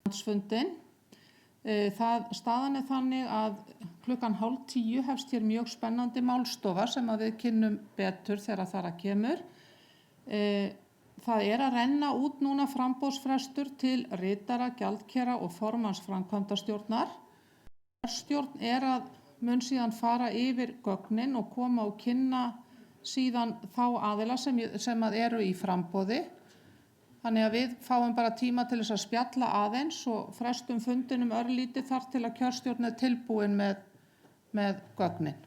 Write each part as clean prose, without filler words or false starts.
landsfundinn. Staðan þannig að klukkan 9:30 hefst hér mjög spennandi málstofa sem að við kynnum betur þegar þar að kemur. Það að renna út núna framboðsfrestur til ritara, gjaldkera og formanns framkvæmdastjórnar. Kjörstjórn að mun síðan fara yfir gögnin og koma og kynna síðan þá aðila sem að eru í framboði. Þannig að við fáum bara tíma til þess að spjalla aðeins og frestum fundinum örlítið þar til að kjörstjórn tilbúin með gögnin.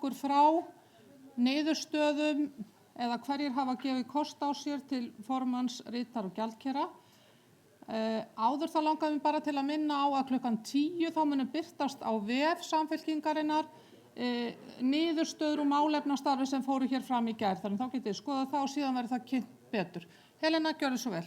okkur frá niðurstöðum eða hverjir hafa gefið kost á sér til formanns ritar og gjaldkera. Áður þá langaði mig bara til að minna á að klukkan 10 þá munu birtast á vef Samfylkingarinnar niðurstöður og málefnastarfi sem fóru hér fram í gær. Þannig þá getið þið skoðað það og síðan verður það kynnt betur. Helena, gjörðu svo vel.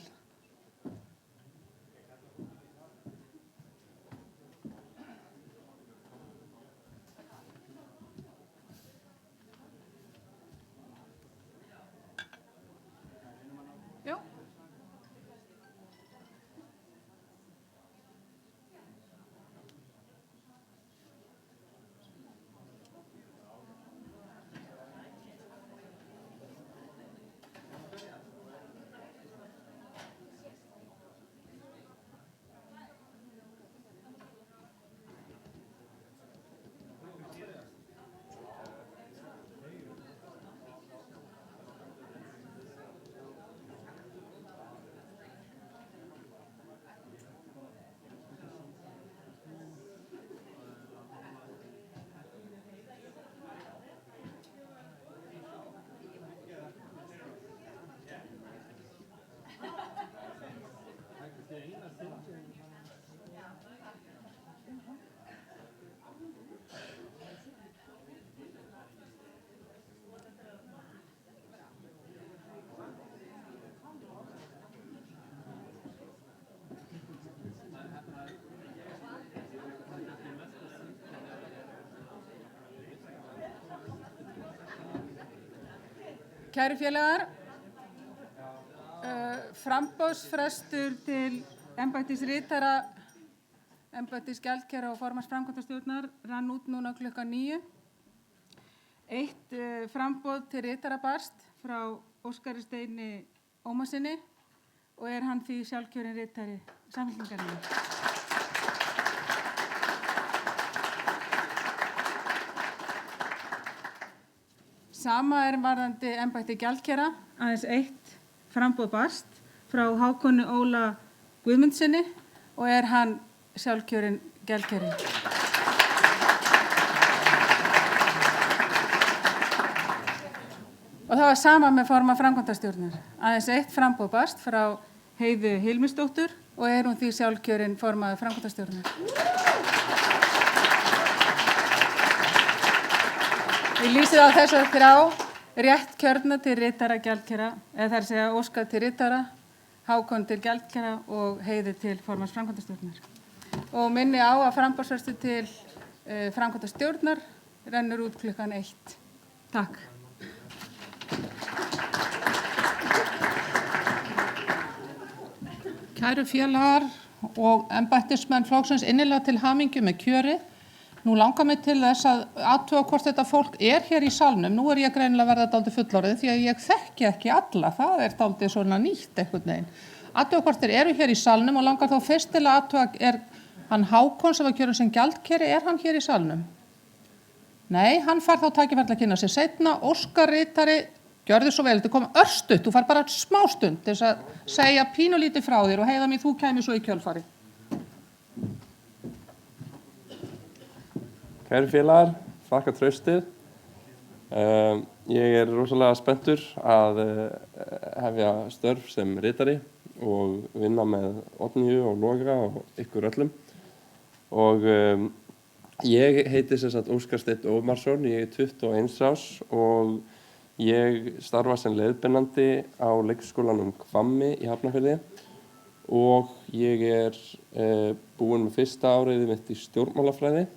Kæru félagar, framboðsfrestur til embættis ritara, embættis gjaldkera og formanns framkvæmdastjórnar rann út núna klukkan 9. Eitt framboð til ritara barst frá Óskari Steini Ómarssyni og hann því sjálfkjörinn ritari Samfylkingarinnar. Sama varðandi embætti gjaldkera, aðeins eitt framboð barst frá Hákoni Óla Guðmundsssyni og hann sjálfkjörinn gjaldkeri. Og það var sama með formann framkvæmdastjórnar. Aðeins eitt framboð barst frá Heiðu Hilmisdóttur og hún því sjálfkjörinn formaður framkvæmdastjórnar. Ég lýsi á þess að þrjá rétt kjörna til ritara gjaldkera, eða það segja Óskar til ritara, Hákon til gjaldkera og Heiðu til formanns framkvæmdastjórnar. Og minni á að framboðsfrestur til framkvæmdastjórnar rennur út klukkan 1. Takk. Kæru félagar og embættismenn flokksins, innilega til hamingju með kjörið. Nú langar mig til þess að athuga hvort þetta fólk hér í salnum. Nú ég greinilega að verða dálítið fullorðið því að ég þekki ekki alla. Það dálítið svona nýtt einhvern veginn. Athuga hvort þeir eru hér í salnum og langar þá fyrst til að athuga hann Hákon sem var kjörinn sem gjaldkeri, hann hér í salnum? Nei, hann fær þá tækifæri til að kynna sig seinna. Óskar ritari, gjörðu svo vel, þetta kom örstutt, þú fær bara smástund til þess að segja pínulítið frá þér og Heiða mín, þú kæmi svo í kjölfari. Kæru félagar, þakka traustið. Ég rosalega spenntur að hefja störf sem ritari og vinna með Oddnýju og Loga og ykkur öllum. Og ég heiti sem sagt Óskar Steinn Ómarsson, ég 21 árs og ég starfa sem leiðbeinandi á leikskólanum Hvammi í Hafnarfirði og ég búinn með fyrsta áriðið mitt í stjórnmálafræði.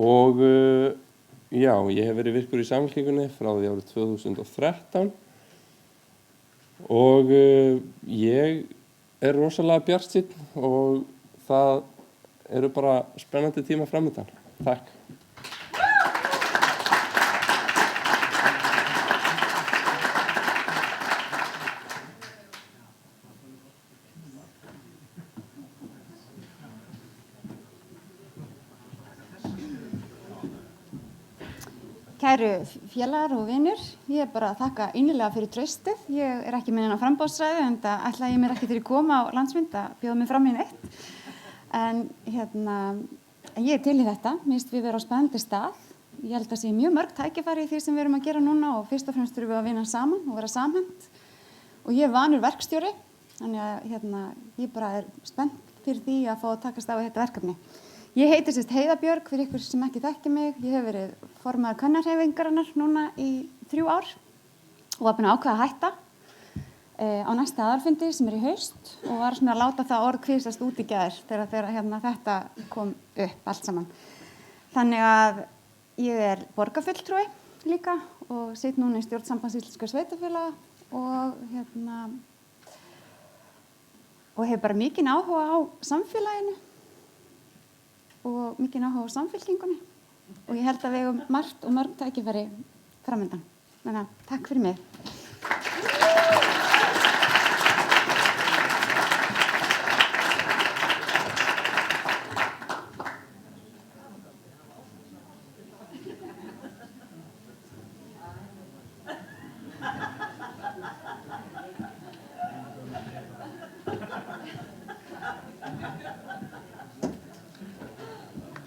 Og já, ég hef verið virkur í Samfylkingunni frá því árið 2013 og ég rosalega bjartsýnn og það eru bara spennandi tíma framundan. Takk. Kæru félagar og vinir, ég bara að þakka innilega fyrir traustið. Ég ekki með neina framboðsræðu en það ætlaði ég mér ekki þegar ég kom á landsfund að bjóða mig fram í neitt. En ég til í þetta, mér finnst við vera á spennandi stað ég held að sé mjög mörg tækifæri í því sem við erum að gera núna og fyrst og fremst þurfum við að vinna saman og vera samhent. Og ég vanur verkstjóri, þannig að ég bara spennt fyrir því að fá að takast á þetta verkefni. Ég heiti Heiða Björg, fyrir ykkur sem ekki þekki mig. Ég hef verið formaður kvennahreyfingarinnar núna í 3 ár og var búin að ákveða að hætta á næsta aðalfundi sem í haust og var svona að láta það orð kvisast út í gær þegar þetta kom upp allt saman. Þannig að ég borgarfulltrúi líka og sit núna í stjórn Sambands íslenskra sveitarfélaga og hef bara mikinn áhuga á samfélaginu og mikinn áhuga á samfélkingunni og ég held að við eigum margt og mörg tækifæri framöndan. Þannig að takk fyrir mig.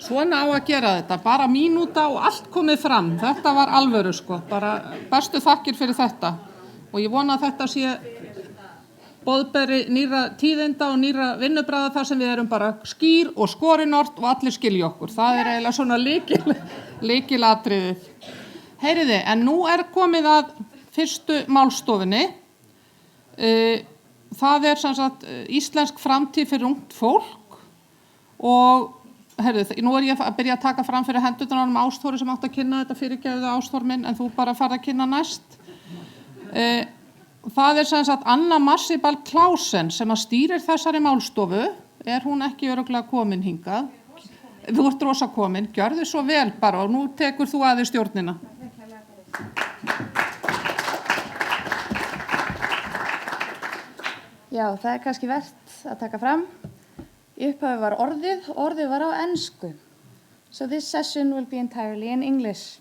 Svona á að gera þetta, bara mínúta og allt komið fram. Þetta var alvöru sko, bara bestu þakkir fyrir þetta. Og ég vona að þetta sé boðberi nýrra tíðinda og nýrra vinnubragða þar sem við erum bara skýr og skorinort og allir skilja okkur. Það eiginlega svona lykilatriðið. Heyriði, en nú komið að fyrstu málstofunni. Það sem sagt íslensk framtíð fyrir ungt fólk og nú ég að byrja að taka fram fyrir hendurnar um Ásþóri sem átt að kynna þetta fyrirgefðu Ásþór minn en þú bara farð að kynna næst. Það sem sagt Anna Marsibal Klausen sem að stýrir þessari málstofu. Hún ekki örugglega komin hingað? Þú ert rosa komin, gjörðu svo vel bara og nú tekur þú aðeins stjórnina. Já, það kannski vert að taka fram. Í upphafi var orðið var á ensku. So this session will be entirely in English.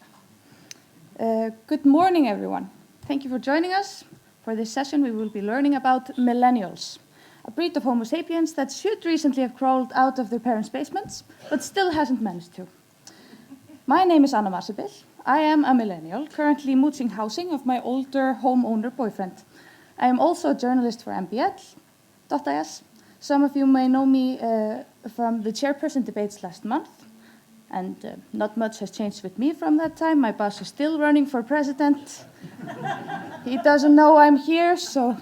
Good morning, everyone. Thank you for joining us. For this session, we will be learning about millennials, a breed of Homo sapiens that should recently have crawled out of their parents' basements, but still hasn't managed to. My name is Anna Marsibil. I am a millennial, currently mooching housing of my older homeowner boyfriend. I am also a journalist for MBL.is. Some of you may know me from the chairperson debates last month, and not much has changed with me from that time. My boss is still running for president. He doesn't know I'm here, so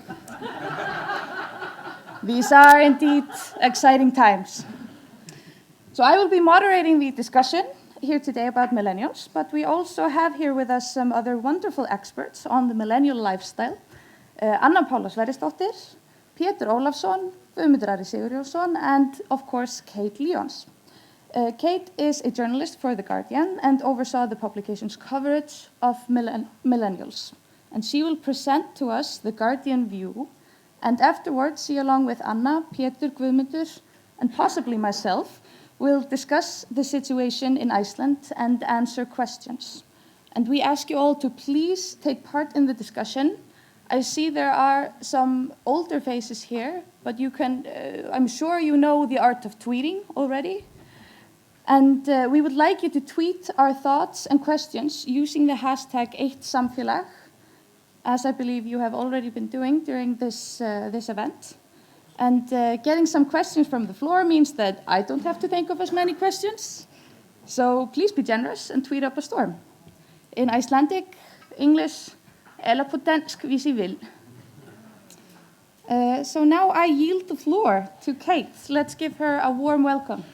these are indeed exciting times. So I will be moderating the discussion here today about millennials, but we also have here with us some other wonderful experts on the millennial lifestyle. Anna Pála Sverrisdóttir, Pétur Ólafsson, Guðmundur Ari Sigurjónsson, and of course Kate Lyons. Kate is a journalist for The Guardian and oversaw the publication's coverage of millennials. And she will present to us the Guardian view, and afterwards she, along with Anna, Pétur, Guðmundur, and possibly myself, will discuss the situation in Iceland and answer questions. And we ask you all to please take part in the discussion. I see there are some older faces here, but you can, I'm sure you know the art of tweeting already. And we would like you to tweet our thoughts and questions using the hashtag #8samfélag, as I believe you have already been doing during this event. And getting some questions from the floor means that I don't have to think of as many questions. So please be generous and tweet up a storm. In Icelandic, English, eller på dansk, hvis I vil. So now I yield the floor to Kate. Let's give her a warm welcome.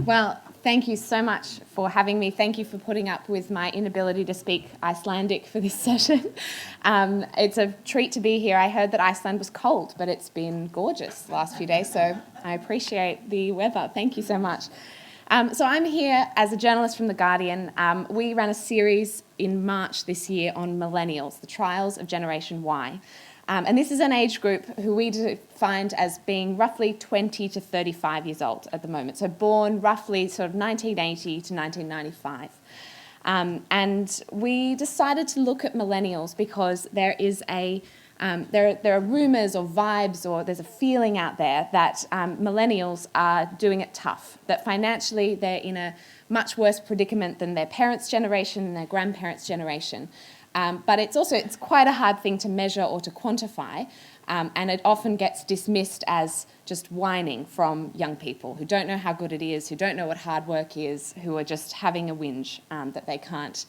Well, thank you so much for having me. Thank you for putting up with my inability to speak Icelandic for this session. It's a treat to be here. I heard that Iceland was cold, but it's been gorgeous the last few days, so I appreciate the weather. Thank you so much. So I'm here as a journalist from The Guardian. We ran a series in March this year on millennials, the trials of Generation Y. And this is an age group who we defined as being roughly 20 to 35 years old at the moment. So born roughly sort of 1980 to 1995. And we decided to look at millennials because there is there are rumours or vibes, or there's a feeling out there that millennials are doing it tough, that financially they're in a much worse predicament than their parents' generation and their grandparents' generation. But it's quite a hard thing to measure or to quantify, and it often gets dismissed as just whining from young people who don't know how good it is, who don't know what hard work is, who are just having a whinge that they can't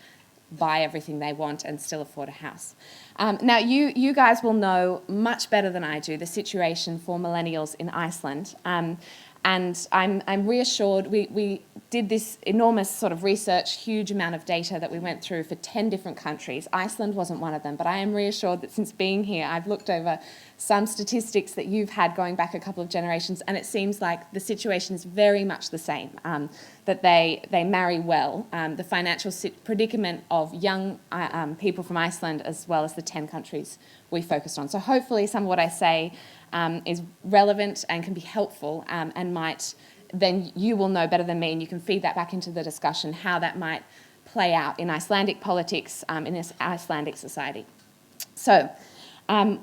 buy everything they want and still afford a house. Now, you guys will know much better than I do the situation for millennials in Iceland. And I'm reassured, we did this enormous sort of research, huge amount of data that we went through for 10 different countries. Iceland wasn't one of them, but I am reassured that since being here, I've looked over some statistics that you've had going back a couple of generations, and it seems like the situation is very much the same, that they marry well. The financial predicament of young people from Iceland, as well as the 10 countries we focused on. So hopefully some of what I say is relevant and can be helpful, and might, then you will know better than me, and you can feed that back into the discussion, how that might play out in Icelandic politics, in this Icelandic society. So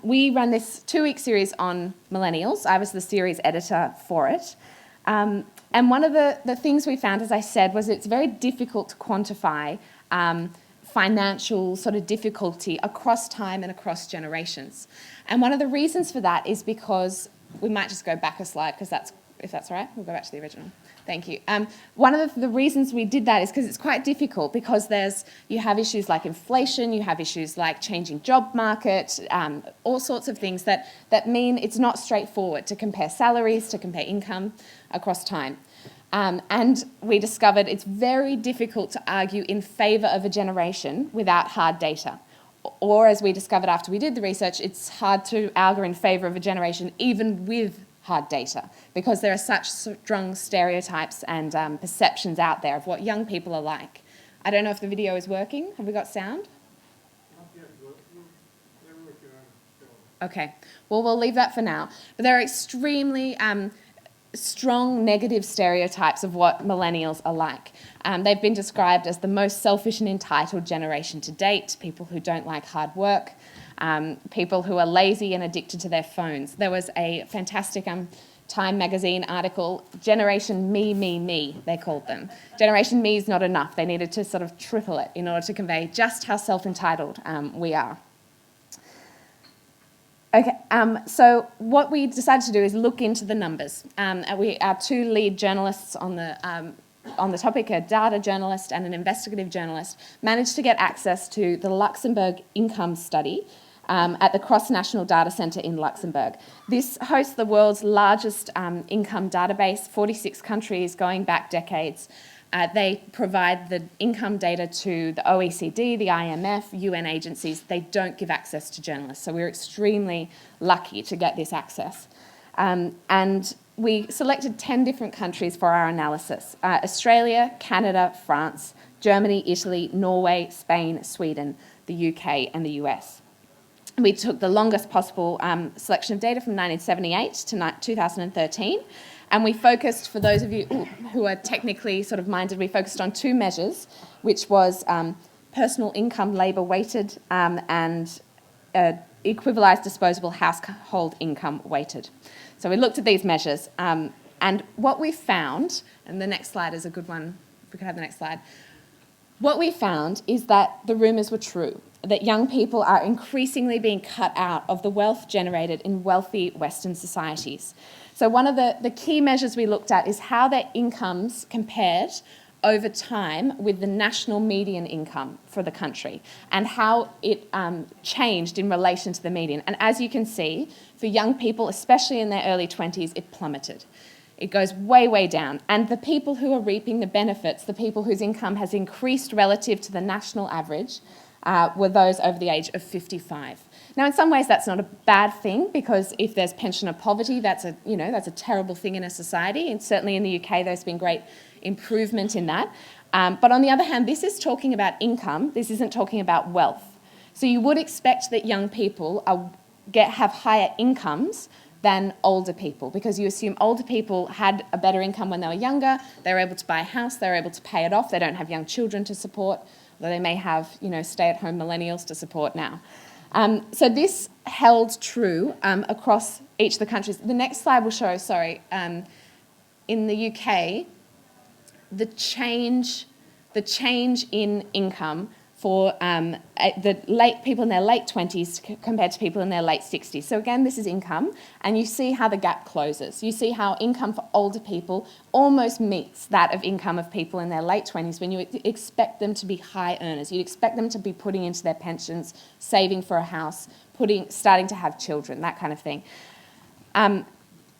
we ran this 2-week series on millennials. I was the series editor for it. And one of the things we found, as I said, was it's very difficult to quantify financial sort of difficulty across time and across generations. And one of the reasons for that is because, we might just go back a slide, because if that's all right, we'll go back to the original. Thank you. One of the reasons we did that is because it's quite difficult, because you have issues like inflation, you have issues like changing job market, all sorts of things that mean it's not straightforward to compare salaries, to compare income across time. And we discovered it's very difficult to argue in favour of a generation without hard data. Or, as we discovered after we did the research, it's hard to argue in favour of a generation even with hard data, because there are such strong stereotypes and perceptions out there of what young people are like. I don't know if the video is working. Have we got sound? Not yet, but they're working on it still. Okay, well, we'll leave that for now. But there are extremely strong negative stereotypes of what millennials are like. They've been described as the most selfish and entitled generation to date, people who don't like hard work, people who are lazy and addicted to their phones. There was a fantastic Time magazine article, Generation Me, they called them. Generation Me is not enough. They needed to sort of triple it in order to convey just how self-entitled we are. Okay, so what we decided to do is look into the numbers. Our 2 lead journalists on the topic, a data journalist and an investigative journalist, managed to get access to the Luxembourg Income Study at the Cross National Data Centre in Luxembourg. This hosts the world's largest income database, 46 countries going back decades. They provide the income data to the OECD, the IMF, UN agencies. They don't give access to journalists, so we're extremely lucky to get this access. And we selected 10 different countries for our analysis: Australia, Canada, France, Germany, Italy, Norway, Spain, Sweden, the UK, and the US. We took the longest possible selection of data from 1978 to 2013. And we focused, for those of you who are technically sort of minded, we focused on 2 measures, which was personal income labour weighted and equivalised disposable household income weighted. So we looked at these measures, and what we found, and the next slide is a good one, if we could have the next slide. What we found is that the rumours were true, that young people are increasingly being cut out of the wealth generated in wealthy Western societies. So one of the key measures we looked at is how their incomes compared over time with the national median income for the country, and how it changed in relation to the median. And as you can see, for young people, especially in their early 20s, it plummeted. It goes way, way down. And the people who are reaping the benefits, the people whose income has increased relative to the national average, were those over the age of 55. Now, in some ways, that's not a bad thing, because if there's pensioner poverty, that's a terrible thing in a society. And certainly in the UK, there's been great improvement in that. But on the other hand, this is talking about income. This isn't talking about wealth. So you would expect that young people are have higher incomes than older people, because you assume older people had a better income when they were younger, they were able to buy a house, they were able to pay it off, they don't have young children to support, although they may have, stay-at-home millennials to support now. So this held true across each of the countries. The next slide will show, in the UK, the change in income for the people in their late 20s compared to people in their late 60s. So again, this is income, and you see how the gap closes. You see how income for older people almost meets that of income of people in their late 20s when you expect them to be high earners. You'd expect them to be putting into their pensions, saving for a house, starting to have children, that kind of thing.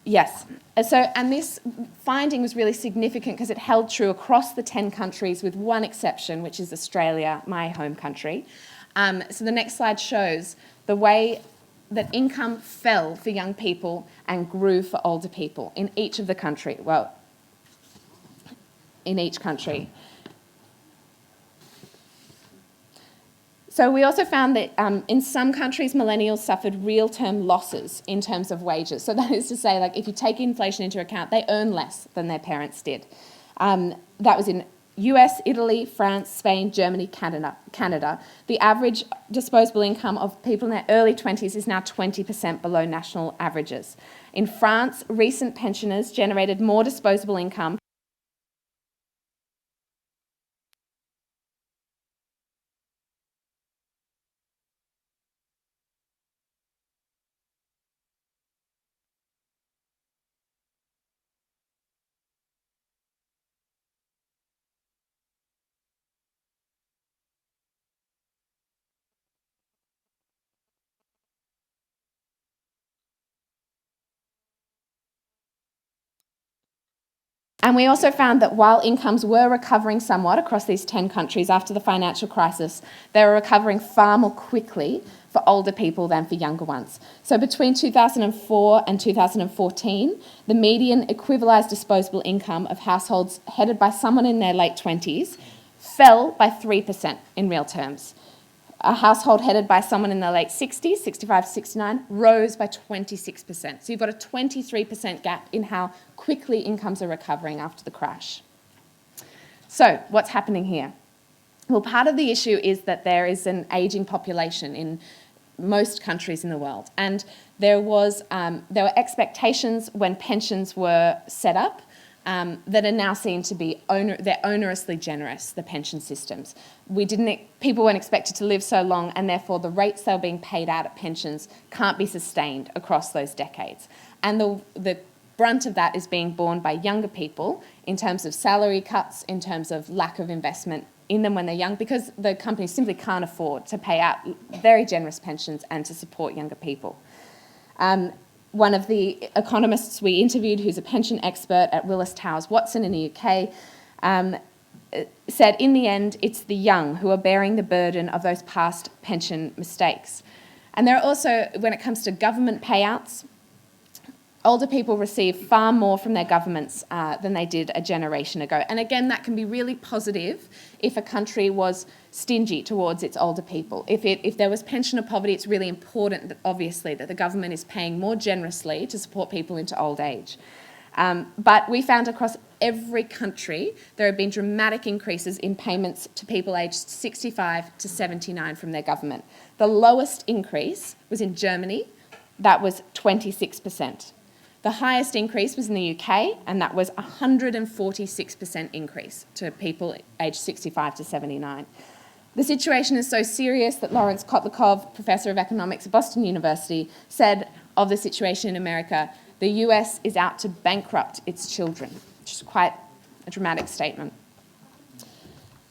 Yes. And this finding was really significant because it held true across the 10 countries with one exception, which is Australia, my home country. So the next slide shows the way that income fell for young people and grew for older people in each of the country. Well, in each country. So we also found that in some countries, millennials suffered real-term losses in terms of wages. So that is to say, if you take inflation into account, they earn less than their parents did. That was in US, Italy, France, Spain, Germany, Canada. The average disposable income of people in their early 20s is now 20% below national averages. In France, recent pensioners generated more disposable income And we also found that while incomes were recovering somewhat across these 10 countries after the financial crisis, they were recovering far more quickly for older people than for younger ones. So between 2004 and 2014, the median equivalized disposable income of households headed by someone in their late 20s fell by 3% in real terms. A household headed by someone in their late 60s, 65 to 69, rose by 26%. So you've got a 23% gap in how quickly incomes are recovering after the crash. So what's happening here? Well, part of the issue is that there is an ageing population in most countries in the world. And there were expectations when pensions were set up that are now seen to be they're onerously generous, the pension systems. People weren't expected to live so long, and therefore the rates they were being paid out at pensions can't be sustained across those decades. And the brunt of that is being borne by younger people in terms of salary cuts, in terms of lack of investment in them when they're young, because the companies simply can't afford to pay out very generous pensions and to support younger people. One of the economists we interviewed, who's a pension expert at Willis Towers Watson in the UK, said, in the end, it's the young who are bearing the burden of those past pension mistakes. And there are also, when it comes to government payouts, older people receive far more from their governments than they did a generation ago. And again, that can be really positive if a country was stingy towards its older people. If there was pensioner poverty, it's really important, that, obviously, that the government is paying more generously to support people into old age. But we found across every country there have been dramatic increases in payments to people aged 65 to 79 from their government. The lowest increase was in Germany. That was 26%. The highest increase was in the UK, and that was 146% increase to people aged 65 to 79. The situation is so serious that Lawrence Kotlakov, professor of economics at Boston University, said of the situation in America, the US is out to bankrupt its children, which is quite a dramatic statement.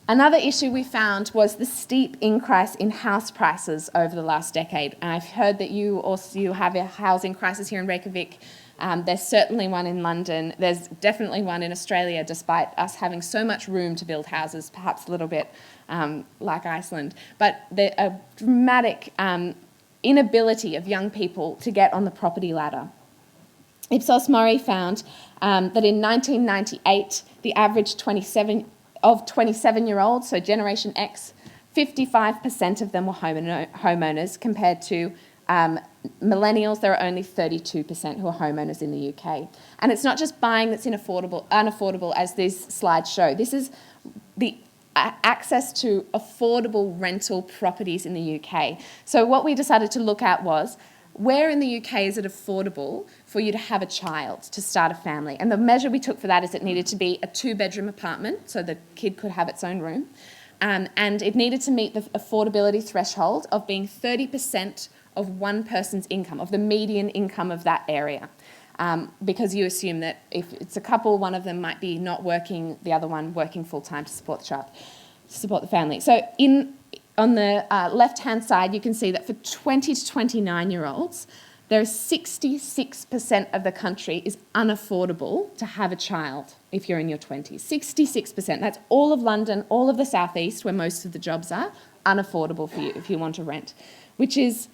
Another issue we found was the steep increase in house prices over the last decade. And I've heard that you have a housing crisis here in Reykjavik. There's certainly one in London. There's definitely one in Australia, despite us having so much room to build houses, perhaps a little bit like Iceland. But a dramatic inability of young people to get on the property ladder. Ipsos Mori found that in 1998, the average 27-year-olds, so Generation X, 55% of them were homeowners, compared to millennials, there are only 32% who are homeowners in the UK. And it's not just buying that's unaffordable, as these slides show. This is the access to affordable rental properties in the UK. So what we decided to look at was, where in the UK is it affordable for you to have a child, to start a family? And the measure we took for that is it needed to be a 2-bedroom apartment, so the kid could have its own room. And it needed to meet the affordability threshold of being 30% of one person's income, of the median income of that area. Because you assume that if it's a couple, one of them might be not working, the other one working full-time to support the child, to support the family. So on the left-hand side, you can see that for 20 to 29-year-olds, there is 66% of the country is unaffordable to have a child if you're in your 20s. 66%. That's all of London, all of the southeast, where most of the jobs are, unaffordable for you if you want to rent, which is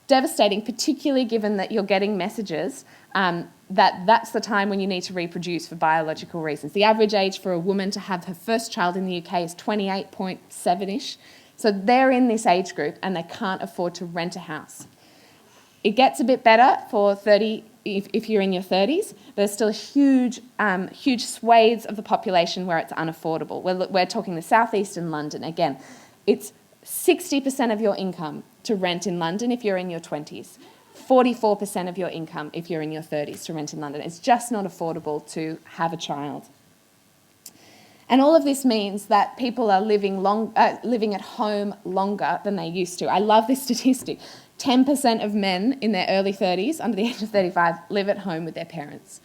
devastating, particularly given that you're getting messages that's the time when you need to reproduce for biological reasons. The average age for a woman to have her first child in the UK is 28.7-ish. So they're in this age group and they can't afford to rent a house. It gets a bit better for 30 if you're in your 30s. There's still huge swathes of the population where it's unaffordable. We're talking the southeast and London. Again, it's 60% of your income to rent in London if you're in your 20s. 44% of your income if you're in your 30s to rent in London. It's just not affordable to have a child. And all of this means that people are living at home longer than they used to. I love this statistic. 10% of men in their early 30s, under the age of 35, live at home with their parents.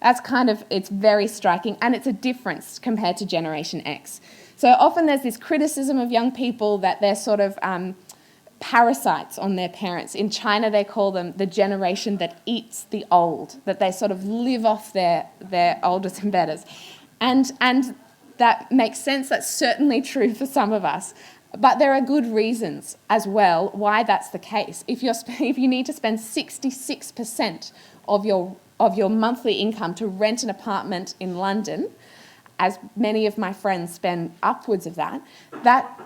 It's very striking, and it's a difference compared to Generation X. So often there's this criticism of young people that they're sort of parasites on their parents. In China, they call them the generation that eats the old, that they sort of live off their oldest and betters. And that makes sense. That's certainly true for some of us. But there are good reasons as well why that's the case. If you need to spend 66% of your monthly income to rent an apartment in London, as many of my friends spend upwards of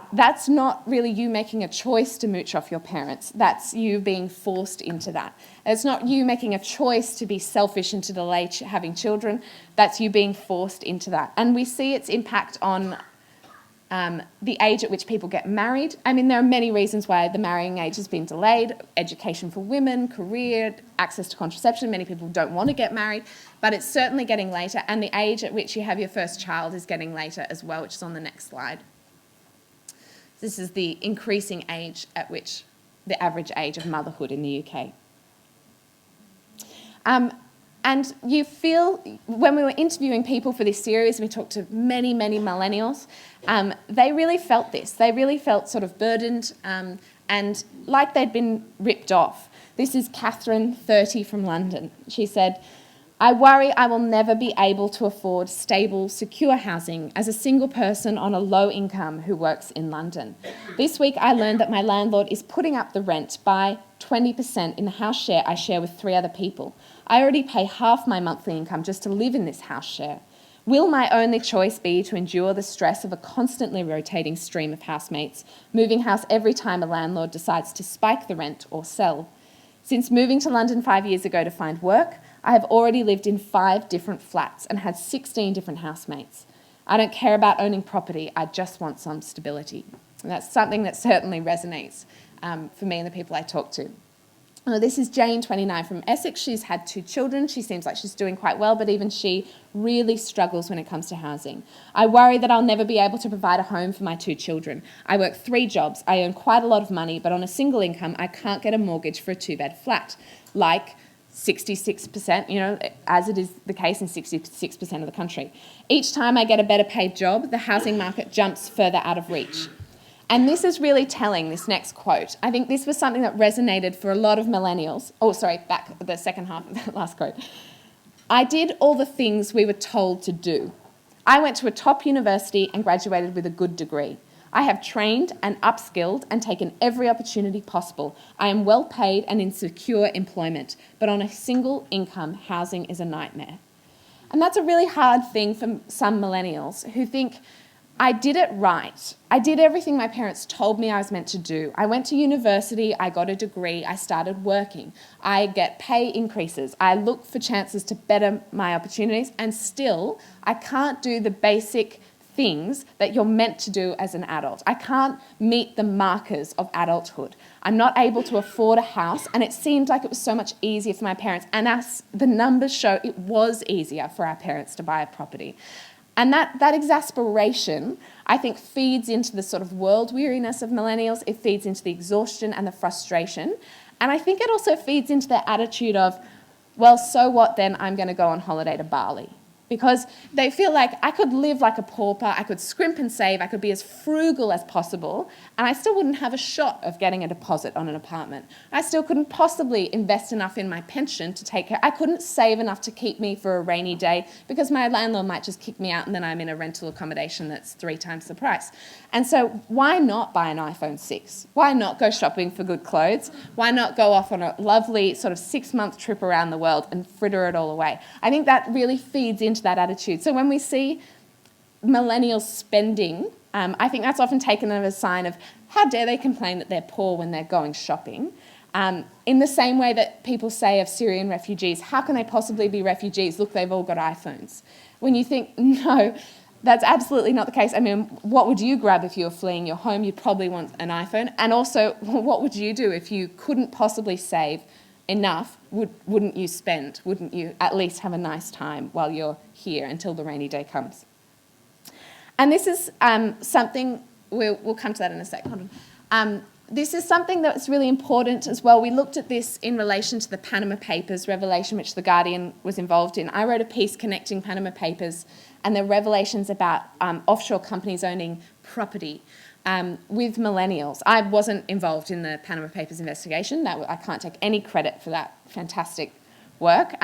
that's not really you making a choice to mooch off your parents. That's you being forced into that. It's not you making a choice to be selfish and to delay having children. That's you being forced into that. And we see its impact on the age at which people get married. I mean, there are many reasons why the marrying age has been delayed. Education for women, career, access to contraception. Many people don't want to get married, but it's certainly getting later. And the age at which you have your first child is getting later as well, which is on the next slide. This is the increasing age at which the average age of motherhood in the UK. And you feel, when we were interviewing people for this series, we talked to many, many millennials, they really felt this. They really felt sort of burdened and like they'd been ripped off. This is Catherine, 30, from London. She said, "I worry I will never be able to afford stable, secure housing as a single person on a low income who works in London. This week I learned that my landlord is putting up the rent by 20% in the house share I share with 3 other people. I already pay half my monthly income just to live in this house share. Will my only choice be to endure the stress of a constantly rotating stream of housemates, moving house every time a landlord decides to spike the rent or sell? Since moving to London 5 years ago to find work, I have already lived in 5 different flats and had 16 different housemates. I don't care about owning property, I just want some stability." And that's something that certainly resonates for me and the people I talk to. This is Jane, 29, from Essex. She's had 2 children. She seems like she's doing quite well, but even she really struggles when it comes to housing. "I worry that I'll never be able to provide a home for my 2 children. I work 3 jobs. I earn quite a lot of money, but on a single income, I can't get a mortgage for a 2-bed flat, like 66%, as it is the case in 66% of the country. Each time I get a better paid job, the housing market jumps further out of reach." And this is really telling, this next quote. I think this was something that resonated for a lot of millennials. Back the second half of that last quote. "I did all the things we were told to do. I went to a top university and graduated with a good degree. I have trained and upskilled and taken every opportunity possible. I am well paid and in secure employment, but on a single income, housing is a nightmare." And that's a really hard thing for some millennials who think, I did it right. I did everything my parents told me I was meant to do. I went to university, I got a degree, I started working. I get pay increases. I look for chances to better my opportunities, and still I can't do the basic things that you're meant to do as an adult. I can't meet the markers of adulthood. I'm not able to afford a house, and it seemed like it was so much easier for my parents. And as the numbers show, it was easier for our parents to buy a property. And that exasperation, I think, feeds into the sort of world weariness of millennials. It feeds into the exhaustion and the frustration. And I think it also feeds into the attitude of, well, so what then? I'm going to go on holiday to Bali. Because they feel like I could live like a pauper, I could scrimp and save, I could be as frugal as possible, and I still wouldn't have a shot of getting a deposit on an apartment. I still couldn't possibly invest enough in my pension to take care. I couldn't save enough to keep me for a rainy day because my landlord might just kick me out and then I'm in a rental accommodation that's 3 times the price. And so why not buy an iPhone 6? Why not go shopping for good clothes? Why not go off on a lovely sort of 6-month trip around the world and fritter it all away? I think that really feeds into that attitude. So when we see millennials spending, I think that's often taken as a sign of how dare they complain that they're poor when they're going shopping. In the same way that people say of Syrian refugees, how can they possibly be refugees? Look, they've all got iPhones. When you think, no, that's absolutely not the case. I mean, what would you grab if you were fleeing your home? You'd probably want an iPhone. And also, what would you do if you couldn't possibly save enough? Wouldn't you spend? Wouldn't you at least have a nice time while you're here until the rainy day comes? And this is something, we'll come to that in a sec. Hold on. This is something that's really important as well. We looked at this in relation to the Panama Papers revelation, which The Guardian was involved in. I wrote a piece connecting Panama Papers and the revelations about offshore companies owning property with millennials. I wasn't involved in the Panama Papers investigation. I can't take any credit for that fantastic work.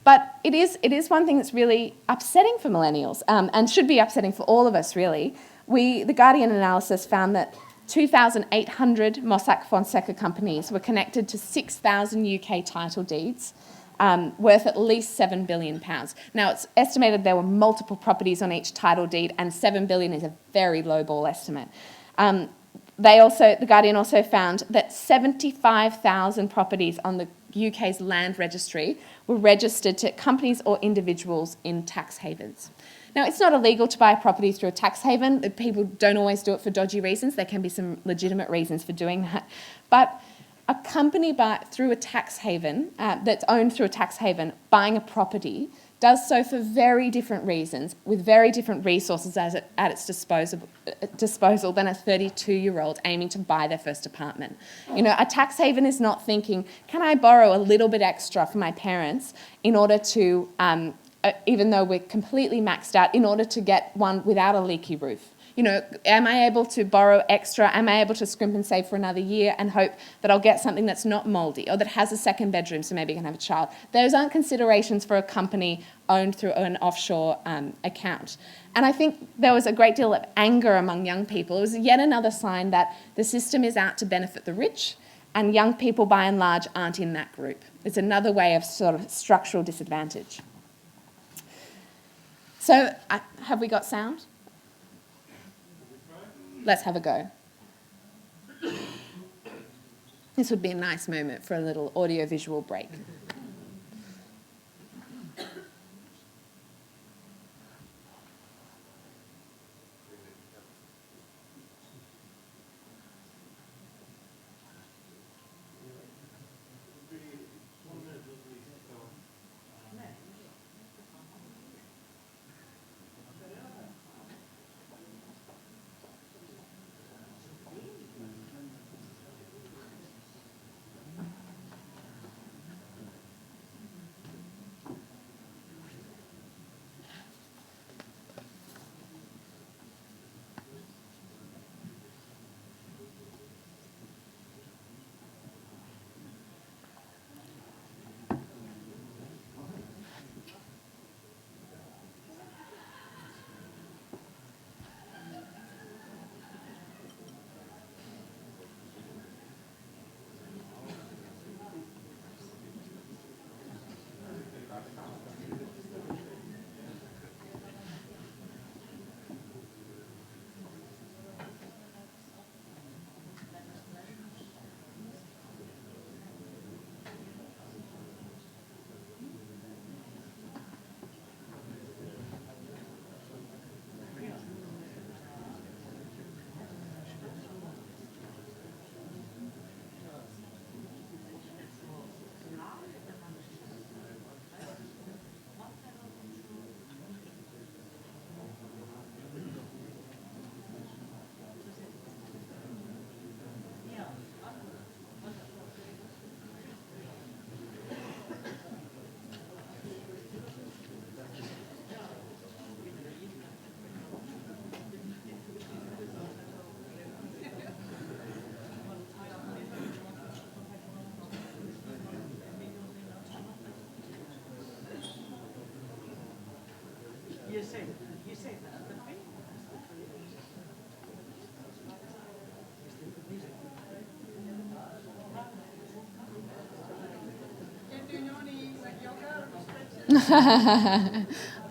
But it is one thing that's really upsetting for millennials and should be upsetting for all of us, really. The Guardian analysis found that 2,800 Mossack Fonseca companies were connected to 6,000 UK title deeds worth at least £7 billion. Now, it's estimated there were multiple properties on each title deed, and £7 billion is a very low-ball estimate. The Guardian also found that 75,000 properties on the UK's land registry were registered to companies or individuals in tax havens. Now, it's not illegal to buy property through a tax haven. People don't always do it for dodgy reasons. There can be some legitimate reasons for doing that. But a company through a tax haven, that's owned through a tax haven, buying a property, does so for very different reasons, with very different resources at its disposal than a 32-year-old aiming to buy their first apartment. You know, a tax haven is not thinking, can I borrow a little bit extra from my parents in order to, even though we're completely maxed out, in order to get one without a leaky roof. You know, am I able to borrow extra? Am I able to scrimp and save for another year and hope that I'll get something that's not mouldy or that has a second bedroom so maybe I can have a child? Those aren't considerations for a company owned through an offshore account. And I think there was a great deal of anger among young people. It was yet another sign that the system is out to benefit the rich, and young people, by and large, aren't in that group. It's another way of sort of structural disadvantage. So, have we got sound? Let's have a go. This would be a nice moment for a little audio-visual break.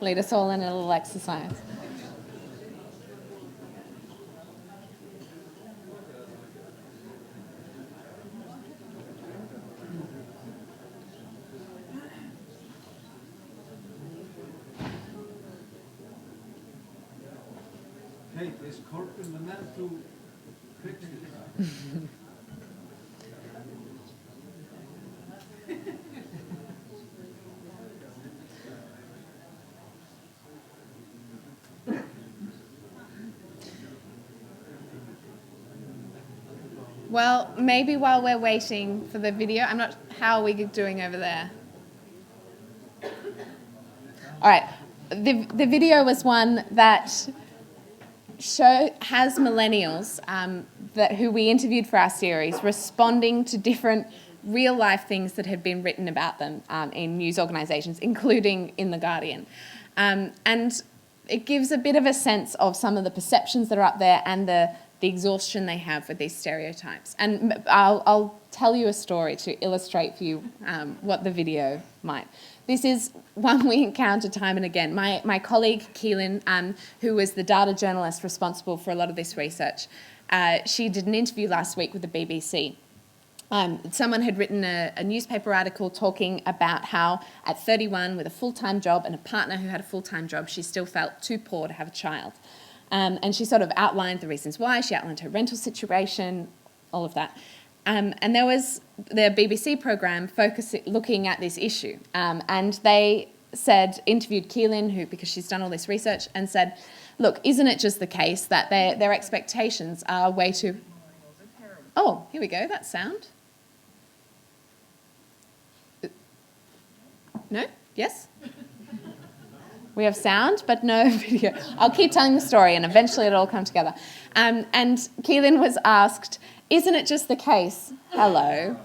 Lead us all in a little exercise. Kate, is Corbyn the man to fix this? Well, maybe while we're waiting for the video, how are we doing over there? All right, the video was one that has millennials who we interviewed for our series responding to different real life things that had been written about them in news organisations, including in The Guardian. And it gives a bit of a sense of some of the perceptions that are up there and the exhaustion they have with these stereotypes. And I'll tell you a story to illustrate for you what the video might. This is one we encounter time and again. My colleague, Keelan, who was the data journalist responsible for a lot of this research, she did an interview last week with the BBC. Someone had written a newspaper article talking about how at 31, with a full-time job and a partner who had a full-time job, she still felt too poor to have a child. And she sort of outlined the reasons why. She outlined her rental situation, all of that. And there was the BBC programme looking at this issue. And they interviewed Keelan, because she's done all this research, and said, look, isn't it just the case that their expectations are way too... Oh, here we go, that sound. No? Yes? We have sound, but no video. I'll keep telling the story, and eventually it'll all come together. And Keelan was asked, isn't it just the case? Hello.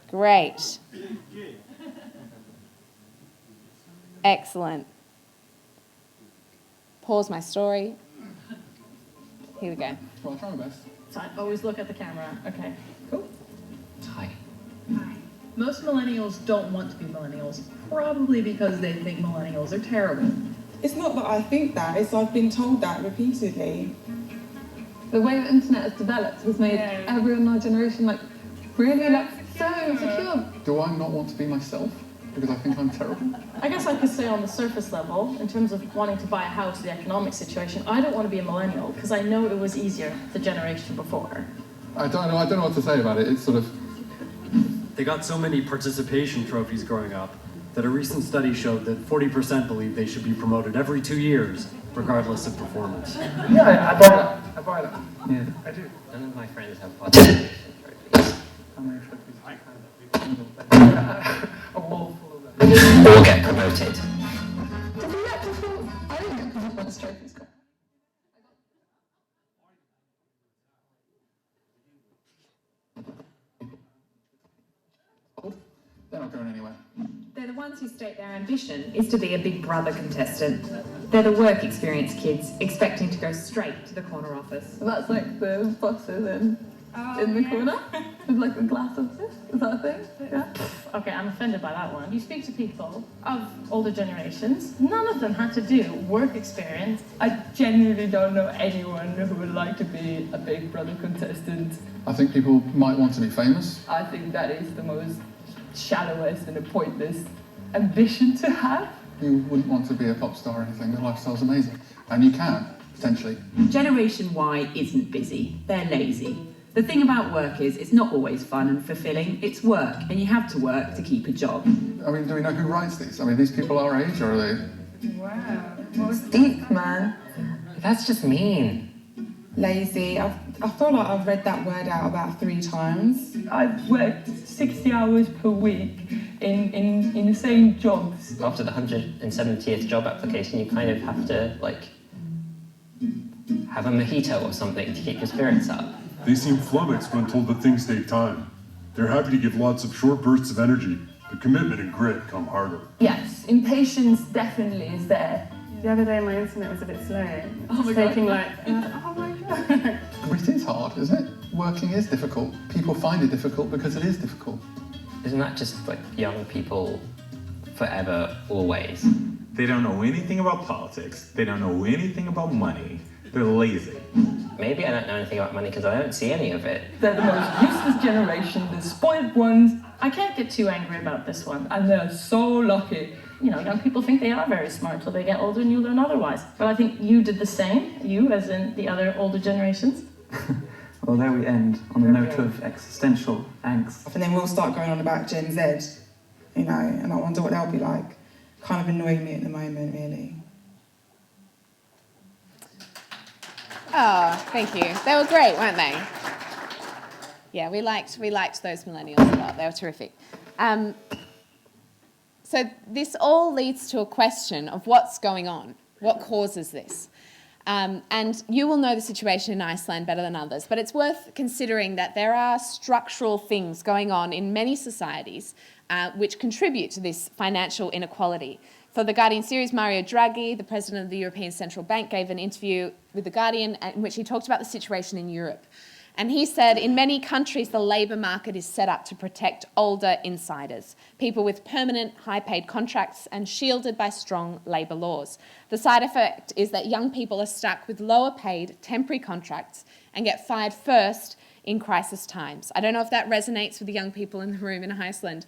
Great. Excellent. Pause my story. Here we go. Well, I'll try my best. So I always look at the camera. Okay, cool. Hi. Hi. Most millennials don't want to be millennials, probably because they think millennials are terrible. It's not that I think that, it's I've been told that repeatedly. The way the internet has developed has made everyone in our generation really so secure. Do I not want to be myself because I think I'm terrible? I guess I could say on the surface level, in terms of wanting to buy a house, the economic situation, I don't want to be a millennial because I know it was easier the generation before. I don't know what to say about it. It's sort of... They got so many participation trophies growing up that a recent study showed that 40% believe they should be promoted every 2 years, regardless of performance. Yeah, I buy that. I buy that. Yeah, I do. None of my friends have participation trophies. How many trophies do you have? A wall full of them. Or get promoted. Did you get to feel? I didn't get performance trophies. They're not going anywhere. They're the ones who state their ambition is to be a Big Brother contestant. They're the work experience kids expecting to go straight to the corner office. That's like the bosses in the corner with the glass office. Is that a thing? Yeah. Okay, I'm offended by that one. You speak to people of older generations, none of them had to do work experience. I genuinely don't know anyone who would like to be a Big Brother contestant. I think people might want to be famous. I think that is the most shallowest and pointless ambition to have. You wouldn't want to be a pop star or anything. The lifestyle's amazing. And you can, potentially. Generation Y isn't busy. They're lazy. The thing about work is it's not always fun and fulfilling. It's work, and you have to work to keep a job. I mean, do we know who writes these? I mean, these people our age, or are they... Wow. It's deep, man. That's just mean. Lazy. I feel like I've read that word out about 3 times. I've worked 60 hours per week in insane jobs. After the 170th job application, you kind of have to, have a mojito or something to keep your spirits up. They seem flummoxed when told that things take time. They're happy to give lots of short bursts of energy, but commitment and grit come harder. Yes, impatience definitely is there. The other day my internet was a bit slow. Oh my taking God. like, and I was like, oh my God. But it is hard, isn't it? Working is difficult. People find it difficult because it is difficult. Isn't that just like young people forever, always? They don't know anything about politics. They don't know anything about money. They're lazy. Maybe I don't know anything about money because I don't see any of it. They're the most useless generation, the spoiled ones. I can't get too angry about this one. And they're so lucky. You know, young people think they are very smart till they get older and you learn otherwise. Well, I think you did the same, you as in the other older generations. Well, there we end on a note of existential angst. And then we'll start going on about Gen Z, you know, and I wonder what they'll be like. Kind of annoying me at the moment, really. Oh, thank you. They were great, weren't they? Yeah, we liked those millennials a lot. They were terrific. So this all leads to a question of what's going on, what causes this. And you will know the situation in Iceland better than others, but it's worth considering that there are structural things going on in many societies which contribute to this financial inequality. For The Guardian series, Mario Draghi, the president of the European Central Bank, gave an interview with The Guardian in which he talked about the situation in Europe. And he said, in many countries, the labour market is set up to protect older insiders, people with permanent high-paid contracts and shielded by strong labour laws. The side effect is that young people are stuck with lower-paid temporary contracts and get fired first in crisis times. I don't know if that resonates with the young people in the room in Iceland,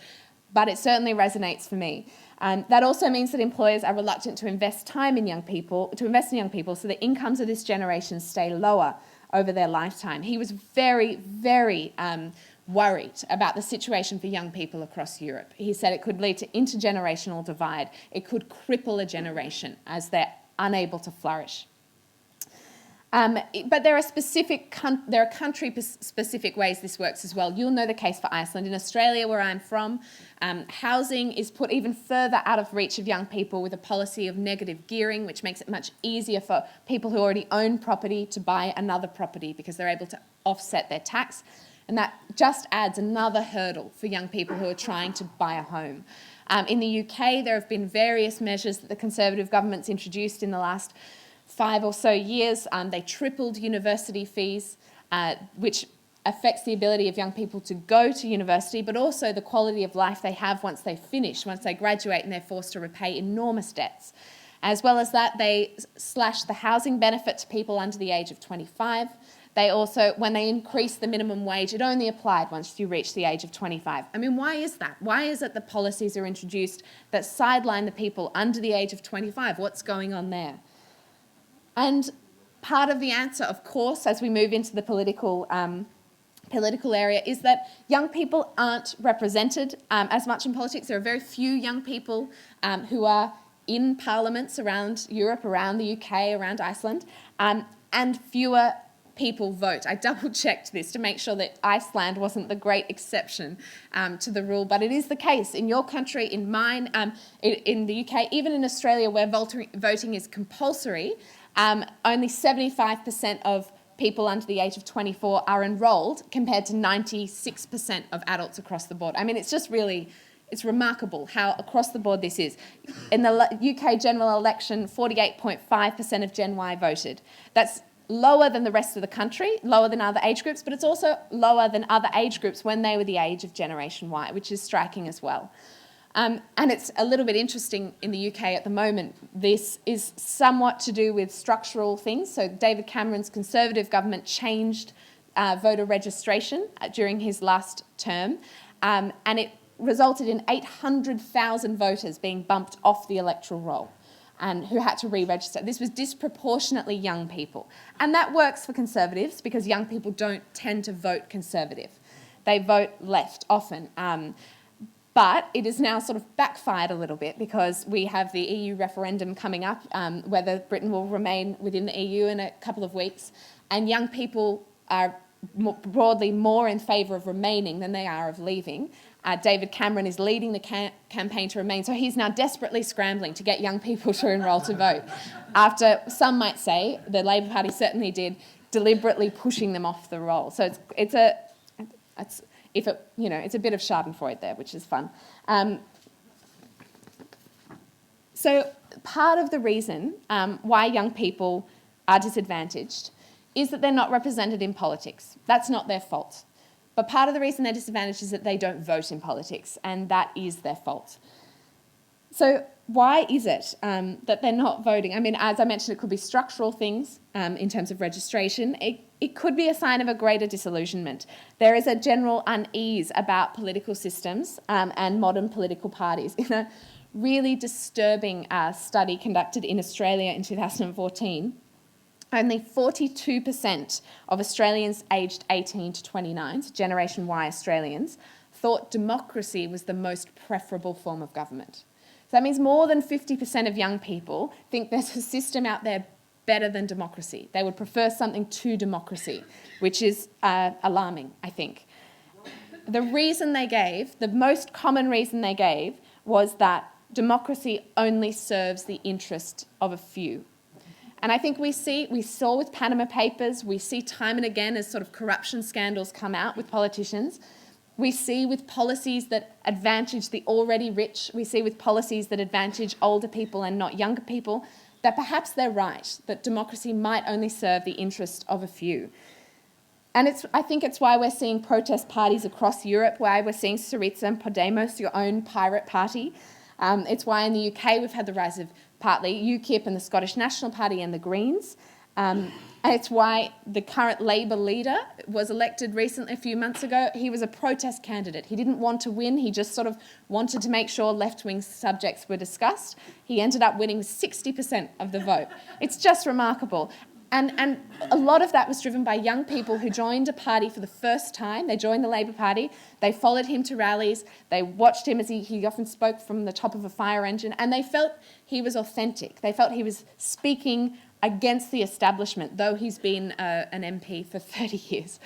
but it certainly resonates for me. That also means that employers are reluctant to invest time in young people, so the incomes of this generation stay lower over their lifetime. He was very, very worried about the situation for young people across Europe. He said it could lead to intergenerational divide. It could cripple a generation as they're unable to flourish. But there are country-specific ways this works as well. You'll know the case for Iceland. In Australia, where I'm from, housing is put even further out of reach of young people with a policy of negative gearing, which makes it much easier for people who already own property to buy another property because they're able to offset their tax. And that just adds another hurdle for young people who are trying to buy a home. In the UK, there have been various measures that the Conservative government's introduced in the last 5 or so years. They tripled university fees, which affects the ability of young people to go to university, but also the quality of life they have once they finish, once they graduate and they're forced to repay enormous debts. As well as that, they slashed the housing benefit to people under the age of 25. They also, when they increased the minimum wage, it only applied once you reach the age of 25. I mean, why is that? Why is it the policies are introduced that sideline the people under the age of 25? What's going on there? And part of the answer, of course, as we move into the political area, is that young people aren't represented as much in politics. There are very few young people who are in parliaments around Europe, around the UK, around Iceland, and fewer people vote. I double-checked this to make sure that Iceland wasn't the great exception to the rule, but it is the case in your country, in mine, in the UK, even in Australia where voting is compulsory. Only 75% of people under the age of 24 are enrolled compared to 96% of adults across the board. I mean, it's just really, it's remarkable how across the board this is. In the UK general election, 48.5% of Gen Y voted. That's lower than the rest of the country, lower than other age groups, but it's also lower than other age groups when they were the age of Generation Y, which is striking as well. And it's a little bit interesting in the UK at the moment. This is somewhat to do with structural things. So David Cameron's Conservative government changed voter registration during his last term, and it resulted in 800,000 voters being bumped off the electoral roll and who had to re-register. This was disproportionately young people. And that works for Conservatives because young people don't tend to vote Conservative. They vote left often. But it is now sort of backfired a little bit because we have the EU referendum coming up, whether Britain will remain within the EU in a couple of weeks. And young people are broadly more in favour of remaining than they are of leaving. David Cameron is leading the campaign to remain, so he's now desperately scrambling to get young people to enrol to vote. After, some might say, the Labour Party certainly did, deliberately pushing them off the roll. So it's a bit of Schadenfreude there, which is fun. So part of the reason why young people are disadvantaged is that they're not represented in politics. That's not their fault. But part of the reason they're disadvantaged is that they don't vote in politics, and that is their fault. So why is it that they're not voting? I mean, as I mentioned, it could be structural things in terms of registration. It could be a sign of a greater disillusionment. There is a general unease about political systems and modern political parties. In a really disturbing study conducted in Australia in 2014, only 42% of Australians aged 18 to 29, so Generation Y Australians, thought democracy was the most preferable form of government. So that means more than 50% of young people think there's a system out there better than democracy. They would prefer something to democracy, which is alarming, I think. The reason they gave, the most common reason they gave, was that democracy only serves the interest of a few. And I think we saw with Panama Papers, we see time and again as sort of corruption scandals come out with politicians. We see with policies that advantage the already rich, we see with policies that advantage older people and not younger people, that perhaps they're right, that democracy might only serve the interest of a few. And I think it's why we're seeing protest parties across Europe, why we're seeing Syriza and Podemos, your own pirate party. It's why in the UK we've had the rise of partly UKIP and the Scottish National Party and the Greens. And it's why the current Labour leader was elected recently, a few months ago. He was a protest candidate. He didn't want to win. He just sort of wanted to make sure left-wing subjects were discussed. He ended up winning 60% of the vote. It's just remarkable. And a lot of that was driven by young people who joined a party for the first time. They joined the Labour Party. They followed him to rallies. They watched him as he often spoke from the top of a fire engine. And they felt he was authentic. They felt he was speaking against the establishment, though he's been an MP for 30 years.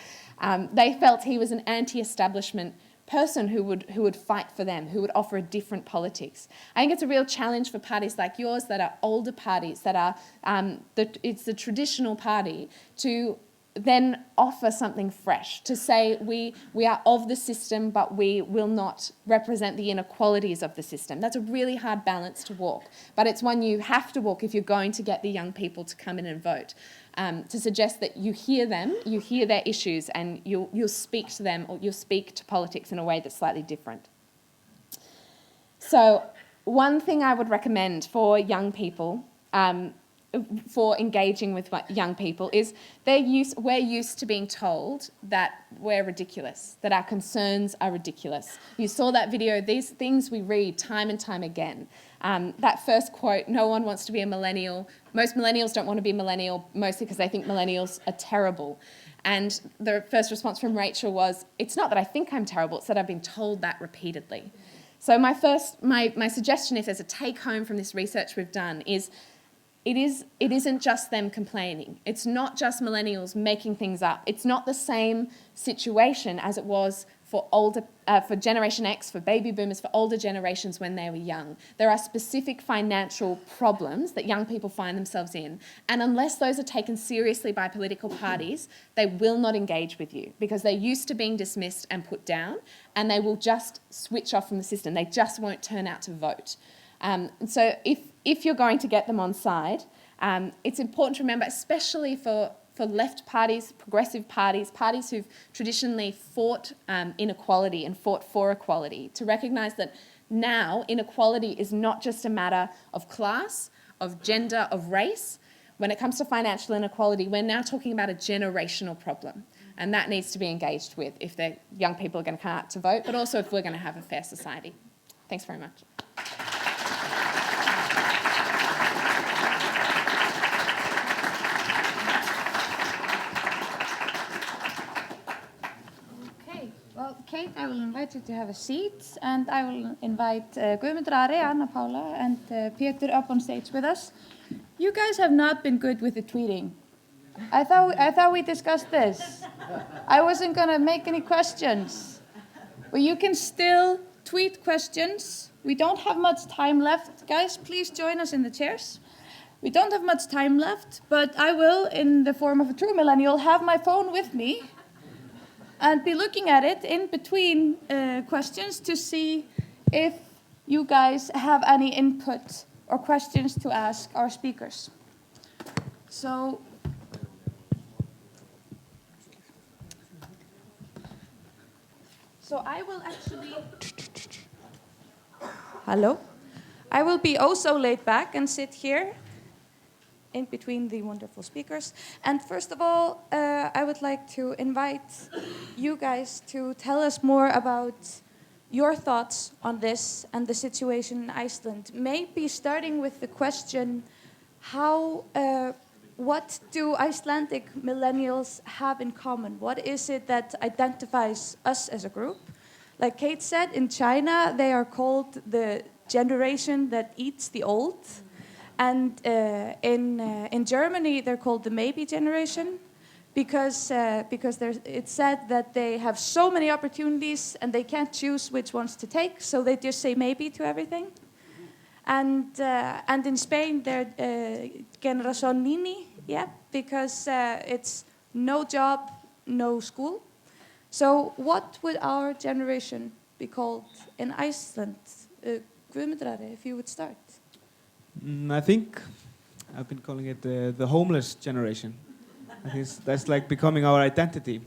They felt he was an anti-establishment person who would fight for them, who would offer a different politics. I think it's a real challenge for parties like yours that are older parties, that are it's the traditional party, to then offer something fresh, to say we are of the system, but we will not represent the inequalities of the system. That's a really hard balance to walk, but it's one you have to walk if you're going to get the young people to come in and vote. To suggest that you hear them, you hear their issues, and you'll speak to them, or you'll speak to politics in a way that's slightly different. So one thing I would recommend for young people, for engaging with young people, is we're used to being told that we're ridiculous, that our concerns are ridiculous. You saw that video, these things we read time and time again. That first quote, no one wants to be a millennial. Most millennials don't want to be millennial, mostly because they think millennials are terrible. And the first response from Rachel was, it's not that I think I'm terrible, it's that I've been told that repeatedly. So my suggestion, if there's a take home from this research we've done, is it isn't just them complaining. It's not just millennials making things up. It's not the same situation as it was for Generation X, for baby boomers, for older generations when they were young. There are specific financial problems that young people find themselves in, and unless those are taken seriously by political parties, they will not engage with you because they're used to being dismissed and put down, and they will just switch off from the system. They just won't turn out to vote. So if you're going to get them on side, it's important to remember, especially for left parties, progressive parties, parties who've traditionally fought inequality and fought for equality, to recognise that now inequality is not just a matter of class, of gender, of race. When it comes to financial inequality, we're now talking about a generational problem, and that needs to be engaged with if the young people are going to come out to vote, but also if we're going to have a fair society. Thanks very much. Well, Kate, I will invite you to have a seat, and I will invite Guðmundur Ari, Anna Paula, and Pétur up on stage with us. You guys have not been good with the tweeting. I thought we discussed this. I wasn't going to make any questions. But you can still tweet questions. We don't have much time left. Guys, please join us in the chairs. We don't have much time left, but I will, in the form of a true millennial, have my phone with me and be looking at it in between questions to see if you guys have any input or questions to ask our speakers. So I will actually... Hello. I will be also laid back and sit here in between the wonderful speakers. And first of all, I would like to invite you guys to tell us more about your thoughts on this and the situation in Iceland. Maybe starting with the question, what do Icelandic millennials have in common? What is it that identifies us as a group? Like Kate said, in China, they are called the generation that eats the old. And in Germany, they're called the maybe generation because it's said that they have so many opportunities and they can't choose which ones to take, so they just say maybe to everything. And in Spain, they're Generación Nini, because it's no job, no school. So what would our generation be called in Iceland? Guðmundur, if you would start. I think I've been calling it the homeless generation. I think that's like becoming our identity.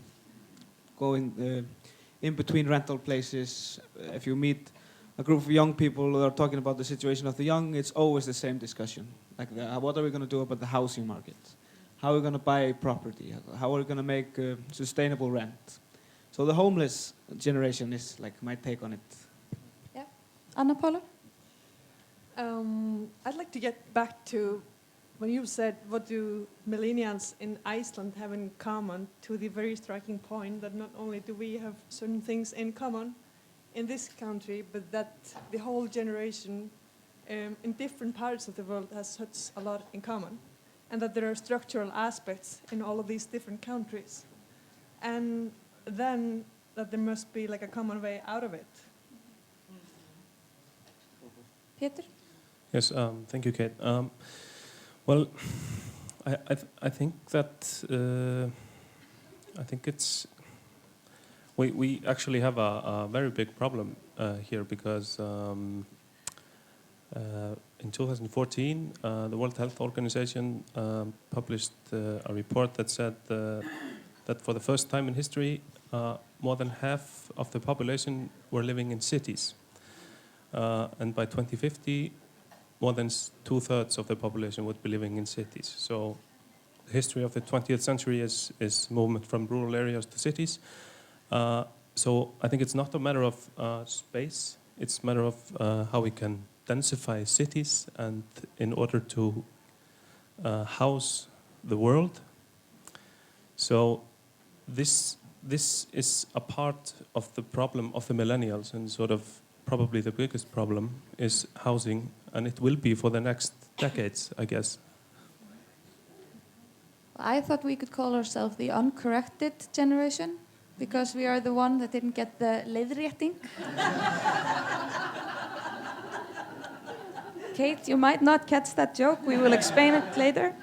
Going in between rental places. If you meet a group of young people that are talking about the situation of the young, it's always the same discussion. Like, what are we going to do about the housing market? How are we going to buy property? How are we going to make sustainable rent? So the homeless generation is like my take on it. Yeah. Anna Paula? I'd like to get back to when you said, what do millennials in Iceland have in common, to the very striking point that not only do we have certain things in common in this country, but that the whole generation in different parts of the world has such a lot in common, and that there are structural aspects in all of these different countries. And then that there must be like a common way out of it. Peter? Yes, thank you, Kate. Well, I think that I think it's we actually have a very big problem here because in 2014 the World Health Organization published a report that said that for the first time in history more than half of the population were living in cities, and by 2050 more than 2/3 of the population would be living in cities. So the history of the 20th century is movement from rural areas to cities. So I think it's not a matter of space, it's a matter of how we can densify cities and in order to house the world. So this is a part of the problem of the millennials, and sort of probably the biggest problem is housing, and it will be for the next decades, I guess. I thought we could call ourselves the uncorrected generation, because we are the one that didn't get the leiðrétting. Kate, you might not catch that joke. We will explain it later.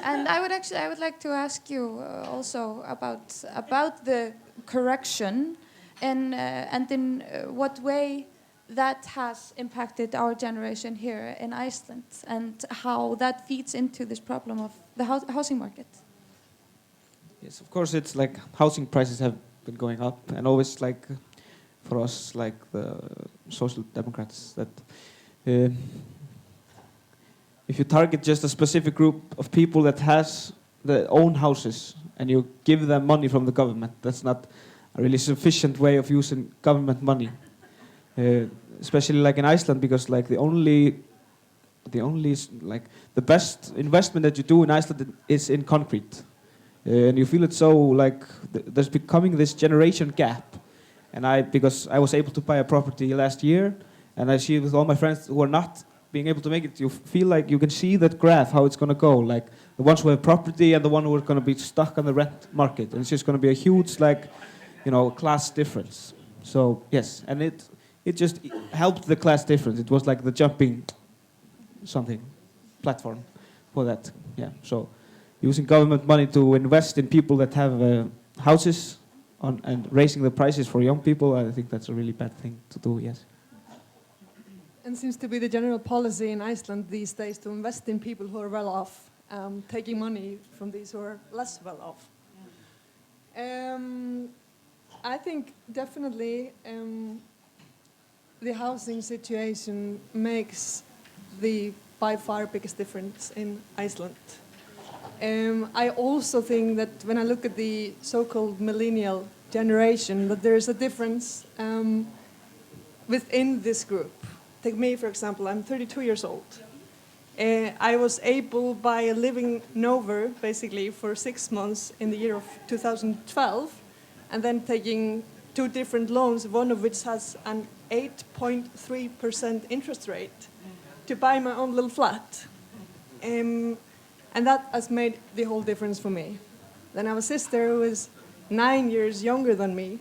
And I would like to ask you also about the correction and in what way that has impacted our generation here in Iceland, and how that feeds into this problem of the housing market. Yes, of course, it's like housing prices have been going up, and always like for us, like the social democrats, that if you target just a specific group of people that has their own houses and you give them money from the government, that's not a really sufficient way of using government money. Especially like in Iceland, because like the only like the best investment that you do in Iceland is in concrete, and you feel it so like there's becoming this generation gap. And because I was able to buy a property last year, and I see it with all my friends who are not being able to make it, you feel like you can see that graph, how it's going to go, like the ones who have property and the one who are going to be stuck on the rent market, and it's just going to be a huge like, you know, class difference. So yes, and it just helped the class difference. It was like the jumping something platform for that. Yeah. So using government money to invest in people that have houses and raising the prices for young people, I think that's a really bad thing to do. Yes. And seems to be the general policy in Iceland these days to invest in people who are well off, taking money from these who are less well off. I think definitely the housing situation makes the by far biggest difference in Iceland. I also think that when I look at the so-called millennial generation, that there is a difference within this group. Take me, for example, I'm 32 years old. I was able, by living nowhere, basically, for 6 months in the year of 2012, and then taking 2 different loans, one of which has an 8.3% interest rate, to buy my own little flat. And that has made the whole difference for me. Then I have a sister who is 9 years younger than me,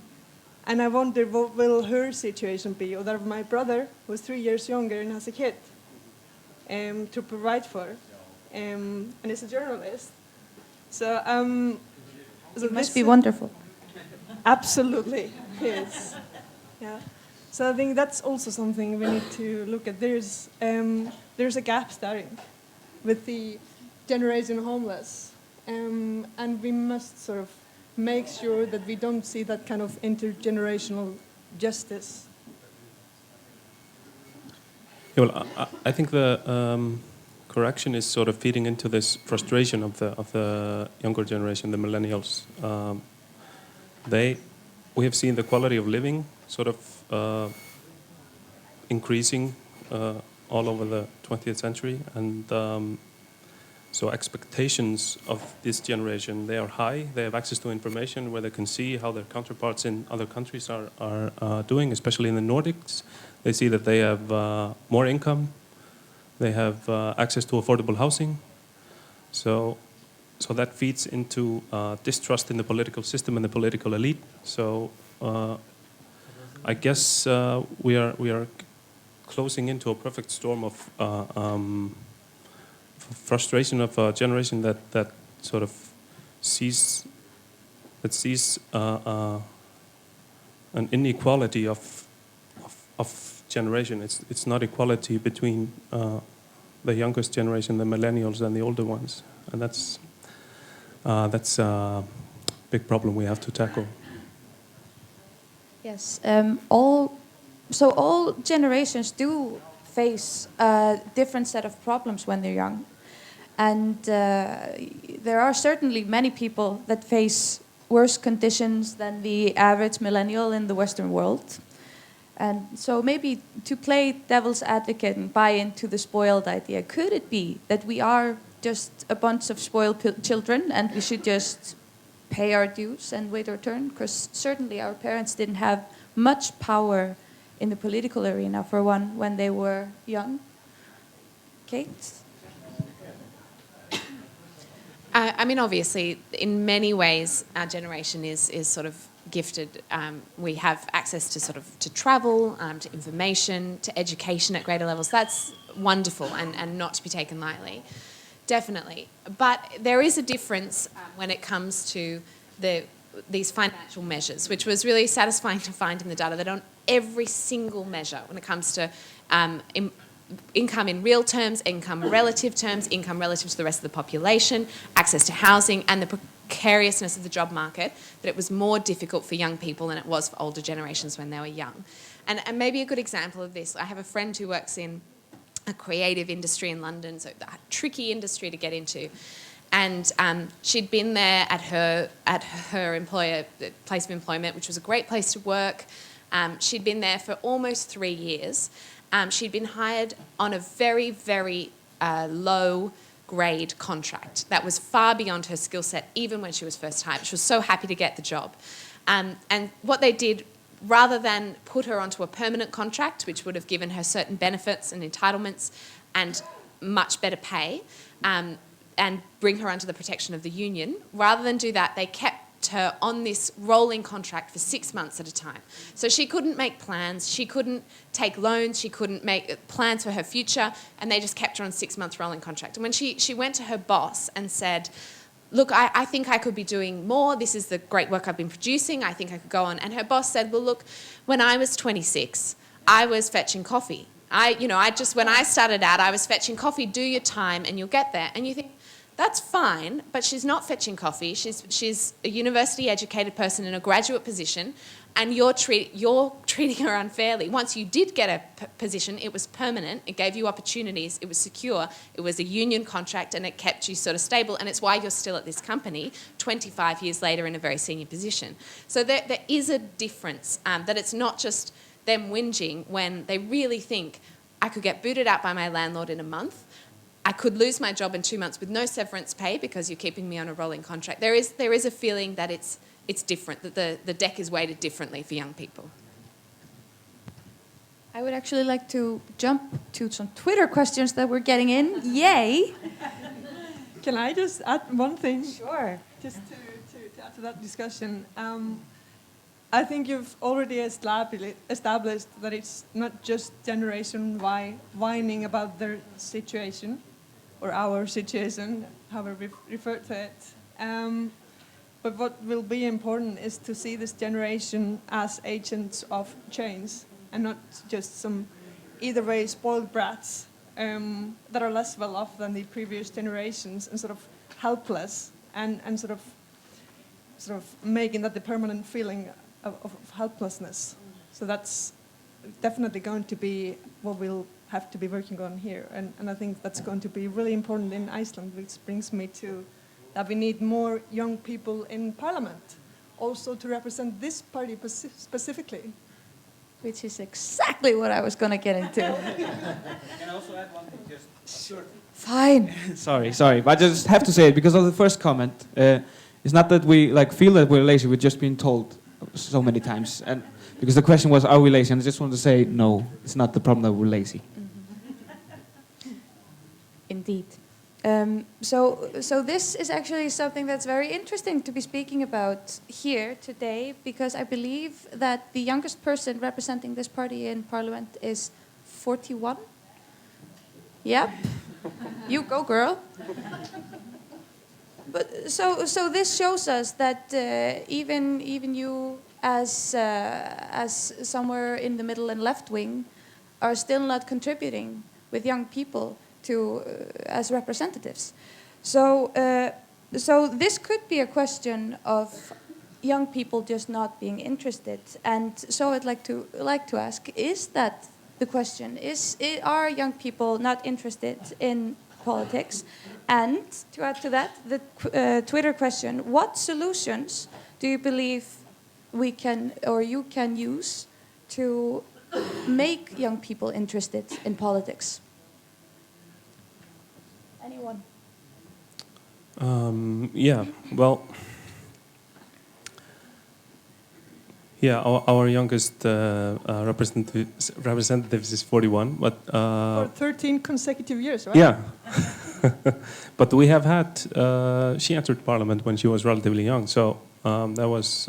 and I wonder what will her situation be, or that of my brother, who is 3 years younger and has a kid to provide for, and is a journalist. So, it must be wonderful. Absolutely, yes. Yeah. So I think that's also something we need to look at. There's a gap starting with the generation homeless, and we must sort of make sure that we don't see that kind of intergenerational justice. Yeah, well, I think the correction is sort of feeding into this frustration of the younger generation, the millennials. We have seen the quality of living sort of increasing all over the 20th century, and so expectations of this generation, they are high. They have access to information where they can see how their counterparts in other countries are doing, especially in the Nordics. They see that they have more income. They have access to affordable housing. So that feeds into distrust in the political system and the political elite. So I guess we are closing into a perfect storm of frustration of a generation that sort of sees an inequality of generation. It's not equality between the youngest generation, the millennials, and the older ones, and that's a big problem we have to tackle. Yes, all generations do face a different set of problems when they're young. And there are certainly many people that face worse conditions than the average millennial in the Western world. And so maybe to play devil's advocate and buy into the spoiled idea, could it be that we are just a bunch of spoiled children and we should just pay our dues and wait our turn? Because certainly our parents didn't have much power in the political arena, for one, when they were young. Kate? I mean, obviously, in many ways, our generation is sort of gifted. We have access to sort of to travel, to information, to education at greater levels. That's wonderful and not to be taken lightly, definitely. But there is a difference when it comes to these financial measures, which was really satisfying to find in the data that on every single measure, when it comes to income in real terms, income relative terms, income relative to the rest of the population, access to housing, and the precariousness of the job market, that it was more difficult for young people than it was for older generations when they were young. And maybe a good example of this, I have a friend who works in a creative industry in London, so a tricky industry to get into. And she'd been there at her employer, place of employment, which was a great place to work. She'd been there for almost 3 years. She'd been hired on a very, very low grade contract that was far beyond her skill set, even when she was first hired. She was so happy to get the job. And what they did, rather than put her onto a permanent contract, which would have given her certain benefits and entitlements and much better pay, and bring her under the protection of the union, rather than do that, they kept her on this rolling contract for 6 months at a time. So she couldn't make plans, she couldn't take loans, she couldn't make plans for her future, and they just kept her on 6 months rolling contract. And when she went to her boss and said, look, I think I could be doing more, this is the great work I've been producing, I think I could go on. And her boss said, well, look, when I was 26, I was fetching coffee. When I started out, I was fetching coffee, do your time and you'll get there. And you think, that's fine, but she's not fetching coffee. She's a university-educated person in a graduate position, and you're treating her unfairly. Once you did get a position, it was permanent. It gave you opportunities. It was secure. It was a union contract, and it kept you sort of stable. And it's why you're still at this company 25 years later in a very senior position. So there is a difference, that it's not just them whinging when they really think, I could get booted out by my landlord in a month. I could lose my job in 2 months with no severance pay because you're keeping me on a rolling contract. There is a feeling that it's different, that the deck is weighted differently for young people. I would actually like to jump to some Twitter questions that we're getting in. Yay! Can I just add one thing? Sure. Just to add to that discussion. I think you've already established that it's not just Generation Y whining about their situation, or our situation, however we refer to it. But what will be important is to see this generation as agents of change, and not just some either way spoiled brats that are less well off than the previous generations and sort of helpless and sort of making that the permanent feeling of helplessness. So that's definitely going to be what we'll have to be working on here. And I think that's going to be really important in Iceland, which brings me to that we need more young people in parliament, also to represent this party specifically. Which is exactly what I was going to get into. Can I also add one thing? Just short. Fine. Sorry, but I just have to say it because of the first comment. It's not that we feel that we're lazy, we've just been told so many times. And because the question was, are we lazy? And I just want to say, no, it's not the problem that we're lazy. Indeed. So this is actually something that's very interesting to be speaking about here today, because I believe that the youngest person representing this party in Parliament is 41. Yep. You go, girl. But so this shows us that even you as somewhere in the middle and left wing are still not contributing with young people to as representatives. So this could be a question of young people just not being interested. And so I'd like to ask: is that the question? Are young people not interested in politics? And to add to that, the Twitter question: what solutions do you believe we can or you can use to make young people interested in politics? Anyone? Our youngest representatives is 41, but for 13 consecutive years, right? Yeah. But we have had, she entered Parliament when she was relatively young, so that was,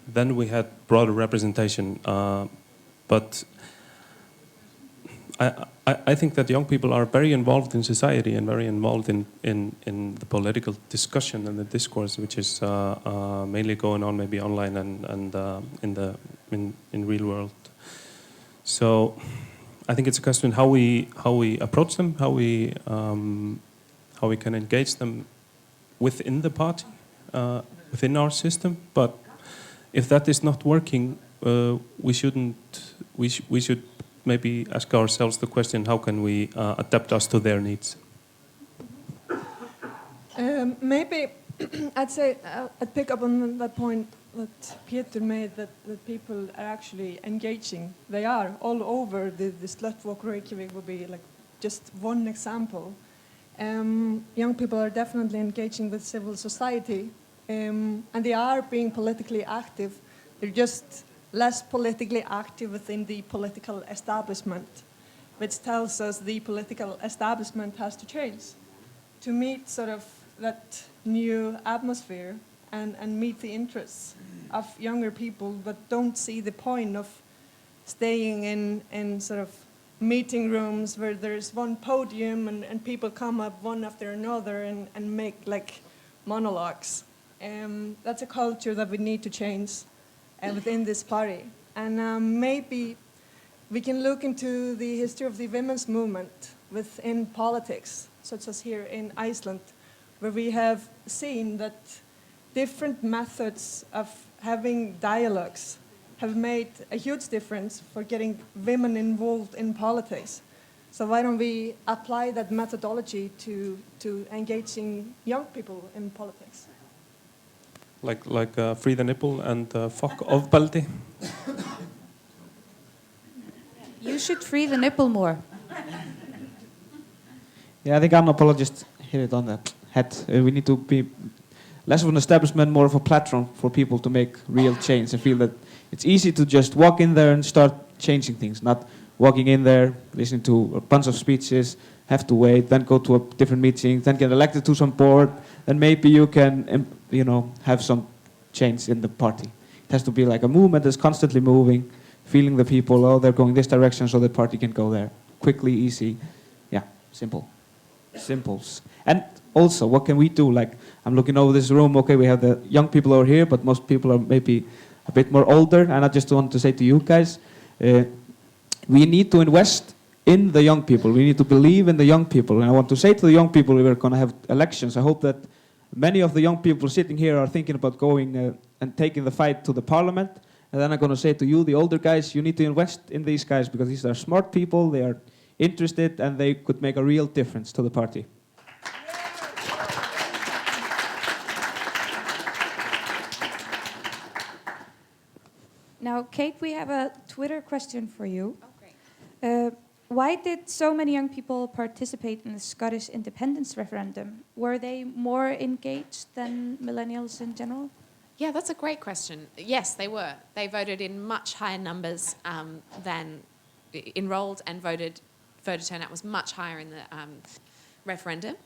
then we had broader representation. But I think that young people are very involved in society and very involved in the political discussion and the discourse, which is mainly going on maybe online and in real world. So I think it's a question how we approach them, how we can engage them within the party, within our system. But if that is not working, we should maybe ask ourselves the question: how can we adapt us to their needs? Maybe I'd say I'd pick up on that point that Peter made, that people are actually engaging. They are all over. The Slut Walk Reykjavik would be like just one example. Young people are definitely engaging with civil society, and they are being politically active. They're just less politically active within the political establishment, which tells us the political establishment has to change to meet sort of that new atmosphere and meet the interests of younger people that don't see the point of staying in sort of meeting rooms where there's one podium and people come up one after another and make like monologues. That's a culture that we need to change within this party. And maybe we can look into the history of the women's movement within politics, such as here in Iceland, where we have seen that different methods of having dialogues have made a huge difference for getting women involved in politics. So why don't we apply that methodology to engaging young people in politics? Like free the nipple and fuck ofbeldi. You should free the nipple more. Yeah, I think unapologists hit it on the head. We need to be less of an establishment, more of a platform for people to make real change and feel that it's easy to just walk in there and start changing things, not walking in there, listening to a bunch of speeches, have to wait, then go to a different meeting, then get elected to some board, then maybe you can, have some change in the party. It has to be like a movement that's constantly moving, feeling the people, oh, they're going this direction, so the party can go there. Quickly, easy, yeah, simple. Simples. And also, what can we do? Like, I'm looking over this room, okay, we have the young people over here, but most people are maybe a bit more older, and I just want to say to you guys, we need to invest in the young people. We need to believe in the young people. And I want to say to the young people, we're going to have elections. I hope that many of the young people sitting here are thinking about going and taking the fight to the parliament. And then I'm going to say to you, the older guys, you need to invest in these guys because these are smart people, they are interested, and they could make a real difference to the party. Now, Kate, we have a Twitter question for you. Oh, great. Why did so many young people participate in the Scottish independence referendum? Were they more engaged than millennials in general? Yeah, that's a great question. Yes, they were. They voted in much higher numbers than enrolled, and voter turnout was much higher in the referendum.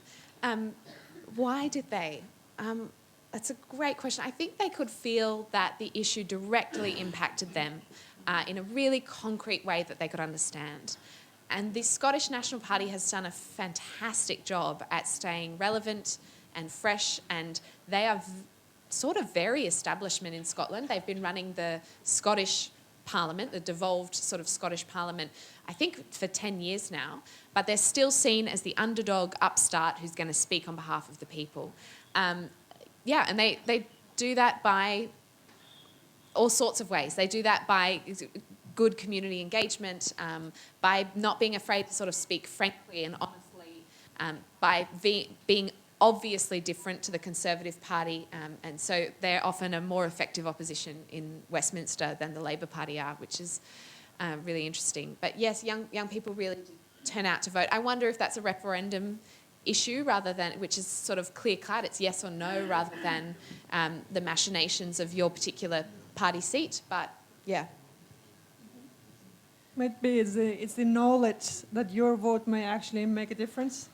Why did they? That's a great question. I think they could feel that the issue directly impacted them in a really concrete way that they could understand. And the Scottish National Party has done a fantastic job at staying relevant and fresh, and they are sort of very establishment in Scotland. They've been running the Scottish Parliament, the devolved sort of Scottish Parliament, I think for 10 years now, but they're still seen as the underdog upstart who's going to speak on behalf of the people. And they do that by all sorts of ways. They do that by good community engagement, by not being afraid to sort of speak frankly and honestly, by being obviously different to the Conservative Party, and so they're often a more effective opposition in Westminster than the Labour Party are, which is really interesting. But yes, young people really turn out to vote. I wonder if that's a referendum issue rather than, which is sort of clear-cut, it's yes or no, rather than the machinations of your particular party seat. But yeah. Maybe it's the knowledge that your vote may actually make a difference,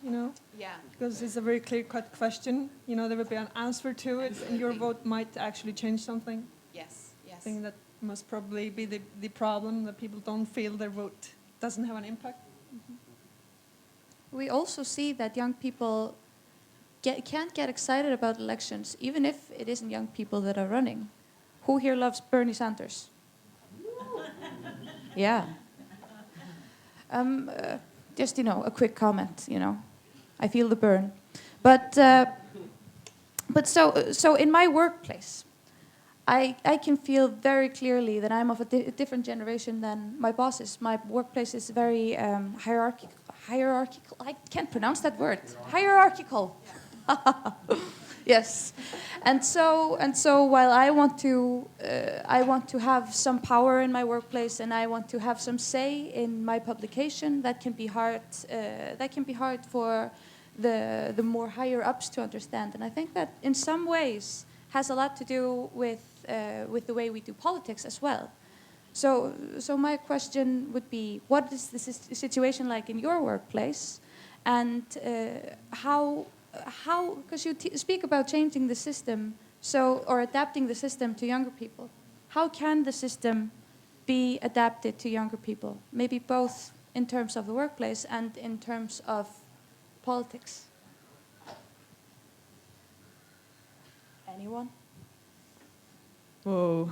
Yeah. Because it's a very clear-cut question. There will be an answer to it, and your vote might actually change something. Yes. I think that must probably be the problem, that people don't feel their vote doesn't have an impact. Mm-hmm. We also see that young people can't get excited about elections, even if it isn't young people that are running. Who here loves Bernie Sanders? Yeah. Just, a quick comment, I feel the burn. But so in my workplace, I can feel very clearly that I'm of a different generation than my bosses. My workplace is very hierarchical. I can't pronounce that word. Hierarchical. Yes. And so while I want to have some power in my workplace, and I want to have some say in my publication, that can be hard. That can be hard for the more higher ups to understand. And I think that in some ways has a lot to do with the way we do politics as well. So my question would be, what is the situation like in your workplace, and how, because you speak about changing the system, or adapting the system to younger people. How can the system be adapted to younger people? Maybe both in terms of the workplace and in terms of politics. Anyone? Whoa.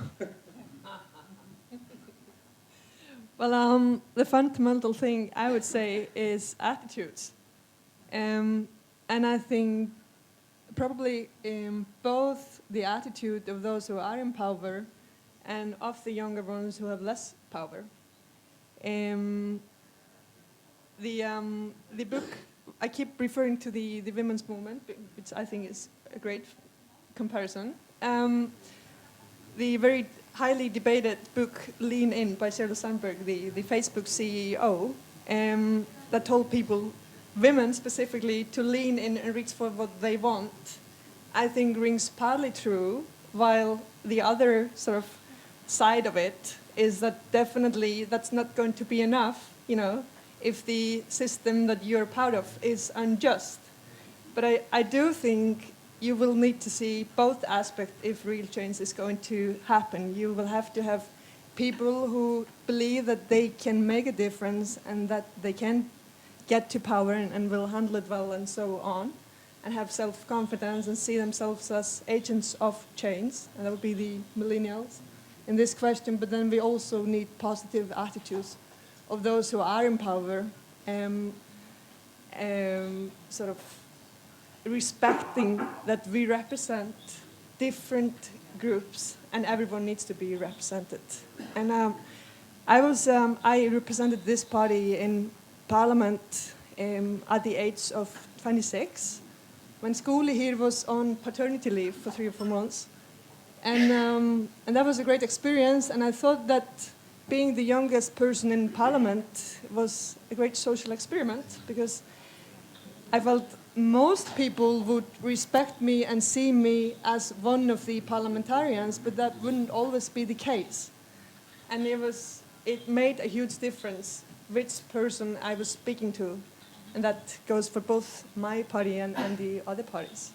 Well, the fundamental thing I would say is attitudes. And I think probably both the attitude of those who are in power and of the younger ones who have less power. The book, I keep referring to the women's movement, which I think is a great comparison. The very highly debated book Lean In by Sheryl Sandberg, the Facebook CEO, that told people, women specifically, to lean in and reach for what they want, I think rings partly true, while the other sort of side of it is that definitely that's not going to be enough, if the system that you're part of is unjust. But I do think you will need to see both aspects if real change is going to happen. You will have to have people who believe that they can make a difference and that they can get to power and will handle it well and so on, and have self-confidence and see themselves as agents of change, and that would be the millennials in this question. But then we also need positive attitudes of those who are in power, sort of respecting that we represent different groups and everyone needs to be represented. And I represented this party in Parliament at the age of 26, when Skúli here was on paternity leave for 3 or 4 months. And that was a great experience, and I thought that being the youngest person in Parliament was a great social experiment, because I felt most people would respect me and see me as one of the parliamentarians, but that wouldn't always be the case. And it made a huge difference which person I was speaking to, and that goes for both my party and the other parties.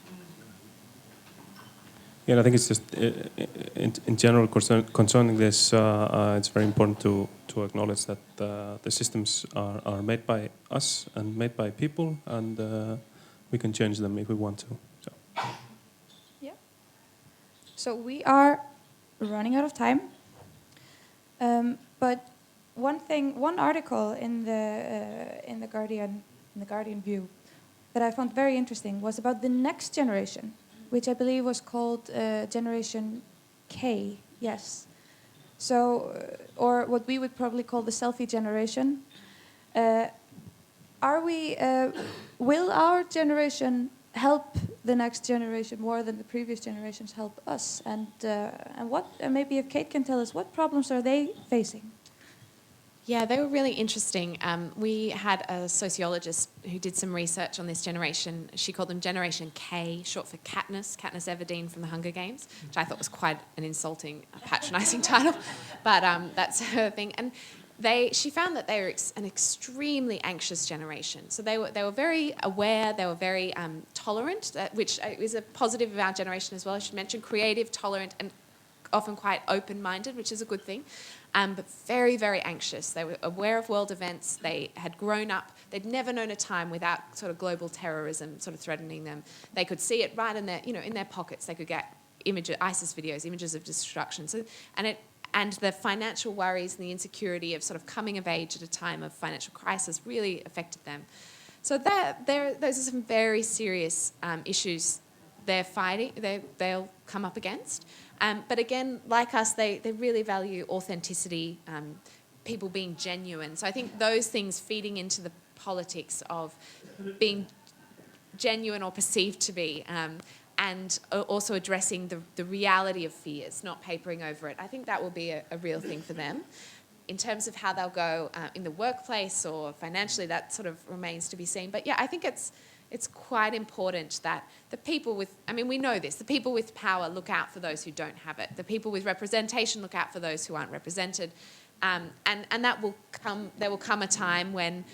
Yeah, I think it's just in general concerning this, it's very important to acknowledge that the systems are made by us and made by people, and we can change them if we want to. So. Yeah. So we are running out of time, but one article in the Guardian View that I found very interesting was about the next generation, which I believe was called Generation K. Yes. So, or what we would probably call the selfie generation. Will our generation help the next generation more than the previous generations help us? And maybe if Kate can tell us, what problems are they facing? Yeah, they were really interesting. We had a sociologist who did some research on this generation. She called them Generation K, short for Katniss Everdeen from the Hunger Games, which I thought was quite an insulting, patronising title, but that's her thing. And she found that they were an extremely anxious generation. So they were very aware, they were very tolerant, which is a positive of our generation as well. I should mention creative, tolerant, and often quite open-minded, which is a good thing. But very, very anxious. They were aware of world events. They had grown up. They'd never known a time without sort of global terrorism sort of threatening them. They could see it right in their pockets. They could get ISIS videos, images of destruction. So, and the financial worries and the insecurity of sort of coming of age at a time of financial crisis really affected them. So those are some very serious issues they're fighting. They'll come up against. But again, like us, they really value authenticity, people being genuine. So I think those things feeding into the politics of being genuine or perceived to be, and also addressing the reality of fears, not papering over it. I think that will be a real thing for them. In terms of how they'll go in the workplace or financially, that sort of remains to be seen. But yeah, I think it's quite important that the people with, we know this, the people with power look out for those who don't have it. The people with representation look out for those who aren't represented. And there will come a time when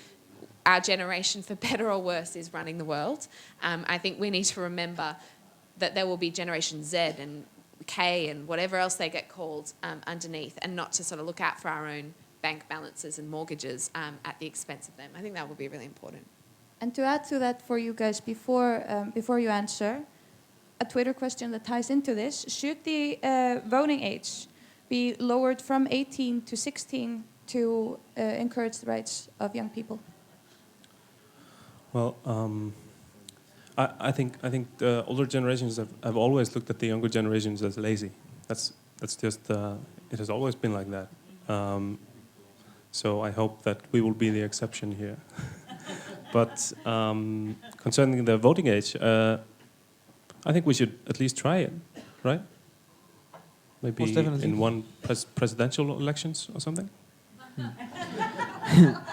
our generation, for better or worse, is running the world. I think we need to remember that there will be Generation Z and K and whatever else they get called underneath, and not to sort of look out for our own bank balances and mortgages at the expense of them. I think that will be really important. And to add to that for you guys, before you answer, a Twitter question that ties into this: should the voting age be lowered from 18 to 16 to encourage the rights of young people? Well, I think the older generations have always looked at the younger generations as lazy. That's just it has always been like that. So I hope that we will be the exception here. But concerning the voting age, I think we should at least try it, right? Maybe Most definitely. in one presidential elections or something.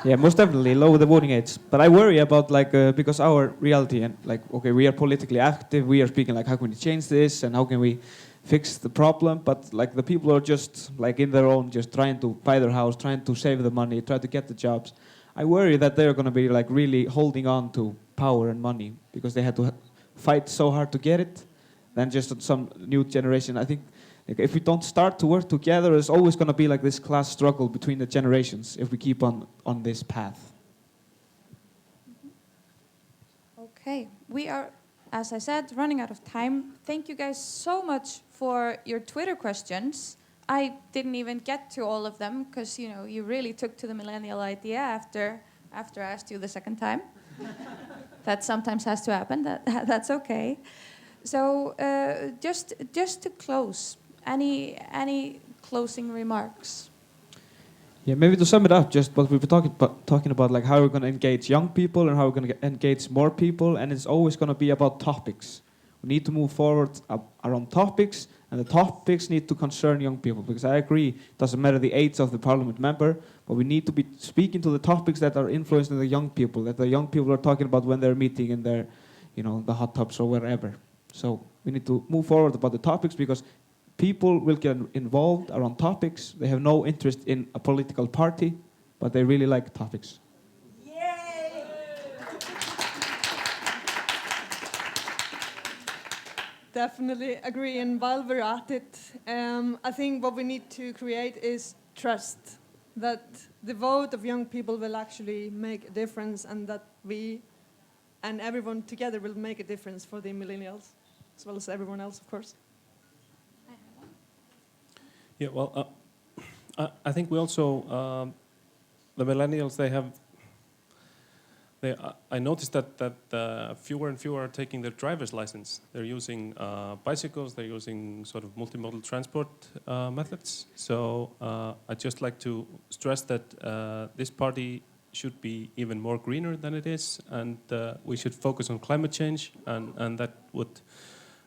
Yeah, most definitely lower the voting age. But I worry about because our reality and okay, we are politically active. We are speaking how can we change this and how can we fix the problem? But the people are just in their own, just trying to buy their house, trying to save the money, try to get the jobs. I worry that they're going to be really holding on to power and money because they had to fight so hard to get it. Then just some new generation, I think. If we don't start to work together, there's always going to be this class struggle between the generations if we keep on this path. Okay, we are, as I said, running out of time. Thank you guys so much for your Twitter questions. I didn't even get to all of them because you really took to the millennial idea after I asked you the second time. That sometimes has to happen. That's okay. So just to close. Any closing remarks? Yeah, maybe to sum it up, just what we were talking about, how we're going to engage young people and how we're going to engage more people, and it's always going to be about topics. We need to move forward around topics, and the topics need to concern young people, because I agree, it doesn't matter the age of the parliament member, but we need to be speaking to the topics that are influencing the young people, that the young people are talking about when they're meeting in their, the hot tubs or wherever. So we need to move forward about the topics, because people will get involved around topics. They have no interest in a political party, but they really like topics. Yay! Definitely agree. And while we're at it, I think what we need to create is trust. That the vote of young people will actually make a difference, and that we and everyone together will make a difference for the millennials, as well as everyone else, of course. Yeah, well, I think we also, the millennials, I noticed that fewer and fewer are taking their driver's license. They're using bicycles, they're using sort of multimodal transport methods. So I'd just like to stress that this party should be even more greener than it is, and we should focus on climate change, and that would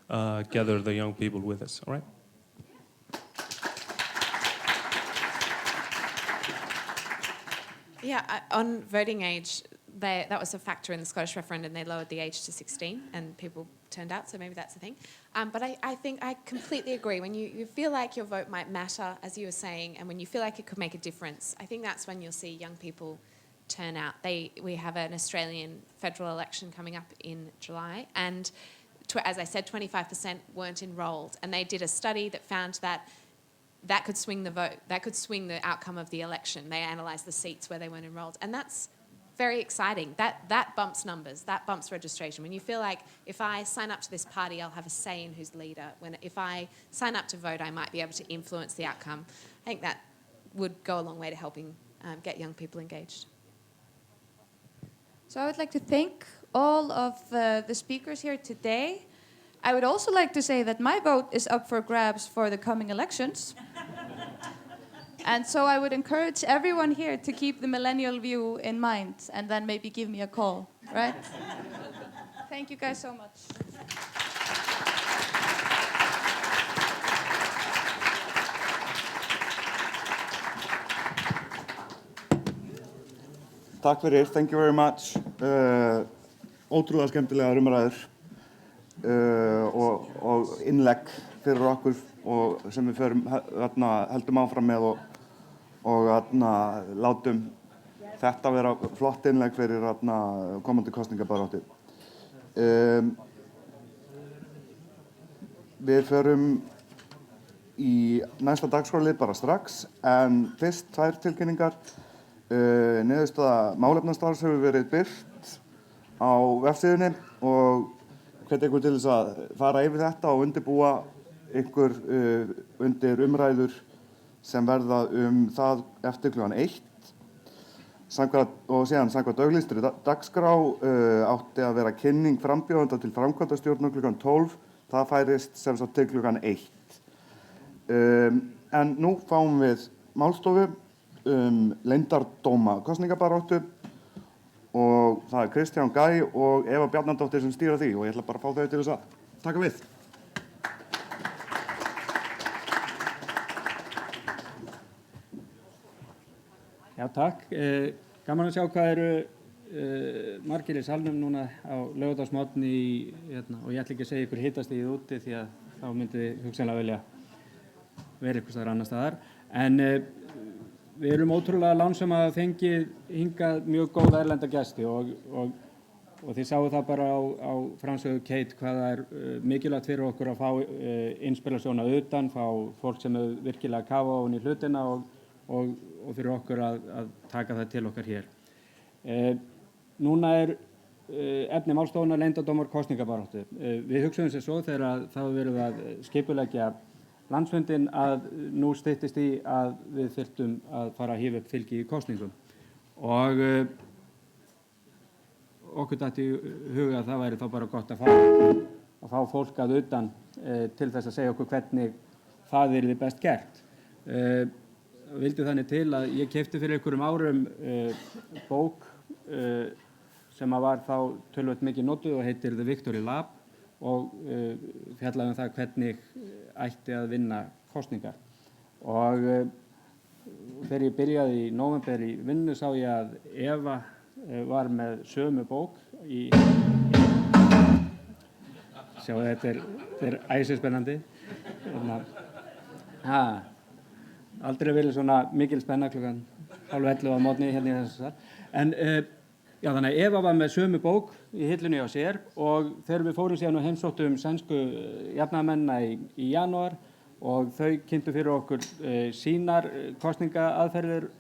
gather the young people with us, all right? Yeah, on voting age, that was a factor in the Scottish referendum. They lowered the age to 16 and people turned out, so maybe that's a thing. But I think I completely agree. When you feel like your vote might matter, as you were saying, and when you feel like it could make a difference, I think that's when you'll see young people turn out. We have an Australian federal election coming up in July, and as I said, 25% weren't enrolled. And they did a study that found that could swing the vote, that could swing the outcome of the election. They analysed the seats where they weren't enrolled. And that's very exciting. That bumps numbers, that bumps registration. When you feel like, if I sign up to this party, I'll have a say in who's leader. If I sign up to vote, I might be able to influence the outcome. I think that would go a long way to helping get young people engaged. So I would like to thank all of the speakers here today. I would also like to say that my vote is up for grabs for the coming elections. And so I would encourage everyone here to keep the millennial view in mind and then maybe give me a call, right? Thank you guys so much. Takk fyrir, thank you very much. Ótrúlega skemmtilegar umræður og innlegg fyrir okkur og sem við heldum áfram með og látum þetta vera flott innlegg fyrir komandi kosningabaráttu. Við förum í næsta dagskrárlið bara strax, en fyrst tvær tilkynningar. Niðurstaða málefnastarfs hefur verið birt á vefsíðunni og hvet ykkur til þess að fara yfir þetta og undirbúa ykkur undir umræður sem verða það eftir klukkan 1. og síðan samkvæmt auglýstri dagskrá átti að vera kynning frambjóðenda til framkvæmdastjórnar klukkan 12. Það færist sem sagt til klukkan 1. En nú fáum við málstofu leyndardóma kosningabaráttu og það er Kristján Gæ og Eva Bjarnadóttir sem stýra því og ég ætla bara að fá þau til þess að taka við. Já, takk. Gaman að sjá hvað eru margir í salnum núna á laugardagsmorgni og ég ætla ekki að segja ykkur hitastigið úti því að þá myndi hugsanlega vilja vera eitthvað staðar annar staðar. En við erum ótrúlega lánsam að fengið hingað mjög góða erlenda gesti og þið sáu það bara á framsögu Kate hvað það er mikilvægt fyrir okkur að fá inspirasjón að utan, fá fólk sem er virkilega að kafa ofan í hlutina og fyrir okkur að taka það til okkar hér. Núna er efni málstofunnar leyndardómar kosningabaráttu. Við hugsaðum sér svo þegar það var verið að skipuleggja landsfundinn að nú styttist í að við þyrftum að fara að hífa upp fylgi í kosningum. Og okkur datt í huga að það væri þá bara gott að fá fólk að utan til þess að segja okkur hvernig það yrði best gert. Vildi þannig til að ég keypti fyrir einhverjum árum bók sem var þá töluvert mikið notuð og heitir The Victory Lab og fjallaði það hvernig ætti að vinna kosningar. Og þegar ég byrjaði í nóvember í vinnu sá ég að Eva var með sömu bók í sjáu þetta er æsispennandi. Aldrei verið svona mikil spenna klukkan 10:30 á morgni hérna í þessu sal. En já, þannig að Eva var með sömu bók í hillunni á sér og þegar við fórum síðan og heimsóttum sænsku jafnaðarmennina í janúar og þau kynntu fyrir okkur sínar kosningaaðferðir,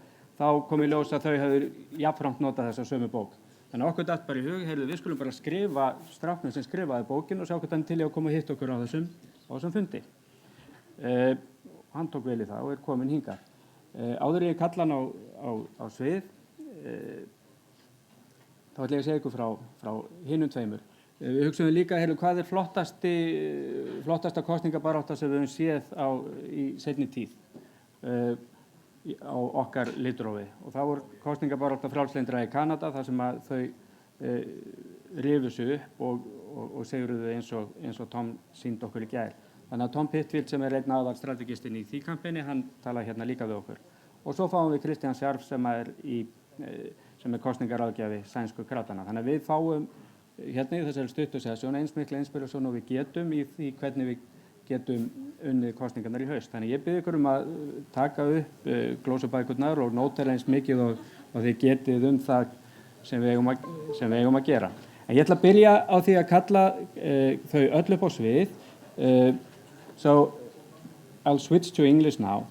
þá kom í ljós að þau hefðu jafnframt notað þessa sömu bók. Þannig að okkur datt bara í hug, heyrðu, við skulum bara skrifa stráknum sem skrifaði bókin og sjá hvort hann til í að koma og hitta okkur á þessum fundi. Hann tók vel í það og er kominn hingað. Áður ég kalla hann á svið, þá ætla ég að segja ykkur frá hinum tveimur. Við hugsaum líka, heyrðu, hvað er flottasta kosningabarátta sem við höfum séð í seinni tíð á okkar litrófi. Og það voru kosningabarátta frjálslyndra í Kanada, þar sem að þau rifu sig upp og sigruðu eins og Tom sýndi okkur í gær. Þannig að Tom Pitfield sem er einn aðalstrategistinn í því kampæni, hann talar hérna líka við okkur. Og svo fáum við Kristján Scharf sem er kosningaráðgjafi sænsku krátana. Þannig að við fáum hérna í þessari stuttusessjón eins mikla inspirasjón og við getum í því hvernig við getum unnið kosningarnar í haust. Þannig ég bið ykkur að taka upp glósubækurnar og nótera eins mikið og þið getið það sem við eigum að gera. En ég ætla að byrja á því að kalla þau öll upp á svið. So I'll switch to English now.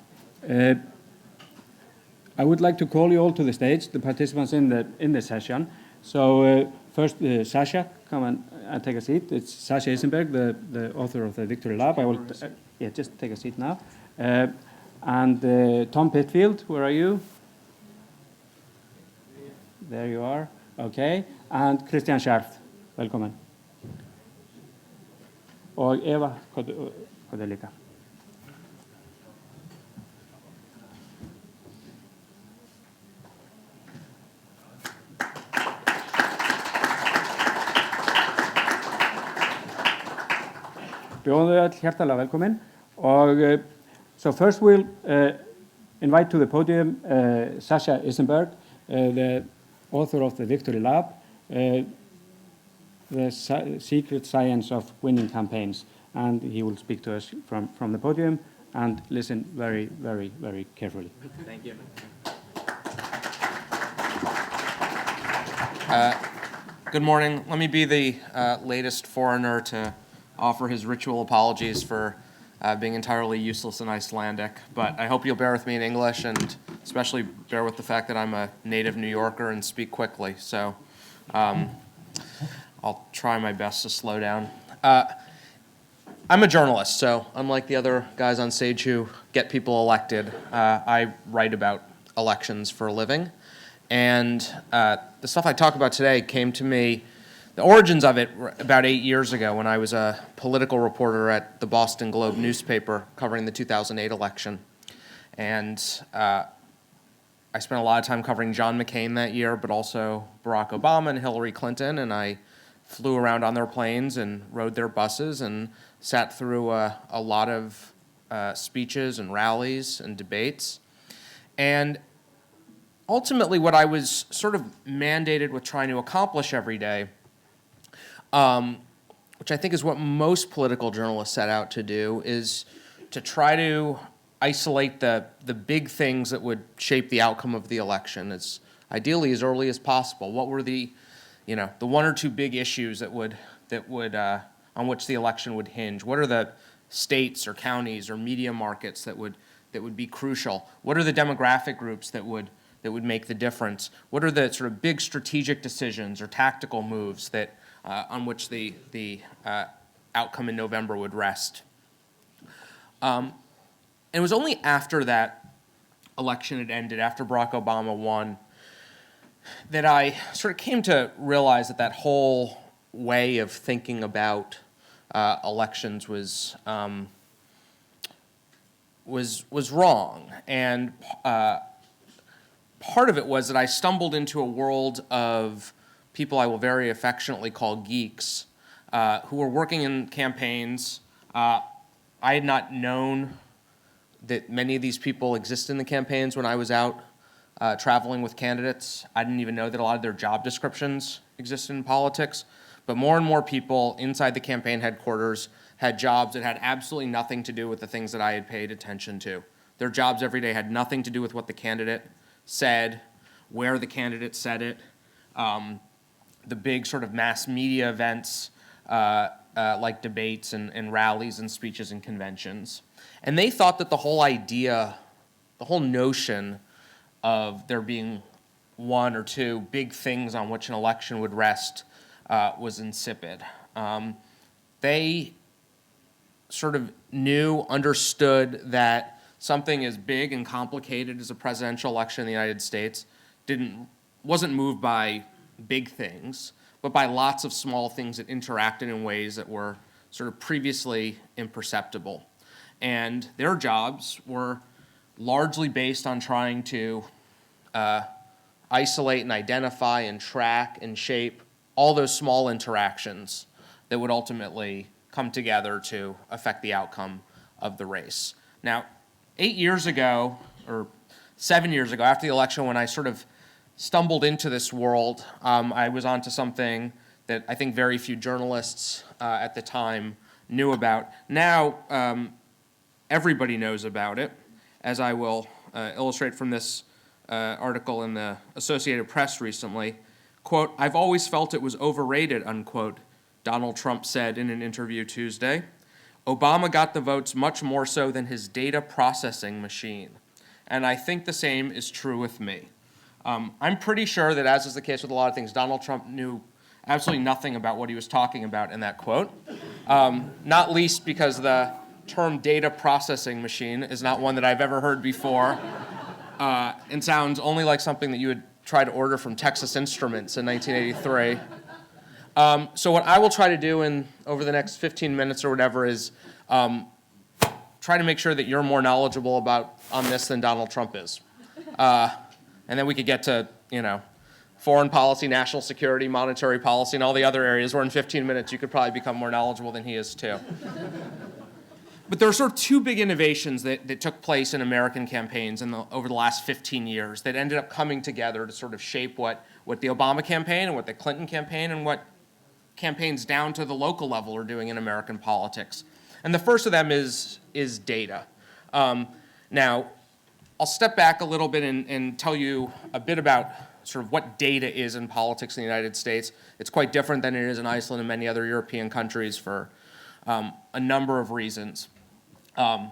I would like to call you all to the stage, the participants in the session. So first, Sasha, come and take a seat. It's Sasha Isenberg, the author of the Victory Lab. I will, just take a seat now. And Tom Pitfield, where are you? There you are. Okay. And Kristján Scharf, velkommen. Og Eva, hvað líka? Bjóðum þau öll hjertalega velkomin. Og so first we'll invite to the podium Sasha Isenberg, the author of the Victory Lab, the secret science of winning campaigns. And he will speak to us from the podium and listen very, very, very carefully. Thank you. Good morning. Let me be the latest foreigner to offer his ritual apologies for being entirely useless in Icelandic, but I hope you'll bear with me in English and especially bear with the fact that I'm a native New Yorker and speak quickly, so I'll try my best to slow down. I'm a journalist, so unlike the other guys on stage who get people elected, I write about elections for a living. And the stuff I talk about today came to me, the origins of it were about 8 years ago when I was a political reporter at the Boston Globe newspaper covering the 2008 election. And I spent a lot of time covering John McCain that year, but also Barack Obama and Hillary Clinton, and I flew around on their planes and rode their buses and sat through a lot of speeches and rallies and debates. And ultimately what I was sort of mandated with trying to accomplish every day, which I think is what most political journalists set out to do, is to try to isolate the big things that would shape the outcome of the election as ideally as early as possible. What were the one or two big issues that would on which the election would hinge? What are the states or counties or media markets that would be crucial? What are the demographic groups that would make the difference? What are the sort of big strategic decisions or tactical moves that on which the outcome in November would rest? It was only after that election had ended, after Barack Obama won, that I sort of came to realize that that whole way of thinking about elections was wrong. And part of it was that I stumbled into a world of people I will very affectionately call geeks, who were working in campaigns. I had not known that many of these people exist in the campaigns when I was out traveling with candidates. I didn't even know that a lot of their job descriptions existed in politics. But more and more people inside the campaign headquarters had jobs that had absolutely nothing to do with the things that I had paid attention to. Their jobs every day had nothing to do with what the candidate said, where the candidate said it, the big sort of mass media events like debates and rallies and speeches and conventions. And they thought that the whole idea, the whole notion of there being one or two big things on which an election would rest was insipid. They sort of understood that something as big and complicated as a presidential election in the United States wasn't moved by big things, but by lots of small things that interacted in ways that were sort of previously imperceptible. And their jobs were largely based on trying to isolate and identify and track and shape all those small interactions that would ultimately come together to affect the outcome of the race. Now, 8 years ago, or 7 years ago, after the election, when I sort of stumbled into this world, I was onto something that I think very few journalists at the time knew about. Now, everybody knows about it, as I will illustrate from this article in the Associated Press recently. Quote, "I've always felt it was overrated," unquote, Donald Trump said in an interview Tuesday. "Obama got the votes much more so than his data processing machine. And I think the same is true with me." I'm pretty sure that, as is the case with a lot of things, Donald Trump knew absolutely nothing about what he was talking about in that quote, not least because the term data processing machine is not one that I've ever heard before and sounds only like something that you would try to order from Texas Instruments in 1983. So what I will try to do over the next 15 minutes or whatever is try to make sure that you're more knowledgeable on this than Donald Trump is. And then we could get to, foreign policy, national security, monetary policy, and all the other areas where in 15 minutes you could probably become more knowledgeable than he is too. But there are sort of two big innovations that took place in American campaigns over the last 15 years that ended up coming together to sort of shape what the Obama campaign and what the Clinton campaign and what campaigns down to the local level are doing in American politics. And the first of them is data. Now, I'll step back a little bit and tell you a bit about sort of what data is in politics in the United States. It's quite different than it is in Iceland and many other European countries for a number of reasons. When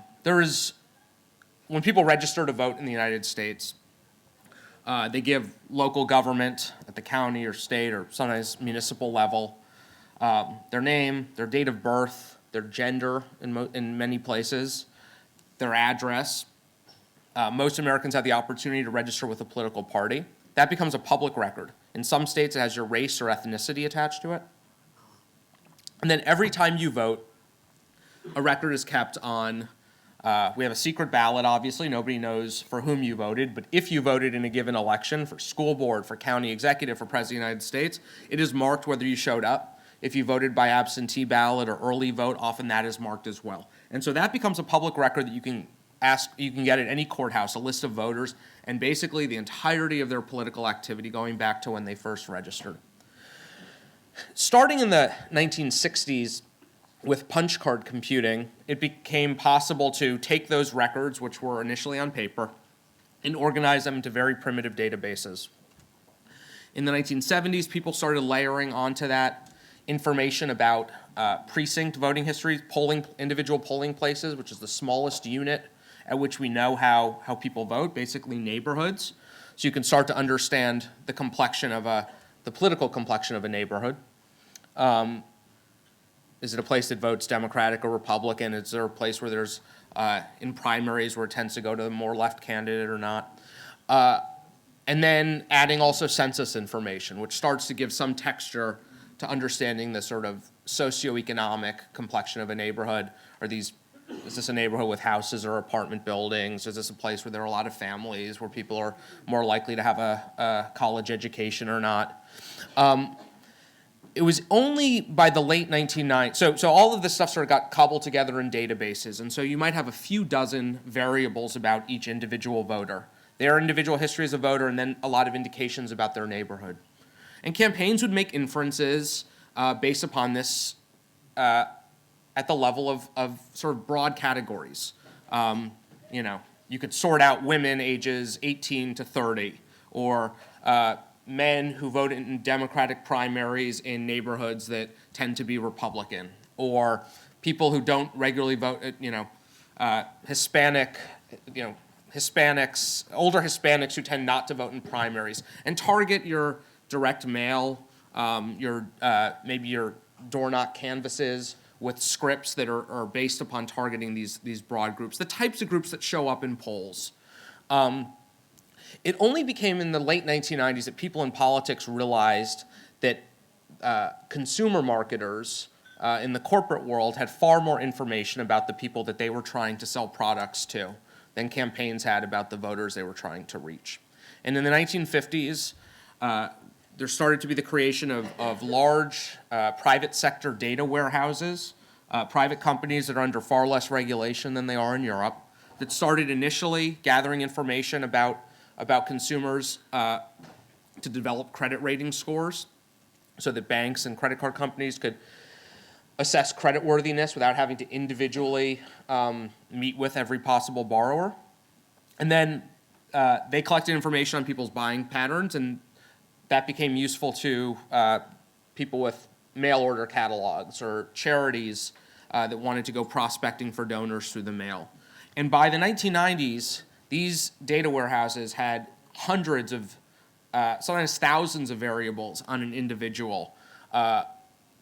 people register to vote in the United States, they give local government at the county or state or sometimes municipal level their name, their date of birth, their gender in many places, their address. Most Americans have the opportunity to register with a political party. that becomes a public record. In some states, it has your race or ethnicity attached to it. And then every time you vote, a record is kept on, we have a secret ballot, obviously. Nobody knows for whom you voted. But if you voted in a given election for school board, for county executive, for President of the United States, it is marked whether you showed up. If you voted by absentee ballot or early vote, often that is marked as well. And so that becomes a public record that you can get at any courthouse, a list of voters, and basically the entirety of their political activity going back to when they first registered. Starting in the 1960s, with punch card computing, it became possible to take those records, which were initially on paper, and organize them into very primitive databases. In the 1970s, people started layering onto that information about precinct voting histories, individual polling places, which is the smallest unit at which we know how people vote, basically neighborhoods. So you can start to understand the complexion of the political complexion of a neighborhood. Is it a place that votes Democratic or Republican? Is there a place where there's, in primaries, where it tends to go to the more left candidate or not? And then adding also census information, which starts to give some texture to understanding the sort of socioeconomic complexion of a neighborhood. Is this a neighborhood with houses or apartment buildings? Is this a place where there are a lot of families, where people are more likely to have a college education or not? It was only by the late 1990s, so all of this stuff sort of got cobbled together in databases, and so you might have a few dozen variables about each individual voter, their individual history as a voter, and then a lot of indications about their neighborhood. And campaigns would make inferences based upon this at the level of sort of broad categories. You could sort out women ages 18 to 30, or men who vote in Democratic primaries in neighborhoods that tend to be Republican, or people who don't regularly vote, Hispanics, older Hispanics who tend not to vote in primaries, and target your direct mail, maybe your door knock canvases with scripts that are based upon targeting these broad groups, the types of groups that show up in polls. It only became in the late 1990s that people in politics realized that consumer marketers in the corporate world had far more information about the people that they were trying to sell products to than campaigns had about the voters they were trying to reach. And in the 1950s, there started to be the creation of large private sector data warehouses, private companies that are under far less regulation than they are in Europe, that started initially gathering information about consumers to develop credit rating scores so that banks and credit card companies could assess creditworthiness without having to individually meet with every possible borrower. And then they collected information on people's buying patterns, and that became useful to people with mail order catalogs or charities that wanted to go prospecting for donors through the mail. And by the 1990s, these data warehouses had hundreds of, sometimes thousands of variables on an individual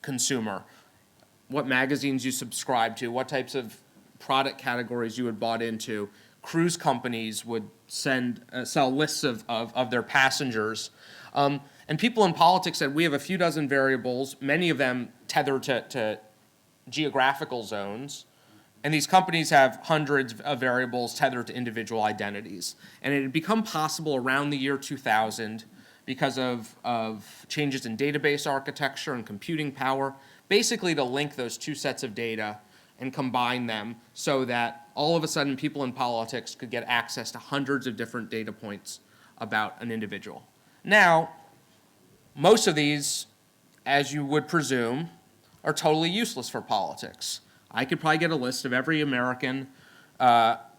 consumer. What magazines you subscribe to, what types of product categories you had bought into. Cruise companies would sell lists of their passengers. And people in politics said, we have a few dozen variables, many of them tethered to geographical zones. And these companies have hundreds of variables tethered to individual identities. And it had become possible around the year 2000 because of changes in database architecture and computing power, basically to link those two sets of data and combine them so that all of a sudden people in politics could get access to hundreds of different data points about an individual. Now, most of these, as you would presume, are totally useless for politics. I could probably get a list of every American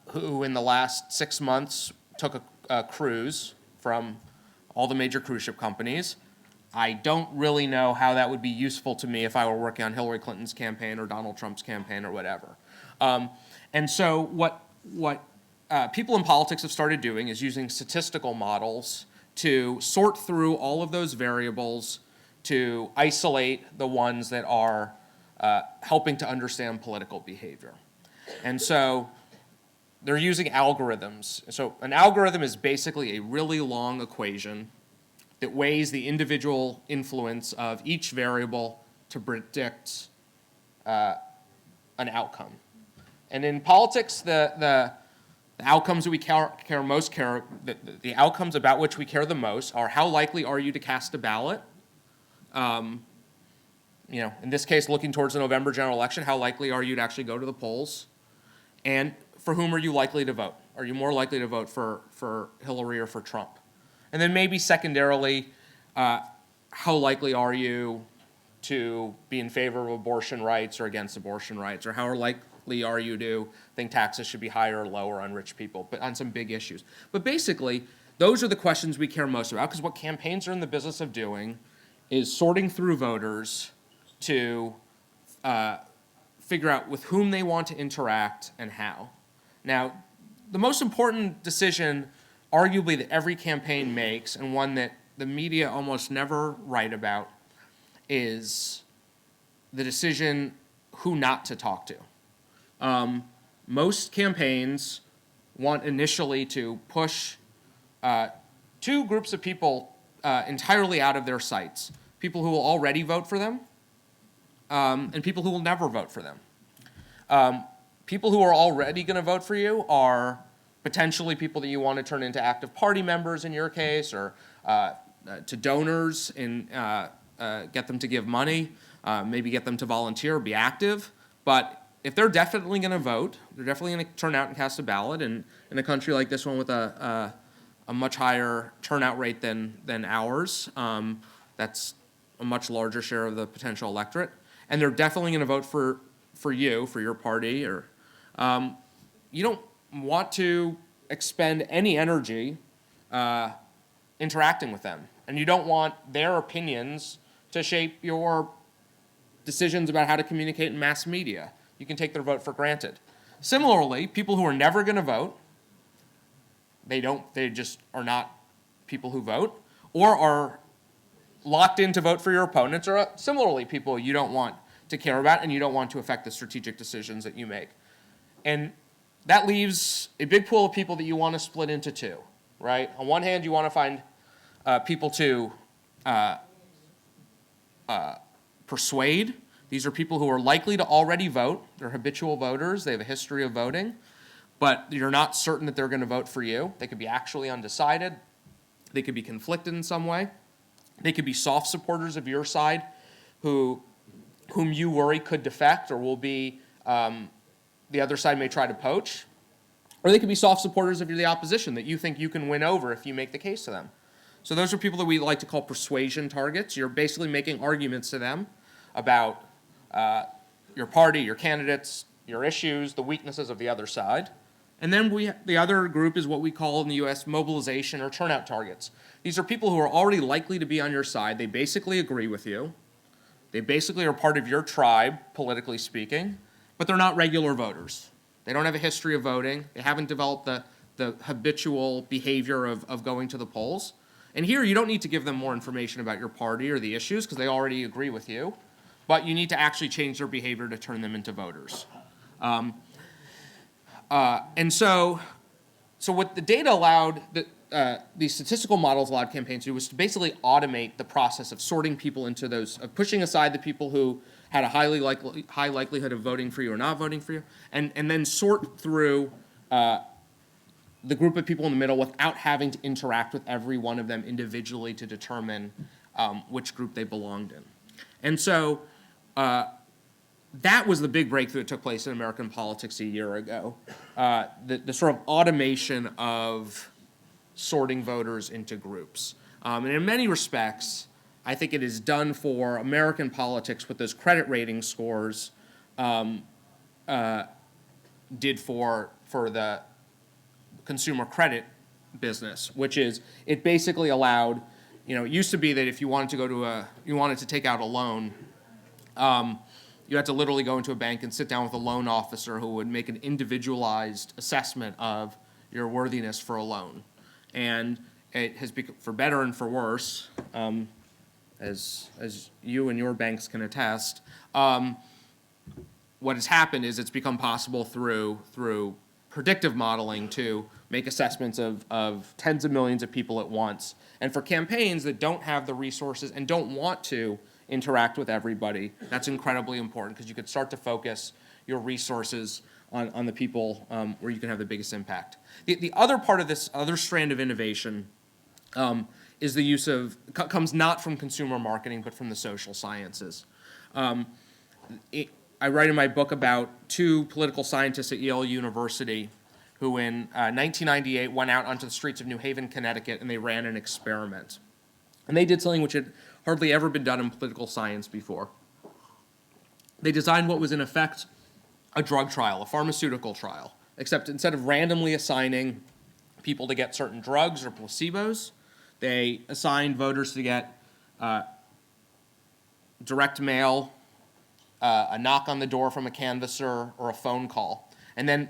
who in the last 6 months took a cruise from all the major cruise ship companies. I don't really know how that would be useful to me if I were working on Hillary Clinton's campaign or Donald Trump's campaign or whatever. And so what people in politics have started doing is using statistical models to sort through all of those variables to isolate the ones that are helping to understand political behavior. And so they're using algorithms. So an algorithm is basically a really long equation that weighs the individual influence of each variable to predict an outcome. And in politics, the outcomes that we the outcomes about which we care the most are how likely are you to cast a ballot? You know, in this case, looking towards the November general election, how likely are you to actually go to the polls? And for whom are you likely to vote? Are you more likely to vote for Hillary or for Trump? And then maybe secondarily, how likely are you to be in favor of abortion rights or against abortion rights? Or how likely are you to think taxes should be higher or lower on rich people, but on some big issues? But basically, those are the questions we care most about, because what campaigns are in the business of doing is sorting through voters to figure out with whom they want to interact and how. Now, the most important decision, arguably, that every campaign makes, and one that the media almost never write about, is the decision who not to talk to. Most campaigns want initially to push two groups of people entirely out of their sights. People who will already vote for them, and people who will never vote for them. People who are already going to vote for you are potentially people that you want to turn into active party members in your case, or to donors and get them to give money, maybe get them to volunteer, be active. But if they're definitely going to vote, they're definitely going to turn out and cast a ballot. And in a country like this one with a much higher turnout rate than ours, that's a much larger share of the potential electorate. And they're definitely going to vote for you, for your party. Or you don't want to expend any energy interacting with them. And you don't want their opinions to shape your decisions about how to communicate in mass media. You can take their vote for granted. Similarly, people who are never going to vote, they just are not people who vote, or are locked in to vote for your opponents, are similarly people you don't want to care about and you don't want to affect the strategic decisions that you make. And that leaves a big pool of people that you want to split into two, right? On one hand, you want to find people to persuade. These are people who are likely to already vote. They're habitual voters. They have a history of voting. But you're not certain that they're going to vote for you. They could be actually undecided. They could be conflicted in some way. They could be soft supporters of your side whom you worry could defect or will be, the other side may try to poach. Or they could be soft supporters of the opposition that you think you can win over if you make the case to them. So those are people that we like to call persuasion targets. You're basically making arguments to them about your party, your candidates, your issues, the weaknesses of the other side. And then the other group is what we call in the U.S. mobilization or turnout targets. These are people who are already likely to be on your side. They basically agree with you. They basically are part of your tribe, politically speaking, but they're not regular voters. They don't have a history of voting. They haven't developed the habitual behavior of going to the polls. And here you don't need to give them more information about your party or the issues because they already agree with you, but you need to actually change their behavior to turn them into voters. And so what the data allowed, these statistical models allowed campaigns to do was to basically automate the process of sorting people into those, of pushing aside the people who had a high likelihood of voting for you or not voting for you, and then sort through the group of people in the middle without having to interact with every one of them individually to determine which group they belonged in. And so that was the big breakthrough that took place in American politics a year ago, the sort of automation of sorting voters into groups. And in many respects, I think it is done for American politics what those credit rating scores did for the consumer credit business, which is it basically allowed, it used to be that if you wanted to take out a loan, you had to literally go into a bank and sit down with a loan officer who would make an individualized assessment of your worthiness for a loan. And it has become, for better and for worse, as you and your banks can attest, what has happened is it's become possible through predictive modeling to make assessments of tens of millions of people at once. And for campaigns that don't have the resources and don't want to interact with everybody, that's incredibly important because you could start to focus your resources on the people where you can have the biggest impact. The other part of this other strand of innovation is the use of, comes not from consumer marketing, but from the social sciences. I write in my book about two political scientists at Yale University who in 1998 went out onto the streets of New Haven, Connecticut, and they ran an experiment. And they did something which had hardly ever been done in political science before. They designed what was in effect a drug trial, a pharmaceutical trial, except instead of randomly assigning people to get certain drugs or placebos, they assigned voters to get direct mail, a knock on the door from a canvasser, or a phone call, and then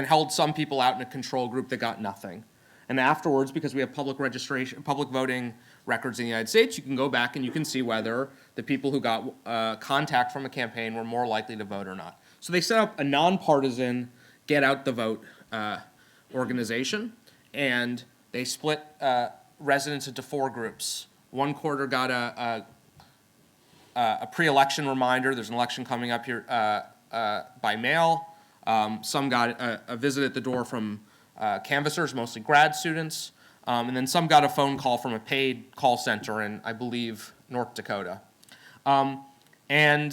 held some people out in a control group that got nothing. And afterwards, because we have public voting records in the United States, you can go back and you can see whether the people who got contact from a campaign were more likely to vote or not. So they set up a nonpartisan get out the vote organization, and they split residents into 4 groups. One quarter got a pre-election reminder. There's an election coming up here by mail. Some got a visit at the door from canvassers, mostly grad students, and then some got a phone call from a paid call center in, I believe, North Dakota. And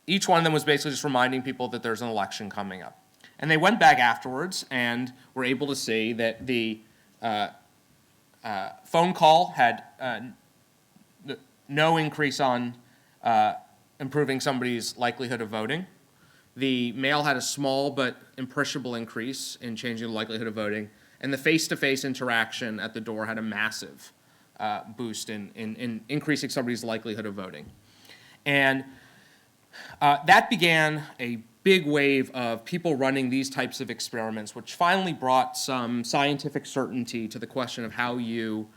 each one of them was basically just reminding people that there's an election coming up. And they went back afterwards and were able to see that the phone call had no increase on improving somebody's likelihood of voting. The mail had a small but appreciable increase in changing the likelihood of voting. And the face-to-face interaction at the door had a massive boost in increasing somebody's likelihood of voting. And that began a big wave of people running these types of experiments, which finally brought some scientific certainty to the question of how you,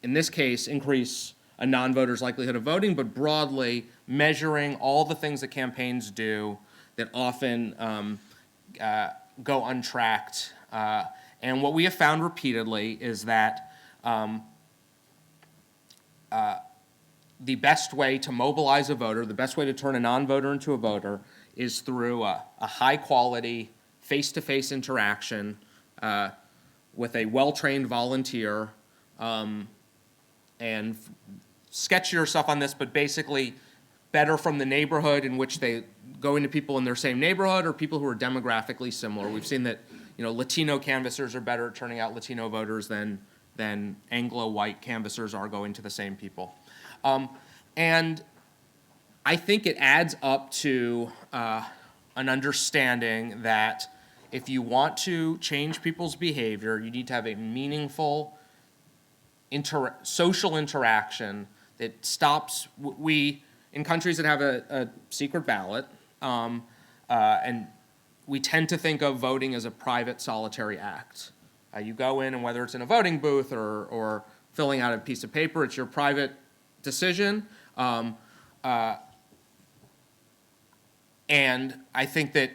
in this case, increase a non-voter's likelihood of voting, but broadly measuring all the things that campaigns do that often go untracked. And what we have found repeatedly is that the best way to mobilize a voter, the best way to turn a non-voter into a voter, is through a high-quality, face-to-face interaction with a well-trained volunteer. And sketch yourself on this, but basically better from the neighborhood in which they go into people in their same neighborhood or people who are demographically similar. We've seen that Latino canvassers are better at turning out Latino voters than Anglo-white canvassers are going to the same people. And I think it adds up to an understanding that if you want to change people's behavior, you need to have a meaningful social interaction that stops. In countries that have a secret ballot, and we tend to think of voting as a private, solitary act. You go in, and whether it's in a voting booth or filling out a piece of paper, it's your private decision. And I think that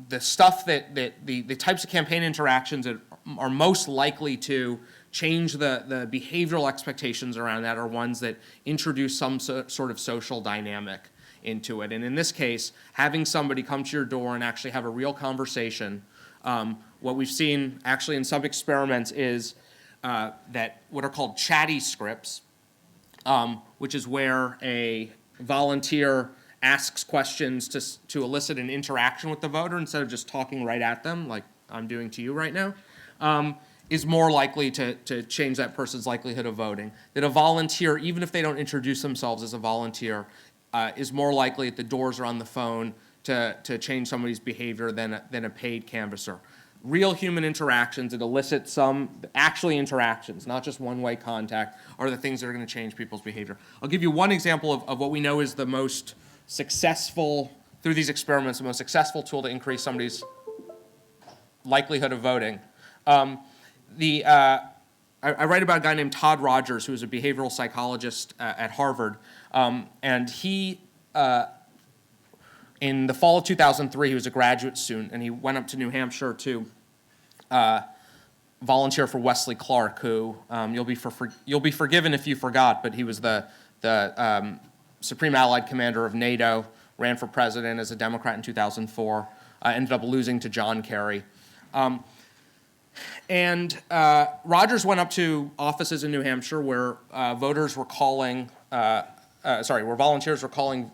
the stuff that the types of campaign interactions that are most likely to change the behavioral expectations around that are ones that introduce some sort of social dynamic into it. And in this case, having somebody come to your door and actually have a real conversation, what we've seen actually in some experiments is that what are called chatty scripts, which is where a volunteer asks questions to elicit an interaction with the voter instead of just talking right at them like I'm doing to you right now, is more likely to change that person's likelihood of voting. That a volunteer, even if they don't introduce themselves as a volunteer, is more likely if the doors are on the phone to change somebody's behavior than a paid canvasser. Real human interactions that elicit actually interactions, not just one-way contact, are the things that are going to change people's behavior. I'll give you one example of what we know is the most successful, through these experiments, the most successful tool to increase somebody's likelihood of voting. I write about a guy named Todd Rogers, who is a behavioral psychologist at Harvard, and he, in the fall of 2003, he was a graduate student, and he went up to New Hampshire to volunteer for Wesley Clark, who you'll be forgiven if you forgot, but he was the Supreme Allied Commander of NATO, ran for president as a Democrat in 2004, ended up losing to John Kerry. Rogers went up to offices in New Hampshire where volunteers were calling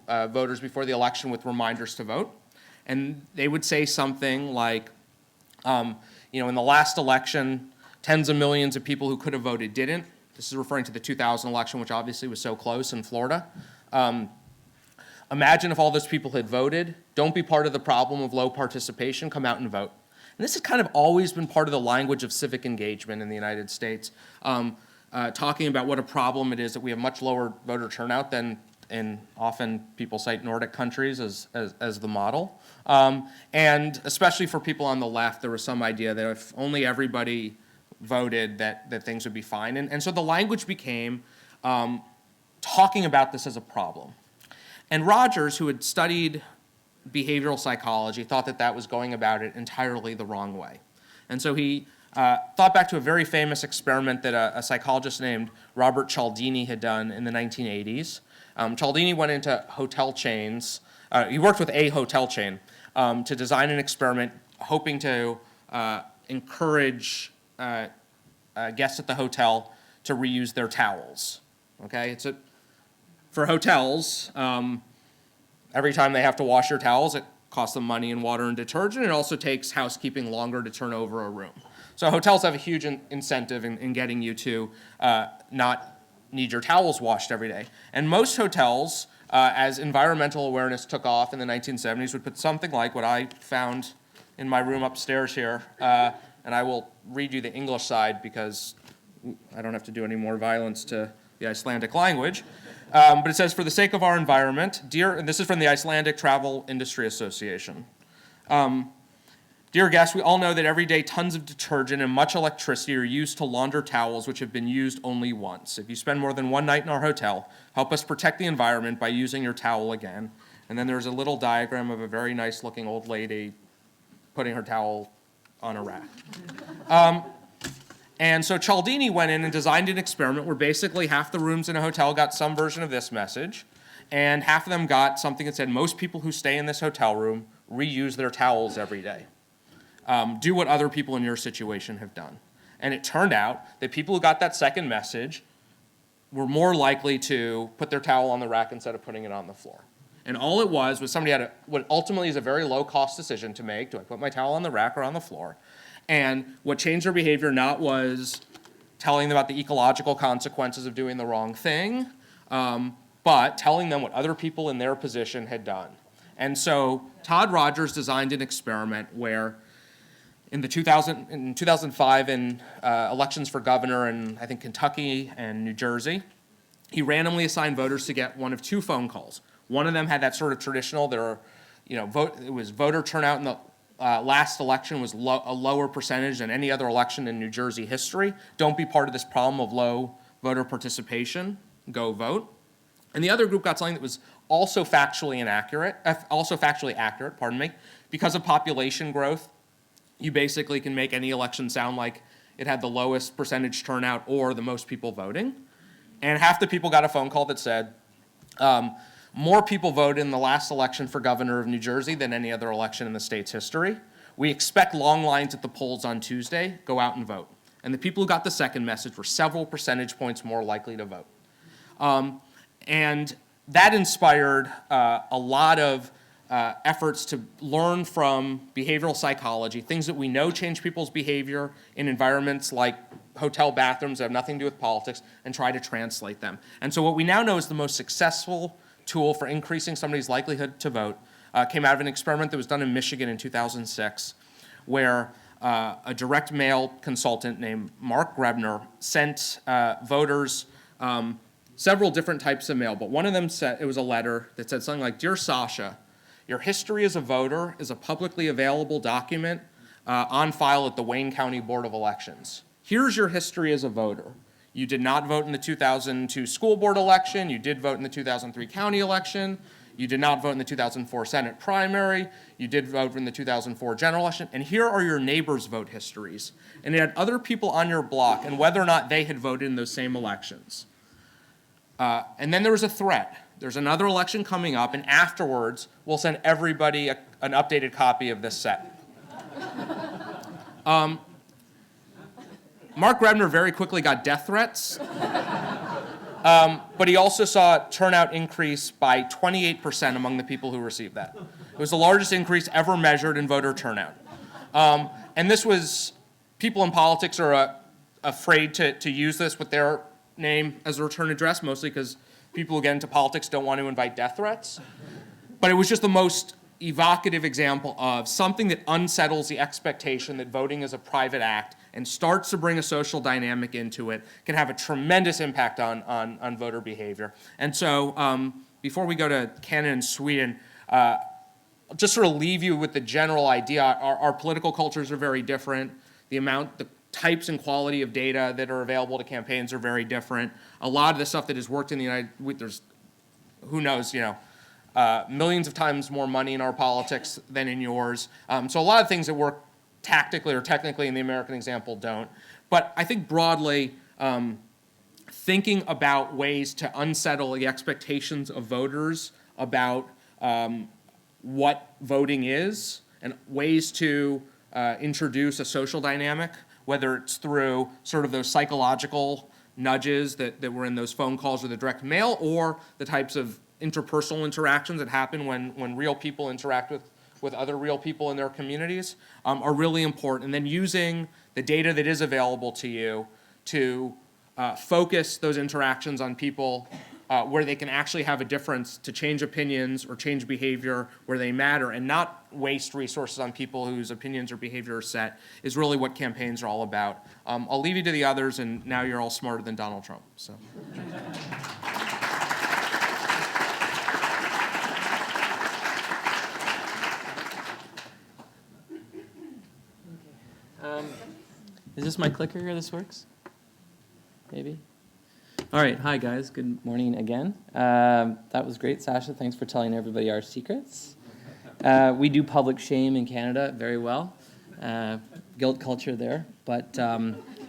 voters before the election with reminders to vote. And they would say something like, in the last election, tens of millions of people who could have voted didn't. This is referring to the 2000 election, which obviously was so close in Florida. Imagine if all those people had voted. Don't be part of the problem of low participation. Come out and vote. And this has kind of always been part of the language of civic engagement in the United States, talking about what a problem it is that we have much lower voter turnout than in often people cite Nordic countries as the model. And especially for people on the left, there was some idea that if only everybody voted that things would be fine. And so the language became talking about this as a problem. And Rogers, who had studied behavioral psychology, thought that was going about it entirely the wrong way. And so he thought back to a very famous experiment that a psychologist named Robert Cialdini had done in the 1980s. Cialdini went into hotel chains. He worked with a hotel chain to design an experiment hoping to encourage guests at the hotel to reuse their towels. Okay, for hotels, every time they have to wash their towels, it costs them money and water and detergent. It also takes housekeeping longer to turn over a room. So hotels have a huge incentive in getting you to not need your towels washed every day. And most hotels, as environmental awareness took off in the 1970s, would put something like what I found in my room upstairs here. And I will read you the English side because I don't have to do any more violence to the Icelandic language. But it says, for the sake of our environment, and this is from the Icelandic Travel Industry Association. Dear guests, we all know that every day tons of detergent and much electricity are used to launder towels which have been used only once. If you spend more than one night in our hotel, help us protect the environment by using your towel again. And then there's a little diagram of a very nice looking old lady putting her towel on a rack. And so Cialdini went in and designed an experiment where basically half the rooms in a hotel got some version of this message, and half of them got something that said, most people who stay in this hotel room reuse their towels every day. Do what other people in your situation have done. And it turned out that people who got that second message were more likely to put their towel on the rack instead of putting it on the floor. And all it was somebody had what ultimately is a very low-cost decision to make. Do I put my towel on the rack or on the floor? And what changed their behavior was telling them about the ecological consequences of doing the wrong thing, but telling them what other people in their position had done. And so Todd Rogers designed an experiment where in 2005 in elections for governor in, I think, Kentucky and New Jersey, he randomly assigned voters to get one of two phone calls. One of them had that sort of traditional, it was voter turnout in the last election was a lower percentage than any other election in New Jersey history. Don't be part of this problem of low voter participation. Go vote. And the other group got something that was also factually accurate, because of population growth. You basically can make any election sound like it had the lowest percentage turnout or the most people voting. And half the people got a phone call that said, more people voted in the last election for governor of New Jersey than any other election in the state's history. We expect long lines at the polls on Tuesday. Go out and vote. And the people who got the second message were several percentage points more likely to vote. And that inspired a lot of efforts to learn from behavioral psychology, things that we know change people's behavior in environments like hotel bathrooms that have nothing to do with politics, and try to translate them. And so what we now know is the most successful tool for increasing somebody's likelihood to vote came out of an experiment that was done in Michigan in 2006, where a direct mail consultant named Mark Grebner sent voters several different types of mail, but one of them said, it was a letter that said something like, Dear Sasha, your history as a voter is a publicly available document on file at the Wayne County Board of Elections. Here's your history as a voter. You did not vote in the 2002 school board election. You did vote in the 2003 county election. You did not vote in the 2004 Senate primary. You did vote in the 2004 general election. And here are your neighbors' vote histories. And it had other people on your block and whether or not they had voted in those same elections. And then there was a threat. There's another election coming up, and afterwards, we'll send everybody an updated copy of this set. Mark Grebner very quickly got death threats. But he also saw turnout increase by 28% among the people who received that. It was the largest increase ever measured in voter turnout. And this was, people in politics are afraid to use this with their name as a return address, mostly because people who get into politics don't want to invite death threats. But it was just the most evocative example of something that unsettles the expectation that voting is a private act and starts to bring a social dynamic into it, can have a tremendous impact on voter behavior. And so before we go to Canada and Sweden, I'll just sort of leave you with the general idea. Our political cultures are very different. The types and quality of data that are available to campaigns are very different. A lot of the stuff that has worked in the United States, there's, who knows, millions of times more money in our politics than in yours. So a lot of things that work tactically or technically in the American example don't. But I think broadly, thinking about ways to unsettle the expectations of voters about what voting is and ways to introduce a social dynamic, whether it's through sort of those psychological nudges that were in those phone calls or the direct mail, or the types of interpersonal interactions that happen when real people interact with other real people in their communities, are really important. And then using the data that is available to you to focus those interactions on people where they can actually have a difference to change opinions or change behavior where they matter, and not waste resources on people whose opinions or behavior are set, is really what campaigns are all about. I'll leave you to the others, and now you're all smarter than Donald Trump. So. Is this my clicker here? This works? Maybe? All right. Hi, guys. Good morning again. That was great, Sasha. Thanks for telling everybody our secrets. We do public shame in Canada very well. Guilt culture there. But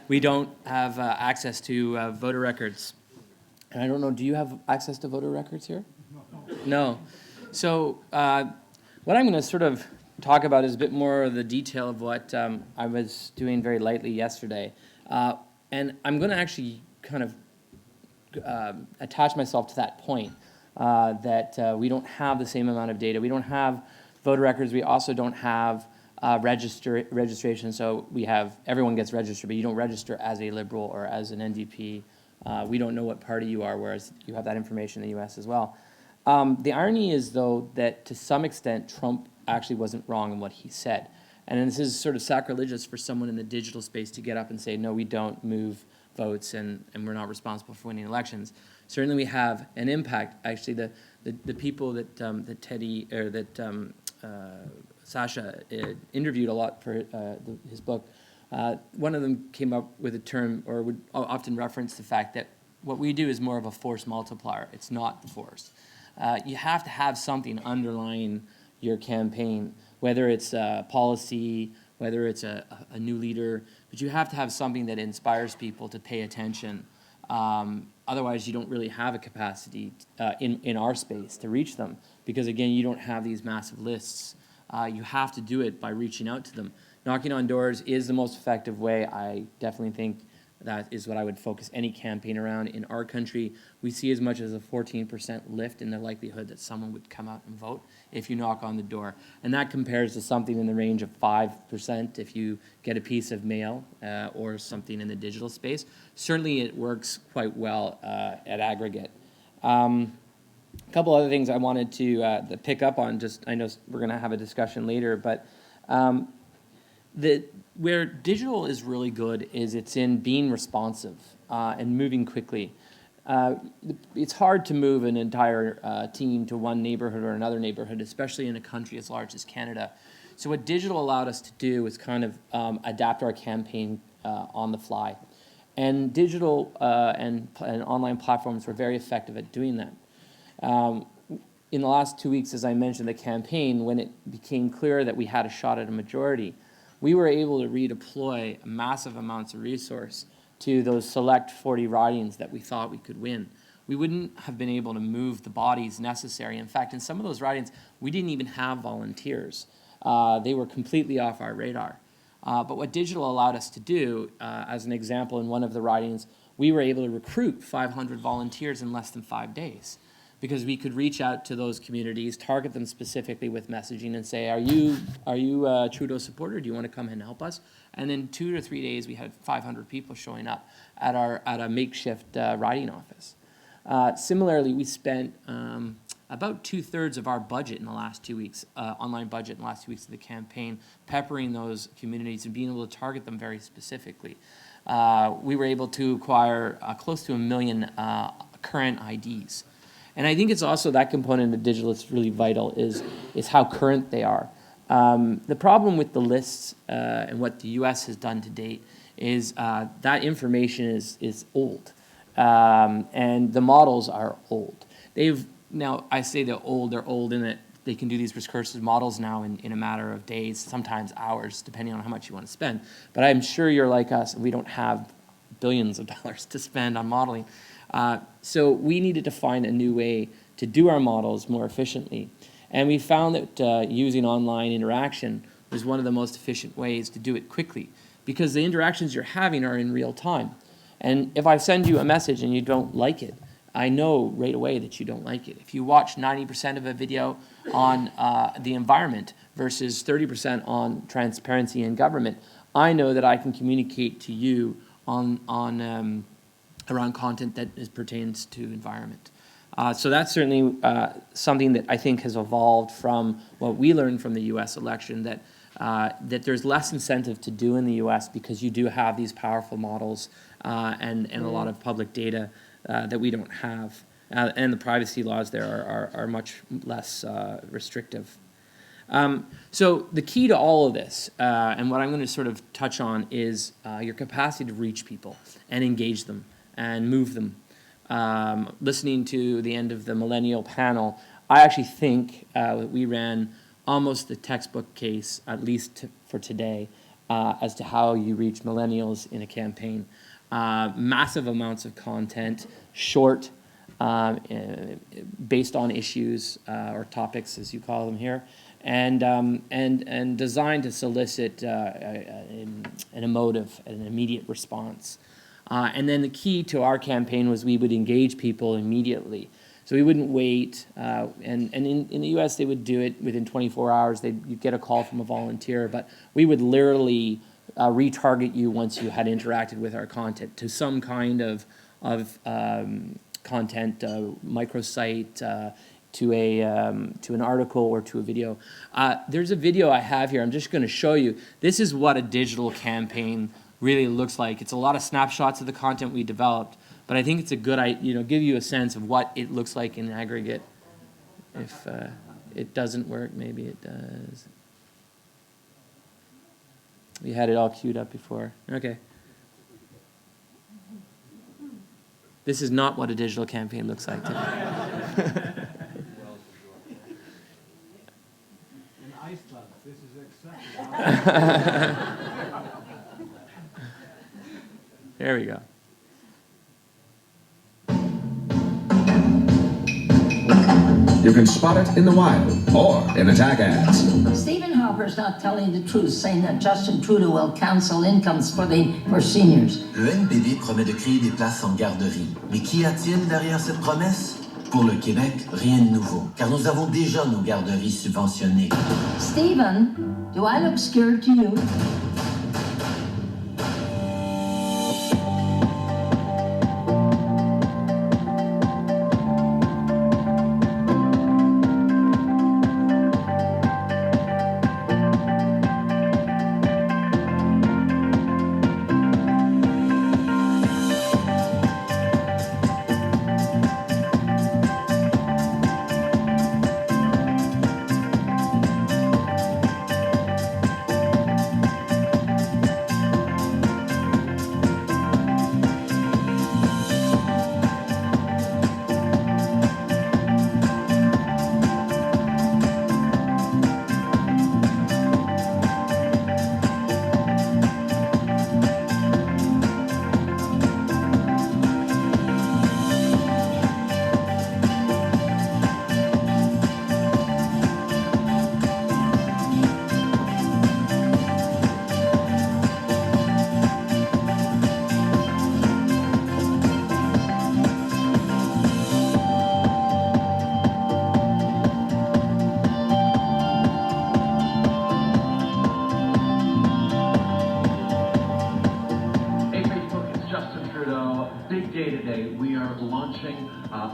we don't have access to voter records. And I don't know, do you have access to voter records here? No. So what I'm going to sort of talk about is a bit more of the detail of what I was doing very lightly yesterday. And I'm going to actually kind of attach myself to that point, that we don't have the same amount of data. We don't have voter records. We also don't have registration. So we have, everyone gets registered, but you don't register as a Liberal or as an NDP. We don't know what party you are, whereas you have that information in the US as well. The irony is, though, that to some extent, Trump actually wasn't wrong in what he said. And this is sort of sacrilegious for someone in the digital space to get up and say, no, we don't move votes and we're not responsible for winning elections. Certainly we have an impact. Actually, the people that Teddy, or that Sasha interviewed a lot for his book, one of them came up with a term, or would often reference the fact that what we do is more of a force multiplier. It's not the force. You have to have something underlying your campaign, whether it's policy, whether it's a new leader, but you have to have something that inspires people to pay attention. Otherwise, you don't really have a capacity in our space to reach them, because again, you don't have these massive lists. You have to do it by reaching out to them. Knocking on doors is the most effective way. I definitely think that is what I would focus any campaign around. In our country, we see as much as a 14% lift in the likelihood that someone would come out and vote if you knock on the door. And that compares to something in the range of 5% if you get a piece of mail or something in the digital space. Certainly it works quite well at aggregate. A couple other things I wanted to pick up on, I know we're going to have a discussion later, but where digital is really good is it's in being responsive and moving quickly. It's hard to move an entire team to one neighborhood or another neighborhood, especially in a country as large as Canada. So what digital allowed us to do is kind of adapt our campaign on the fly. And digital and online platforms were very effective at doing that. in the last 2 weeks, as I mentioned, the campaign, when it became clear that we had a shot at a majority, we were able to redeploy massive amounts of resource to those select 40 ridings that we thought we could win. We wouldn't have been able to move the bodies necessary. In fact, in some of those ridings, we didn't even have volunteers. They were completely off our radar. But what digital allowed us to do, as an example, in one of the ridings, we were able to recruit 500 volunteers in less than 5 days, because we could reach out to those communities, target them specifically with messaging and say, are you a Trudeau supporter? Do you want to come and help us? And in 2 to 3 days, we had 500 people showing up at a makeshift riding office. Similarly, we spent about 2/3 of our budget in the last 2 weeks, online budget in the last 2 weeks of the campaign, peppering those communities and being able to target them very specifically. We were able to acquire close to 1 million current IDs. And I think it's also that component of digital that's really vital is how current they are. The problem with the lists and what the US has done to date is that information is old. And the models are old. Now, I say they're old in that they can do these recursive models now in a matter of days, sometimes hours, depending on how much you want to spend. But I'm sure you're like us, we don't have billions of dollars to spend on modeling. So we needed to find a new way to do our models more efficiently. And we found that using online interaction was one of the most efficient ways to do it quickly, because the interactions you're having are in real time. And if I send you a message and you don't like it, I know right away that you don't like it. If you watch 90% of a video on the environment versus 30% on transparency in government, I know that I can communicate to you around content that pertains to environment. So that's certainly something that I think has evolved from what we learned from the US election, that there's less incentive to do in the US because you do have these powerful models and a lot of public data that we don't have. And the privacy laws there are much less restrictive. So the key to all of this, and what I'm going to sort of touch on, is your capacity to reach people and engage them and move them. Listening to the end of the millennial panel, I actually think we ran almost the textbook case, at least for today, as to how you reach millennials in a campaign. Massive amounts of content, short, based on issues or topics, as you call them here, and designed to solicit an emotive and an immediate response. And then the key to our campaign was we would engage people immediately. So we wouldn't wait. And in the US, they would do it within 24 hours. You'd get a call from a volunteer. But we would literally retarget you once you had interacted with our content to some kind of content, microsite, to an article or to a video. There's a video I have here. I'm just going to show you. This is what a digital campaign really looks like. It's a lot of snapshots of the content we developed, but I think it's a good, give you a sense of what it looks like in aggregate. If it doesn't work, maybe it does. We had it all queued up before. Okay. This is not what a digital campaign looks like today. In Iceland, this is exactly. There we go. You can spot it in the wild or in attack ads. Stephen Harper's not telling the truth, saying that Justin Trudeau will cancel incomes for seniors. Le NPD promet de créer des places en garderie. Mais qu'y a-t-il derrière cette promesse? Pour le Québec, rien de nouveau, car nous avons déjà nos garderies subventionnées. Stephen, do I look scared to you?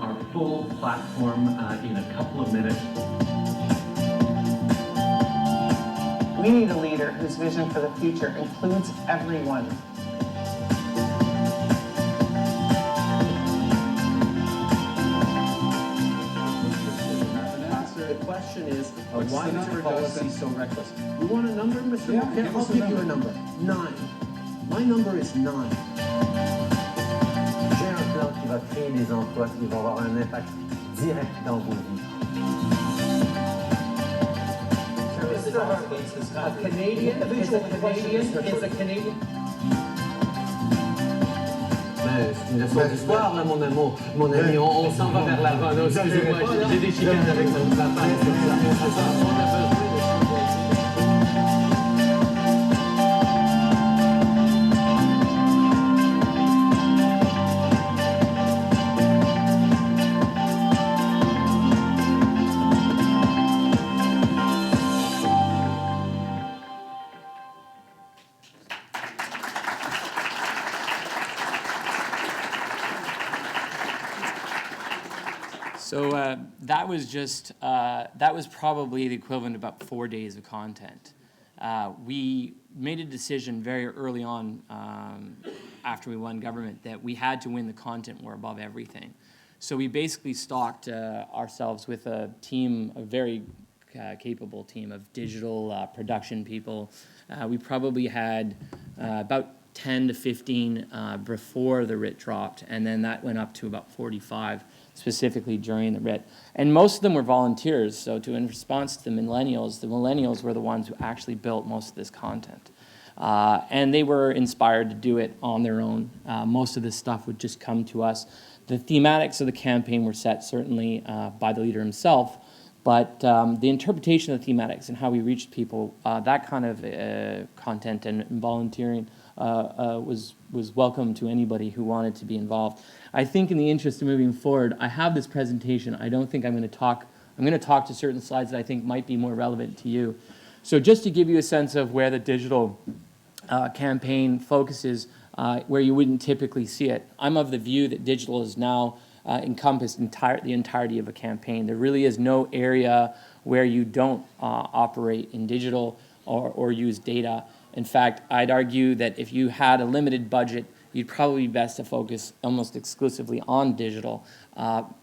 our full platform in a couple of minutes. We need a leader whose vision for the future includes everyone. The question is, why is your policy so reckless? You want a number, Mr. Mulcahy? I'll give you a number. 9. My number is 9. J'ai un plan qui va créer des emplois qui vont avoir un impact direct dans vos vies. A Canadian is a Canadian. C'est une leçon d'histoire, là, mon amour. Mon ami, on s'en va vers l'avant. Non, excusez-moi, j'ai des chicanes avec mon papa. So that was probably the equivalent of about 4 days of content. We made a decision very early on after we won government that we had to win the content war above everything. So we basically stocked ourselves with a team, a very capable team of digital production people. We probably had about 10 to 15 before the writ dropped, and then that went up to about 45 specifically during the writ. And most of them were volunteers, so in response to the millennials were the ones who actually built most of this content. And they were inspired to do it on their own. Most of this stuff would just come to us. The thematics of the campaign were set certainly by the leader himself, but the interpretation of the thematics and how we reached people, that kind of content and volunteering was welcome to anybody who wanted to be involved. I think in the interest of moving forward, I have this presentation. I don't think I'm going to talk to certain slides that I think might be more relevant to you. So just to give you a sense of where the digital campaign focuses, where you wouldn't typically see it, I'm of the view that digital is now encompassed the entirety of a campaign. There really is no area where you don't operate in digital or use data. In fact, I'd argue that if you had a limited budget, you'd probably be best to focus almost exclusively on digital,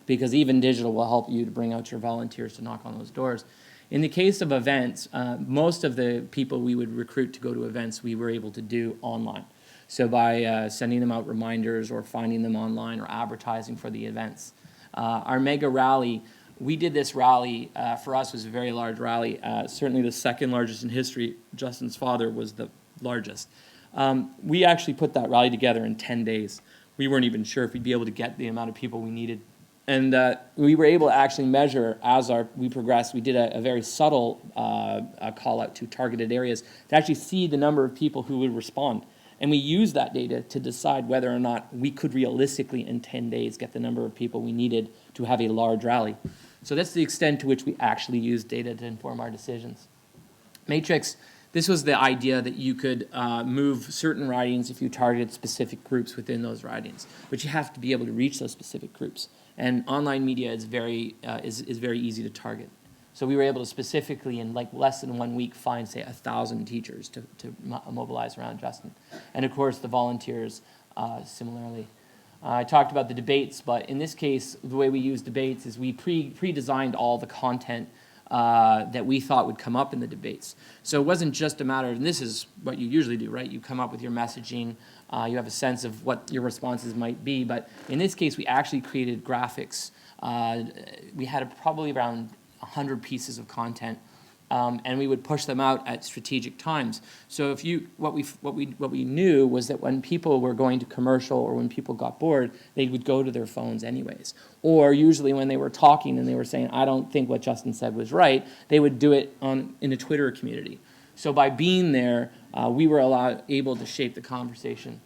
because even digital will help you to bring out your volunteers to knock on those doors. In the case of events, most of the people we would recruit to go to events we were able to do online. So by sending them out reminders or finding them online or advertising for the events. Our mega rally, we did this rally, for us was a very large rally, certainly the second largest in history. Justin's father was the largest. We actually put that rally together in 10 days. We weren't even sure if we'd be able to get the amount of people we needed. And we were able to actually measure as we progressed. We did a very subtle call out to targeted areas to actually see the number of people who would respond. And we used that data to decide whether or not we could realistically in 10 days get the number of people we needed to have a large rally. So that's the extent to which we actually used data to inform our decisions. Matrix, this was the idea that you could move certain ridings if you targeted specific groups within those ridings, but you have to be able to reach those specific groups. And online media is very easy to target. So we were able to specifically, in like less than 1 week, find, say, 1,000 teachers to mobilize around Justin. And of course, the volunteers similarly. I talked about the debates, but in this case, the way we use debates is we pre-designed all the content that we thought would come up in the debates. So it wasn't just a matter of, and this is what you usually do, right? You come up with your messaging, you have a sense of what your responses might be, but in this case, we actually created graphics. We had probably around 100 pieces of content, and we would push them out at strategic times. So what we knew was that when people were going to commercial or when people got bored, they would go to their phones anyways. Or usually when they were talking and they were saying, I don't think what Justin said was right, they would do it in a Twitter community. So by being there, we were able to shape the conversation.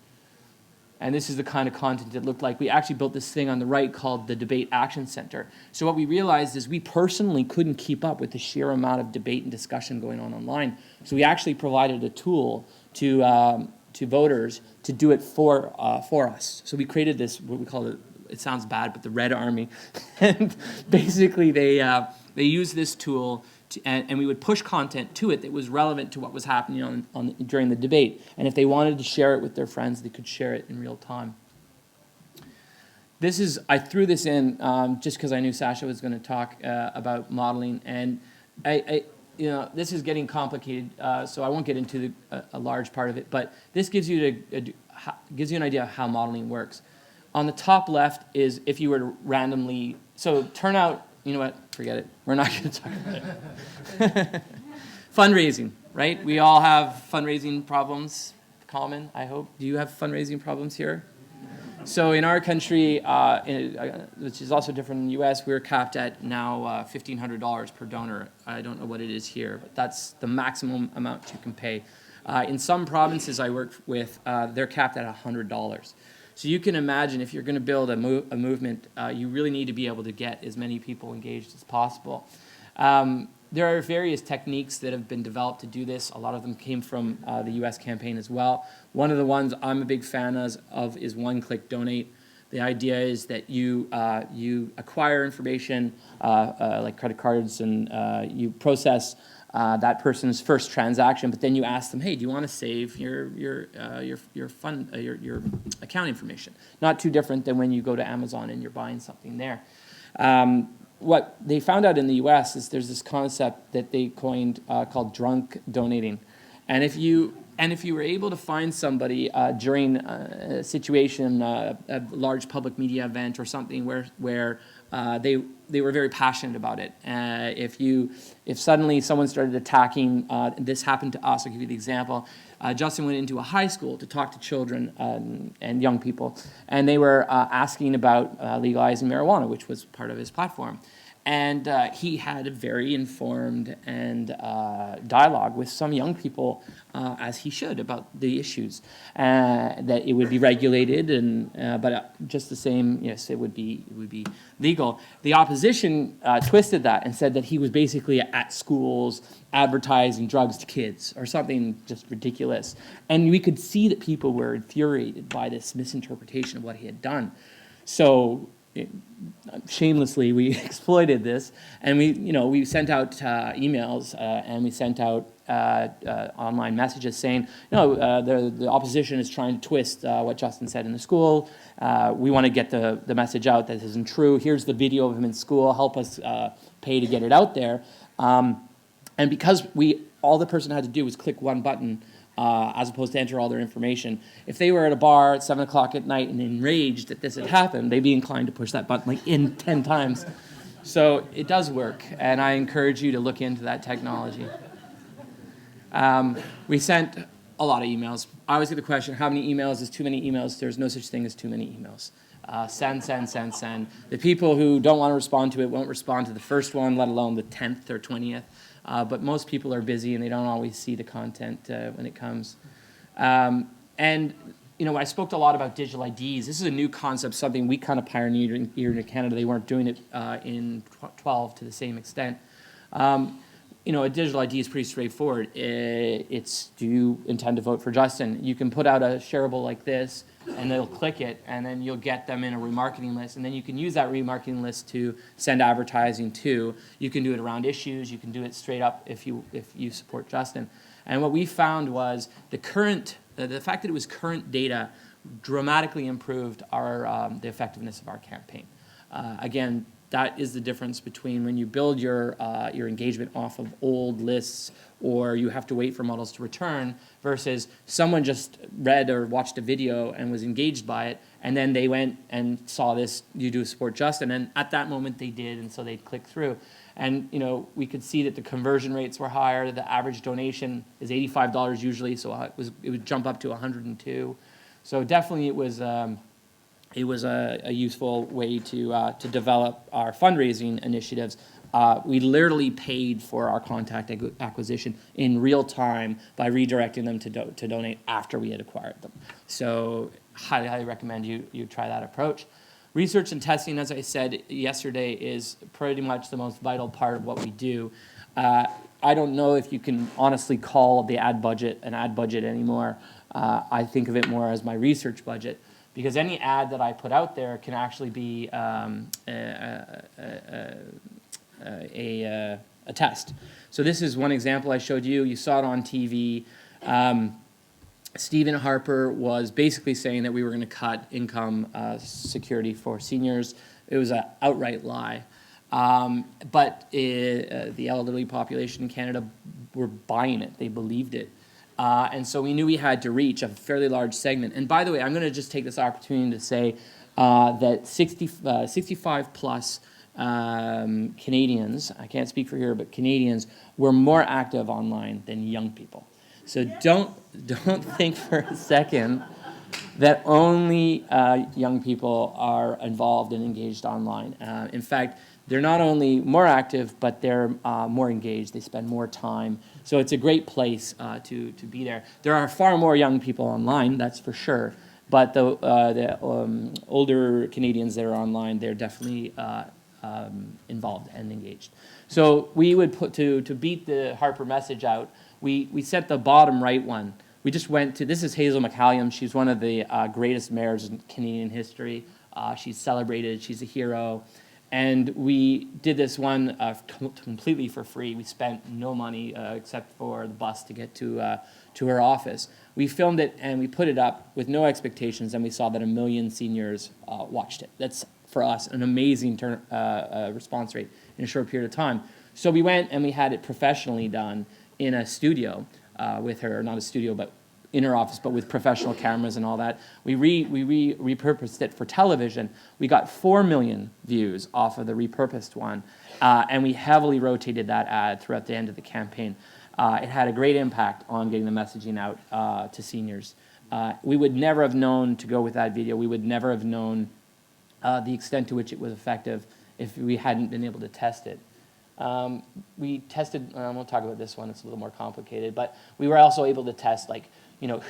And this is the kind of content it looked like. We actually built this thing on the right called the Debate Action Center. So what we realized is we personally couldn't keep up with the sheer amount of debate and discussion going on online. So we actually provided a tool to voters to do it for us. So we created this, what we call it sounds bad, but the Red Army. And basically they use this tool and we would push content to it that was relevant to what was happening during the debate. And if they wanted to share it with their friends, they could share it in real time. I threw this in just because I knew Sasha was going to talk about modeling, and this is getting complicated, so I won't get into a large part of it. But this gives you an idea of how modeling works. On the top left is if you were to randomly turn out. You know what? Forget it. We're not going to talk about it. Fundraising, right? We all have fundraising problems. Common, I hope. Do you have fundraising problems here? So in our country, which is also different in the U.S., we're capped at now $1,500 per donor. I don't know what it is here, but that's the maximum amount you can pay. In some provinces I work with, they're capped at $100. So you can imagine if you're going to build a movement, you really need to be able to get as many people engaged as possible. There are various techniques that have been developed to do this. A lot of them came from the U.S. campaign as well. One of the ones I'm a big fan of is one-click donate. The idea is that you acquire information like credit cards, and you process that person's first transaction, but then you ask them, hey, do you want to save your account information? Not too different than when you go to Amazon and you're buying something there. What they found out in the U.S. is there's this concept that they coined called drunk donating, and if you were able to find somebody during a situation, a large public media event or something where they were very passionate about it. If suddenly someone started attacking, this happened to us. I'll give you the example. Justin went into a high school to talk to children and young people, and they were asking about legalizing marijuana, which was part of his platform. And he had a very informed and dialogue with some young people, as he should, about the issues. That it would be regulated, but just the same, yes, it would be legal. The opposition twisted that and said that he was basically at schools advertising drugs to kids or something just ridiculous. And we could see that people were infuriated by this misinterpretation of what he had done. So shamelessly, we exploited this, and we sent out emails and we sent out online messages saying, the opposition is trying to twist what Justin said in the school. We want to get the message out that this isn't true. Here's the video of him in school. Help us pay to get it out there. And because all the person had to do was click one button, as opposed to enter all their information. If they were at a bar at 7 o'clock at night and enraged that this had happened, they'd be inclined to push that button in 10 times. So it does work, and I encourage you to look into that technology. We sent a lot of emails. I always get the question, how many emails is too many emails? There's no such thing as too many emails. Send. The people who don't want to respond to it won't respond to the first one, let alone the 10th or 20th. But most people are busy and they don't always see the content when it comes. And I spoke a lot about digital IDs. This is a new concept, something we kind of pioneered here in Canada. They weren't doing it in 12 to the same extent. A digital ID is pretty straightforward. It's, do you intend to vote for Justin? You can put out a shareable like this, and they'll click it, and then you'll get them in a remarketing list, and then you can use that remarketing list to send advertising to. You can do it around issues. You can do it straight up if you support Justin. And what we found was the fact that it was current data dramatically improved the effectiveness of our campaign. Again, that is the difference between when you build your engagement off of old lists or you have to wait for models to return versus someone just read or watched a video and was engaged by it, and then they went and saw this, you do support Justin, and at that moment they did, and so they'd click through. And we could see that the conversion rates were higher. The average donation is $85 usually, so it would jump up to $102. So definitely it was a useful way to develop our fundraising initiatives. We literally paid for our contact acquisition in real time by redirecting them to donate after we had acquired them. So highly recommend you try that approach. Research and testing, as I said yesterday, is pretty much the most vital part of what we do. I don't know if you can honestly call the ad budget an ad budget anymore. I think of it more as my research budget. because any ad that I put out there can actually be a test. So this is one example I showed you. You saw it on TV. Stephen Harper was basically saying that we were going to cut income security for seniors. It was an outright lie. But the elderly population in Canada were buying it. They believed it. And so we knew we had to reach a fairly large segment. And by the way, I'm going to just take this opportunity to say that 65 plus Canadians, I can't speak for here, but Canadians were more active online than young people. So don't think for a second that only young people are involved and engaged online. In fact, they're not only more active, but they're more engaged. They spend more time. So it's a great place to be there. There are far more young people online, that's for sure. But the older Canadians that are online, they're definitely involved and engaged. So we would put to beat the Harper message out, we set the bottom right one. We just went to, this is Hazel McCallium. She's one of the greatest mayors in Canadian history. She's celebrated, she's a hero. And we did this one completely for free. We spent no money except for the bus to get to her office. We filmed it and we put it up with no expectations, and we saw that 1 million seniors watched it. That's, for us, an amazing response rate in a short period of time. So we went and we had it professionally done in a studio with her, not a studio, but in her office, but with professional cameras and all that. We repurposed it for television. We got 4 million views off of the repurposed one, and we heavily rotated that ad throughout the end of the campaign. It had a great impact on getting the messaging out to seniors. We would never have known to go with that video. We would never have known the extent to which it was effective if we hadn't been able to test it. We tested, we'll talk about this one, it's a little more complicated, but we were also able to test, like,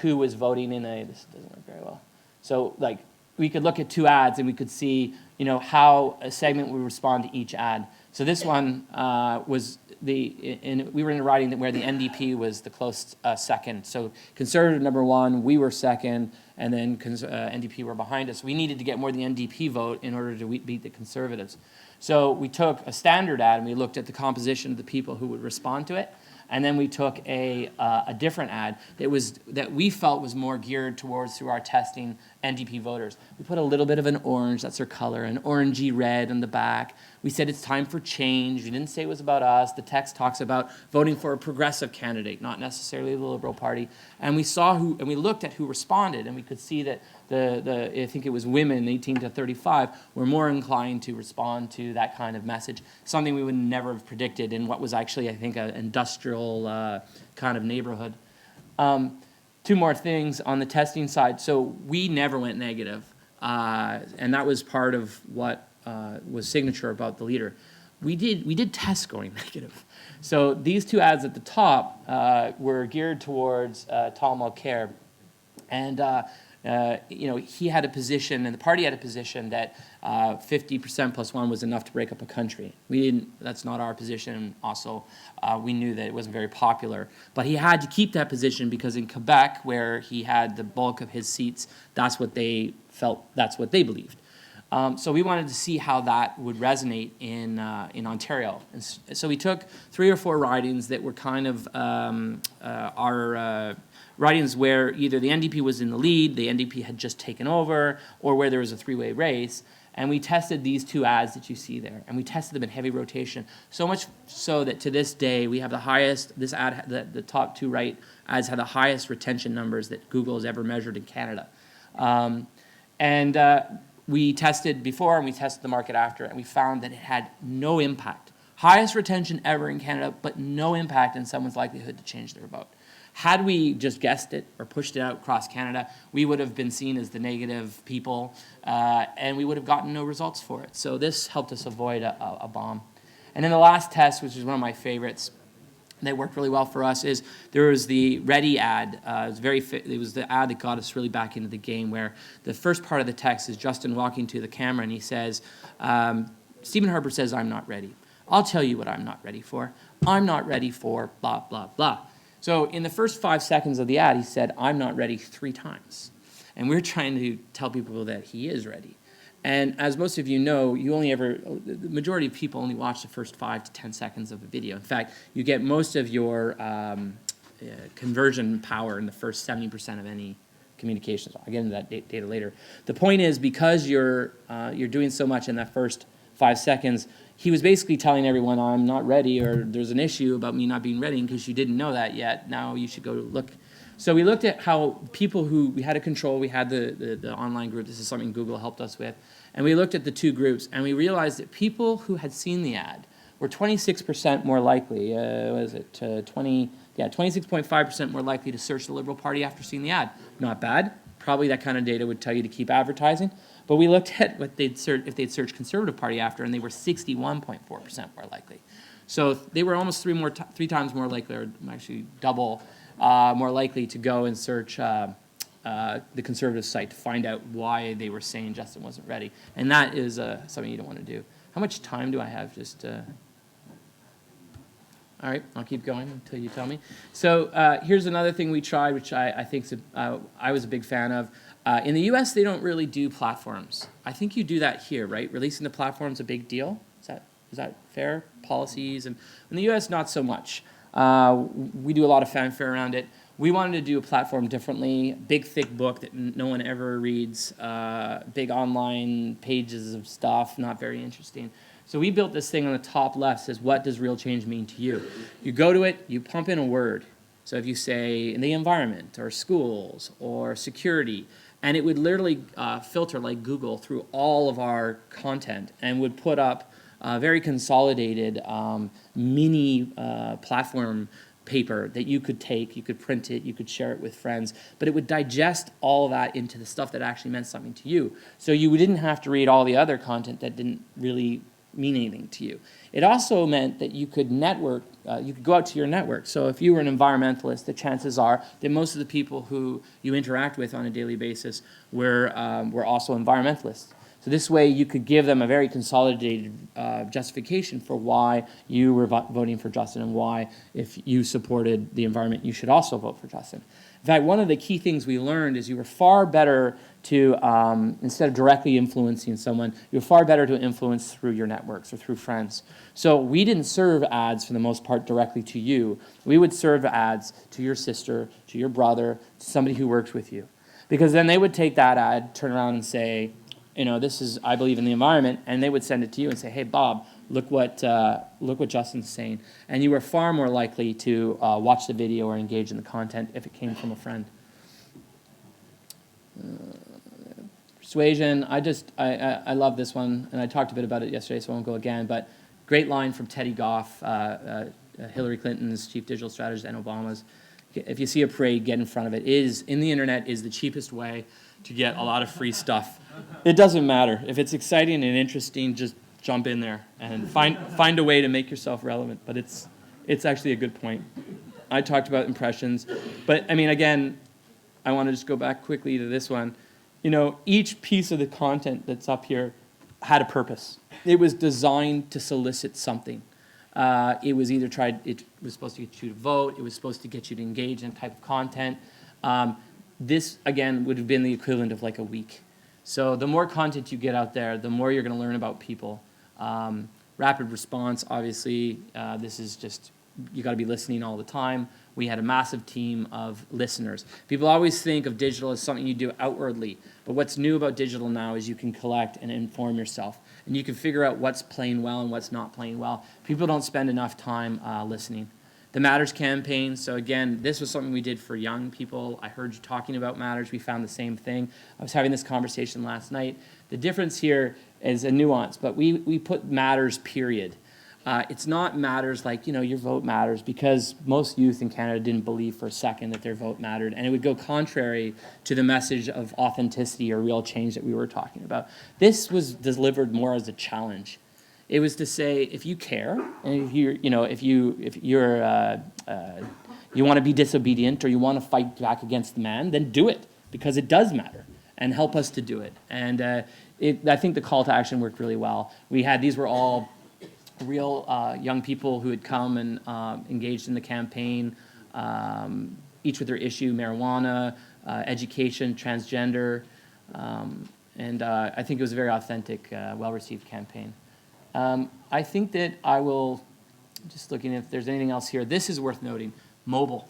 who was voting in this doesn't work very well. So, like, we could look at 2 ads and we could see, how a segment would respond to each ad. So this one was we were in a riding where the NDP was the close second. So Conservative number 1, we were second, and then NDP were behind us. We needed to get more than the NDP vote in order to beat the Conservatives. So we took a standard ad and we looked at the composition of the people who would respond to it. And then we took a different ad that we felt was more geared towards, through our testing, NDP voters. We put a little bit of an orange, that's their color, an orangey red on the back. We said it's time for change. We didn't say it was about us. The text talks about voting for a progressive candidate, not necessarily the Liberal Party. And we we looked at who responded, and we could see that I think it was women 18 to 35 were more inclined to respond to that kind of message, something we would never have predicted in what was actually, I think, an industrial kind of neighborhood. 2 more things on the testing side. So we never went negative, and that was part of what was signature about the leader. We did test going negative. So these 2 ads at the top were geared towards Tal Mulcair, and he had a position, and the party had a position that 50% plus 1 was enough to break up a country. That's not our position. Also, we knew that it wasn't very popular. But he had to keep that position because in Quebec, where he had the bulk of his seats, that's what they felt, that's what they believed. So we wanted to see how that would resonate in Ontario. And so we took 3 or 4 ridings that were kind of our ridings where either the NDP was in the lead, the NDP had just taken over, or where there was a 3-way race. And we tested these 2 ads that you see there, and we tested them in heavy rotation. So much so that to this day, we have the highest, this ad, the top 2 right ads have the highest retention numbers that Google has ever measured in Canada. We tested before and we tested the market after, and we found that it had no impact. Highest retention ever in Canada, but no impact in someone's likelihood to change their vote. Had we just guessed it or pushed it out across Canada, we would have been seen as the negative people, and we would have gotten no results for it. So this helped us avoid a bomb. And then the last test, which is one of my favorites, that worked really well for us, is there was the Ready ad. It was the ad that got us really back into the game, where the first part of the text is Justin walking to the camera and he says, Stephen Harper says, I'm not ready. I'll tell you what I'm not ready for. I'm not ready for blah, blah, blah. So in the first 5 seconds of the ad, he said, I'm not ready 3 times. And we're trying to tell people that he is ready. And as most of you know, the majority of people only watch the first 5 to 10 seconds of a video. In fact, you get most of your conversion power in the first 70% of any communications. I'll get into that data later. The point is, because you're doing so much in that first 5 seconds, he was basically telling everyone, I'm not ready, or there's an issue about me not being ready because you didn't know that yet. Now you should go look. So we looked at how people who we had a control, we had the online group. This is something Google helped us with. And we looked at the two groups, and we realized that people who had seen the ad were 26% more likely, 26.5% more likely to search the Liberal Party after seeing the ad. Not bad. Probably that kind of data would tell you to keep advertising. But we looked at what if they'd searched Conservative Party after, and they were 61.4% more likely. So they were almost three times more likely, or actually double more likely to go and search the Conservative site to find out why they were saying Justin wasn't ready. And that is something you don't want to do. How much time do I have? All right, I'll keep going until you tell me. So here's another thing we tried, which I think I was a big fan of. In the US, they don't really do platforms. I think you do that here, right? Releasing the platform's a big deal. Is that fair? Policies, and in the US, not so much. We do a lot of fanfare around it. We wanted to do a platform differently. Big, thick book that no one ever reads. Big online pages of stuff, not very interesting. So we built this thing on the top left, says, what does real change mean to you? You go to it, you pump in a word. So if you say in the environment or schools or security, and it would literally filter like Google through all of our content and would put up a very consolidated mini platform paper that you could take, you could print it, you could share it with friends, but it would digest all that into the stuff that actually meant something to you. So you didn't have to read all the other content that didn't really mean anything to you. It also meant that you could network, you could go out to your network. So if you were an environmentalist, the chances are that most of the people who you interact with on a daily basis were also environmentalists. So this way you could give them a very consolidated justification for why you were voting for Justin and why, if you supported the environment, you should also vote for Justin. In fact, one of the key things we learned is you were far better to, instead of directly influencing someone, you're far better to influence through your networks or through friends. So we didn't serve ads for the most part directly to you. We would serve ads to your sister, to your brother, to somebody who works with you. Because then they would take that ad, turn around and say, you know, this is, I believe in the environment, and they would send it to you and say, hey, Bob, look what Justin's saying. And you were far more likely to watch the video or engage in the content if it came from a friend. Persuasion, I love this one, and I talked a bit about it yesterday, so I won't go again, but great line from Teddy Goff, Hillary Clinton's chief digital strategist and Obama's. If you see a parade, get in front of it. In the internet is the cheapest way to get a lot of free stuff. It doesn't matter. If it's exciting and interesting, just jump in there and find a way to make yourself relevant. But it's actually a good point. I talked about impressions, but I mean, again, I want to just go back quickly to this one. You know, each piece of the content that's up here had a purpose. It was designed to solicit something. It was supposed to get you to vote. It was supposed to get you to engage in a type of content. This, again, would have been the equivalent of like a week. So the more content you get out there, the more you're going to learn about people. Rapid response, obviously, this is just, you got to be listening all the time. We had a massive team of listeners. People always think of digital as something you do outwardly, but what's new about digital now is you can collect and inform yourself, and you can figure out what's playing well and what's not playing well. People don't spend enough time listening. The Matters campaign, so again, this was something we did for young people. I heard you talking about Matters. We found the same thing. I was having this conversation last night. The difference here is a nuance, but we put Matters, period. It's not Matters like, you know, your vote matters, because most youth in Canada didn't believe for a second that their vote mattered, and it would go contrary to the message of authenticity or real change that we were talking about. This was delivered more as a challenge. It was to say, if you care, and you want to be disobedient or you want to fight back against the man, then do it, because it does matter, and help us to do it. And I think the call to action worked really well. These were all real young people who had come and engaged in the campaign, each with their issue: marijuana, education, transgender, and I think it was a very authentic, well-received campaign. I think that I will, just looking if there's anything else here, this is worth noting, mobile.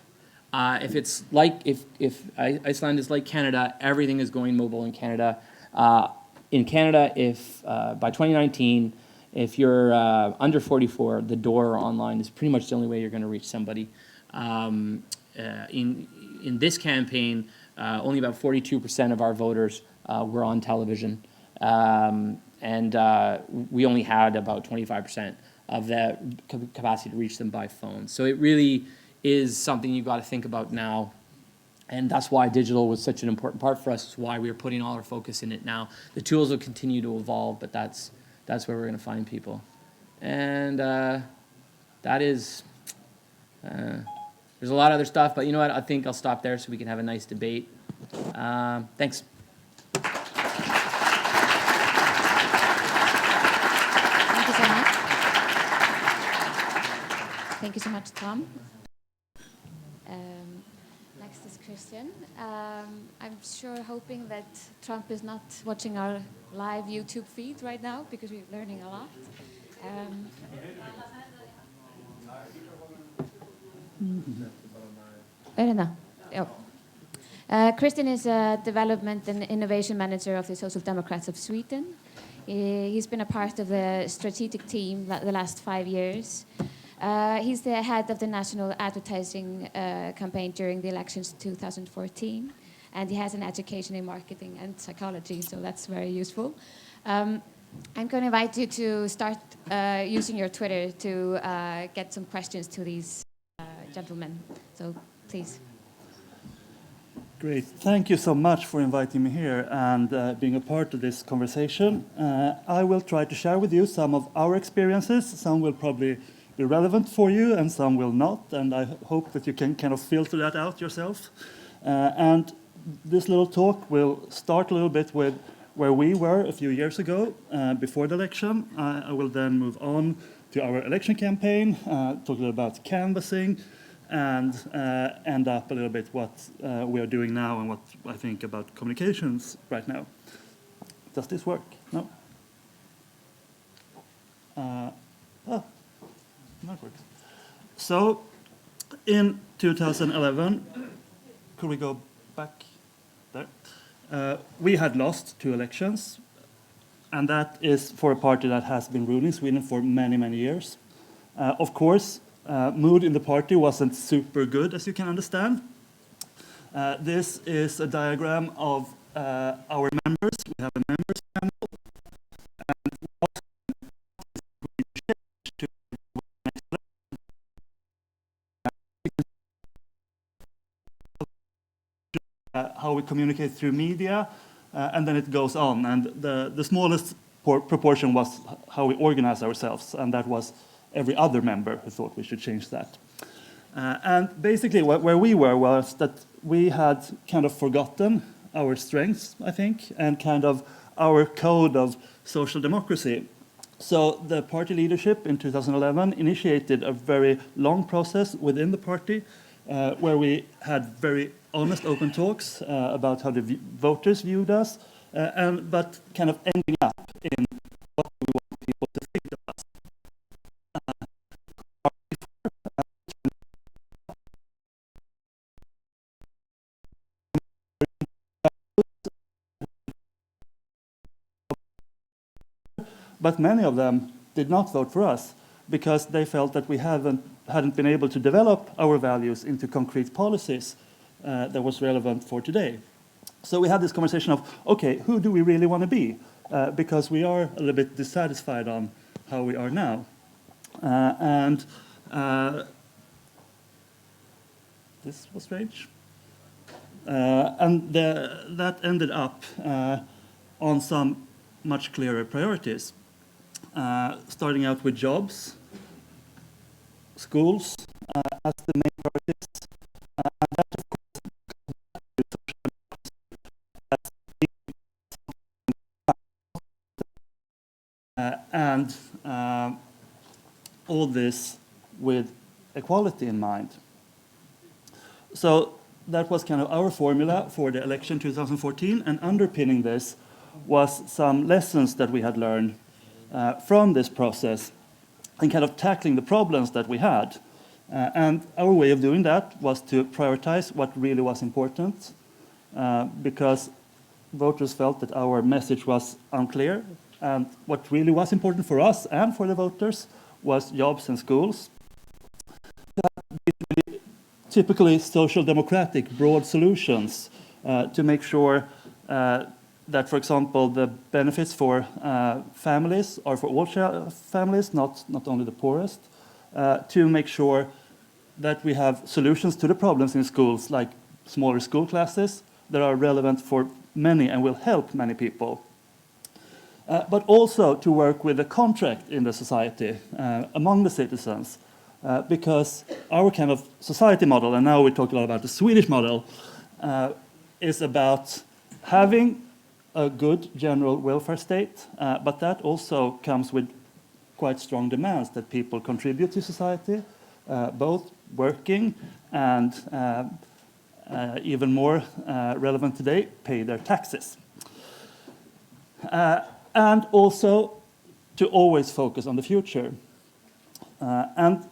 If it's like, if Iceland is like Canada, everything is going mobile in Canada. If by 2019, if you're under 44, the door online is pretty much the only way you're going to reach somebody. In this campaign, only about 42% of our voters were on television, and we only had about 25% of the capacity to reach them by phone. So it really is something you've got to think about now. And that's why digital was such an important part for us. It's why we are putting all our focus in it now. The tools will continue to evolve, but that's where we're going to find people. And that is, there's a lot of other stuff, but you know what? I think I'll stop there so we can have a nice debate. Thanks. Thank you so much. Thank you so much, Tom. Next is Christian. I'm sure hoping that Trump is not watching our live YouTube feed right now because we're learning a lot. Christian is a development and innovation manager of the Social Democrats of Sweden. He's been a part of the strategic team the last 5 years. He's the head of the national advertising campaign during the elections 2014, and he has an education in marketing and psychology, so that's very useful. I'm going to invite you to start using your Twitter to get some questions to these gentlemen. So please. Great. Thank you so much for inviting me here and being a part of this conversation. I will try to share with you some of our experiences. Some will probably be relevant for you and some will not, and I hope that you can kind of filter that out yourself. And this little talk will start a little bit with where we were a few years ago before the election. I will then move on to our election campaign, talk a little about canvassing, and end up a little bit what we are doing now and what I think about communications right now. Does this work? No? That works. So, in 2011, could we go back there? We had lost 2 elections, and that is for a party that has been ruling Sweden for many, many years. Of course, mood in the party wasn't super good, as you can understand. This is a diagram of our members. We have a members panel. How we communicate through media, and then it goes on. And the smallest proportion was how we organize ourselves, and that was every other member who thought we should change that. And basically where we were was that we had kind of forgotten our strengths, I think, and kind of our code of social democracy. So the party leadership in 2011 initiated a very long process within the party where we had very honest, open talks about how the voters viewed us, but kind of ending up in what we want people to think of us. But many of them did not vote for us because they felt that we hadn't been able to develop our values into concrete policies that was relevant for today. So we had this conversation of, okay, who do we really want to be? Because we are a little bit dissatisfied on how we are now. This was strange. That ended up on some much clearer priorities. Starting out with jobs, schools as the main priorities. And that, of course, and all this with equality in mind. So that was kind of our formula for the election 2014, and underpinning this was some lessons that we had learned from this process and kind of tackling the problems that we had. And our way of doing that was to prioritize what really was important, because voters felt that our message was unclear, and what really was important for us and for the voters was jobs and schools. Typically social democratic broad solutions to make sure that, for example, the benefits for families are for all families, not only the poorest, to make sure that we have solutions to the problems in schools, like smaller school classes that are relevant for many and will help many people. But also to work with a contract in the society among the citizens, because our kind of society model, and now we talk a lot about the Swedish model, is about having a good general welfare state, but that also comes with quite strong demands that people contribute to society, both working and even more relevant today, pay their taxes. And also to always focus on the future. And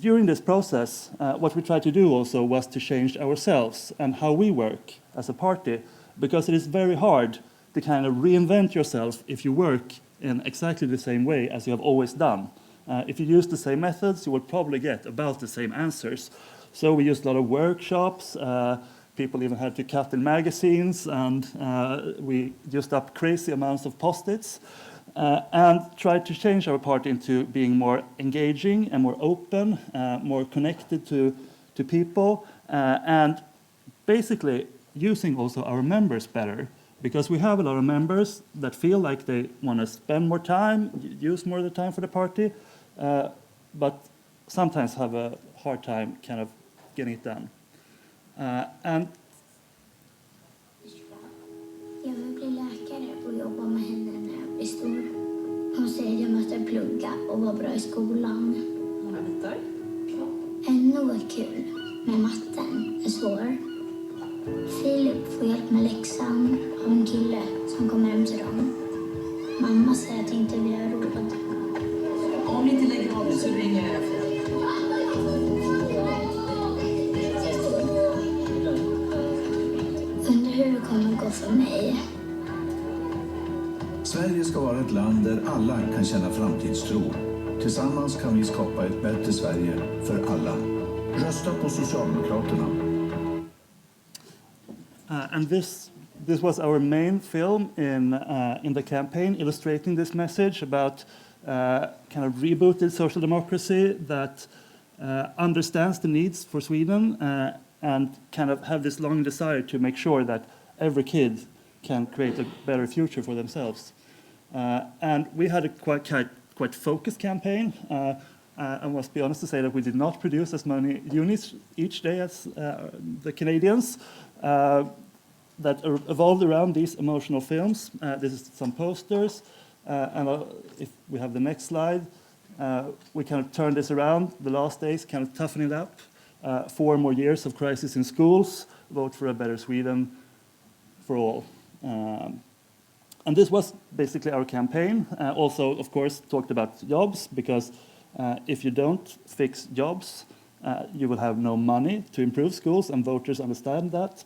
during this process, what we tried to do also was to change ourselves and how we work as a party, because it is very hard to kind of reinvent yourself if you work in exactly the same way as you have always done. If you use the same methods, you will probably get about the same answers. So we used a lot of workshops. People even had to cut in magazines, and we used up crazy amounts of Post-its, and tried to change our party into being more engaging and more open, more connected to people, and basically using also our members better, because we have a lot of members that feel like they want to spend more time, use more of the time for the party, but sometimes have a hard time kind of getting it done. And jag vill bli läkare och jobba med henne när jag blir stor. Hon säger att jag måste plugga och vara bra i skolan. Många bitar? Något kul, men matten är svår. Filip får hjälp med läxan av en kille som kommer hem till dem. Mamma säger att inte vi har råd. Om ni inte lägger av det så ringer jag efter. Undrar hur det kommer gå för mig. Sverige ska vara ett land där alla kan känna framtidstro. Tillsammans kan vi skapa ett bättre Sverige för alla. Rösta på Socialdemokraterna. And this was our main film in the campaign, illustrating this message about kind of rebooted social democracy that understands the needs for Sweden and kind of have this long desire to make sure that every kid can create a better future for themselves. And we had a quite focused campaign. I must be honest to say that we did not produce as many units each day as the Canadians. That evolved around these emotional films. This is some posters, and if we have the next slide, we kind of turned this around the last days, kind of toughening it up. 4 more years of crisis in schools, vote for a better Sweden for all. And this was basically our campaign. Also, of course, talked about jobs, because if you don't fix jobs, you will have no money to improve schools, and voters understand that.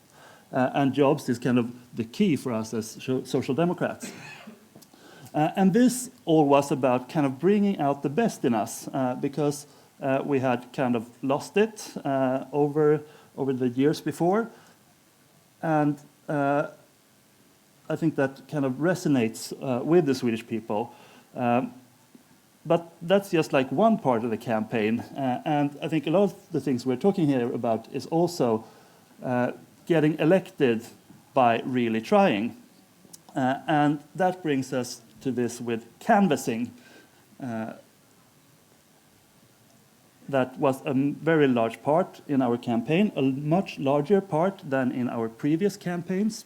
And jobs is kind of the key for us as social democrats. And this all was about kind of bringing out the best in us, because we had kind of lost it over the years before. And I think that kind of resonates with the Swedish people. But that's just like one part of the campaign. And I think a lot of the things we're talking here about is also getting elected by really trying. And that brings us to this with canvassing. That was a very large part in our campaign, a much larger part than in our previous campaigns,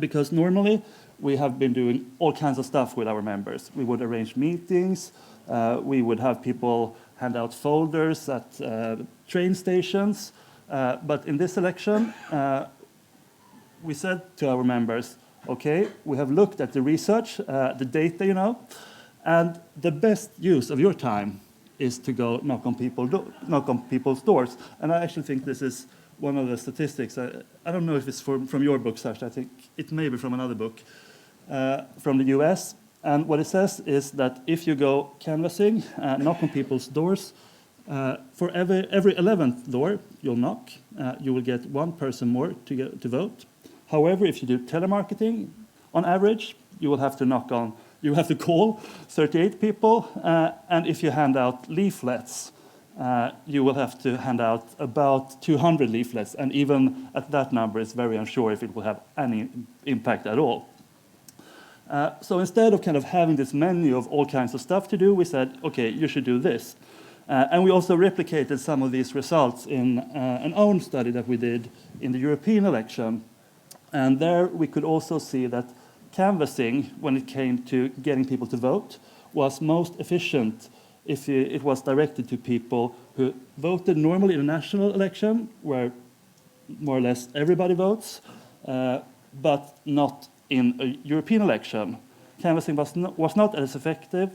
because normally we have been doing all kinds of stuff with our members. We would arrange meetings, we would have people hand out folders at train stations, But in this election, we said to our members, okay, we have looked at the research, the data, you know, and the best use of your time is to go knock on people's doors. And I actually think this is one of the statistics. I don't know if it's from your book, Sasha. I think it may be from another book from the US. And what it says is that if you go canvassing, knock on people's doors, for every 11th door you'll knock, you will get one person more to vote. However, if you do telemarketing, on average, you will have to call 38 people, and if you hand out leaflets, you will have to hand out about 200 leaflets, and even at that number, it's very unsure if it will have any impact at all. So instead of kind of having this menu of all kinds of stuff to do, we said, okay, you should do this. And we also replicated some of these results in an own study that we did in the European election. And there we could also see that canvassing, when it came to getting people to vote, was most efficient if it was directed to people who voted normally in a national election, where more or less everybody votes, but not in a European election. Canvassing was not as effective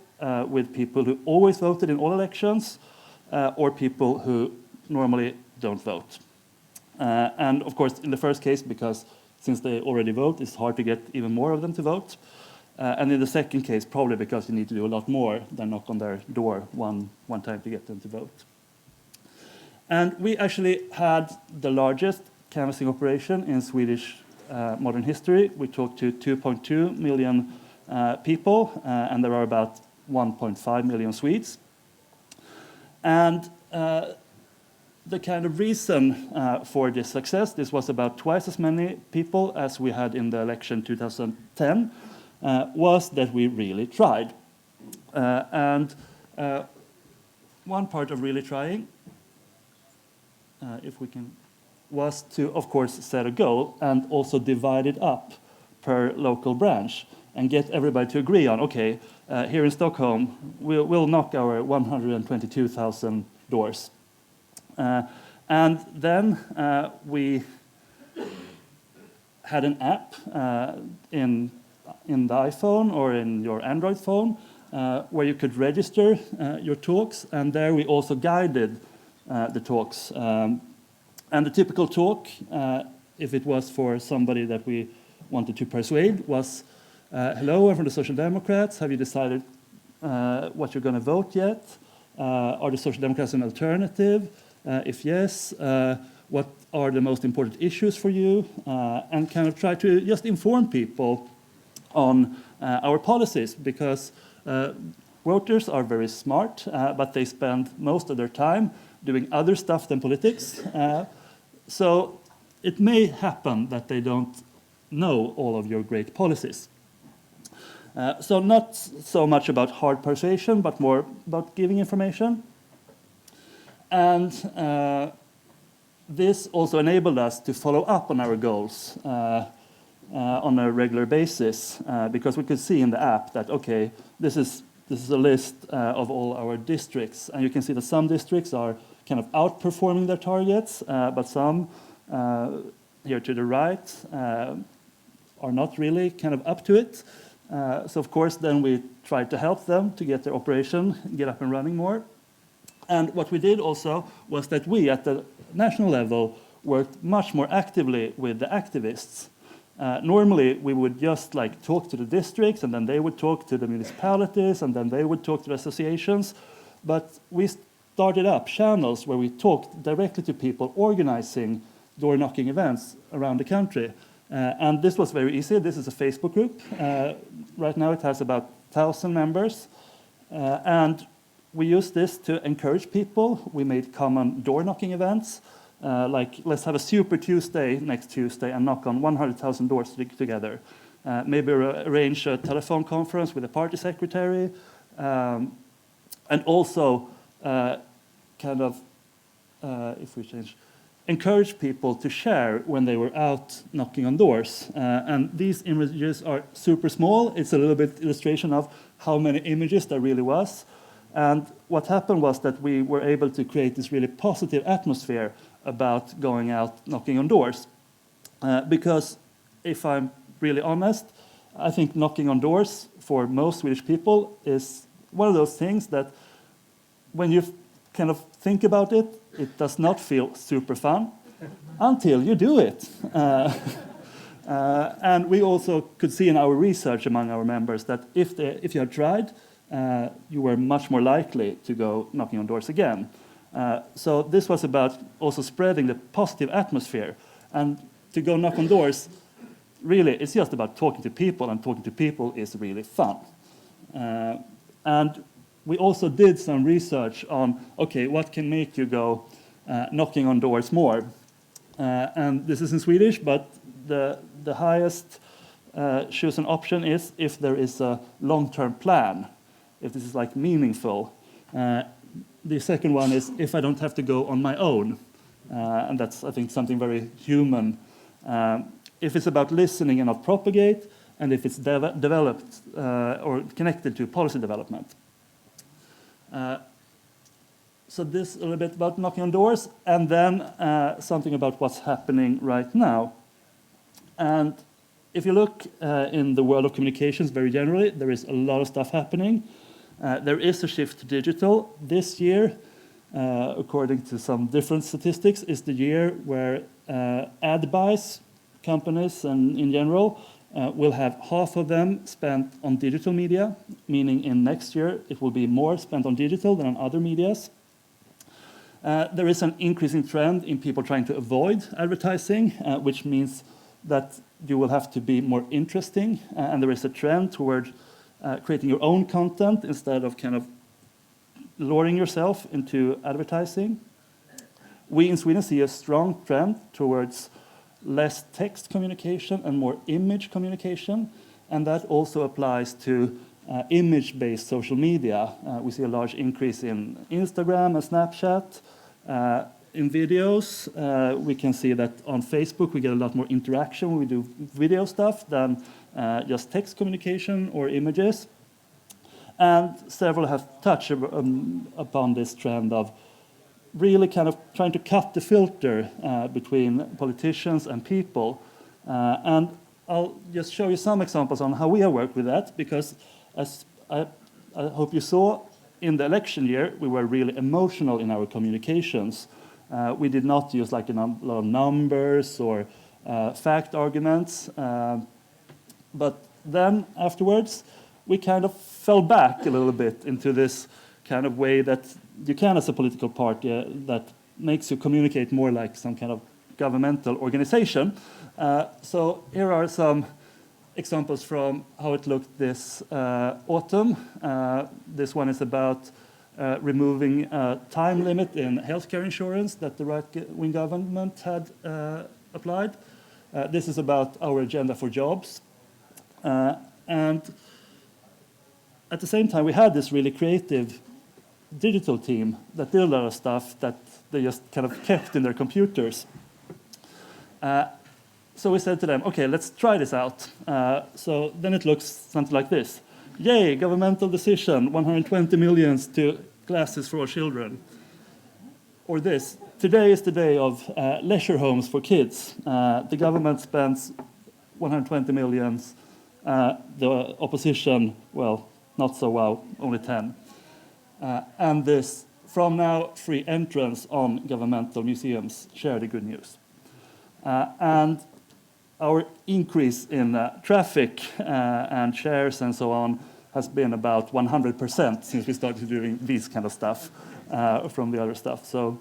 with people who always voted in all elections or people who normally don't vote. And of course, in the first case, because since they already vote, it's hard to get even more of them to vote. And in the second case, probably because you need to do a lot more than knock on their door one time to get them to vote. And we actually had the largest canvassing operation in Swedish modern history. We talked to 2.2 million people, and there are about 1.5 million Swedes. And the kind of reason for this success, this was about twice as many people as we had in the election 2010, was that we really tried. And one part of really trying, if we can, was to, of course, set a goal and also divide it up per local branch and get everybody to agree on, okay, here in Stockholm, we'll knock our 122,000 doors. And then we had an app in the iPhone or in your Android phone where you could register your talks, and there we also guided the talks. And the typical talk, if it was for somebody that we wanted to persuade, was, hello, I'm from the Social Democrats. Have you decided what you're going to vote yet? Are the Social Democrats an alternative? If yes, what are the most important issues for you? And kind of try to just inform people on our policies, because voters are very smart, but they spend most of their time doing other stuff than politics. So it may happen that they don't know all of your great policies. So not so much about hard persuasion, but more about giving information. And this also enabled us to follow up on our goals on a regular basis, because we could see in the app that, okay, this is a list of all our districts, and you can see that some districts are kind of outperforming their targets, but some here to the right are not really kind of up to it. So of course, then we tried to help them to get their operation, get up and running more. And what we did also was that we, at the national level, worked much more actively with the activists. Normally, we would just like talk to the districts, and then they would talk to the municipalities, and then they would talk to the associations. But we started up channels where we talked directly to people organizing door-knocking events around the country. And this was very easy. This is a Facebook group. Right now it has about 1,000 members. And we used this to encourage people. We made common door-knocking events. Like, let's have a Super Tuesday next Tuesday and knock on 100,000 doors together. Maybe arrange a telephone conference with a party secretary. And also if we change, encourage people to share when they were out knocking on doors. And these images are super small. It's a little bit illustration of how many images there really was. And what happened was that we were able to create this really positive atmosphere about going out knocking on doors. Because if I'm really honest, I think knocking on doors for most Swedish people is one of those things that when you kind of think about it, it does not feel super fun until you do it. And we also could see in our research among our members that if you had tried, you were much more likely to go knocking on doors again. So this was about also spreading the positive atmosphere. And to go knock on doors, really, it's just about talking to people, and talking to people is really fun. And we also did some research on, okay, what can make you go knocking on doors more? And this is in Swedish, but the highest chosen option is if there is a long-term plan, if this is like meaningful. The second one is if I don't have to go on my own. And that's, I think, something very human. If it's about listening and not propagate, and if it's developed or connected to policy development. So this a little bit about knocking on doors, and then something about what's happening right now. And if you look in the world of communications very generally, there is a lot of stuff happening. There is a shift to digital. This year, according to some different statistics, is the year where ad buys, companies and in general, will have half of them spent on digital media, meaning in next year it will be more spent on digital than on other medias. There is an increasing trend in people trying to avoid advertising, which means that you will have to be more interesting, and there is a trend toward creating your own content instead of kind of luring yourself into advertising. We in Sweden see a strong trend towards less text communication and more image communication, and that also applies to image-based social media. We see a large increase in Instagram and Snapchat. In videos, we can see that on Facebook we get a lot more interaction when we do video stuff than just text communication or images. And several have touched upon this trend of really kind of trying to cut the filter between politicians and people. And I'll just show you some examples on how we have worked with that, because as I hope you saw, in the election year, we were really emotional in our communications. We did not use like a lot of numbers or fact arguments. But then afterwards, we kind of fell back a little bit into this kind of way that you can as a political party that makes you communicate more like some kind of governmental organization. So here are some examples from how it looked this autumn. This one is about removing a time limit in healthcare insurance that the right-wing government had applied. This is about our agenda for jobs. And at the same time, we had this really creative digital team that did a lot of stuff that they just kind of kept in their computers. So we said to them, okay, let's try this out. So then it looks something like this. Yay, governmental decision, 120 million to classes for all children. Or this, today is the day of leisure homes for kids. The government spends 120 million. The opposition, well, not so well, only 10. And this, from now, free entrance on governmental museums, share the good news. And our increase in traffic and shares and so on has been about 100% since we started doing this kind of stuff from the other stuff. So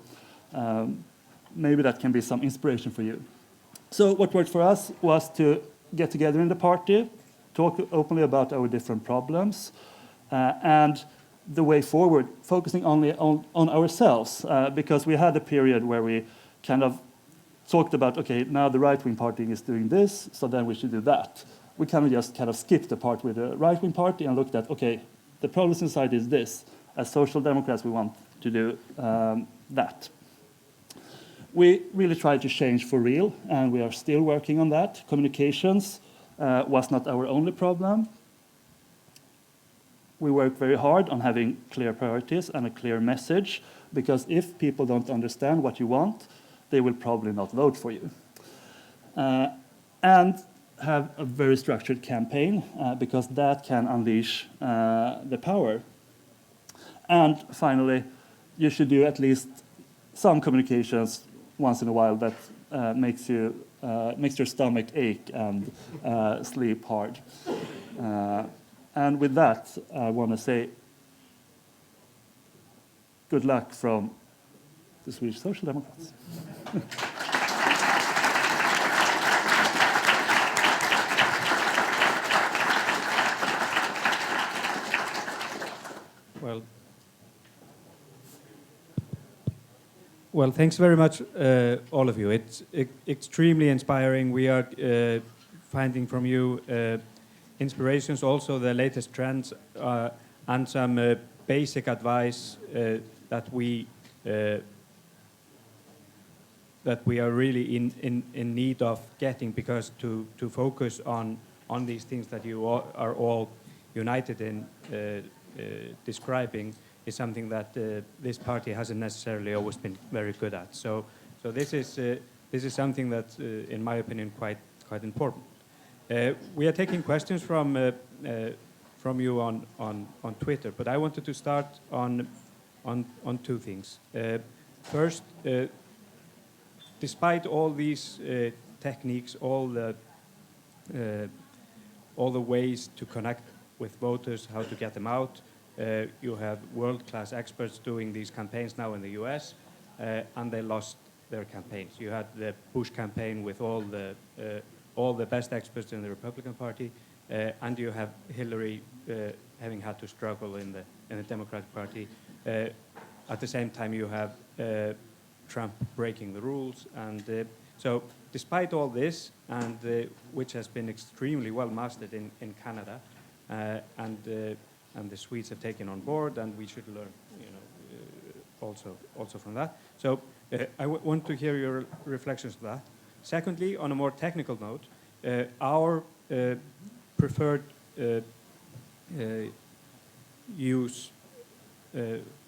maybe that can be some inspiration for you. So what worked for us was to get together in the party, talk openly about our different problems, and the way forward, focusing only on ourselves, because we had a period where we kind of talked about, okay, now the right-wing party is doing this, so then we should do that. We kind of skipped the part with the right-wing party and looked at, okay, the problems in society is this. As social democrats, we want to do that. We really tried to change for real, and we are still working on that. Communications was not our only problem. We work very hard on having clear priorities and a clear message, because if people don't understand what you want, they will probably not vote for you. And have a very structured campaign, because that can unleash the power. And finally, you should do at least some communications once in a while that makes your stomach ache and sleep hard. And with that, I want to say good luck from the Swedish Social Democrats. Well, thanks very much, all of you. It's extremely inspiring. We are finding from you inspirations, also the latest trends, and some basic advice that we are really in need of getting, because to focus on these things that you are all united in describing is something that this party hasn't necessarily always been very good at. So this is something that's, in my opinion, quite important. We are taking questions from you on Twitter, but I wanted to start on two things. First, despite all these techniques, all the ways to connect with voters, how to get them out, you have world-class experts doing these campaigns now in the US, and they lost their campaigns. You had the Bush campaign with all the best experts in the Republican Party, and you have Hillary having had to struggle in the Democratic Party. At the same time, you have Trump breaking the rules, and so despite all this, and which has been extremely well mastered in Canada, and the Swedes have taken on board, and we should learn, also from that. So I want to hear your reflections on that. Secondly, on a more technical note, our preferred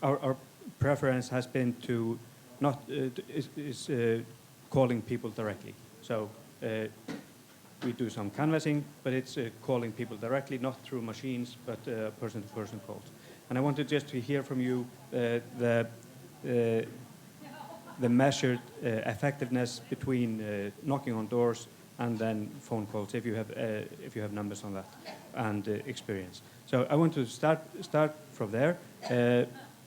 our preference has been to not calling people directly. So we do some canvassing, but it's calling people directly, not through machines, but person-to-person calls. And I wanted just to hear from you the measured effectiveness between knocking on doors and then phone calls, if you have numbers on that and experience. So I want to start from there.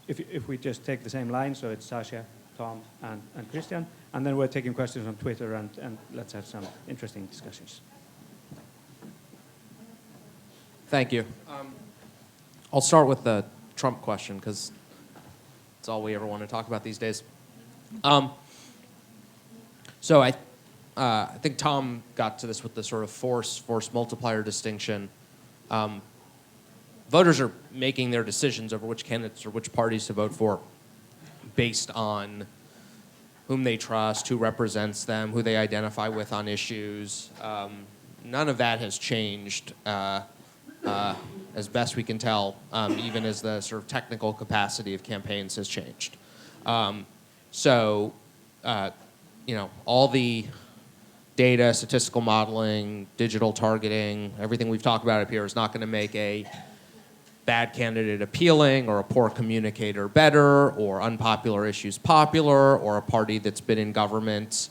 If we just take the same line, so it's Sasha, Tom, and Christian, and then we're taking questions on Twitter, and let's have some interesting discussions. Thank you. I'll start with the Trump question, because it's all we ever want to talk about these days. So I think Tom got to this with the sort of force multiplier distinction. Voters are making their decisions over which candidates or which parties to vote for based on whom they trust, who represents them, who they identify with on issues. None of that has changed, as best we can tell, even as the sort of technical capacity of campaigns has changed. All the data, statistical modeling, digital targeting, everything we've talked about up here is not going to make a bad candidate appealing or a poor communicator better or unpopular issues popular or a party that's been in government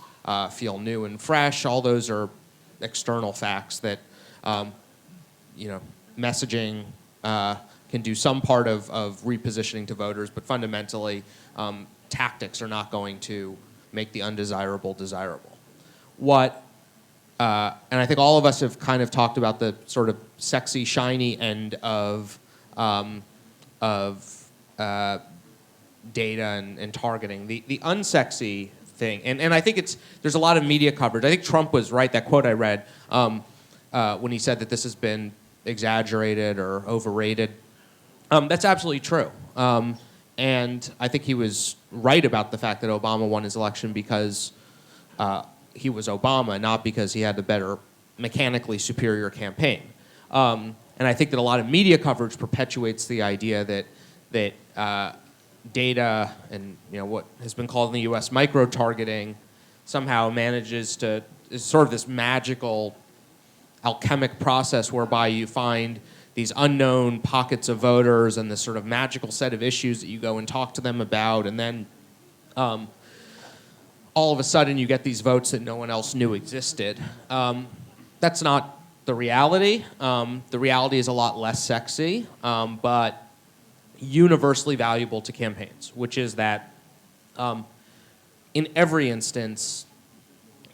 feel new and fresh. All those are external facts that, messaging can do some part of repositioning to voters, but fundamentally tactics are not going to make the undesirable desirable. And I think all of us have kind of talked about the sort of sexy, shiny end of data and targeting. The unsexy thing, and I think there's a lot of media coverage. I think Trump was right, that quote I read, when he said that this has been exaggerated or overrated. That's absolutely true. And I think he was right about the fact that Obama won his election because he was Obama, not because he had the better, mechanically superior campaign. And I think that a lot of media coverage perpetuates the idea that data and what has been called in the U.S. micro-targeting somehow manages to, is sort of this magical alchemic process whereby you find these unknown pockets of voters and this sort of magical set of issues that you go and talk to them about, and then all of a sudden you get these votes that no one else knew existed. That's not the reality. The reality is a lot less sexy, but universally valuable to campaigns, which is that in every instance,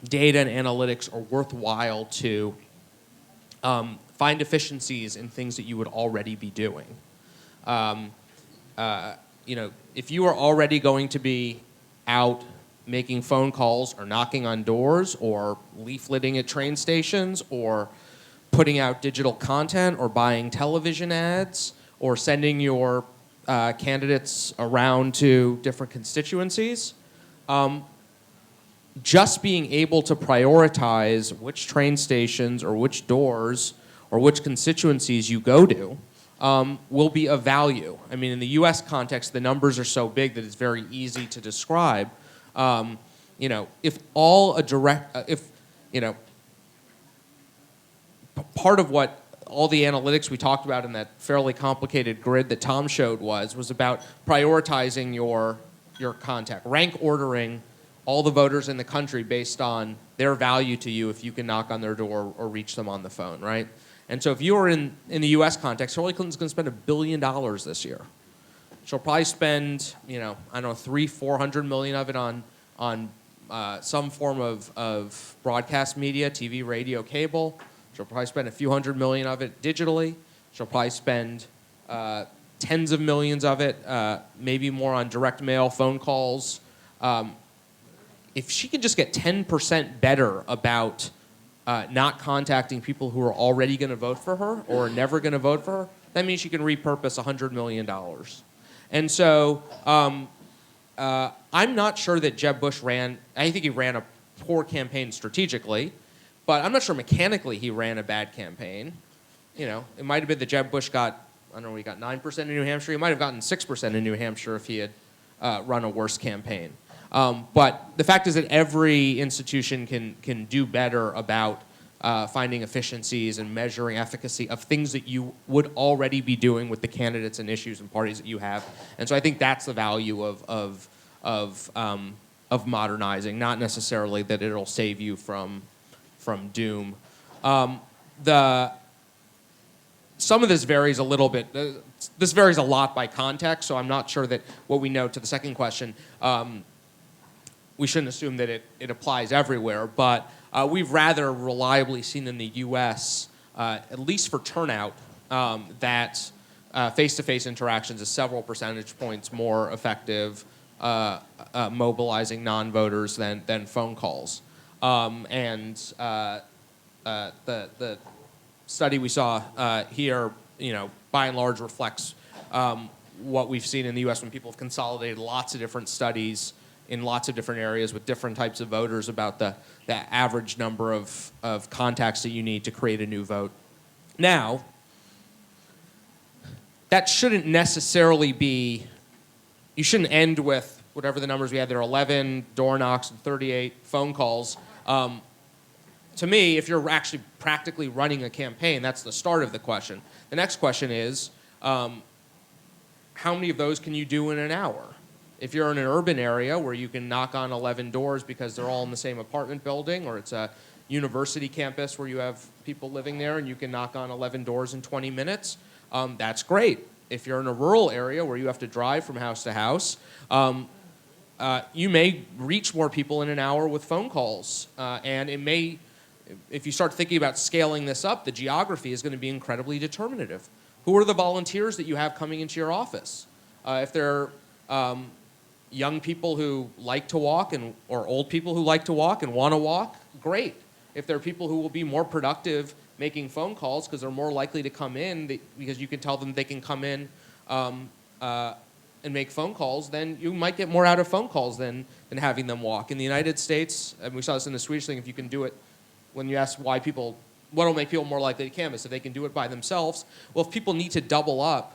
data and analytics are worthwhile to find efficiencies in things that you would already be doing. You know, if you are already going to be out making phone calls or knocking on doors or leafleting at train stations or putting out digital content or buying television ads or sending your candidates around to different constituencies, just being able to prioritize which train stations or which doors or which constituencies you go to will be of value. I mean, in the US context, the numbers are so big that it's very easy to describe. You know, if all a direct, you know, part of what all the analytics we talked about in that fairly complicated grid that Tom showed was about prioritizing your contact, rank ordering all the voters in the country based on their value to you if you can knock on their door or reach them on the phone, right? And so if you are in the US context, Hillary Clinton's going to spend $1 billion this year. She'll probably spend, you know, I don't know, $300-400 million of it on some form of broadcast media, TV, radio, cable. She'll probably spend a few $100 million of it digitally. She'll probably spend tens of millions of it, maybe more on direct mail, phone calls. If she could just get 10% better about not contacting people who are already going to vote for her or are never going to vote for her, that means she can repurpose $100 million. And so I'm not sure that Jeb Bush I think he ran a poor campaign strategically, but I'm not sure mechanically he ran a bad campaign. You know, it might have been that Jeb Bush got, I don't know, he got 9% in New Hampshire. He might have gotten 6% in New Hampshire if he had run a worse campaign. But the fact is that every institution can do better about finding efficiencies and measuring efficacy of things that you would already be doing with the candidates and issues and parties that you have. And so I think that's the value of modernizing, not necessarily that it'll save you from doom. Some of this varies a little bit. This varies a lot by context, so I'm not sure that what we know to the second question, we shouldn't assume that it applies everywhere, but we've rather reliably seen in the US, at least for turnout, that face-to-face interactions is several percentage points more effective mobilizing non-voters than phone calls. The study we saw here, you know, by and large reflects what we've seen in the US when people have consolidated lots of different studies in lots of different areas with different types of voters about the average number of contacts that you need to create a new vote. Now, that shouldn't necessarily be, you shouldn't end with whatever the numbers we had there, 11 door knocks and 38 phone calls. To me, if you're actually practically running a campaign, that's the start of the question. The next question is, how many of those can you do in an hour? If you're in an urban area where you can knock on 11 doors because they're all in the same apartment building, or it's a university campus where you have people living there and you can knock on 11 doors in 20 minutes, that's great. If you're in a rural area where you have to drive from house to house, you may reach more people in an hour with phone calls. And it may, if you start thinking about scaling this up, the geography is going to be incredibly determinative. Who are the volunteers that you have coming into your office? If they're young people who like to walk or old people who like to walk and want to walk, great. If there are people who will be more productive making phone calls because they're more likely to come in because you can tell them they can come in and make phone calls, then you might get more out of phone calls than having them walk. In the United States, and we saw this in the Swedish thing, if you can do it, when you ask what will make people more likely to canvass, if they can do it by themselves, well, if people need to double up,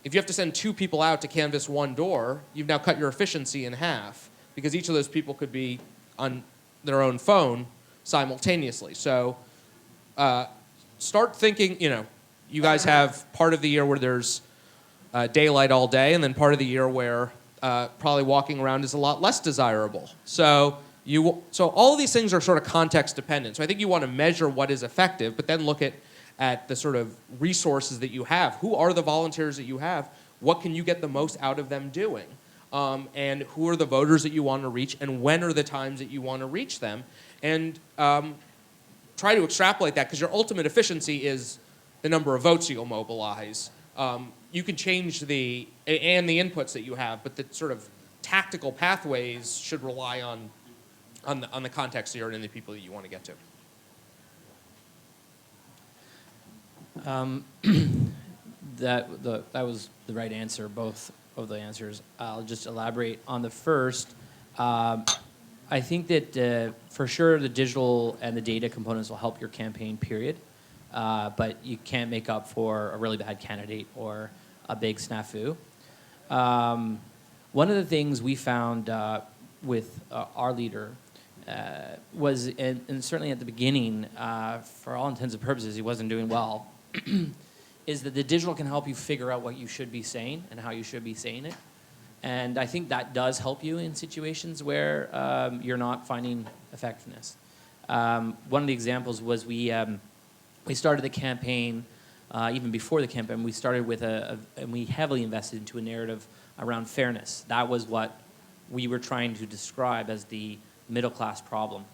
if you have to send 2 people out to canvass 1 door, you've now cut your efficiency in half because each of those people could be on their own phone simultaneously. So start thinking, you guys have part of the year where there's daylight all day, and then part of the year where probably walking around is a lot less desirable. So all of these things are sort of context dependent. So I think you want to measure what is effective, but then look at the sort of resources that you have. Who are the volunteers that you have? What can you get the most out of them doing? And who are the voters that you want to reach, and when are the times that you want to reach them? And try to extrapolate that, because your ultimate efficiency is the number of votes you'll mobilize. You can change the inputs that you have, but the sort of tactical pathways should rely on the context you're in and the people that you want to get to. That was the right answer, both of the answers. I'll just elaborate on the first. I think that for sure the digital and the data components will help your campaign, period. But you can't make up for a really bad candidate or a big snafu. One of the things we found with our leader was, and certainly at the beginning, for all intents and purposes, he wasn't doing well, is that the digital can help you figure out what you should be saying and how you should be saying it. And I think that does help you in situations where you're not finding effectiveness. One of the examples was we started the campaign, even before the campaign, we started with and we heavily invested into a narrative around fairness. That was what we were trying to describe as the middle class problem.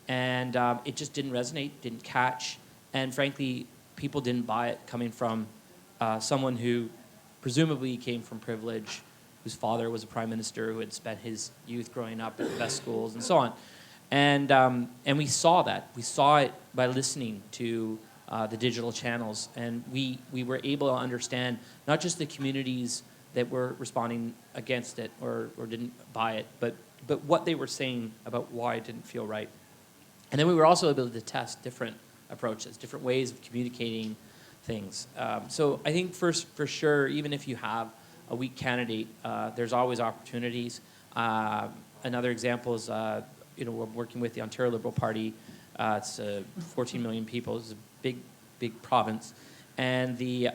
And it just didn't resonate, didn't catch, and frankly, people didn't buy it, coming from someone who presumably came from privilege, whose father was a prime minister, who had spent his youth growing up at the best schools, and so on. And we saw that. We saw it by listening to the digital channels, and we were able to understand not just the communities that were responding against it or didn't buy it, but what they were saying about why it didn't feel right. And then we were also able to test different approaches, different ways of communicating things. So I think for sure, even if you have a weak candidate, there's always opportunities. Another example is, we're working with the Ontario Liberal Party. It's 14 million people. It's a big province, and the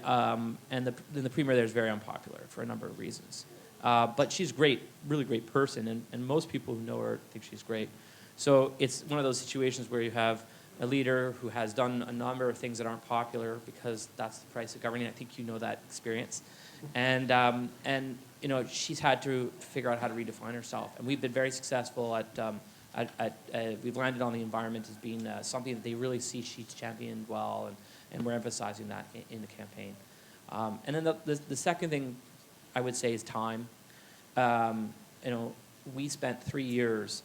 premier there is very unpopular for a number of reasons. But she's great, really great person, and most people who know her think she's great. So it's one of those situations where you have a leader who has done a number of things that aren't popular, because that's the price of governing. I think you know that experience. And she's had to figure out how to redefine herself. And we've been very successful we've landed on the environment as being something that they really see she's championed well, and we're emphasizing that in the campaign. And then the second thing I would say is time. We spent 3 years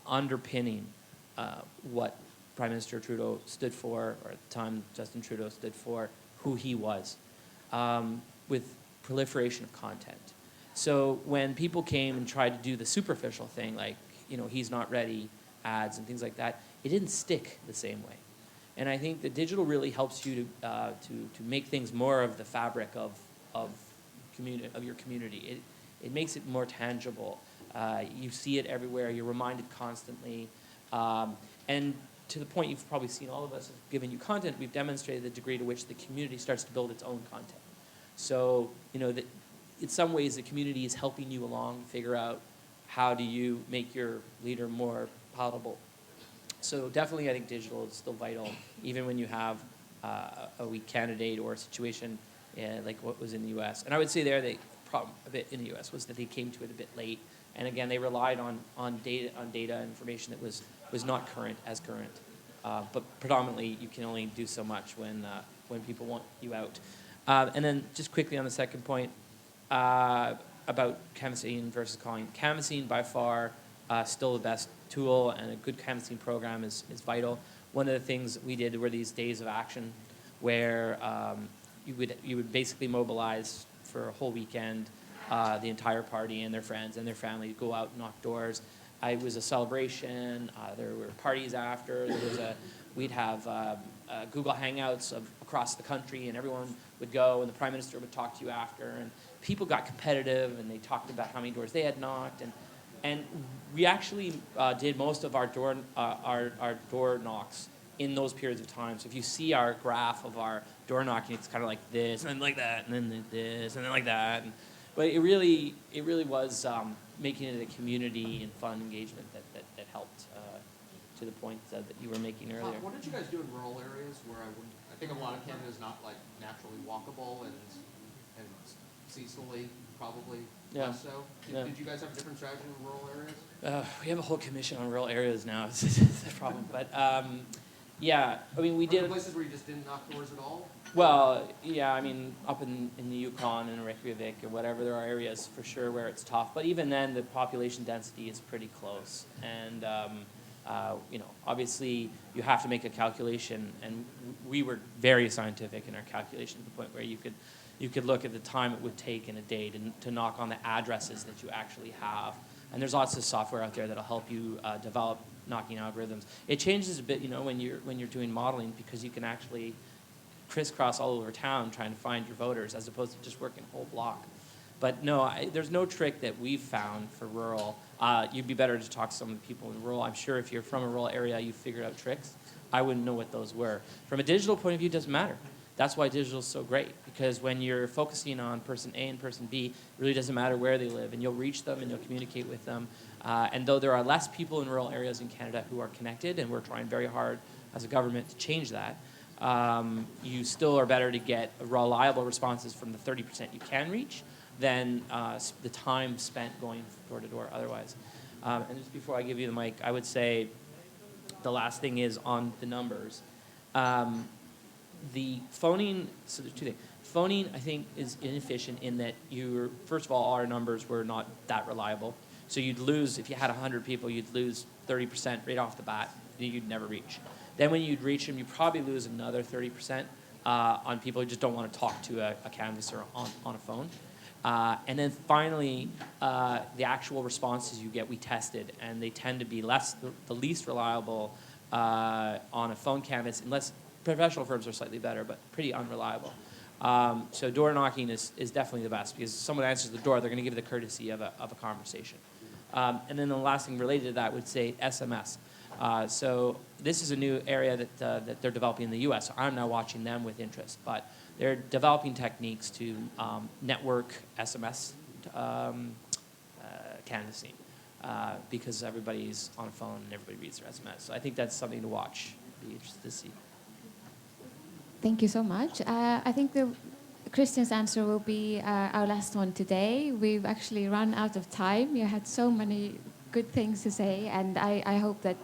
underpinning what Prime Minister Trudeau stood for, or at the time Justin Trudeau stood for, who he was, with proliferation of content. So when people came and tried to do the superficial thing, like, he's not ready ads and things like that, it didn't stick the same way. And I think the digital really helps you to make things more of the fabric of your community. It makes it more tangible. You see it everywhere. You're reminded constantly. And to the point you've probably seen, all of us have given you content. We've demonstrated the degree to which the community starts to build its own content. So, in some ways, the community is helping you along, figure out how do you make your leader more palatable. So definitely, I think digital is still vital, even when you have a weak candidate or a situation like what was in the U.S. And I would say the problem a bit in the U.S. was that they came to it a bit late, and again, they relied on data information that was not current. But predominantly, you can only do so much when people want you out. And then just quickly on the second point about canvassing versus calling. Canvassing, by far, still the best tool, and a good canvassing program is vital. One of the things we did were these days of action, where you would basically mobilize for a whole weekend the entire party and their friends and their family, go out and knock doors. It was a celebration. There were parties after. We'd have Google Hangouts across the country, and everyone would go, and the Prime Minister would talk to you after, and people got competitive, and they talked about how many doors they had knocked, and And we actually did most of our door knocks in those periods of time. So if you see our graph of our door knocking, it's kind of like this, and then like that, and then this, and then like that. But it really was making it a community and fun engagement that helped to the point that you were making earlier. What did you guys do in rural areas where I think a lot of Canada is not like naturally walkable and seasonally probably less so? Did you guys have a different strategy in rural areas? We have a whole commission on rural areas now. It's a problem. But yeah, I mean, we did. Places where you just didn't knock doors at all? Well, yeah, I mean, up in the Yukon and Reykjavik or whatever, there are areas for sure where it's tough. But even then, the population density is pretty close. And, obviously you have to make a calculation. And we were very scientific in our calculation to the point where you could look at the time it would take in a day to knock on the addresses that you actually have. And there's lots of software out there that'll help you develop knocking algorithms. It changes a bit, when you're doing modeling, because you can actually crisscross all over town trying to find your voters as opposed to just working a whole block. But no, there's no trick that we've found for rural. You'd be better to talk to some of the people in rural. I'm sure if you're from a rural area, you figured out tricks. I wouldn't know what those were. From a digital point of view, it doesn't matter. That's why digital is so great, because when you're focusing on person A and person B, it really doesn't matter where they live, and you'll reach them and you'll communicate with them. And though there are less people in rural areas in Canada who are connected, and we're trying very hard as a government to change that, you still are better to get reliable responses from the 30% you can reach than the time spent going door to door otherwise. And just before I give you the mic, I would say the last thing is on the numbers. The phoning, so there's two things. Phoning, I think, is inefficient in that first of all, our numbers were not that reliable. So you'd lose, if you had 100 people, you'd lose 30% right off the bat that you'd never reach. Then when you'd reach them, you'd probably lose another 30% on people who just don't want to talk to a canvasser on a phone. And then finally, the actual responses you get, we tested, and they tend to be the least reliable on a phone canvas, unless professional firms are slightly better, but pretty unreliable. So door knocking is definitely the best, because if someone answers the door, they're going to give the courtesy of a conversation. And then the last thing related to that would say SMS. So this is a new area that they're developing in the U.S. So I'm now watching them with interest, but they're developing techniques to network SMS canvassing because everybody's on a phone and everybody reads their SMS. So I think that's something to watch. Be interested to see. Thank you so much. I think Christian's answer will be our last one today. We've actually run out of time. You had so many good things to say, and I hope that,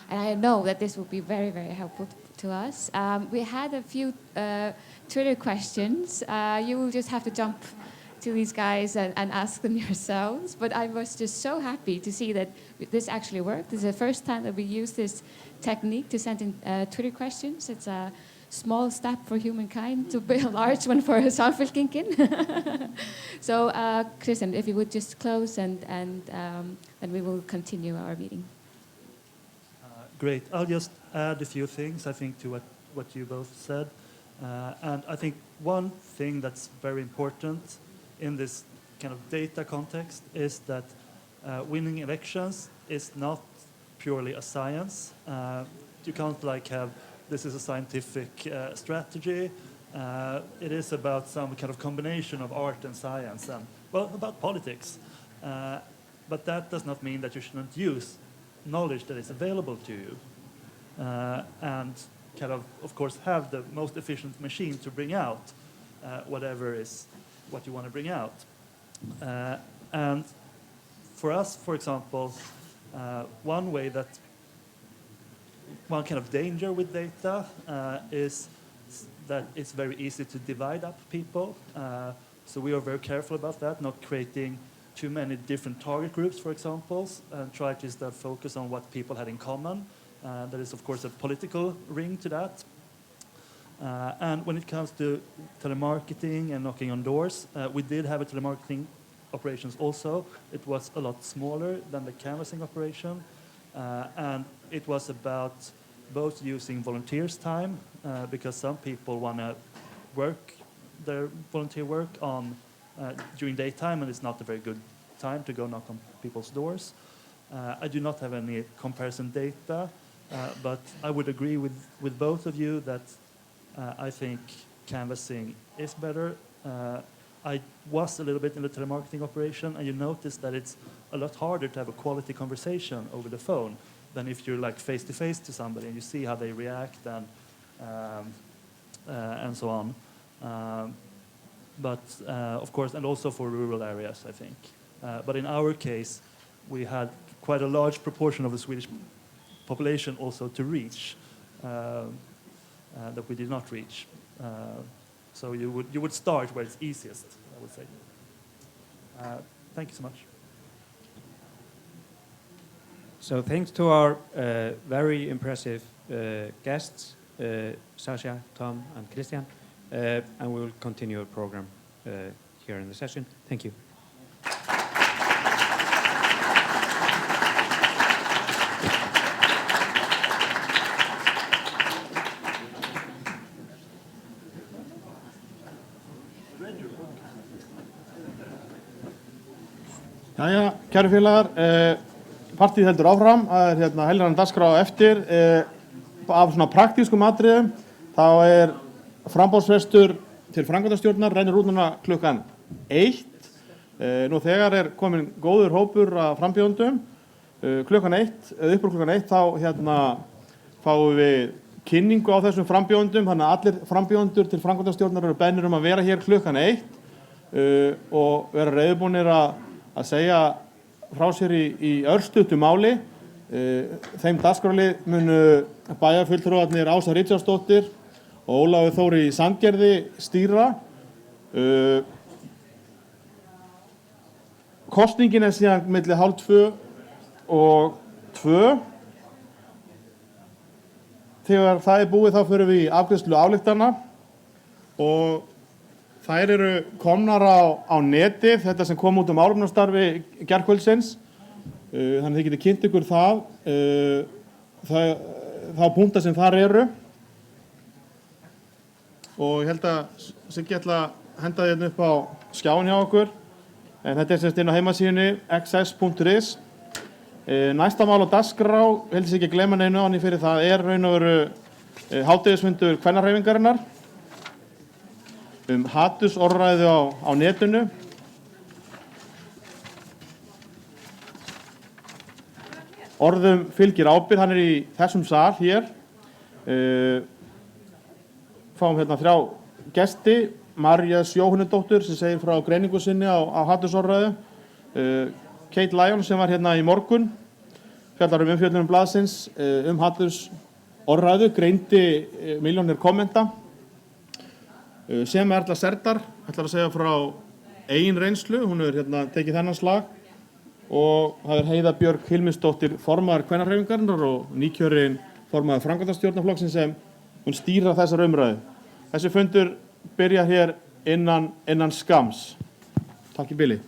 and I know that this will be very, very helpful to us. We had a few Twitter questions. You will just have to jump to these guys and ask them yourselves. But I was just so happy to see that this actually worked. This is the first time that we use this technique to send in Twitter questions. It's a small step for humankind to build a large one for Samfylkingin. So, Christian, if you would just close and then we will continue our meeting. Great. I'll just add a few things, I think, to what you both said. And I think one thing that's very important in this kind of data context is that winning elections is not purely a science. You can't have this is a scientific strategy. It is about some kind of combination of art and science and, well, about politics. But that does not mean that you shouldn't use knowledge that is available to you and kind of course, have the most efficient machine to bring out whatever is what you want to bring out. And for us, for example, one way that one kind of danger with data is that it's very easy to divide up people. So we are very careful about that, not creating too many different target groups, for example, and try to instead focus on what people had in common. There is, of course, a political ring to that. And when it comes to telemarketing and knocking on doors, we did have a telemarketing operations also. It was a lot smaller than the canvassing operation. And it was about both using volunteers' time, because some people want to work their volunteer work on during daytime, and it's not a very good time to go knock on people's doors. I do not have any comparison data, but I would agree with both of you that I think canvassing is better. I was a little bit in the telemarketing operation, and you notice that it's a lot harder to have a quality conversation over the phone than if you're like face-to-face to somebody and you see how they react and so on. But of course, and also for rural areas, I think. But in our case, we had quite a large proportion of the Swedish population also to reach that we did not reach. So you would start where it's easiest, I would say. Thank you so much. So thanks to our very impressive guests, Sasha, Tom, and Christian, and we will continue our program here in the session. Thank you. Jæja, kæru félagar, partíð heldur áfram, það hérna helgaran dagskrá á eftir, af svona praktískum atriðum, þá framboðsfrestur til framkvæmdastjórnar rennur út núna klukkan 1, nú þegar komin góður hópur af frambjóðendum, klukkan 1, upp úr klukkan 1 þá hérna fáum við kynningu á þessum frambjóðendum, þannig að allir frambjóðendur til framkvæmdastjórnar eru beðnir að vera hér klukkan 1 og vera reiðubúnir að segja frá sér í örstuttu máli. Þeim dagskrárlið munu bæjarfulltrúarnir Ása Ríkharðsdóttir og Ólafur Þór í Sandgerði stýra. Kosningin síðan milli 1:30 og 2. Þegar það búið þá förum við í afgreiðslu ályktana og þær eru komnar á netið, þetta sem kom út málefnastarfi gærkvöldsins, þannig þið getið kynnt ykkur þá punkta sem þar eru. Og ég held að Siggi ætla að henda því upp á skjáin hjá okkur, en þetta semst inn á heimasíðunni xs.is. Næsta mál á dagskrá, heldur sig ekki að gleyma neinu áni fyrir það, raun og veru hádegisfundur kvennahreyfingarinnar hatursorðræðu á netinu. Orðum fylgir ábyrgð, hann í þessum sal hér. Fáum hérna 3 gesti, Marja Sjóhunudóttur sem segir frá greiningu sinni á hatursorðræðu, Kate Lyon sem var hérna í morgun, fjallar umfjöllun blaðsins hatursorðræðu, greindi milljónir kommenta. Sem Erla Serdar ætlar að segja frá eigin reynslu, hún hefur hérna tekið þennan slag, og það Heiða Björg Hilmisdóttir, formaður kvennahreyfingarinnar og nýkjörin formaður framkvæmdastjórnarflokksins sem hún stýra þessar umræðu. Þessi fundur byrjar hér innan skams. Takk í bili.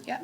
Yeah.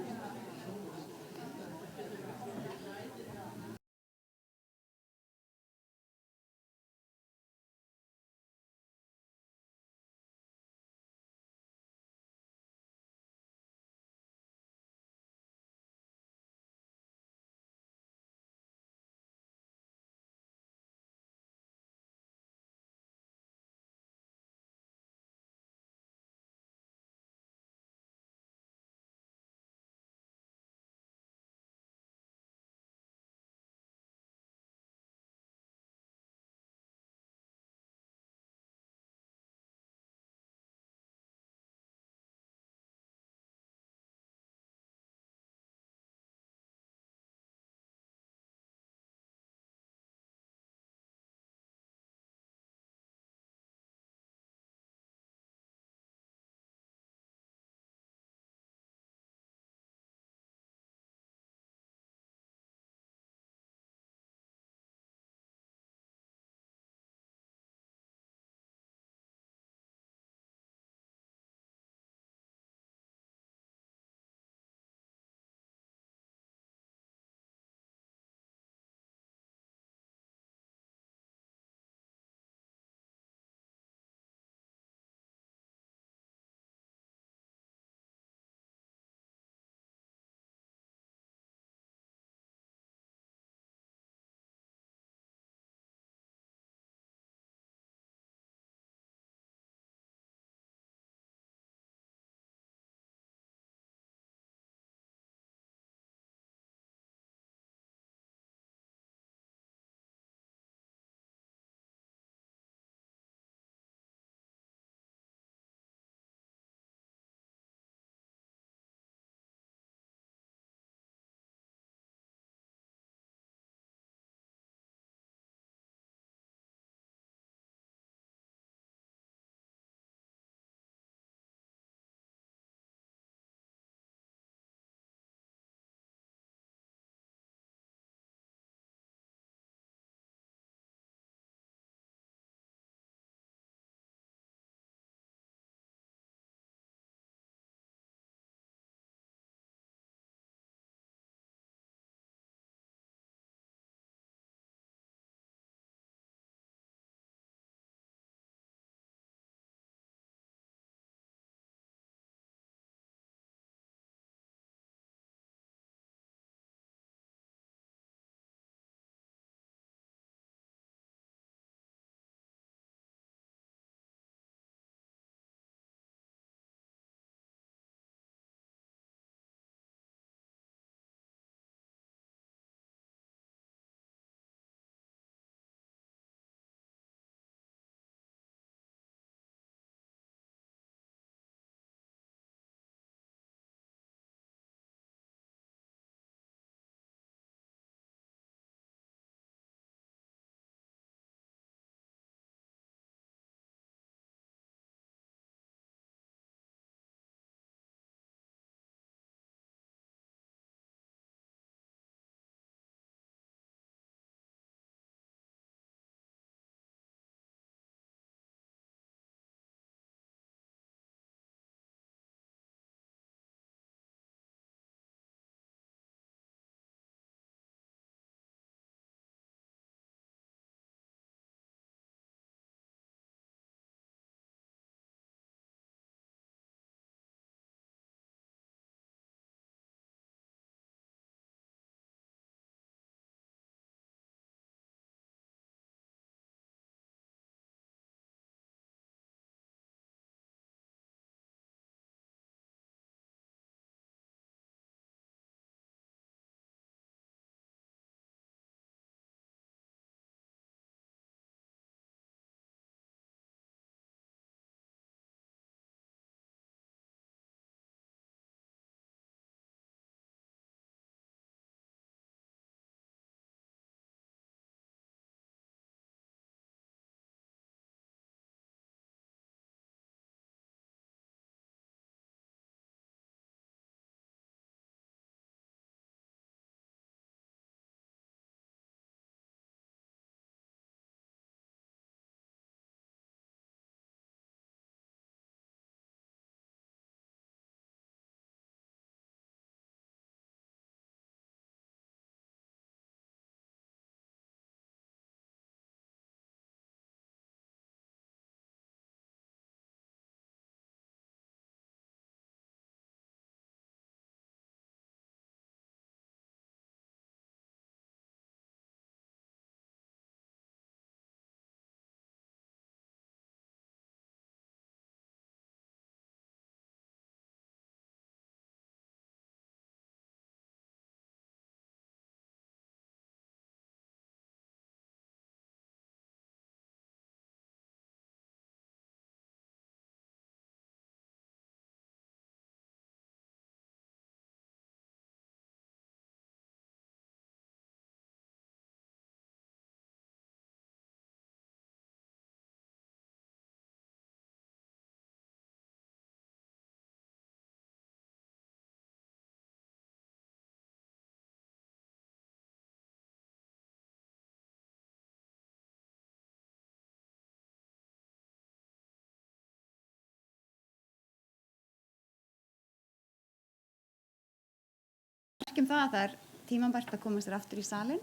merki það að það tímabært að koma sér aftur í salinn.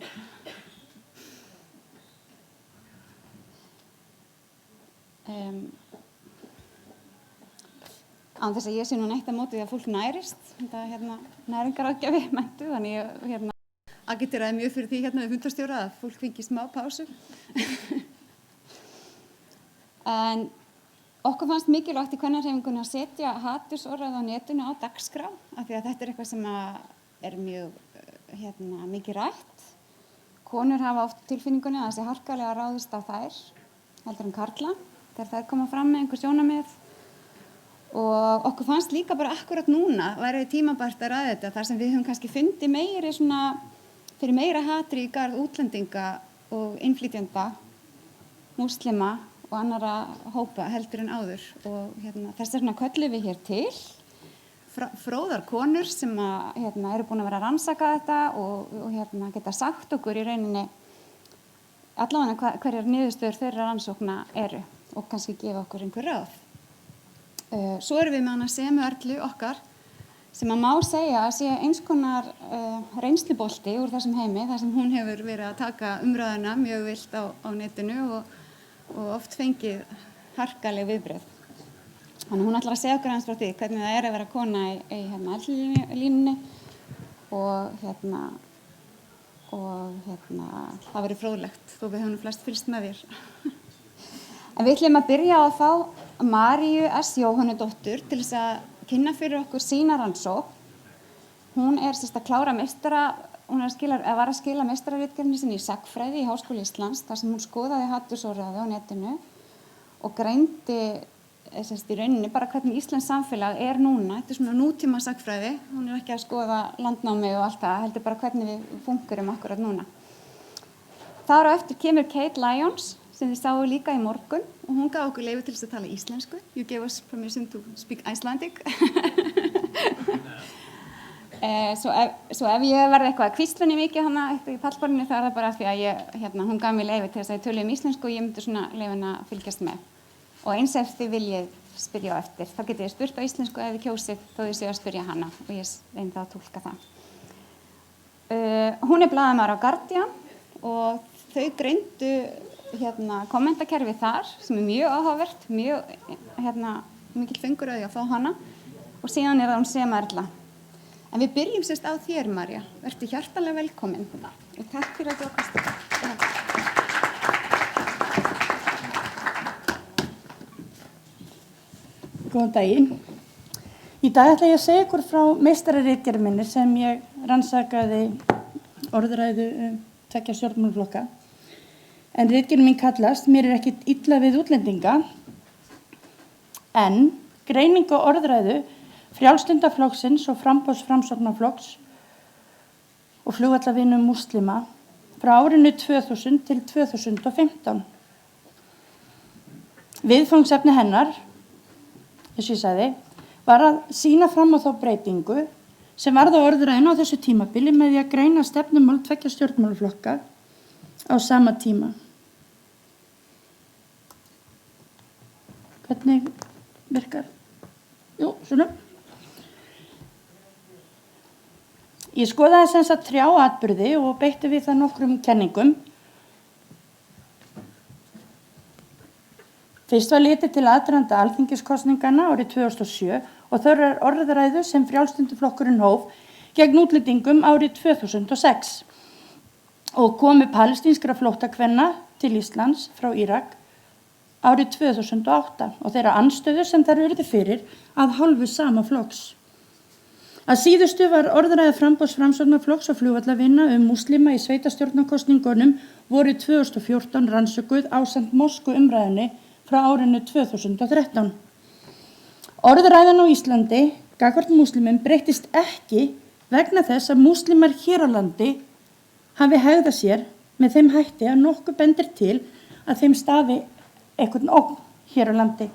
Án þess að ég sé nú neitt að móti því að fólk nærist. Þetta næringaráðgjafi menntu, þannig ég agiteraði mjög fyrir því við fundarstjóra að fólk fengi smá pásu. En okkur fannst mikilvægt í kvennahreyfingunni að setja hatursorðræðu á netinu á dagskrá, af því að þetta eitthvað sem mjög mikið rætt. Konur hafa oft tilfinninguna að þessi harkalega ráðist á þær, heldur en karla, þegar þær koma fram með einhver sjónarmið. Og okkur fannst líka bara akkurat núna væri tímabært að ræða þetta, þar sem við höfum kannski fundið meiri fyrir meira hatri í garð útlendinga og innflytjenda, múslima og annarra hópa heldur en áður. Og þess vegna köllum við hér til fróðar konur sem eru búin að vera að rannsaka þetta og geta sagt okkur í rauninni allavega hverjar niðurstöður þeirra rannsókna eru og kannski gefa okkur einhver ráð. Svo erum við með hana Semu Erlu okkar sem að má segja að sé eins konar reynslubolti úr þessum heimi þar sem hún hefur verið að taka umræðuna mjög vilt á netinu og oft fengið harkaleg viðbrögð. Þannig hún ætlar að segja okkur aðeins frá því hvernig það að vera kona í Elli-línunni og það verður fróðlegt þó við höfum flest fylgst með þér. En við ætlum að byrja á að fá Maríu S. Jóhannudóttur til þess að kynna fyrir okkur sína rannsókn. Hún að klára meistara, hún var að skila meistararitgerðinni sinni í sagnfræði í Háskóla Íslands þar sem hún skoðaði hatursorðræðu á netinu og greindi í rauninni bara hvernig íslenskt samfélag núna. Þetta svona nútíma sagnfræði, hún ekki að skoða landnámi og allt það, heldur bara hvernig við funkurum akkurat núna. Þar á eftir kemur Kate Lyons sem þið sáu líka í morgun og hún gaf okkur leyfi til þess að tala íslensku. You gave us permission to speak Icelandic. Svo ef ég verði eitthvað að hvísla mikið í pallborðinu þá það bara því að hún gaf mér leyfi til þess að ég töluðum íslensku og ég myndi svona leyfin að fylgjast með. Og eins ef þið viljið spyrja á eftir, þá getið þið spurt á íslensku ef þið kjósið þó þið séu að spyrja hana og ég reyndi það að túlka það. Hún blaðamaður á Guardian og þau greindu kommentakerfi þar sem mjög áhugavert, mikill fengur að fá hana og síðan það hún Sema Erla. En við byrjum á þér, Marja. Vertu hjartanlega velkomin og takk fyrir að þú komst. Góðan daginn. Í dag ætla ég að segja ykkur frá meistararitgerð minni sem ég rannsakaði orðræðu 2 stjórnmálaflokka. En ritgerðin mín kallast Mér ekkert illa við útlendinga, en greining á orðræðu Frjálslyndaflokksins og Framboðs-Framsóknarflokks og flugvallavinum múslima frá árinu 2000 til 2015. Viðfangsefni hennar, eins og ég sagði, var að sýna fram á þá breytingu sem varð á orðræðinu á þessu tímabili með því að greina stefnumál 2 stjórnmálaflokka á sama tíma. Hvernig virkar? Jú, svona. Ég skoðaði sem sagt 3 atburði og beitti við það nokkrum kenningum. Fyrst var litið til aðdraganda alþingiskosninganna árið 2007 og þeirrar orðræðu sem Frjálslynduflokkurinn hóf gegn útlendingum árið 2006 og komu palestínskra flóttakvenna til Íslands frá Írak árið 2008 og þeirra andstöðu sem þær urðu fyrir að hálfu sama flokks. Að síðustu var orðræða Framboðs-Framsóknarflokks og flugvallavinna múslima í sveitarstjórnarkosningunum vorið 2014 rannsökuð ásamt Moskvu umræðunni frá árinu 2013. Orðræðan á Íslandi gagnvart múslimum breyttist ekki vegna þess að múslimar hér á landi hafi hegðað sér með þeim hætti að nokkuð bendir til að þeim stafi einhvern ógn hér á landi.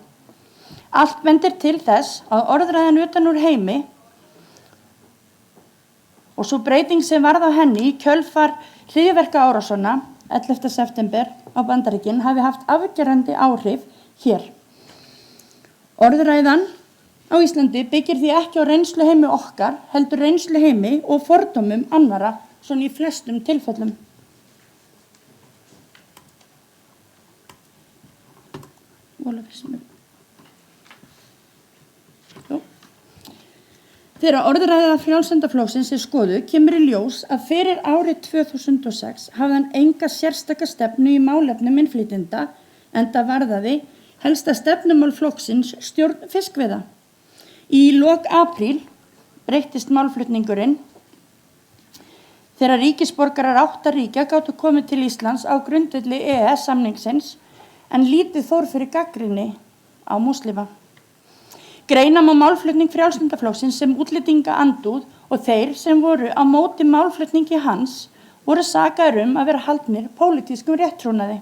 Allt bendir til þess að orðræðan utan úr heimi og svo breyting sem varð á henni í kjölfar hryðjuverkaárásana 11. september á Bandaríkin hafi haft afgerandi áhrif hér. Orðræðan á Íslandi byggir því ekki á reynsluheimi okkar, heldur reynsluheimi og fordómum annara, svona í flestum tilfellum. Þegar orðræða Frjálslynda flokksins skoðuð kemur í ljós að fyrir árið 2006 hafði hann enga sérstaka stefnu í málefnum innflytjenda, enda varðaði helsta stefnumál flokksins stjórn fiskveiða. Í lok apríl breyttist málflutningurinn þegar ríkisborgarar 8 ríkja gátu komið til Íslands á grundvelli EES samningsins en lítið fór fyrir gagnrýni á múslima. Greina má málflutning Frjálslynda flokksins sem útlendingaandúð og þeir sem voru á móti málflutningi hans voru sakaðir að vera haldnir pólitískum rétttrúnaði.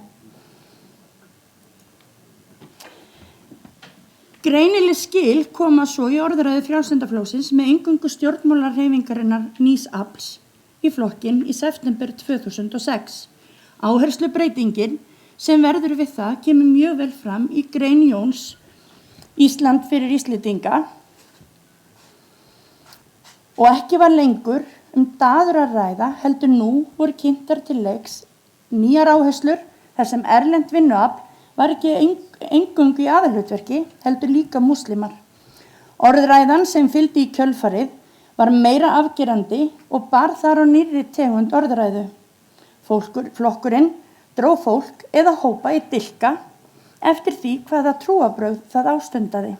Greinileg skil koma svo í orðræðu Frjálslynda flokksins með eingöngu stjórnmálahreyfingarinnar Nýs afls í flokkinn í september 2006. Áherslubreytingin sem verður við það kemur mjög vel fram í grein Jóns Ísland fyrir Íslendinga og ekki var lengur daður að ræða, heldur nú voru kynntar til leiks nýjar áherslur þar sem erlent vinnuafl var ekki eingöngu í aðalhlutverki, heldur líka múslimar. Orðræðan sem fylgdi í kjölfarið var meira afgerandi og bar þar á nýrri tegund orðræðu. Flokkurinn dró fólk eða hópa í dilka eftir því hvaða trúarbrögð það ástundaði.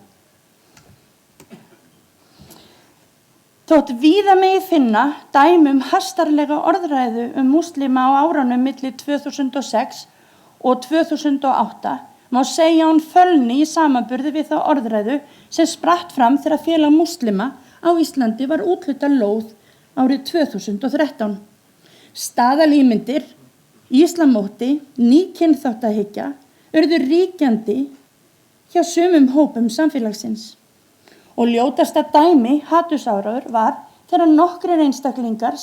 Þótt víða megi finna dæmi hastarlega orðræðu múslima á árunum milli 2006 og 2008 má segja hún fölni í samanburði við þá orðræðu sem spratt fram þegar félag múslima á Íslandi var úthlutað lóð árið 2013. Staðalímyndir, íslamóti, ný kynþáttahyggja urðu ríkjandi hjá sumum hópum samfélagsins. Og ljótasta dæmi hatursáróður var þegar nokkrir einstaklingar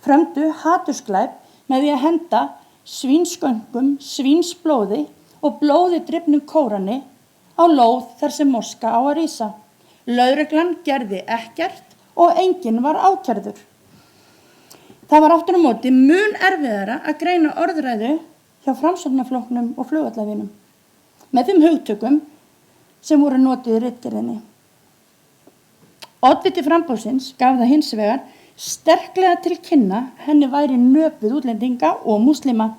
frömdu hatursglæp með því að henda svínsköngum, svínsblóði og blóði drifnum Kórani á lóð þar sem moska á að rísa. Lögreglan gerði ekkert og enginn var ákærður. Það var aftur á móti mun erfiðara að greina orðræðu hjá Framsóknarflokknum og flugvallavinum með þeim hugtökum sem voru notuð í ritgerðinni. Oddviti framboðsins gaf það hins vegar sterklega til kynna henni væri nöpuð útlendinga og múslima.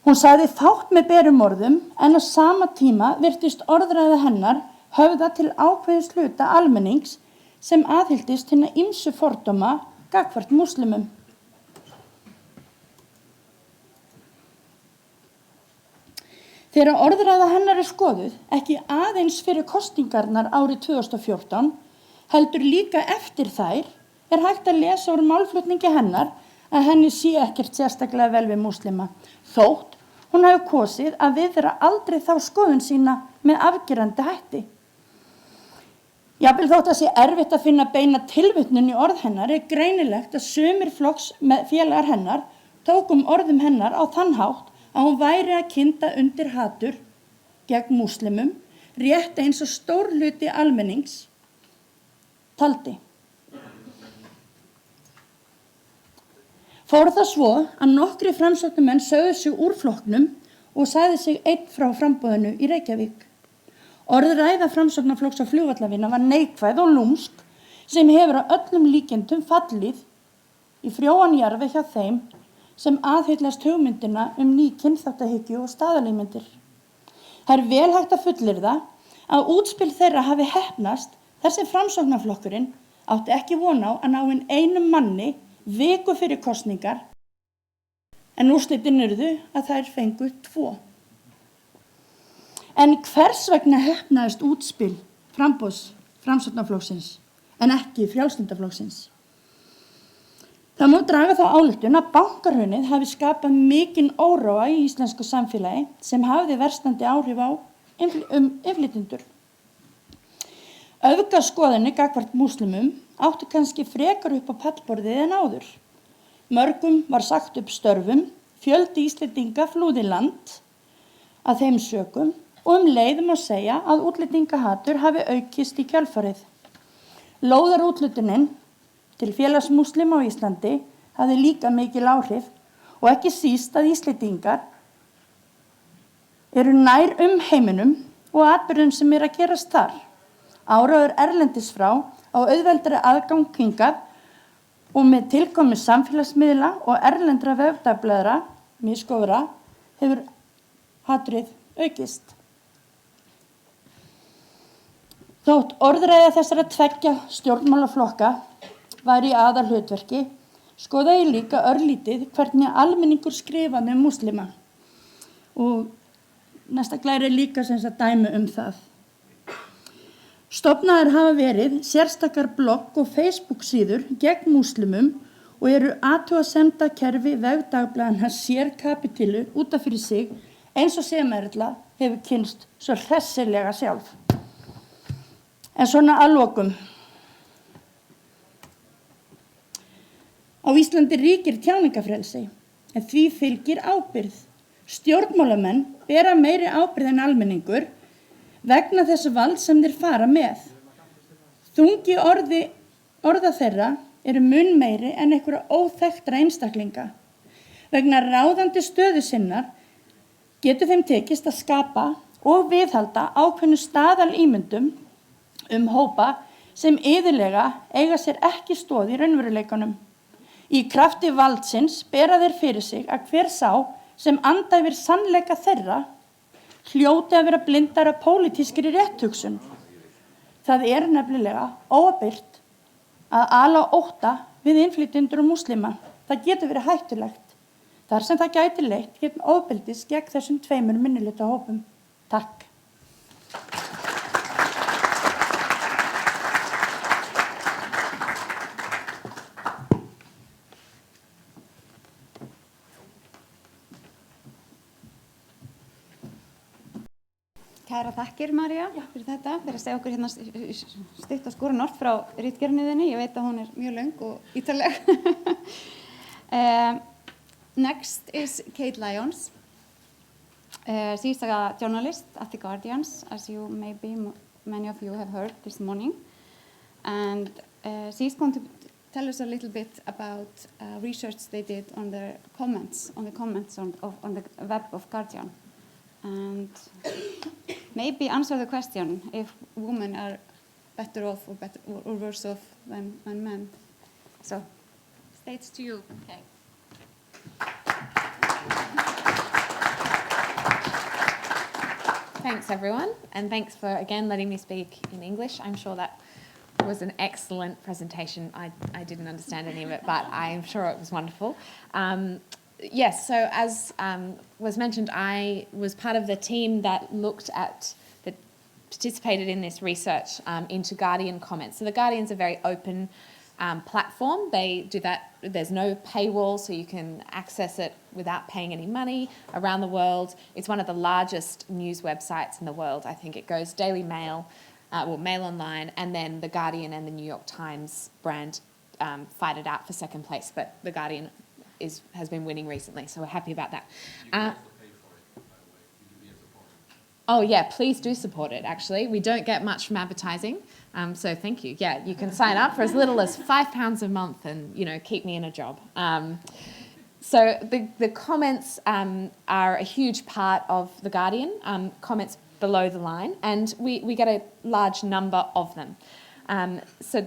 Hún sagði fátt með berum orðum en á sama tíma virtist orðræða hennar höfða til ákveðins hluta almennings sem aðhylltist hinna ýmsu fordóma gagnvart múslimum. Þegar orðræða hennar skoðuð, ekki aðeins fyrir kosningarnar árið 2014, heldur líka eftir þær, hægt að lesa úr málflutningi hennar að henni sé ekkert sérstaklega vel við múslima. Þótt hún hefur kosið að viðra aldrei þá skoðun sína með afgerandi hætti. Jafnvel þótt að sé erfitt að finna beina tilvitnun í orð hennar greinilegt að sumir flokksfélagar hennar tókum orðum hennar á þann hátt að hún væri að kynda undir hatur gegn múslimum, rétt eins og stór hluti almennings taldi. Fór það svo að nokkri framsóknarmenn sögðu sig úr flokknum og sagði sig einn frá framboðinu í Reykjavík. Orðræða Framsóknarflokks og flugvallavina var neikvæð og lúmsk sem hefur á öllum líkindum fallið í frjóan jarfi hjá þeim sem aðhyllast hugmyndina ný kynþáttahyggju og staðalímyndir. Það vel hægt að fullyrða að útspil þeirra hafi heppnast þar sem Framsóknarflokkurinn átti ekki von á að ná inn einum manni viku fyrir kosningar en úrslitin urðu að þær fengu 2. En hvers vegna heppnaðist útspil framboðs Framsóknarflokksins en ekki Frjálslyndaflokksins? Það má draga þá ályktun að bankahrunið hafi skapað mikinn óróa í íslensku samfélagi sem hafði verstandi áhrif á innflytjendur. Öfgaskoðanir gagnvart múslimum áttu kannski frekar upp á pallborðið en áður. Mörgum var sagt upp störfum, fjöldi Íslendinga flúði land að þeim sökum og leið má segja að útlendingahatur hafi aukist í kjölfarið. Lóðarúthlutunin til félagsmúslima á Íslandi hafði líka mikil áhrif og ekki síst að Íslendingar eru nær heiminum og atburðum sem að gerast þar. Áróður erlendis frá á auðveldari aðgang hingað og með tilkomu samfélagsmiðla og erlendra vefdagblaðra, misgóðra, hefur hatrið aukist. Þótt orðræða þessara tveggja stjórnmálaflokka var í aðalhlutverki, skoðaði ég líka örlítið hvernig almenningur skrifaði múslima. Og næsta glæri líka sem sagt dæmi það. Stofnaðar hafa verið sérstakar blogg og Facebook síður gegn múslimum og eru athugasemdakerfi vefdagblaðanna sérkapítílu út af fyrir sig eins og sem Erla hefur kynnst svo hressilega sjálf. En svona að lokum. Á Íslandi ríkir tjáningafrelsi, en því fylgir ábyrgð. Stjórnmálamenn bera meiri ábyrgð en almenningur vegna þess vald sem þeir fara með. Þungi orða þeirra eru mun meiri en einhverja óþekktra einstaklinga. Vegna ráðandi stöðu sinnar getur þeim tekist að skapa og viðhalda ákveðnu staðalímyndum hópa sem iðulega eiga sér ekki stoð í raunveruleikanum. Í krafti valdsins bera þeir fyrir sig að hver sá sem andæfir sannleika þeirra hljóti að vera blindar af pólitískri rétthugsun. Það nefnilega óábyrgt að ala ótta við innflytjendur og múslima. Það getur verið hættulegt. Þar sem það gæti leitt gegn ofbeldis gegn þessum tveimur minnihlutahópum. Takk. Kæra þakkir, María, fyrir þetta, fyrir að segja okkur hérna stutt og skúra nort frá ritgerðinni. Ég veit að hún mjög löng og ítarleg. Next is Kate Lyons. She's a journalist at The Guardian, as you maybe many of you have heard this morning. And she's going to tell us a little bit about research they did on the comments on the web of Guardian. And maybe answer the question if women are better off or worse off than men. So, stage to you. Okay. Thanks, everyone, and thanks for, again, letting me speak in English. I'm sure that was an excellent presentation. I didn't understand any of it, but I'm sure it was wonderful. Yes, so as was mentioned, I was part of the team that participated in this research into Guardian comments. So the Guardian's a very open platform. They do that, there's no paywall, so you can access it without paying any money around the world. It's one of the largest news websites in the world. I think it goes Daily Mail, Mail Online, and then The Guardian and the New York Times brand fight it out for second place, but The Guardian has been winning recently, so we're happy about that. Oh yeah, please do support it, actually. We don't get much from advertising, so thank you. Yeah, you can sign up for as little as £5 a month and, keep me in a job. So the comments are a huge part of The Guardian, comments below the line, and we get a large number of them. So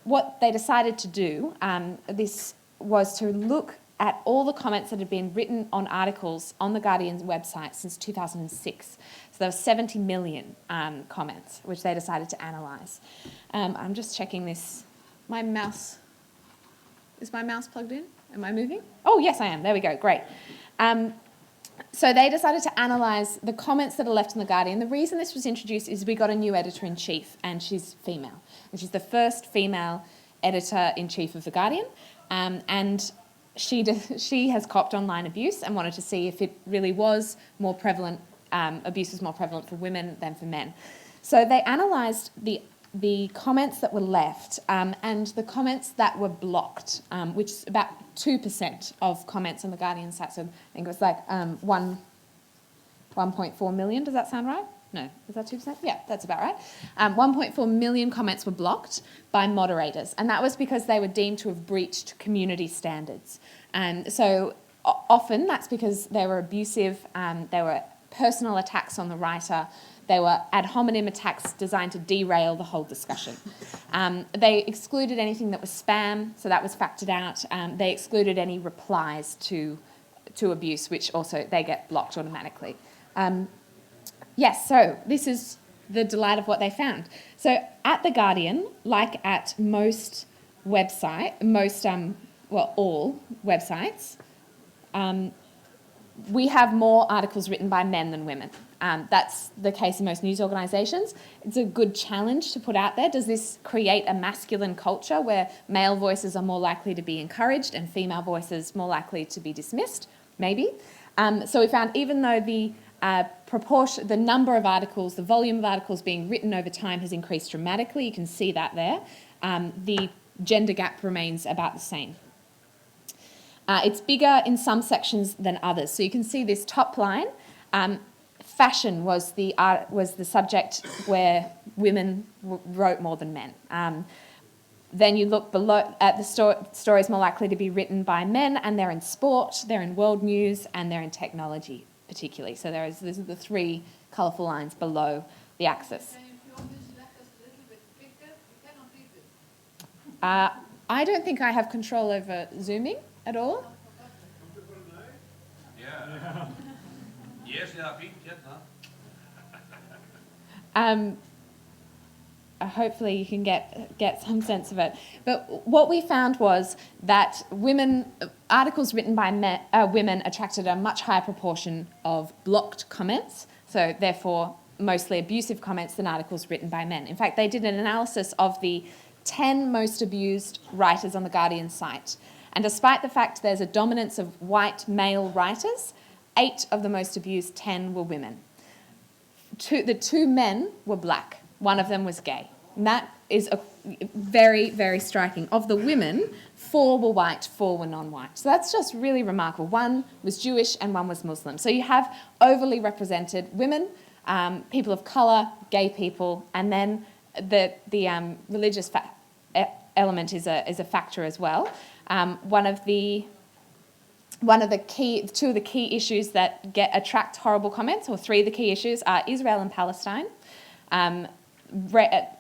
what they decided to do, this was to look at all the comments that had been written on articles on The Guardian's website since 2006. So there were 70 million comments, which they decided to analyse. I'm just checking this. Is my mouse plugged in? Am I moving? Oh, yes, I am. There we go. Great. So they decided to analyse the comments that are left in The Guardian. The reason this was introduced is we got a new editor-in-chief, and she's female. And she's the first female editor-in-chief of The Guardian. And she has copped online abuse and wanted to see if it really was more prevalent, abuse was more prevalent for women than for men. So they analysed the comments that were left and the comments that were blocked, which is about 2% of comments on The Guardian site. So I think it was like 1 1.4 million. Does that sound right? No, is that 2%? Yeah, that's about right. 1.4 million comments were blocked by moderators, and that was because they were deemed to have breached community standards. And so often that's because they were abusive, they were personal attacks on the writer, they were ad hominem attacks designed to derail the whole discussion. They excluded anything that was spam, so that was factored out. They excluded any replies to abuse, which also they get blocked automatically. Yes, so this is the delight of what they found. So at The Guardian, like at most all websites, we have more articles written by men than women. That's the case in most news organisations. It's a good challenge to put out there. Does this create a masculine culture where male voices are more likely to be encouraged and female voices more likely to be dismissed? Maybe. So we found even though the number of articles, the volume of articles being written over time has increased dramatically, you can see that there, the gender gap remains about the same. It's bigger in some sections than others. So you can see this top line. Fashion was the subject where women wrote more than men. Then you look below at the stories more likely to be written by men, and they're in sport, they're in world news, and they're in technology particularly. So these are the three colourful lines below the axis. I don't think I have control over zooming at all. Hopefully you can get some sense of it. But what we found was that articles written by women attracted a much higher proportion of blocked comments, so therefore mostly abusive comments, than articles written by men. In fact, they did an analysis of the 10 most abused writers on the Guardian site. And despite the fact there's a dominance of white male writers, 8 of the most abused 10 were women. The 2 men were black. One of them was gay. And that is very, very striking. Of the women, 4 were white, 4 were non-white. So that's just really remarkable. 1 was Jewish and 1 was Muslim. So you have overly represented women, people of colour, gay people, and then the religious element is a factor as well. Two of the key issues that attract horrible comments, or 3 of the key issues, are Israel and Palestine.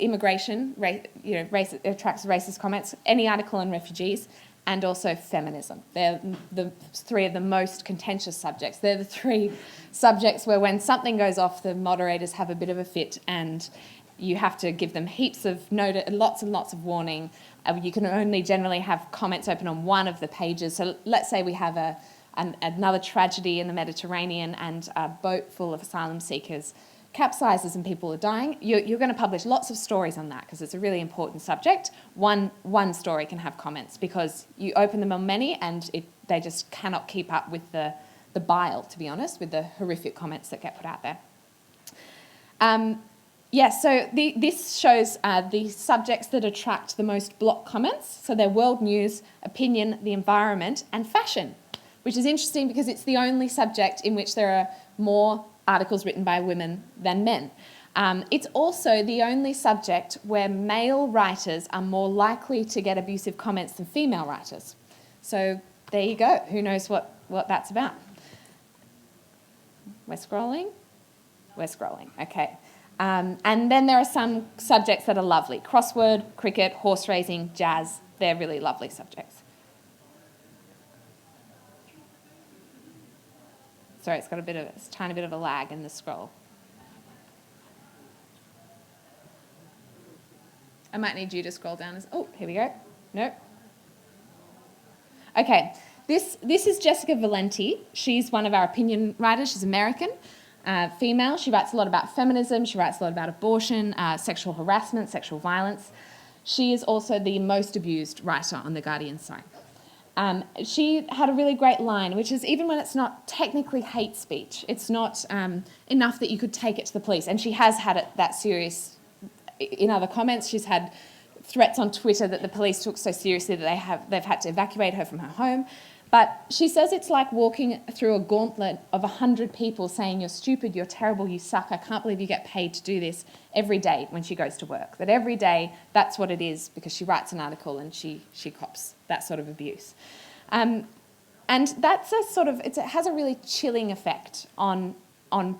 Immigration, attracts racist comments. Any article on refugees, and also feminism. They're the 3 of the most contentious subjects. They're the 3 subjects where when something goes off, the moderators have a bit of a fit, and you have to give them heaps of lots and lots of warning. You can only generally have comments open on one of the pages. So let's say we have another tragedy in the Mediterranean and a boat full of asylum seekers capsizes and people are dying. You're going to publish lots of stories on that because it's a really important subject. One story can have comments because you open them on many and they just cannot keep up with the bile, to be honest, with the horrific comments that get put out there. So this shows the subjects that attract the most block comments. So they're world news, opinion, the environment, and fashion, which is interesting because it's the only subject in which there are more articles written by women than men. It's also the only subject where male writers are more likely to get abusive comments than female writers. So there you go. Who knows what that's about? We're scrolling? We're scrolling, okay. And then there are some subjects that are lovely. Crossword, cricket, horse racing, jazz. They're really lovely subjects. Sorry, it's got a tiny bit of a lag in the scroll. I might need you to scroll down. Here we go. Nope. Okay, this is Jessica Valenti. She's one of our opinion writers. She's American. Female. She writes a lot about feminism. She writes a lot about abortion, sexual harassment, sexual violence. She is also the most abused writer on the Guardian site. She had a really great line, which is even when it's not technically hate speech, it's not enough that you could take it to the police. And she has had it that serious in other comments. She's had threats on Twitter that the police took so seriously that they've had to evacuate her from her home. But she says it's like walking through a gauntlet of 100 people saying you're stupid, you're terrible, you suck, I can't believe you get paid to do this every day when she goes to work. That every day that's what it is because she writes an article and she cops that sort of abuse. And that's a sort of, it has a really chilling effect on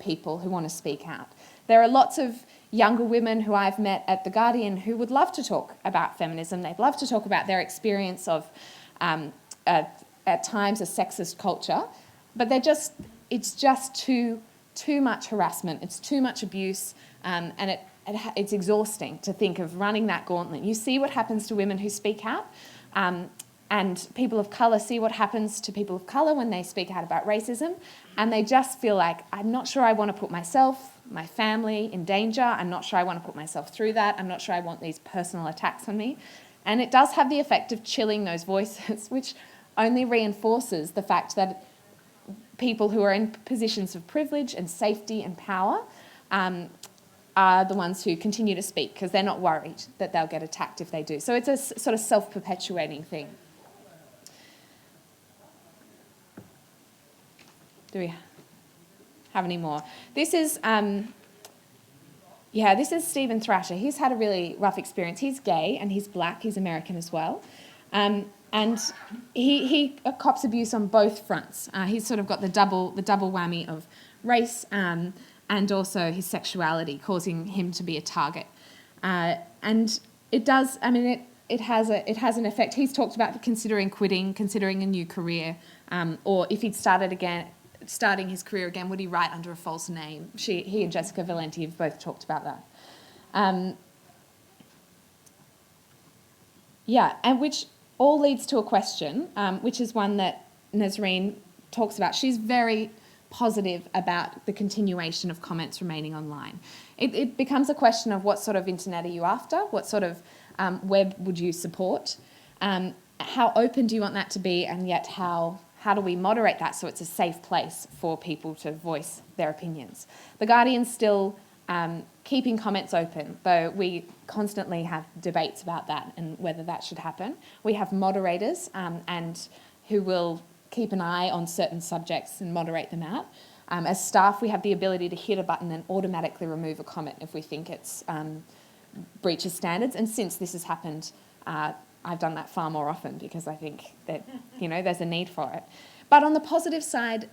people who want to speak out. There are lots of younger women who I've met at The Guardian who would love to talk about feminism. They'd love to talk about their experience of at times a sexist culture, but it's just too much harassment, it's too much abuse, and it's exhausting to think of running that gauntlet. You see what happens to women who speak out, and people of colour see what happens to people of colour when they speak out about racism, and they just feel like, I'm not sure I want to put myself, my family in danger, I'm not sure I want to put myself through that, I'm not sure I want these personal attacks on me. And it does have the effect of chilling those voices, which only reinforces the fact that people who are in positions of privilege and safety and power are the ones who continue to speak because they're not worried that they'll get attacked if they do. So it's a sort of self-perpetuating thing. Do we have any more? This is Stephen Thrasher. He's had a really rough experience. He's gay and he's black. He's American as well. And he cops abuse on both fronts. He's sort of got the double whammy of race and also his sexuality, causing him to be a target. And it does. I mean, it has an effect. He's talked about considering quitting, considering a new career, or if he'd starting his career again, would he write under a false name? He and Jessica Valenti have both talked about that. And which all leads to a question, which is one that Nazreen talks about. She's very positive about the continuation of comments remaining online. It becomes a question of what sort of internet are you after? What sort of web would you support? How open do you want that to be? And yet how do we moderate that so it's a safe place for people to voice their opinions? The Guardian's still keeping comments open, though we constantly have debates about that and whether that should happen. We have moderators and who will keep an eye on certain subjects and moderate them out. As staff, we have the ability to hit a button and automatically remove a comment if we think it's breaches standards. And since this has happened, I've done that far more often because I think that, there's a need for it. But on the positive side,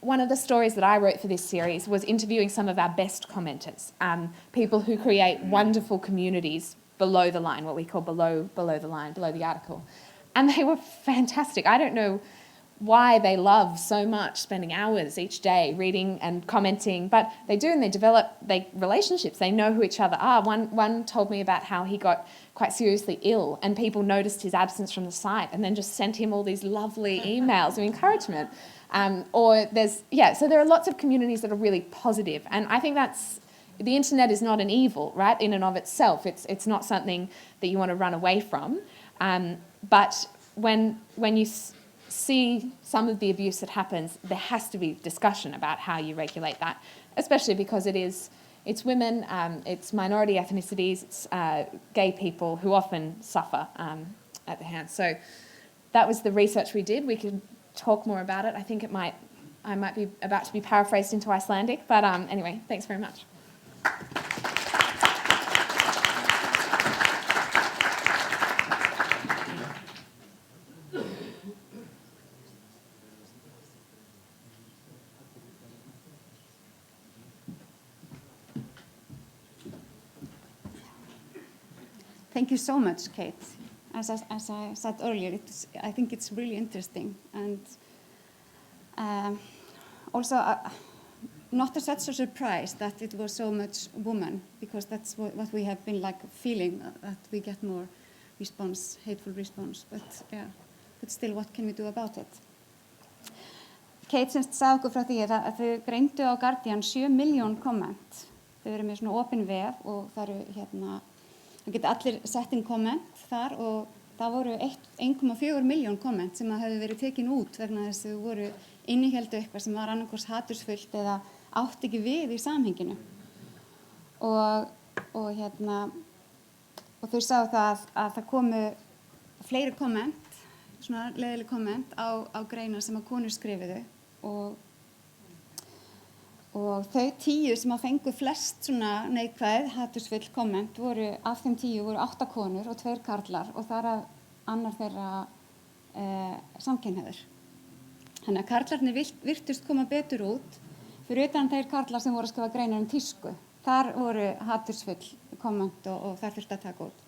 one of the stories that I wrote for this series was interviewing some of our best commenters, people who create wonderful communities below the line, what we call below the line, below the article. And they were fantastic. I don't know why they love so much spending hours each day reading and commenting, but they do, and they develop relationships. They know who each other are. One told me about how he got quite seriously ill and people noticed his absence from the site and then just sent him all these lovely emails of encouragement. So there are lots of communities that are really positive, and I think the internet is not an evil, right, in and of itself. It's not something that you want to run away from, but when you see some of the abuse that happens, there has to be discussion about how you regulate that, especially because it's women, it's minority ethnicities, it's gay people who often suffer at the hands. So that was the research we did. We could talk more about it. I think I might be about to be paraphrased into Icelandic, but anyway, thanks very much. Thank you so much, Kate. As I said earlier, I think it's really interesting, and also not such a surprise that it was so much women, because that's what we have been feeling, that we get more response, hateful response. But still, what can we do about it? Kate sagði okkur frá því að þau greindu á Guardian 7 milljón komment. Þau eru með svona opin vef og það eru það geta allir sett inn komment þar, og það voru 1,4 milljón komment sem hefðu verið tekin út vegna þess að þau voru innihéldu eitthvað sem var annarkvors hatursfullt eða átt ekki við í samhenginu. Og þau sáu það að það komu fleiri komment svona leiðileg komment á greinar sem að konur skrifuðu og þau 10 sem að fengu flest svona neikvæð, hatursfull komment voru, af þeim 10 voru 8 konur og 2 karlar og þar af annar þeirra samkynhneigður. Þannig að karlarnir virtust koma betur út fyrir utan þeir karlar sem voru að skrifa greinar tísku. Þar voru hatursfull komment og þar þurfti að taka út.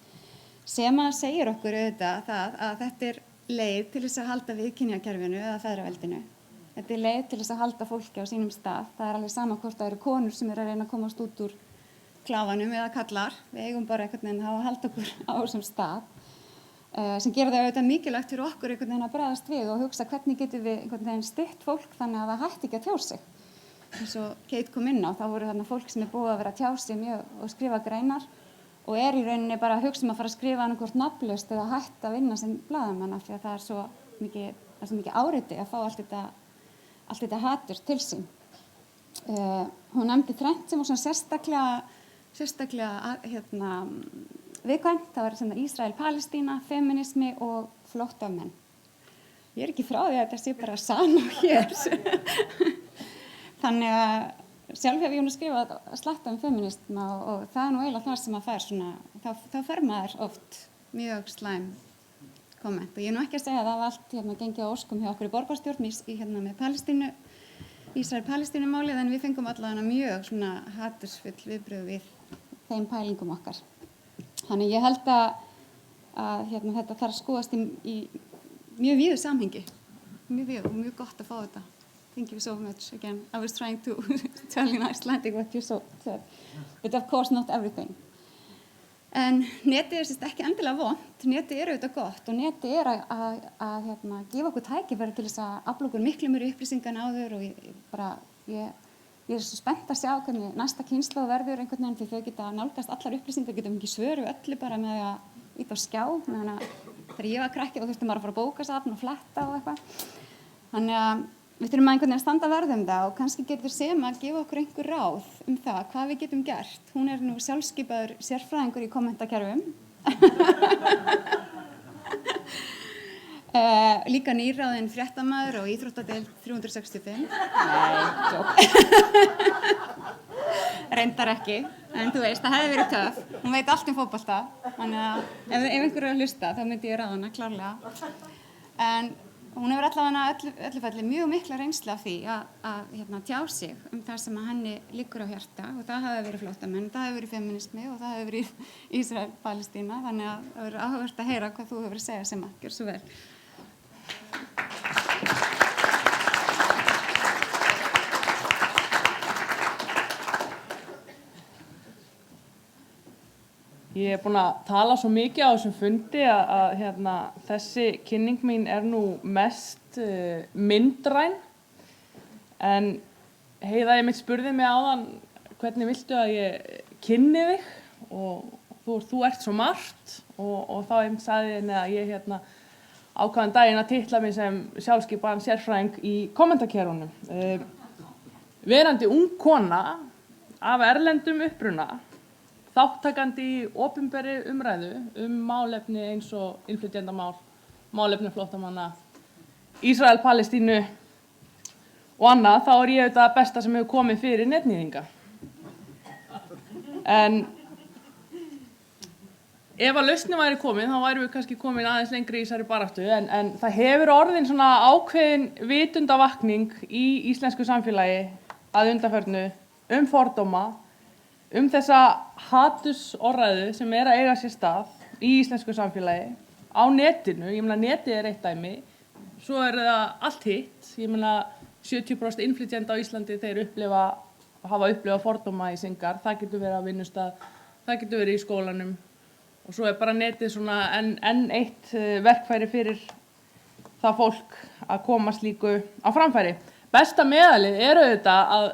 Sem að segir okkur auðvitað það að þetta leið til þess að halda við kynjakerfinu eða feðraveldinu. Þetta leið til þess að halda fólki á sínum stað. Það alveg sama hvort það eru konur sem að reyna að komast út úr klafanum eða kallar. Við eigum bara einhvern veginn að halda okkur á þessum stað. Sem gera það auðvitað mikilvægt fyrir okkur einhvern veginn að bregðast við og hugsa hvernig getum við einhvern veginn stytt fólk þannig að það hætti ekki að tjá sig. Eins og Kate kom inn á, þá voru þarna fólk sem búið að vera að tjá sig mjög og skrifa greinar og í rauninni bara að hugsa að fara að skrifa annað nafnlaust eða hætta að vinna sem blaðamann af því að það er svo mikið áreiti að fá allt þetta hatur til sín. Hún nefndi þrennt sem var svona sérstaklega viðkvæmt. Það var Ísrael-Palestína, feminismi og flóttamenn. Ég ekki frá því að þetta sé bara sama hér. Þannig að sjálf hef ég nú skrifað slatta feminisma og það er nú eiginlega það sem að fær svona, þá fer maður oft mjög slæm komment. Og ég er nú ekki að segja að það var allt gengið á óskum hjá okkur í borgarstjórn með Palestínu, Ísrael-Palestínu málið, en við fengum allavega mjög svona hatursfull viðbrögð við þeim pælingum okkar. Þannig ég held að þetta þarf að skoðast í mjög víðu samhengi, mjög víðu og mjög gott að fá þetta. Thank you so much again. I was trying to tell in Icelandic what you said, but of course not everything. En netið ekki endilega vont, netið auðvitað gott og netið að gefa okkur tækifæri til þess að afla okkur miklu meiri upplýsingar en áður og ég er svo spennt að sjá hvernig næsta kynslóð verður einhvern veginn því þau geta nálgast allar upplýsingar, geta ekki svör við öllu bara með að íta á skjá, meðan þegar ég var krakki og þurfti maður að fara á bókasafn og fletta og eitthvað. Þannig að við þurfum að einhvern veginn að standa vörð það og kannski getur sem að gefa okkur einhver ráð það hvað við getum gert. Hún er nú sjálfskipaður sérfræðingur í kommentakerfum. Líka nýráðinn fréttamaður og íþróttadeild 365. Nei, jók. Reyndar ekki, en þú veist, það hefði verið töff. Hún veit allt fótbolta, þannig að ef einhver er að hlusta þá myndi ég ráða hana klárlega. En hún hefur allavega öllu falli mjög mikla reynslu af því að tjá sig það sem að henni liggur á hjarta og það hafi verið flóttamenn, það hafi verið feminismi og það hafi verið Ísrael-Palestína, þannig að það verður áhugavert að heyra hvað þú hefur að segja sem að gjör svo vel. Ég er búin að tala svo mikið á þessum fundi að þessi kynning mín er nú mest myndræn. En Heiða einmitt spurði mig áðan hvernig viltu að ég kynni þig og þú ert svo margt og þá einmitt sagði henni að ég ákvaðan daginn að titla mig sem sjálfskipaðan sérfræðing í kommentakerfunum. Verandi ung kona af erlendum uppruna, þáttakandi í opinberri umræðu málefni eins og innflytjendamál, málefni flóttamanna, Ísrael-Palestínu og annað, þá er ég auðvitað besta sem hefur komið fyrir netnýðinga. En ef að lausnin væri komin, þá værum við kannski komin aðeins lengri í þessari baráttu, en það hefur orðin svona ákveðin vitundavakning í íslensku samfélagi að undanförnu fordóma, þessa hatursorðræðu sem er að eiga sér stað í íslensku samfélagi á netinu. Ég meina, netið er eitt dæmi, svo er það allt hitt. Ég meina, 70% innflytjenda á Íslandi þeir hafa upplifað fordóma í syngar. Það getur verið á vinnustað, það getur verið í skólanum og svo er bara netið svona enn eitt verkfæri fyrir það fólk að koma slíku á framfæri. Besta meðalið er auðvitað að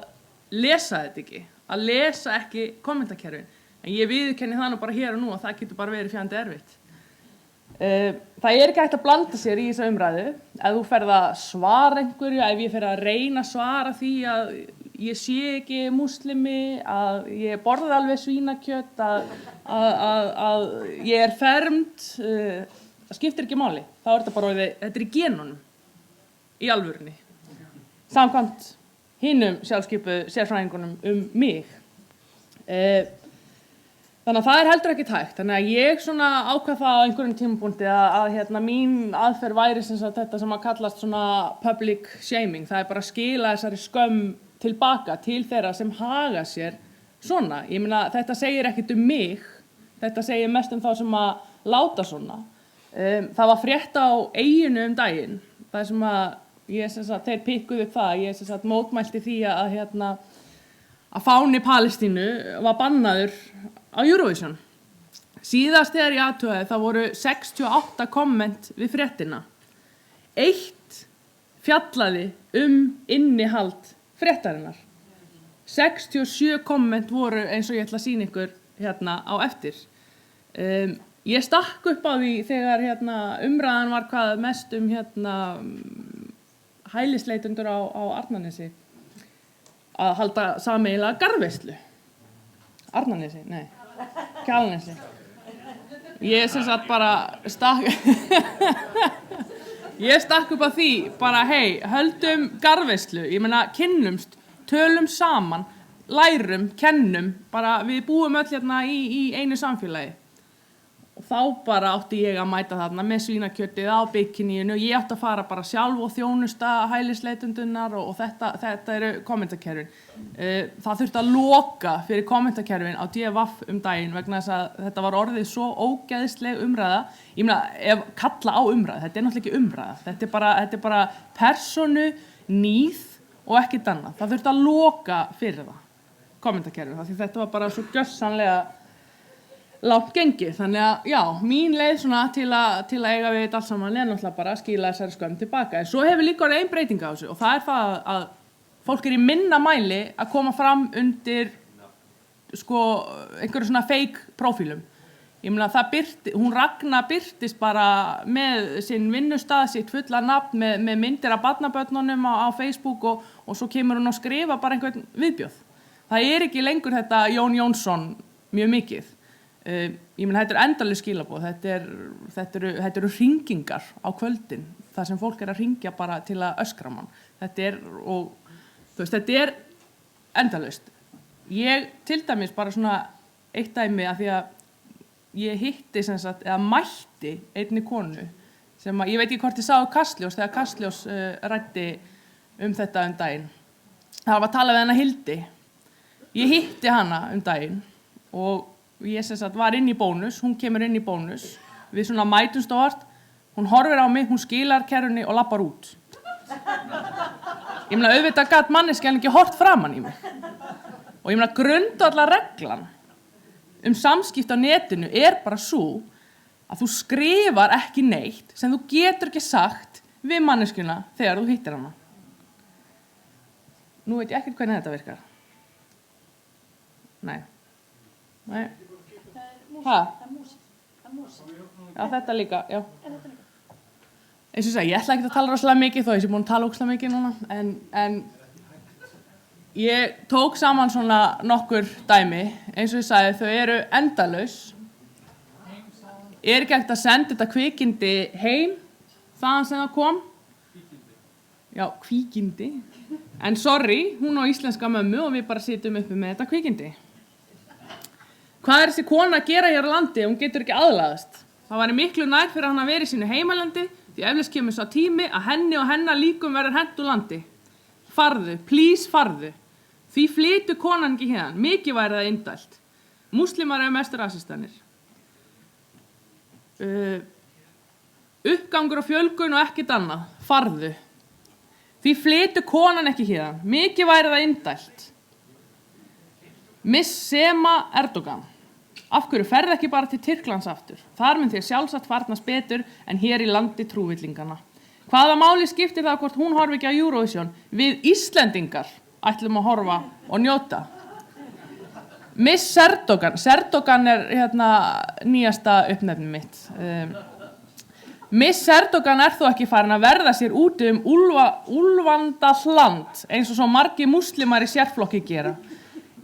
lesa þetta ekki. Að lesa ekki kommentakerfin. En ég viðurkenni það nú bara hér og nú og það getur bara verið fjandi erfitt. Það er ekki hægt að blanda sér í þessa umræðu. Ef þú ferð að svara einhverju, ef ég fer að reyna að svara því að ég sé ekki múslimi, að ég borða alveg svínakjöt, að ég er fermd, það skiptir ekki máli. Þá þetta bara orðið, þetta í genunum, í alvörunni. Samkvæmt hinum sjálfskipuðu sérfræðingunum mig. Þannig að það heldur ekki hægt. Þannig að ég svona ákvað það á einhverjum tímapunkti að mín aðferð væri sem sagt þetta sem að kallast svona public shaming. Það bara að skila þessari skömm tilbaka til þeirra sem haga sér svona. Ég meina, þetta segir ekkert mig. Þetta segir mest þá sem að láta svona. Það var frétt á Eyjunni daginn. Það sem að ég sem sagt, þeir pikkuðu upp það. Ég sem sagt mótmælti því að fáni Palestínu var bannaður á Eurovision. Síðast þegar ég athugaði það voru 68 komment við fréttina. 1 fjallaði innihald fréttarinnar. 67 komment voru eins og ég ætla að sýna ykkur á eftir. Ég stakk upp á því þegar umræðan var hvað mest hælisleitendur á Arnarnesi að halda sameiginlega garðveislu. Arnarnesi, nei, Kjalarnesi. Ég sem sagt bara ég stakk upp á því bara hei, höldum garðveislu, ég meina kynnumst, tölum saman, lærum, kennum, bara við búum öll í einu samfélagi. Og þá bara átti ég að mæta þarna með svínakjötið á bikiníinu og ég átti að fara bara sjálf og þjónusta hælisleitundunar og þetta eru kommentakerfin. Það þurfti að loka fyrir kommentakerfin á DFF daginn vegna þess að þetta var orðið svo ógeðsleg umræða. Ég meina, kalla á umræða, þetta náttúrulega ekki umræða. Þetta er bara persónu, nýð og ekkert annað. Það þurfti að loka fyrir það, kommentakerfin, því þetta var bara svo gjörsamlega langt gengið, þannig að já, mín leið svona til að eiga við þetta allt saman er náttúrulega bara að skila þessari skömm tilbaka. En svo hefur líka orðið ein breyting á þessu og það er það að fólk í minna mæli að koma fram undir einhverju svona fake prófílum. Ég meina hún Ragna birtist bara með sinn vinnustað, sitt fulla nafn með myndir af barnabörnunum á Facebook og svo kemur hún að skrifa bara einhvern viðbjóð. Það er ekki lengur þetta Jón Jónsson mjög mikið. Ég meina, þetta endalaus skilaboð, þetta eru hringingar á kvöldin, þar sem fólk að hringja bara til að öskra mann. Þetta er endalaust. Ég til dæmis bara svona eitt dæmi að því að ég hitti sem sagt, eða mætti einni konu sem að, ég veit ekki hvort ég sá Kastljós, þegar Kastljós ræddi þetta daginn. Það var að tala við hana Hildi. Ég hitti hana daginn og ég sem sagt var inn í bónus, hún kemur inn í bónus, við svona mætumst á vart, hún horfir á mig, hún skilar kerrunni og lappar út. Ég meina, auðvitað gat manneskjan ekki hort framan í mig. Og ég meina, grundvallarreglan samskipti á netinu er bara svo að þú skrifar ekki neitt sem þú getur ekki sagt við manneskjuna þegar þú hittir hana. Nú veit ég ekkert hvernig þetta virkar. Nei. Já, þetta líka, já. Eins og ég ætla ekki að tala rosalega mikið þó ég sé búin að tala ógeðslega mikið núna, en ég tók saman svona nokkur dæmi, eins og ég sagði, þau eru endalaus. Er ekki hægt að senda þetta kvikindi heim, þaðan sem það kom? Já, kvikindi. En sorry, hún á íslenska mömmu og við bara sitjum uppi með þetta kvikindi. Hvað er þessi kona að gera hér á landi? Hún getur ekki aðlagast. Það væri miklu nær fyrir hann að vera í sínu heimalandi því eflaust kemur sá tími að henni og hennar líkum verður hent úr landi. Farðu, please farðu. Því flytur konan ekki hérna. Mikið væri það indælt. Múslimar eru mest rasistanir. Uppgangur og fjölgun og ekkert annað. Farðu. Því flytur konan ekki hérna. Mikið væri það indælt. Miss Sema Erdogan. Af hverju ferð ekki bara til Tyrklands aftur? Þar mun þér sjálfsagt farnast betur en hér í landi trúvillingana. Hvaða máli skiptir það hvort hún horfi ekki á Eurovision? Við Íslendingar ætlum að horfa og njóta. Miss Erdogan. Erdogan er nýjasta uppnefni mitt. Miss Erdogan er þó ekki farin að verða sér úti úlfandasland eins og svo margir múslimar í sérflokki gera.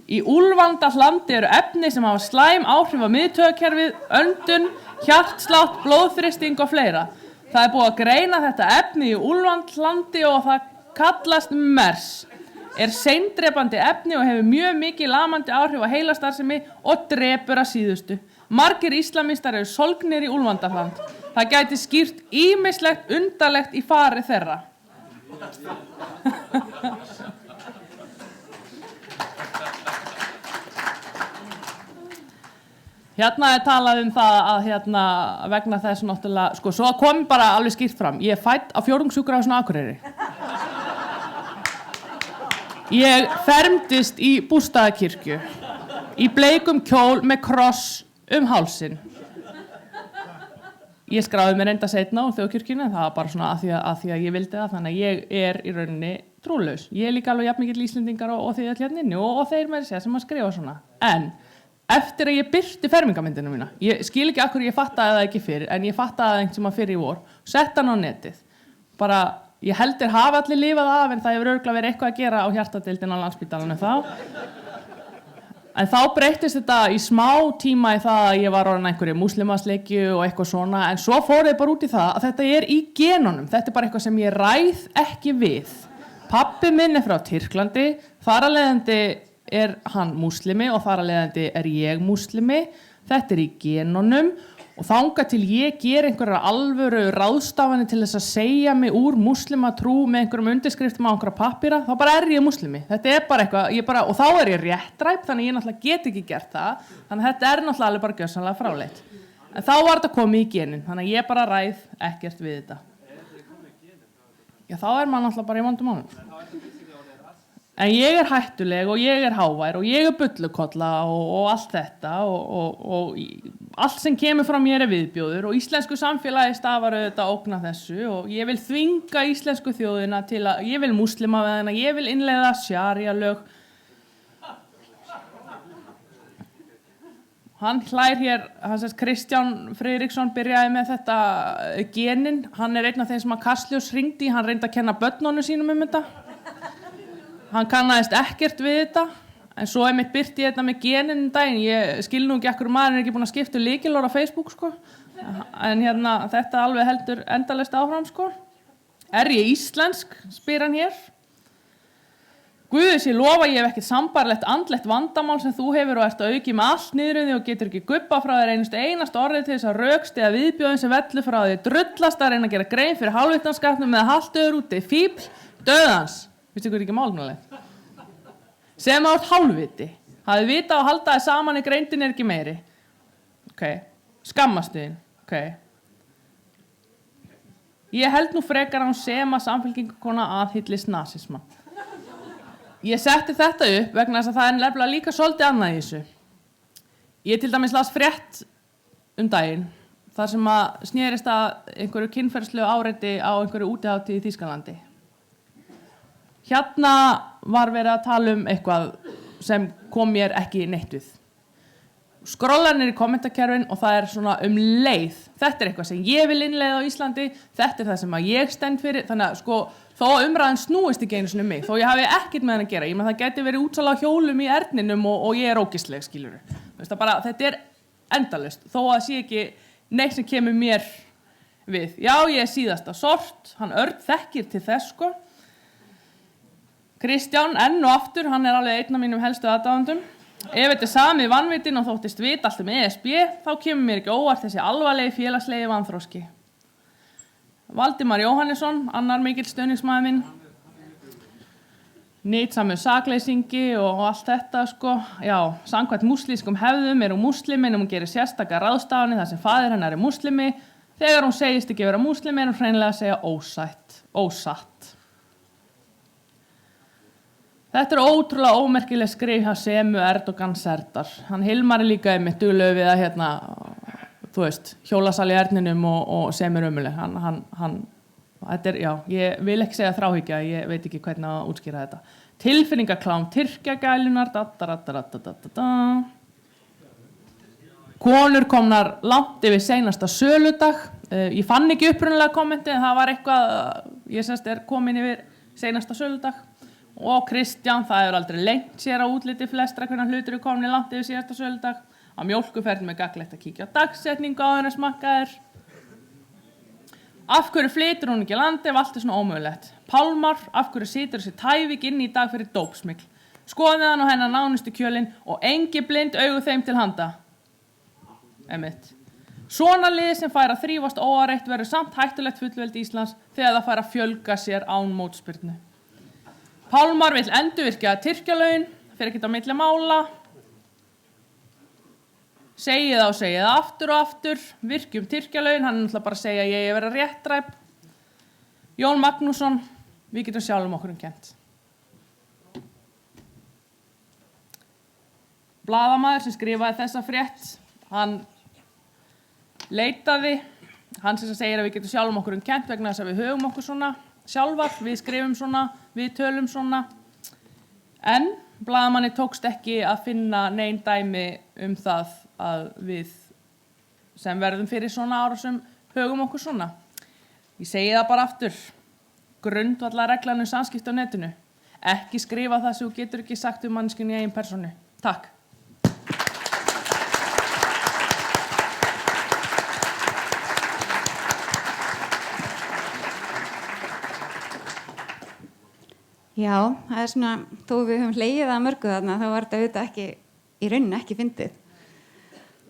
Í úlfaldalandi eru efni sem hafa slæm áhrif á miðtaugakerfið, öndun, hjartslátt, blóðþrýsting og fleira. Það búið að greina þetta efni í úlfaldalandi og það kallast MERS. Seindrepandi efni og hefur mjög mikið lamandi áhrif á heilastarfsemi og drepur að síðustu. Margir íslamistar eru solgnir í úlfandaland. Það gæti skýrt ýmislegt undarlegt í fari þeirra. Hérna talað það að vegna þess náttúrulega, svo kom bara alveg skýrt fram. Ég fædd á Fjórðungssjúkrahúsinu á Akureyri. Ég fermdist í Bústaðakirkju, í bleikum kjól með kross hálsinn. Ég skráði mér enda seinna á Þjóðkirkjunni, en það var bara svona að því að ég vildi það, þannig að ég í rauninni trúlaus. Ég líka alveg jafnmikill Íslendingar og þið allir inni og þeir með sér sem að skrifa svona. En eftir að ég birti fermingamyndina mína, ég skil ekki akkur ég fattaði það ekki fyrir, en ég fattaði það einhvern sem að fyrir í vor, sett hann á netið. Bara, ég heldur hafa allir lifað af, en það hefur örugglega verið eitthvað að gera á hjartadeildinni á Landspítalanum þá. En þá breyttist þetta í smá tíma í það að ég var orðin einhverju múslimasleikju og eitthvað svona, en svo fór ég bara út í það að þetta í genunum, þetta bara eitthvað sem ég ræð ekki við. Pabbi minn frá Tyrklandi, þar af leiðandi hann múslimi og þar af leiðandi ég múslimi, þetta í genunum og þangað til ég ger einhverjar alvöru ráðstafanir til þess að segja mig úr múslimatrú með einhverjum undirskriftum á einhverja pappíra, þá bara ég múslimi. Þetta bara eitthvað, og þá ég réttræp, þannig ég náttúrulega get ekki gert það, þannig að þetta náttúrulega alveg bara gjörsamlega fráleitt. En þá var þetta komið í genin, þannig að ég bara ræð ekkert við þetta. Já, þá maður náttúrulega bara í vondum málum. En ég hættuleg og ég hávær og ég bullukolla og allt þetta og allt sem kemur frá mér viðbjóður og íslensku samfélagi stafar auðvitað ógna þessu og ég vil þvinga íslensku þjóðina til að, ég vil múslima við hennar, ég vil innleiða sharia lög. Hann hlær hér, Kristján Friðriksson byrjaði með þetta genin, hann einn af þeim sem að Kastljós hringdi, hann reyndi að kenna börnunum sínum þetta. Hann kannaðist ekkert við þetta, en svo mitt birti ég þetta með genin daginn. Ég skil nú ekki akkur maður ekki búin að skipta lykilorð á Facebook, sko. En þetta alveg heldur endalaust áfram, sko. Ég íslensk, spyr hann hér. Guði sé lofa, ég hef ekkert sambarlegt andlegt vandamál sem þú hefur og ert að auki með allt niður þig og getur ekki gubba frá þér einasta orðið til þess að rökstyðja viðbjóðin sem vellu frá því drullast að reyna að gera grein fyrir hálfvittanskapnum með að haltuður úti, fíbl, döðans. Vistu ykkur ekki málnulegt? Sem átt hálfviti. Hafið vita og haldaði saman greindin ekki meiri. Ok. Skammastuðin. Ok. Ég held nú frekar að hún sema samfélkingakona aðhyllist nasisma. Ég setti þetta upp vegna þess að það nefnilega líka svolítið annað í þessu. Ég til dæmis las frétt daginn þar sem að snerist að einhverju kynferðislegu áreiti á einhverju útihátíð í Þýskalandi. Hérna var verið að tala eitthvað sem kom mér ekki neitt við. Skrollar niður í kommentakerfin og það svona leið. Þetta eitthvað sem ég vil innleiða á Íslandi, þetta það sem að ég stend fyrir, þannig að þó umræðan snúist ekki einu sinni mig, þó ég hafi ekkert með hann að gera. Ég með það gæti verið útsala á hjólum í erninum og ég ógeðsleg, skilurðu. Þetta endalaust, þó að sé ekki neitt sem kemur mér við. Já, ég síðasta sort, hann Örn þekkir til þess, sko. Kristján, enn og aftur, hann alveg einn af mínum helstu aðdáendum. Ef þetta samið vanvitin og þóttist vita allt ESB, þá kemur mér ekki óvart þessi alvarlegi félagslegi vanþróski. Valdimar Jóhannesson, annar mikill stuðningsmaður minn. Nytsamur sakleysingi og allt þetta, sko. Já, samkvæmt múslískum hefðum múslimin hún gerir sérstaka ráðstafanir þar sem faðir hennar múslimi. Þegar hún segist ekki vera múslimi hún hreinlega að segja ósatt. Þetta ótrúlega ómerkileg skrif hjá Semu Erdogan Serdar. Hann Hilmar líka duglegur við að hjólasal í erninum og semur umuleg. Ég vil ekki segja þráhyggja, ég veit ekki hvernig að útskýra þetta. Tilfinningaklám Tyrkjagælunar, Konur komnar langt yfir seinasta söludag. Ég fann ekki upprunalega kommenti, en það var eitthvað, ég komin yfir seinasta söludag. Og Kristján, það hefur aldrei lengt sér á útliti flestra hvernig hlutur eru komin langt yfir síðasta söludag. Á mjólkurferð með gagnlegt að kíkja á dagsetningu áður en smakkaðir. Af hverju flytur hún ekki landi ef allt svona ómögulegt? Pálmar, af hverju situr þessi Tævik inn í dag fyrir dópsmikl? Skoðið hann og hennar nánustu kjölinn og engi blind augu þeim til handa. Einmitt. Svona lið sem fær að þrífast óáreitt verður samt hættulegt fullveldi Íslands þegar það fær að fjölga sér án mótspyrnu. Pálmar vill endurvirkja Tyrkjalögin, fer ekkert á milli mála. Segið það og segið það aftur og aftur, virkjum Tyrkjalögin, hann er náttúrulega bara að segja að ég vera réttræp. Jón Magnússon, við getum sjálfum okkur kennt. Blaðamaður sem skrifaði þessa frétt, hann leitaði, hann sem segir að við getum sjálfum okkur kennt vegna þess að við höfum okkur svona sjálfar, við skrifum svona, við tölum svona. En blaðamanni tókst ekki að finna nein dæmi það að við sem verðum fyrir svona árásum höfum okkur svona. Ég segi það bara aftur, grundvallarreglan samskipti á netinu. Ekki skrifa það sem þú getur ekki sagt manneskjunni í eigin persónu. Takk. Já, það svona, þó við höfum hlegið að mörgu þarna, þá var þetta auðvitað ekki, í rauninni ekki fyndið.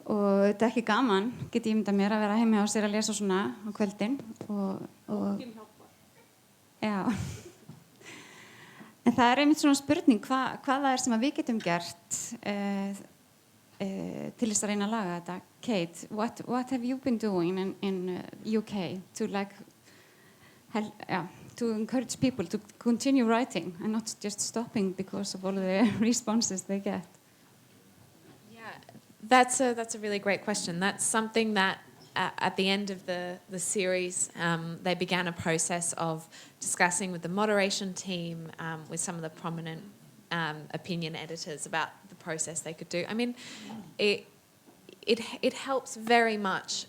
Og auðvitað ekki gaman, get ég ímyndað mér að vera heima á sér að lesa svona á kvöldin. Já. En það einmitt svona spurning, hvað það sem við getum gert til þess að reyna að laga þetta. Kate, what have you been doing in UK to to encourage people to continue writing and not just stopping because of all the responses they get? Yeah, that's a really great question. That's something that at the end of the series, they began a process of discussing with the moderation team, with some of the prominent opinion editors about the process they could do. I mean, it helps very much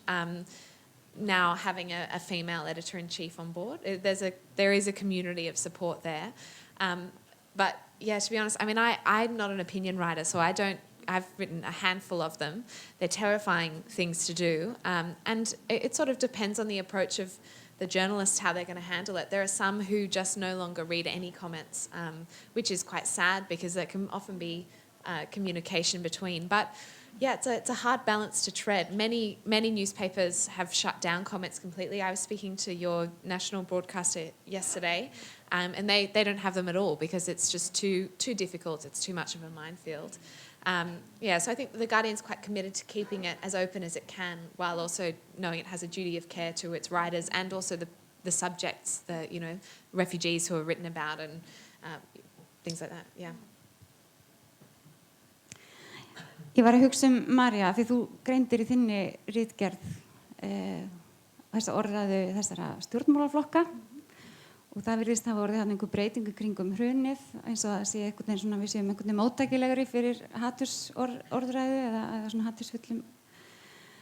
now having a female editor-in-chief on board. There is a community of support there. But yeah, to be honest, I mean, I'm not an opinion writer, so I've written a handful of them. They're terrifying things to do. And it sort of depends on the approach of the journalist, how they're going to handle it. There are some who just no longer read any comments, which is quite sad because there can often be communication between. But yeah, it's a hard balance to tread. Many newspapers have shut down comments completely. I was speaking to your national broadcaster yesterday, and they don't have them at all because it's just too difficult. It's too much of a minefield. So I think The Guardian's quite committed to keeping it as open as it can, while also knowing it has a duty of care to its writers and also the subjects, the refugees who are written about and things like that. Yeah. Ég var að hugsa María, því þú greindir í þinni ritgerð þessa orðræðu þessara stjórnmálaflokka og það virðist hafa orðið einhver breytingu kringum hrunið eins og það sé einhvern veginn svona við séum einhvern veginn móttækilegri fyrir hatursorðræðu eða svona hatursfullum.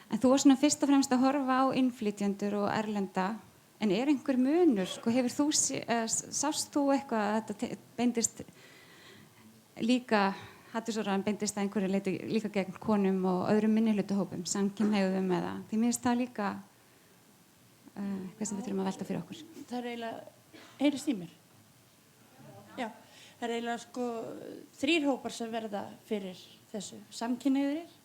En þú var svona fyrst og fremst að horfa á innflytjendur og erlenda, en einhver munur? Sko, sást þú eitthvað að þetta beindist líka hatursorðræðan beindist að einhverju leyti líka gegn konum og öðrum minnihlutahópum, samkynhneigðum eða því mér finnst það líka eitthvað sem við þurfum að velta fyrir okkur. Það eiginlega, heyrist í mér? Já, það eiginlega þrír hópar sem verða fyrir þessu, samkynhneigðir,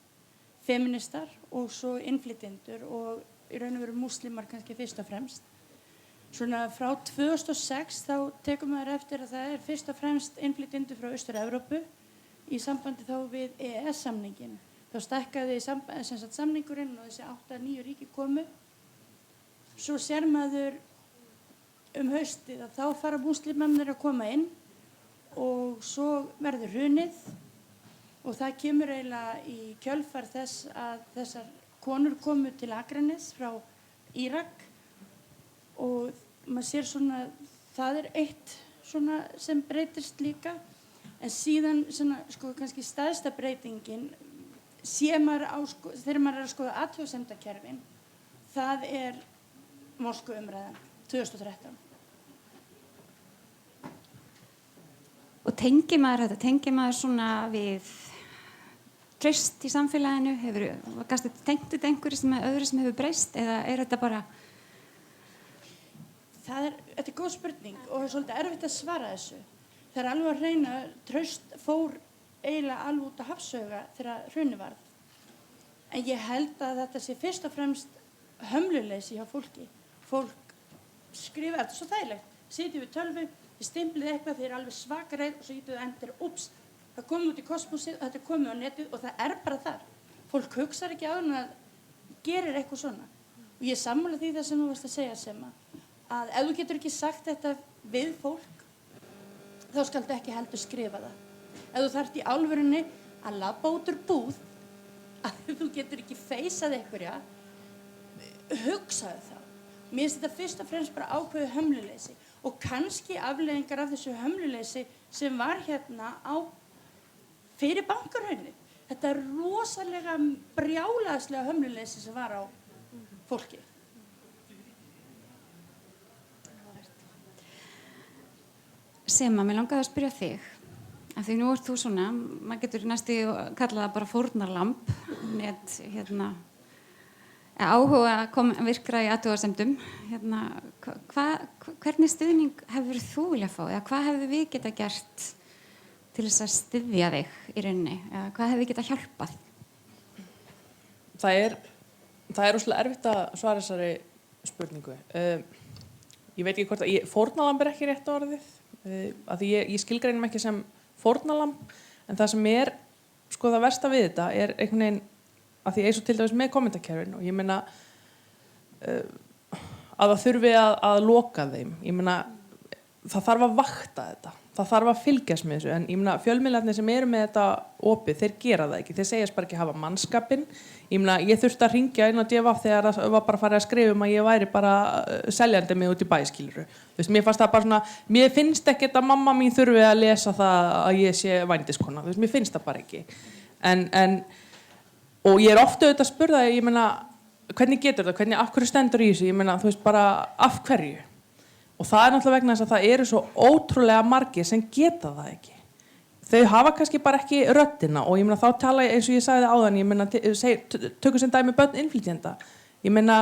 feministar og svo innflytjendur og í raun og veru múslimar kannski fyrst og fremst. Svona frá 2006 þá tekum maður eftir að það fyrst og fremst innflytjendur frá Austur-Evrópu í sambandi þá við EES-samningin. Þá stækkaði samningurinn og þessi 8-9 ríki komu. Svo sér maður haustið að þá fara múslimannir að koma inn og svo verður hrunið og það kemur eiginlega í kjölfar þess að þessar konur komu til Akranes frá Írak og maður sér svona, það eitt svona sem breytist líka. En síðan kannski stærsta breytingin sér maður þegar maður að skoða athugasemdakerfin, það Moskvu umræðan 2013. tengir maður svona við traust í samfélaginu? Gastu tengt þetta einhverju öðru sem hefur breyst eða þetta bara? Þetta er góð spurning og svolítið erfitt að svara þessu. Það er alveg að reyna, traust fór eiginlega alveg út af hafsauga þegar hrunið varð. En ég held að þetta sé fyrst og fremst hömluleysi hjá fólki. Fólk skrifa þetta svo þægilegt. Sitið við tölvu, þið stimplið eitthvað, þið alveg svakareið og svo ítið það endur, ups, það komið út í kosmosið og þetta komið á netið og það bara þar. Fólk hugsar ekki áður en að gerir eitthvað svona. Og ég sammála því það sem þú varst að segja sem að ef þú getur ekki sagt þetta við fólk, þá skaldu ekki heldur skrifa það. Ef þú þarft í alvörunni að labba út úr búð, að þú getur ekki feysað einhverja, hugsaðu þá. Mér finnst þetta fyrst og fremst bara ákveðið hömluleysi og kannski afleiðingar af þessu hömluleysi sem var hérna fyrir bankahrunið. Þetta rosalega brjálæðislega hömluleysi sem var á fólki. Sema, mér langaði að spyrja þig, af því nú ert þú svona, maður getur næstu kallað það bara fórnarlamb, áhuga virkra í athugasemdum. Hvernig stuðning hefur þú viljað fá, eða hvað hefðu við geta gert til þess að styðja þig í rauninni, eða hvað hefðu geta hjálpað? Það er rosalega erfitt að svara þessari spurningu. Ég veit ekki hvort að fórnarlamb er ekki rétt orðið. Að því ég skilgreinum ekki sem fórnarlamb, en það sem er sko það versta við þetta er einhvern veginn að því eins og til dæmis með kommentakerfin og ég meina að það þurfi að loka þeim. Ég meina það þarf að vakta þetta, það þarf að fylgjast með þessu, en ég meina fjölmiðlarnir sem eru með þetta opið, þeir gera það ekki, þeir segjast bara ekki hafa mannskapinn. Ég meina ég þurfti að hringja inn á DFF þegar það var bara farið að skrifa að ég væri bara seljandi mig út í bæ, skilurðu. Þú veist, mér fannst það bara svona, mér finnst ekkert að mamma mín þurfi að lesa það að ég sé vændiskona, þú veist, mér finnst það bara ekki. Og ég er ofta auðvitað að spurða, ég meina, hvernig getur það, af hverju stendur í þessu, ég meina, þú veist, bara af hverju? Og það er náttúrulega vegna þess að það eru svo ótrúlega margir sem geta það ekki. Þau hafa kannski bara ekki röddina og ég meina þá tala eins og ég sagði áðan, ég meina tökum sem dæmi börn innflytjenda. Ég meina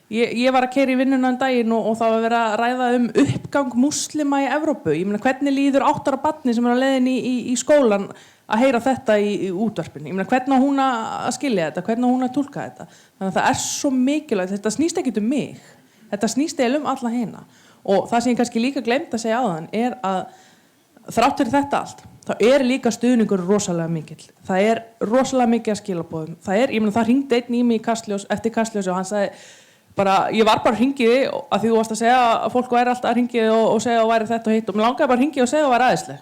ég var að keyra í vinnuna daginn og það var verið að ræða uppgang múslima í Evrópu. Ég meina hvernig líður 8 ára barni sem er á leiðinni í skólan að heyra þetta í útvarpinu. Ég meina hvernig á hún að skilja þetta, hvernig á hún að túlka þetta. Þannig að það er svo mikilvægt, þetta snýst ekki mig. Þetta snýst eiginlega alla hina. Og það sem ég kannski líka glemt að segja áðan er að þrátt fyrir þetta allt, þá er líka stuðningur rosalega mikill. Það er rosalega mikið að skilaboðum. Það hringdi einn í mig eftir Kastljósi og hann sagði bara, ég var bara að hringi þig að því þú varst að segja að fólk væri alltaf að hringi þig og segja að væri þetta og hitt og mér langaði bara að hringi og segja að væri æðisleg.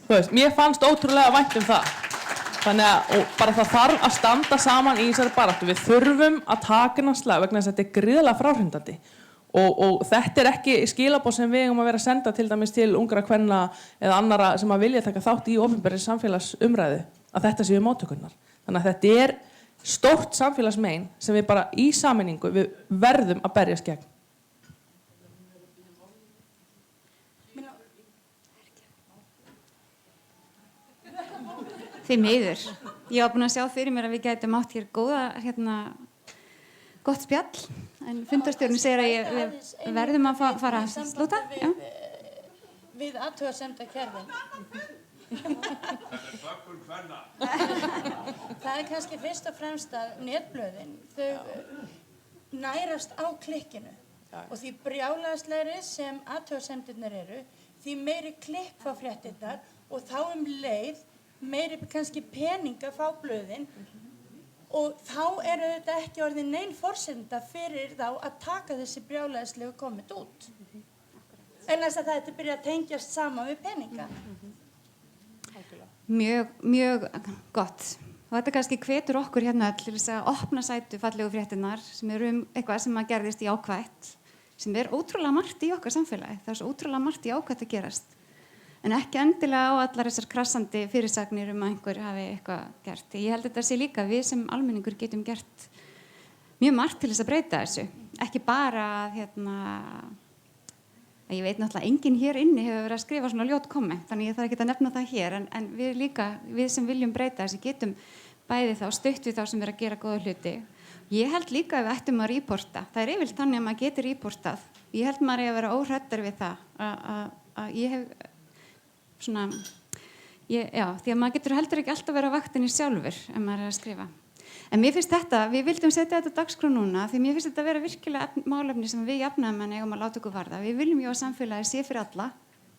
Þú veist, mér fannst ótrúlega vænt það. Þannig að bara það þarf að standa saman í þessari baráttu. Við þurfum að taka hennar slag vegna þess að þetta er gríðarlega fráhrindandi. Og þetta er ekki skilaboð sem við eigum að vera að senda til dæmis til ungra kvenna eða annara sem að vilja taka þátt í opinberri samfélagsumræðu að þetta séu móttökurnar. Þannig að þetta er stórt samfélagsmein sem við bara í sameiningu við verðum að berjast gegn. Því miður. Ég var búin að sjá fyrir mér að við gætum átt hér gott spjall, en fundarstjórinn segir að við verðum að fara að slúta. Við athugasemdakerfin. Það er kannski fyrst og fremst að netblöðin, þau nærast á klikkinu og því brjálæðislegri sem athugasemdirnar eru, því meiri klikk fá fréttirnar og þá leið meiri kannski pening að fá blöðin og þá eru þetta ekki orðin nein forsenda fyrir þá að taka þessi brjálæðislegu komment út. En þess að þetta byrja að tengjast saman við peninga. Mjög gott. Og þetta kannski hvetur okkur hérna til þess að opna sætu fallegu fréttinnar sem eru eitthvað sem að gerðist í ákvætt, sem er ótrúlega margt í okkar samfélagi. Það er svo ótrúlega margt í ákvætt að gerast. En ekki endilega á allar þessar krassandi fyrirsagnir að einhver hafi eitthvað gert. Ég held að þetta sé líka við sem almenningur getum gert mjög margt til þess að breyta þessu. Ekki bara Ég veit náttúrulega enginn hér inni hefur verið að skrifa svona ljót komment, þannig ég þarf ekki að nefna það hér, en við líka, við sem viljum breyta þessi getum bæði þá stutt við þá sem er að gera góða hluti. Ég held líka að við ættum að reporta. Það er yfirleitt þannig að maður getur reportað. Ég held maður að vera óhræddar við það að ég hef svona, já, því að maður getur heldur ekki alltaf vera á vaktinni sjálfur ef maður er að skrifa. En mér finnst þetta, við vildum setja þetta á dagskrá núna því mér finnst þetta vera virkilega málefni sem við jafnaðarmenn eigum að láta okkur varða. Við viljum að samfélagið sé fyrir alla,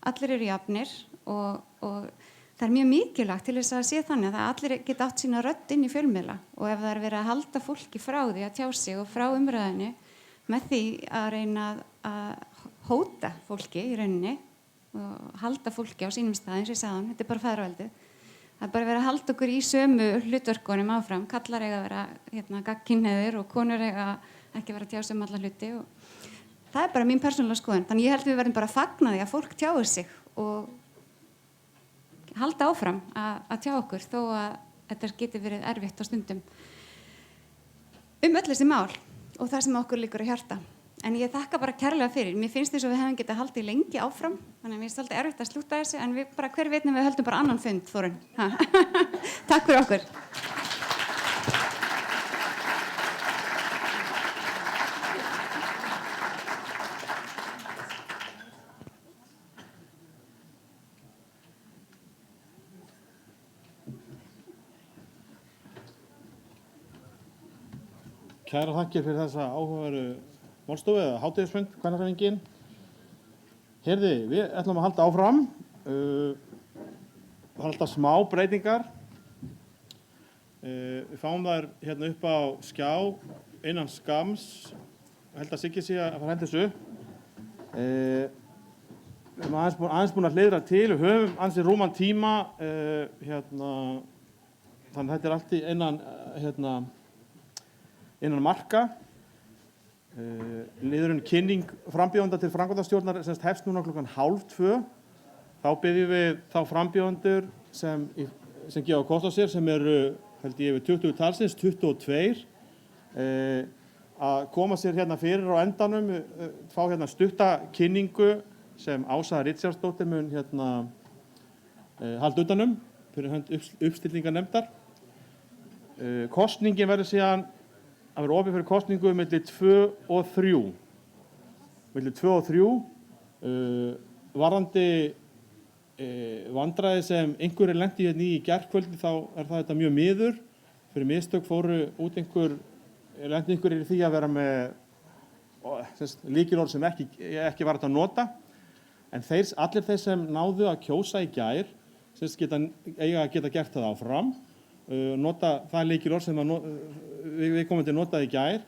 allir eru jafnir og það er mjög mikilvægt til þess að sé þannig að allir geta átt sína rödd inn í fjölmiðla og ef það er verið að halda fólki frá því að tjá sig og frá umræðinu með því að reyna að hóta fólki í rauninni og halda fólki á sínum stað eins og ég sagði, þetta er bara feðraveldið. Það er bara verið að halda okkur í sömu hlutverkunum áfram. Kallar eiga að vera gagnkynhneigðir og konur eiga ekki vera að tjá sig alla hluti. Og það er bara mín persónulega skoðun. Þannig ég held við verðum bara að fagna því að fólk tjái sig og halda áfram að tjá okkur þó að þetta geti verið erfitt á stundum. Öll þessi mál og það sem okkur liggur á hjarta. En ég þakka bara kærlega fyrir. Mér finnst þess að við hefum getað haldið lengi áfram. Þannig að mér finnst alltaf erfitt að slúta þessu. En við bara, hver veit við höldum bara annan fund, Þórunn. Takk fyrir okkur. Kæra þakkir fyrir þessa áhugaveru málstofu eða hátíðisfund, Kvennahreyfingin. Heyrði, við ætlum að halda áfram. Það er alltaf smá breytingar. Við fáum þær hérna upp á skjá innan skams. Ég held að Siggi sé að fara að henda þessu upp. Við erum aðeins búin að hliðra til. Við höfum ansi rúman tíma. Þannig að þetta er allt í innan marka. Liðurinn kynning frambjóðenda til framkvæmdastjórnar hefst núna klukkan 1:30. Þá biðjum við þá frambjóðendur sem gefa kost á sér, sem eru, held ég, yfir 20 talsins, 22, að koma sér hérna fyrir á endanum, fá hérna stutta kynningu sem Ása Richardsdóttir mun halda utanum fyrir hönd uppstillingarnefndar. Kosningin verður síðan að vera opið fyrir kosningu milli 2 og 3. Milli 2 og 3. Varðandi vandræði sem einhverjir lenti hérna í gærkvöldi, þá er það þetta mjög miður. Fyrir mistök fóru út lenti einhverjir í því að vera með lykilorð sem ekki var hægt að nota. En allir þeir sem náðu að kjósa í gær eiga að geta gert það áfram. Nota það lykilorð sem við komum til að nota í gær.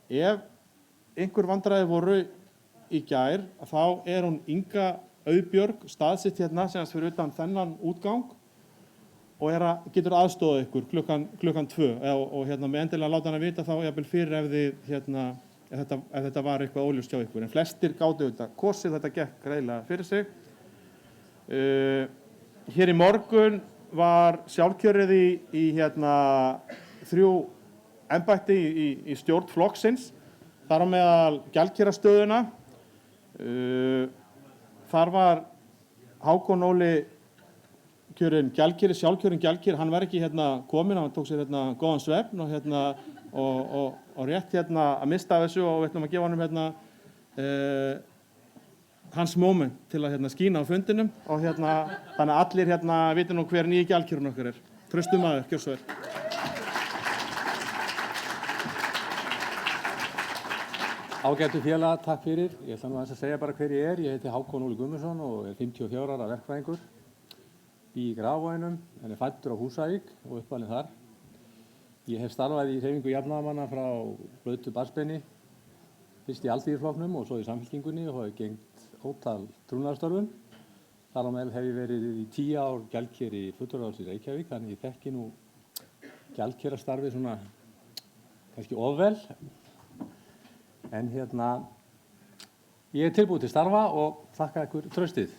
Ef einhver vandræði voru í gær, þá er hún Inga Auðbjörg staðsett hérna sem fyrir utan þennan útgang og getur aðstoðað ykkur klukkan 2 og með endilega láta hana vita þá jafnvel fyrir ef þetta var eitthvað óljóst hjá ykkur. En flestir gátu þetta kosið, þetta gekk greiðlega fyrir sig. Hér í morgun var sjálfkjörið í 3 embætti í stjórn flokksins, þar á meðal gjaldkerastöðuna. Þar var Hákon Óli kjörinn gjaldkeri, sjálfkjörinn gjaldkeri. Hann var ekki kominn, hann tók sér góðan svefn og rétt að mista af þessu og við ætlum að gefa honum hans moment til að skína á fundinum og þannig að allir viti nú hver nýji gjaldkerinn okkar er. Traustur maður, gjör svo vel. Ágætu félaga, takk fyrir. Ég ætla nú að segja bara hver ég er. Ég heiti Hákon Óli Guðmundsson og er 54 ára verkfræðingur. Bý í Grafarvoginum, en er fæddur á Húsavík og uppalinn þar. Ég hef starfað í hreyfingu jafnaðarmanna frá blautu barnsbeini, fyrst í Alþýðuflokknum og svo í Samfylkingunni og hef gegnt ótal trúnaðarstörfum. Þar á meðal hef ég verið í 10 ár gjaldkeri fulltrúaráðs í Reykjavík, þannig ég þekki nú gjaldkerastarfið svona kannski of vel. En ég er tilbúið til starfa og þakka ykkur traustið.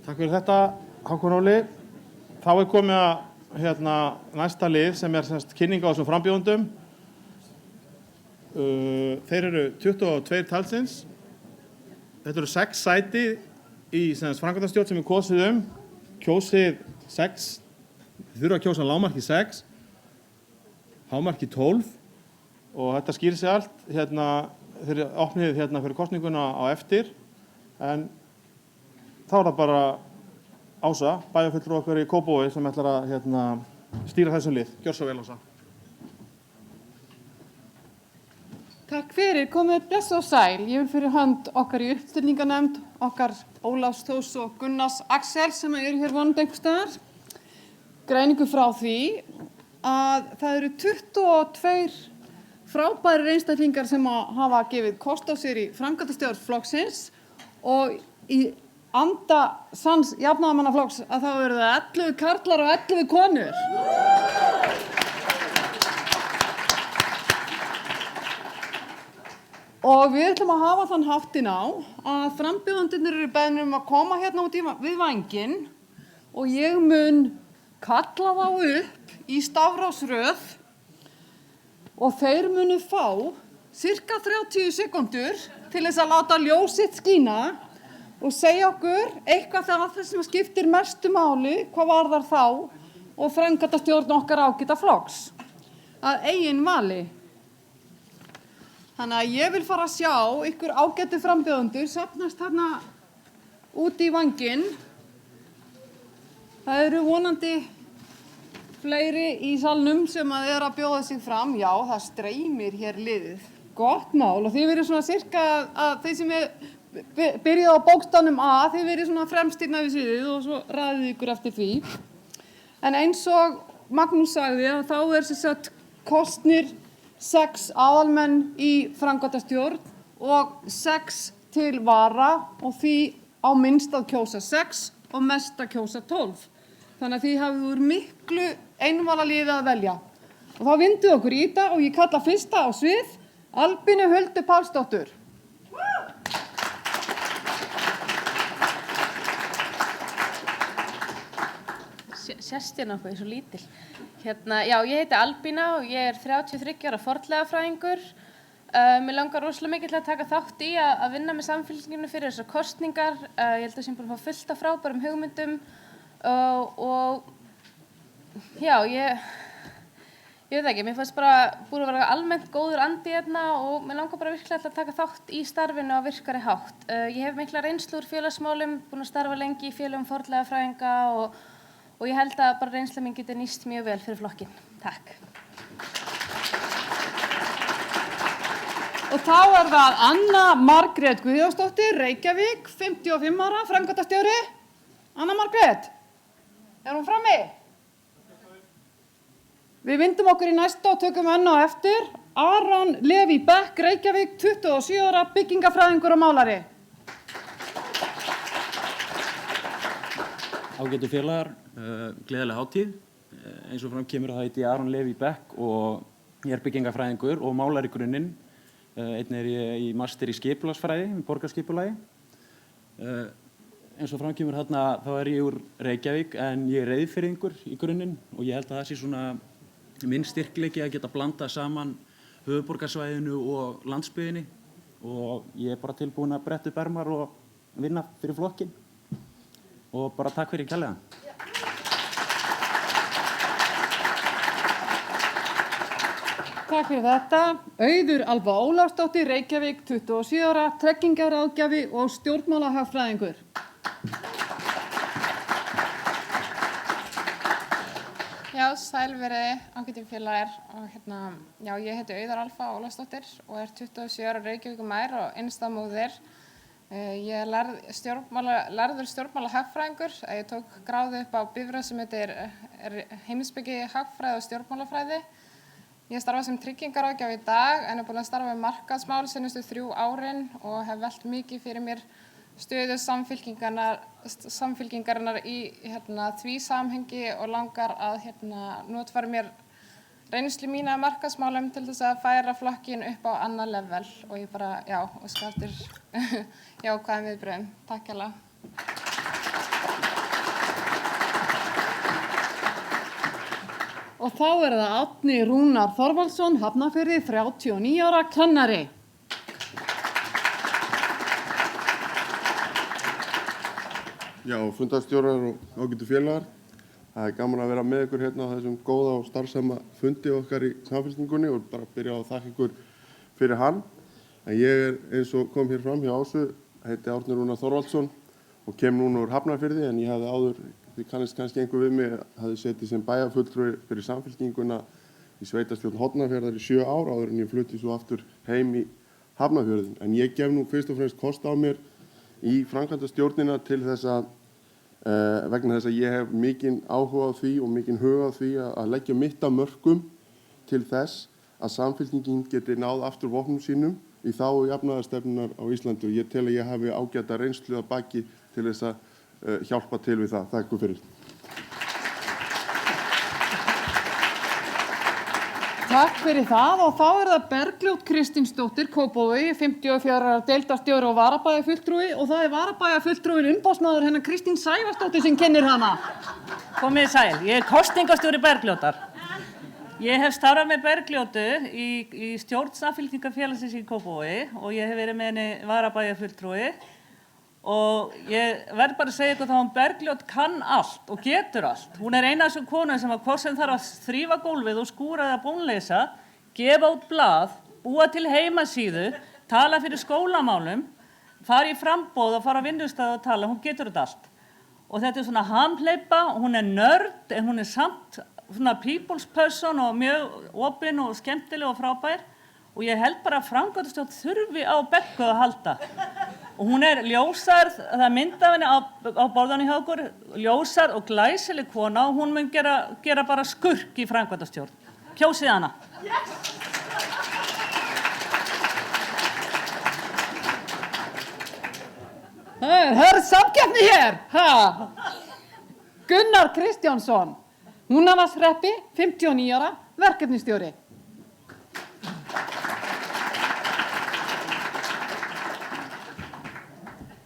Takk fyrir þetta, Hákon Óli. Þá komið að næsta lið sem semst kynning á þessum frambjóðendum. Þeir eru 22 talsins. Þetta eru 6 sæti í framkvæmdastjórn sem kosið Kjósið 6. Þið þurfa að kjósa lágmarki 6, hámarki 12 og þetta skýrir sig allt. Þeir opnið fyrir kosninguna á eftir. En þá það bara Ása, bæjarfulltrúi okkar í Kópavogi sem ætlar að stýra þessum lið. Gjör svo vel, Ása. Takk fyrir, komið bless og sæl. Ég vil fyrir hönd okkar í uppstillingarnefnd, okkar Ólafs Þórs og Gunnars Axel sem eru hér vonandi einhvers staðar. Greiningu frá því að það eru 22 frábærir einstaklingar sem hafa gefið kost á sér í framkvæmdastjórn flokksins og í anda sanns jafnaðarmannaflokks að þá eru það 11 karlar og 11 konur. Og við ætlum að hafa þann háttinn á að frambjóðendurnir eru beðnir að koma hérna út við vænginn og ég mun kalla þá upp í stafrófsröð og þeir munu fá sirka 30 sekúndur til þess að láta ljós sitt skína og segja okkur eitthvað það sem skiptir mestu máli, hvað varðar þá og framkvæmdastjórn okkar ágæta flokks að eigin vali. Þannig að ég vil fara að sjá ykkur ágætu frambjóðendur safnast þarna út í vanginn. Það eru vonandi fleiri í salnum sem að bjóða sig fram. Já, það streymir hér liðið. Gott mál og þið verið svona sirka að þeir sem byrjuð á bókstafnum A, þið verið svona fremstýrna við sviðið og svo raðið ykkur eftir því. En eins og Magnús sagði að þá sem sagt kosnir 6 aðalmenn í framkvæmdastjórn og 6 til vara og því á minnst að kjósa 6 og mest að kjósa 12. Þannig að því hafið úr miklu einvala liði að velja. Og þá vindu okkur í þetta og ég kalla fyrsta á svið Albínu Huldu Pálsdóttur. Sérst hérna okkur, ég er svo lítil. Já, ég heiti Albína og ég er 33 ára fornleifafræðingur. Mér langar rosalega mikið til að taka þátt í að vinna með Samfylkinguna fyrir þessar kosningar. Ég held að sem búin að fá fullt af frábærum hugmyndum og já, ég veit ekki, mér fannst bara búin að vera almennt góður andi hérna og mér langar bara virkilega til að taka þátt í starfinu á virkari hátt. Ég hef mikla reynslu úr félagsmálum, búin að starfa lengi í félögum fornleifafræðinga og ég held að bara reynsla mín geti nýst mjög vel fyrir flokkinn. Takk. Og þá það Anna Margrét Guðjónsdóttir, Reykjavík, 55 ára, framkvæmdastjóri. Anna Margrét, hún frammi? Við vindum okkur í næsta og tökum enn á eftir. Aron Leví Beck, Reykjavík, 27 ára, byggingafræðingur og málari. Ágætu félagar, gleðileg hátíð. Eins og fram kemur það heiti ég Aron Leví Beck og ég er byggingafræðingur og málari í grunninn. Einnig er ég í master í skipulagsfræði, borgarskipulagi. Eins og fram kemur þarna þá er ég úr Reykjavík en ég er Reyðfirðingur í grunninn og ég held að það sé svona minn styrkleiki að geta blandað saman höfuðborgarsvæðinu og landsbyggðinni og ég er bara tilbúin að bretta upp ermar og vinna fyrir flokkinn. Og bara takk fyrir kærlega. Takk fyrir þetta. Auður Alba Ólafsdóttir, Reykjavík, 27 ára, tryggingaráðgjafi og stjórnmálahagfræðingur. Já, sæl veriði, ágætu félagar og já, ég heiti Auður Alba Ólafsdóttir og er 27 ára Reykjavíkumær og innstæðmóðir. Ég er lærður stjórnmálahagfræðingur. Ég tók gráðu upp á bifröð sem heitir heimspeki hagfræði og stjórnmálafræði. Ég starfa sem tryggingaráðgjafi í dag en er búin að starfa með markaðsmál seinustu 3 árin og hef velt mikið fyrir mér stöðu samfylkingarinnar í því samhengi og langar að notfæra mér reynslu mína af markaðsmálum til þess að færa flokkinn upp á annað level og ég bara, já, og skaptir jákvæðum viðbrögðum. Takk hérlega. og þá það Árni Rúnar Þorvaldsson, Hafnarfirði, 39 ára, kennari. Já, fundarstjórar og ágætu félagar. Það gaman að vera með ykkur hérna á þessum góða og starfsama fundi okkar í Samfylkingunni og bara byrja á að þakka ykkur fyrir hann. En ég eins og kom hér fram hjá Ásu, heiti Árni Rúnar Þorvaldsson og kem núna úr Hafnarfirði en ég hafði áður, þið kannist kannski einhver við mig, hafði setið sem bæjarfulltrúi fyrir Samfylkinguna í sveitarstjórn Hornafjarðar í 7 ár áður en ég flutti svo aftur heim í Hafnarfjörðin. En ég gef nú fyrst og fremst kost á mér í framkvæmdastjórnina til þess að vegna þess að ég hef mikinn áhuga á því og mikinn huga á því að leggja mitt af mörkum til þess að Samfylkingin geti náð aftur vopnum sínum í þágu jafnaðarstefnunnar á Íslandi og ég tel að ég hafi ágæta reynslu að baki til þess að hjálpa til við það. Takk fyrir. Takk fyrir það og þá það Bergljót Kristinsdóttir, Kópavogi, 54 ára deildarstjóri og varabæjarfulltrúi og það varabæjarfulltrúin umboðsmaður hennar Kristín Sævarsdóttir sem kennir hana. Komið sæl, ég kosningastjóri Bergljótar. Ég hef starfað með Bergljótu í stjórn Samfylkingarfélagsins í Kópavogi og ég hef verið með henni varabæjarfulltrúi og ég verð bara að segja ykkur þá Bergljót kann allt og getur allt. Hún eina af þessum konum sem hvort sem þarf að þrífa gólfið og skúra eða bónleysa, gefa út blað, búa til heimasíðu, tala fyrir skólamálum, fara í framboð og fara á vinnustað og tala, hún getur þetta allt. Og þetta svona hamhleypa, hún nörd en hún samt svona people's person og mjög opin og skemmtileg og frábær og ég held bara að framkvæmdastjórn þurfi á Beggu að halda. Og hún ljósarð, það mynd af henni á borðanum hjá okkur, ljósarð og glæsileg kona og hún mun gera bara skurk í framkvæmdastjórn. Kjósið hana. Það hörð samkeppni hér. Gunnar Kristjánsson, Húnavatnshreppi, 59 ára, verkefnisstjóri.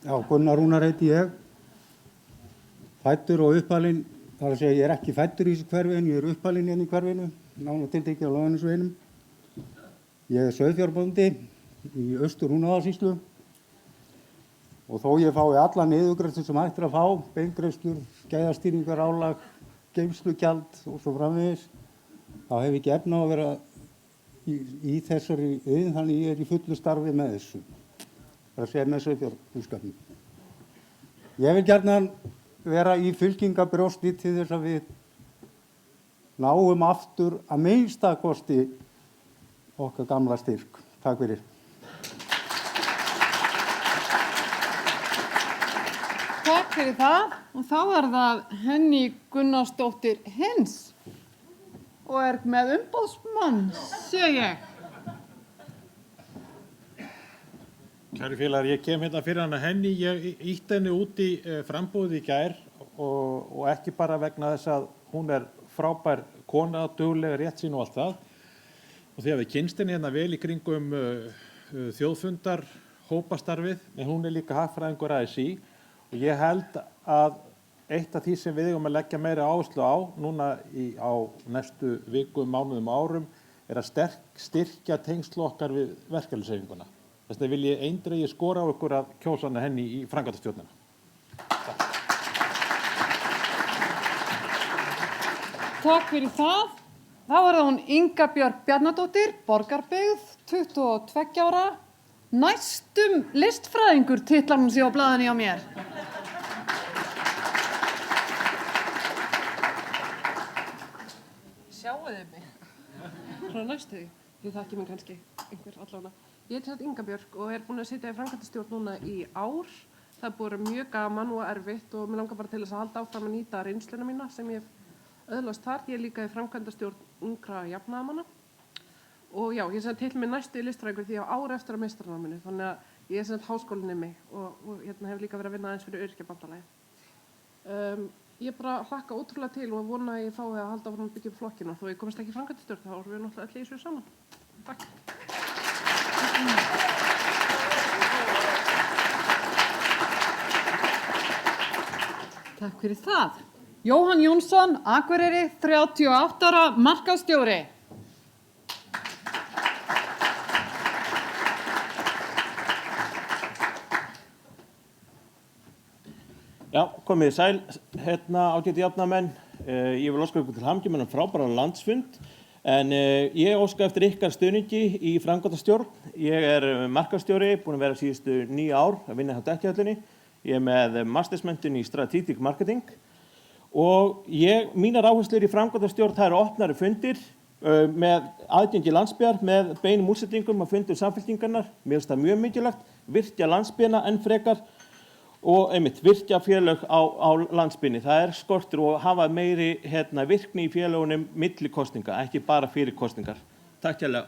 Já, Gunnar Rúnar heiti ég, fæddur og uppalinn, þar að segja ég ekki fæddur í þessu hverfi en ég uppalinn hérna í hverfinu, nánar tiltekið á Laugarnesveginum. Ég sauðfjárbóndi í Austur-Húnavatnssýslu og þó ég fái alla niðurgreiðslur sem hægt að fá, beingreiðslur, gæðastýringar, álag, geymslugjald og svo framvegis, þá hef ég ekki efni á að vera í þessari auðn, þannig ég í fullu starfi með þessu. Það sé með sauðfjárbúskapnum. Ég vil gjarnan vera í fylkingabrjósti til þess að við náum aftur að minnsta kosti okkar gamla styrk. Takk fyrir. Takk fyrir það og þá það Henný Gunnarsdóttir Hins og með umboðsmann, sé ég. Kæri félagar, ég kem hérna fyrir hana Henný, ég ýtti henni út í frambúðið í gær og ekki bara vegna þess að hún frábær kona, dugleg, réttsýn og allt það. Og því að við kynst henni hérna vel í kringum þjóðfundar hópastarfið, en hún líka hagfræðingur ASÍ og ég held að eitt af því sem við eigum að leggja meira áherslu á núna á næstu vikum, mánuðum og árum að styrkja tengsl okkar við verkalýðshreyfinguna. Þess vegna vil ég eindregið skora á ykkur að kjósa hana Henný í framkvæmdastjórnina. Takk fyrir það. Þá það hún Inga Björk Bjarnadóttir, Borgarbyggð, 22 ára. Næstum listfræðingur titlar hún sig á blaðinu á mér. Sjáuðu mig. Frá næstu því. Þið þekki mig kannski einhver allavega. Ég heiti satt Inga Björk og búin að sitja í framkvæmdastjórn núna í ár. Það búið að vera mjög gaman og erfitt og mér langar bara til þess að halda áfram að nýta reynsluna mína sem ég hef öðlast þar. Ég líka í framkvæmdastjórn ungra jafnaðarmanna. Og já, ég til með næstu listfræðingur því ég á ár eftir að meistaranáminu. Þannig að ég háskólinemi og hef líka verið að vinna aðeins fyrir Öryrkjabandalagið. Ég bara hlakka ótrúlega til og vona að ég fái að halda áfram að byggja upp flokkina. Þó ég komist ekki í framkvæmdastjórn, þá erum við náttúrulega allir í þessu saman. Takk. Takk fyrir það. Jóhann Jónsson, Akureyri, 38 ára, markaðsstjóri. Já, komið sæl, ágæti jafnamenn. Ég vil óska ykkur til hamingju með þennan frábæra landsfund, en ég óska eftir ykkar stuðningi í framkvæmdastjórn. Ég er markaðsstjóri, búinn að vera síðustu 9 ár að vinna hjá Dekkjahöllinni. Ég er með mastersmenntun í strategic marketing og mínar áherslur í framkvæmdastjórn, það eru opnari fundir með aðgengi landsbyggðar, með beinum útsendingum af fundum Samfylkingarinnar. Mér finnst það mjög mikilvægt, virkja landsbyggðina enn frekar og virkja félög á landsbyggðinni. Það er skortur og hafa meiri virkni í félögunum milli kosninga, ekki bara fyrir kosningar. Takk hérlega.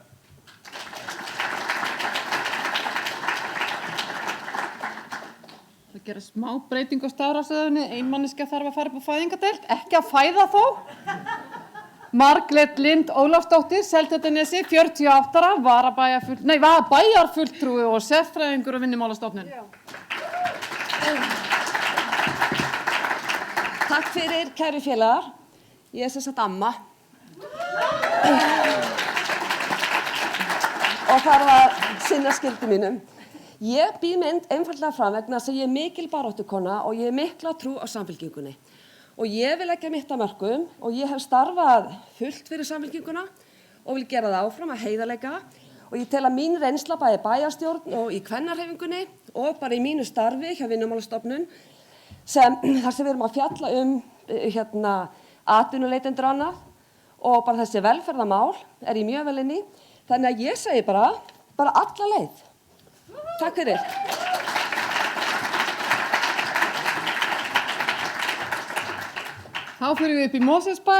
Það gerir smá breyting á staðráðstöðunni. Ein manneskja þarf að fara upp á fæðingadeild, ekki að fæða þó. Margrét Lind Ólafsdóttir, Seltjarnarnesi, 48 ára, bæjarfulltrúi og sérfræðingur og Vinnumálastofnun. Takk fyrir, kæru félagar. Ég er sem sagt amma. Og þarf að sinna skyldu mínum. Ég býð mynd einfaldlega fram vegna þess að ég er mikil baráttukona og ég er mikla trú á Samfylkingunni. Og ég vil leggja mitt að mörkum og ég hef starfað fullt fyrir Samfylkinguna og vil gera það áfram að heiðarleika. Og ég tel að mín reynsla bæði bæjarstjórn og í kvennarhreyfingunni og bara í mínu starfi hjá Vinnumálastofnun þar sem við erum að fjalla atvinnuleitendur og annað og bara þessi velferðarmál er ég mjög vel inn í. Þannig að ég segi bara alla leið. Takk fyrir. Þá fyrir við upp í Mosfellsbæ.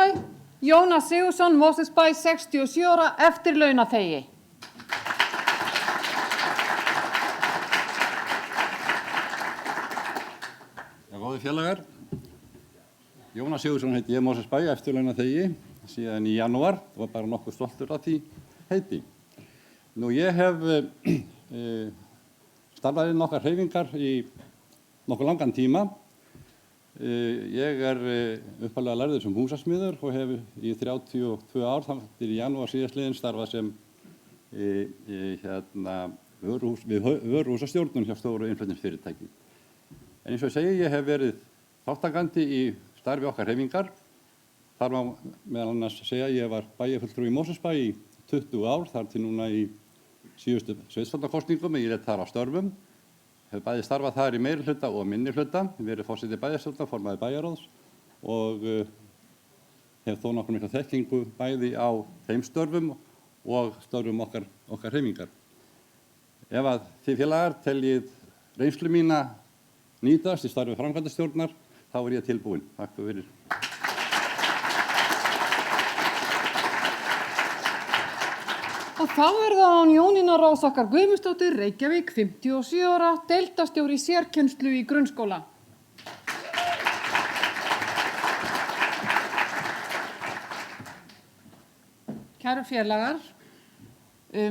Jónas Sigurðsson, Mosfellsbæ, 67 ára, eftir launaþegi. Góði félagar, Jónas Sigurðsson heiti ég, Mosfellsbæ, eftirlaunaþegi síðan í janúar og var bara nokkuð stoltur af því heiti. Nú ég hef starfað inn okkar hreyfingar í nokkuð langan tíma. Ég er upphaflega lærður sem húsasmiður og hef í 32 ár til í janúar síðastliðinn starfað sem vöruhúsastjórnun hjá stóru innflutningsfyrirtæki. En eins og ég segi, ég hef verið þátttakandi í starfi okkar hreyfingar. Þar má meðal annars segja að ég var bæjarfulltrúi í Mosfellsbæ í 20 ár, þar til núna í síðustu sveitarstjórnarkosningum, ég lét þar á störfum. Hef bæði starfað þar í meirihluta og minnihluta, verið forseti bæjarstjórnar, formaður bæjarráðs og hef þó nokkuð mikla þekkingu bæði á þeim störfum og störfum okkar hreyfingar. Ef að þið félagar teljið reynslu mína nýtast í starfi framkvæmdastjórnar, þá er ég tilbúinn. Takk fyrir. Og þá er það án Jónína Rós okkar Guðmundsdóttir, Reykjavík, 57 ára, deildarstjóri sérkennslu í grunnskóla. Kæru félagar,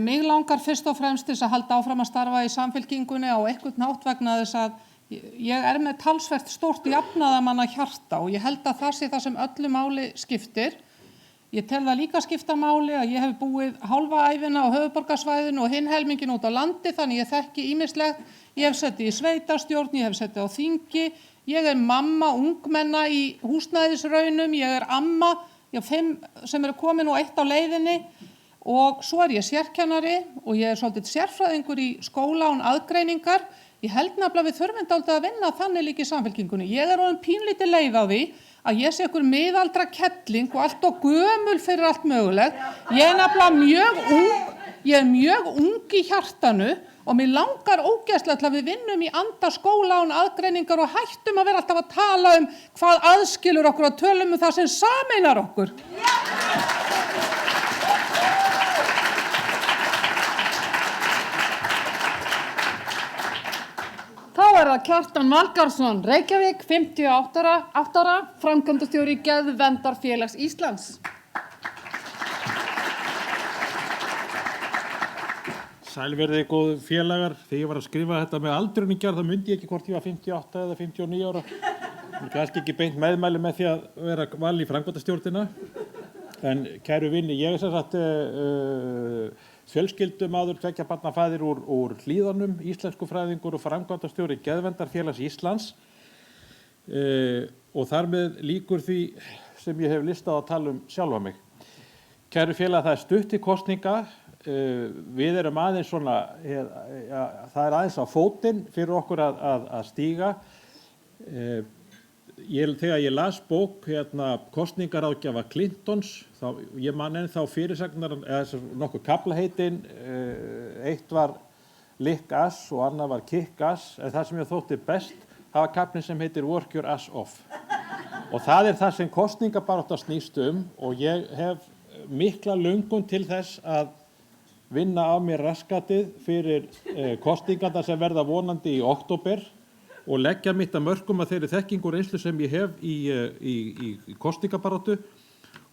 mig langar fyrst og fremst til að halda áfram að starfa í Samfylkingunni á einhvern hátt vegna þess að ég er með talsvert stórt jafnaðarmanna hjarta og ég held að það sé það sem öllu máli skiptir. Ég tel það líka skipta máli að ég hef búið hálfa ævina á höfuðborgarsvæðinu og hinn helmingin út á landi, þannig ég þekki ýmislegt. Ég hef setið í sveitarstjórn, ég hef setið á þingi, ég er mamma ungmenna í húsnæðisraunum, ég er amma, ég hef 5 sem eru komin og 1 á leiðinni og svo er ég sérkennari og ég er svolítið sérfræðingur í skóla án aðgreiningar. Ég held nefnilega við þurfum dálítið að vinna þannig líka í Samfylkingunni. Ég er orðin pínlítið leið á því að ég sé einhver miðaldra kettling og allt og gömul fyrir allt mögulegt. Ég er nefnilega mjög ung í hjartanu og mér langar ógeðslega til að við vinnum í anda skóla án aðgreiningar og hættum að vera alltaf að tala um hvað aðskilur okkur og tölum um það sem sameinar okkur. Þá er það Kjartan Valgarðsson, Reykjavík, 58 ára, framkvæmdastjóri Geðverndarfélags Íslands. Sælverði góðu félagar, þegar ég var að skrifa þetta með aldurinn í gerð, þá myndi ég ekki hvort ég var 58 eða 59 ára. kannski ekki beint meðmæli með því að vera valin í framkvæmdastjórnina, en kæru vinni, ég sem sagt fjölskyldumaður, tveggja barna faðir úr Hlíðunum, íslenskufræðingur og framkvæmdastjóri Geðverndarfélags Íslands og þar með lýkur því sem ég hef listað að tala sjálfa mig. Kæru félag, það stutt til kosninga, við erum aðeins svona, það aðeins á fótinn fyrir okkur að stíga. Þegar ég las bók kosningaráðgjafa Clintons, ég man ennþá fyrirsagnar, eða nokkuð kaflaheitin, eitt var Lick Ass og annað var Kick Ass, en það sem ég þótti best, það var kaflinn sem heitir Work Your Ass Off. Og það það sem kosningabarátta snýst og ég hef mikla löngun til þess að vinna á mér raskatið fyrir kosningarnar sem verða vonandi í október og leggja mitt að mörkum að þeirri þekkingu og reynslu sem ég hef í kosningabaráttu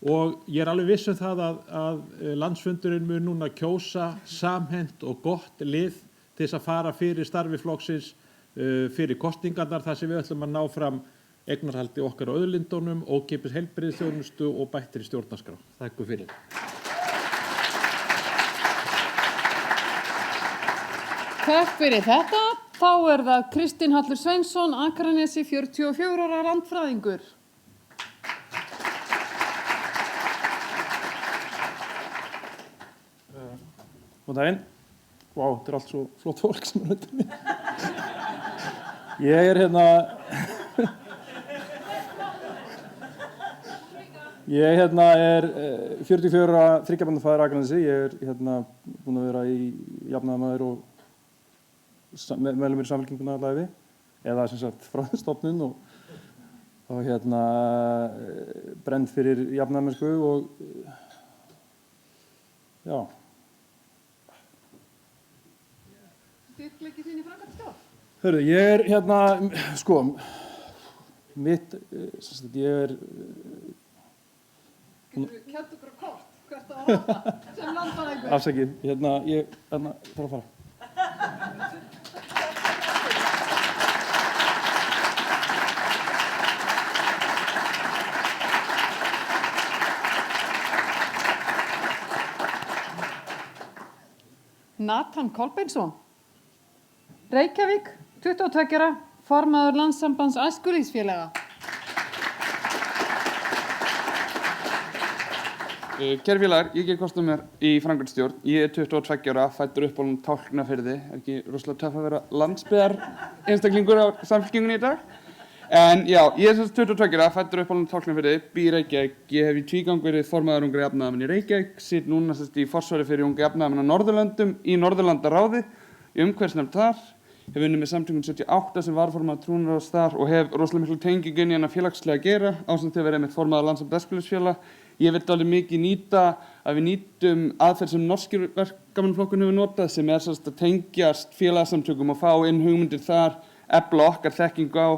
og ég alveg viss það að landsfundurinn mun núna kjósa samhent og gott lið til þess að fara fyrir starfi flokksins fyrir kosningarnar þar sem við ætlum að ná fram eignarhaldi okkar á auðlindunum, ókeypis heilbrigðisþjónustu og bættri stjórnarskrá. Takk fyrir. Takk fyrir þetta. Þá það Kristinn Hallur Sveinsson, Akranesi, 44 ára landfræðingur. Góðan daginn. Vá, þetta allt svo flott fólk sem undir mér. Ég Ég 44 ára þriggjabarnafæðir Akranesi. Ég búinn að vera í jafnaðarmaður og meðlumur í Samfylkinguna allavega eða sem sagt frá stofnun og brennd fyrir jafnaðarmennsku og já. Styrkleiki þín í framkvæmdastjórn? Hörðu, ég sko, mitt, ég Geturðu kennt okkur á kort hvert að ráða sem landfræðingur? Afsakið, ég þarf að fara. Nathan Kolbeinsson, Reykjavík, 22 ára, formaður Landssambands æskulýðsfélaga. Kæru félagar, ég ger kostum mér í framkvæmdastjórn. Ég 22 ára, fæddur upp á Tálknafirði. Ekki rosalega töff að vera landsbyggðar einstaklingur á Samfylkingunni í dag. En já, ég 22 ára, fæddur upp á Tálknafirði, bý í Reykjavík. Ég hef í tvígang verið formaður Ungra jafnaðarmanna í Reykjavík, sitt núna í forsvari fyrir Unga jafnaðarmanna á Norðurlöndum í Norðurlandaráði, í umhverfisnefnd þar. Hef unnið með Samtökum 78 sem varaformaður trúnaðarráðs þar og hef rosalega miklu tengingu inn í hana félagslega að gera, ásamt til að vera einmitt formaður Landssambands æskulýðsfélaga. Ég vil alveg mikið nýta að við nýtum aðferð sem norskir verkamannaflokkurinn hefur notað sem að tengjast félagasamtökum og fá inn hugmyndir þar, efla okkar þekkingu á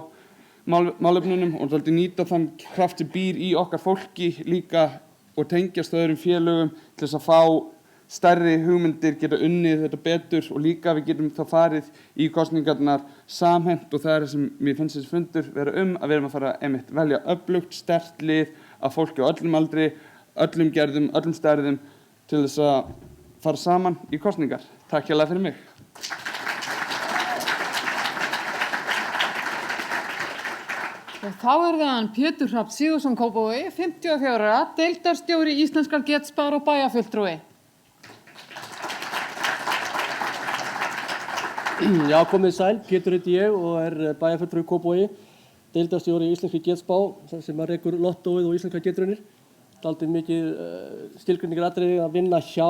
málefnunum og svolítið nýta þann kraft sem býr í okkar fólki líka og tengjast öðrum félögum til þess að fá stærri hugmyndir, geta unnið þetta betur og líka við getum þá farið í kosningarnar samhent og það sem mér finnst þessi fundur vera að við erum að fara einmitt velja öflugt, sterkt lið af fólki á öllum aldri, öllum gerðum, öllum stærðum til þess að fara saman í kosningar. Takk hérlega fyrir mig. Og þá það hann Pétur Hrafn Sigurðsson Kópavogi, 54 ára, deildarstjóri Íslenskrar getspár og bæjarfulltrúi. Já, komið sæl, Pétur heiti ég og bæjarfulltrúi Kópavogi, deildarstjóri Íslenskri getspá sem rekur lottóið og íslenskar getraunir. Dálítið mikið skilgreiningaratriði að vinna hjá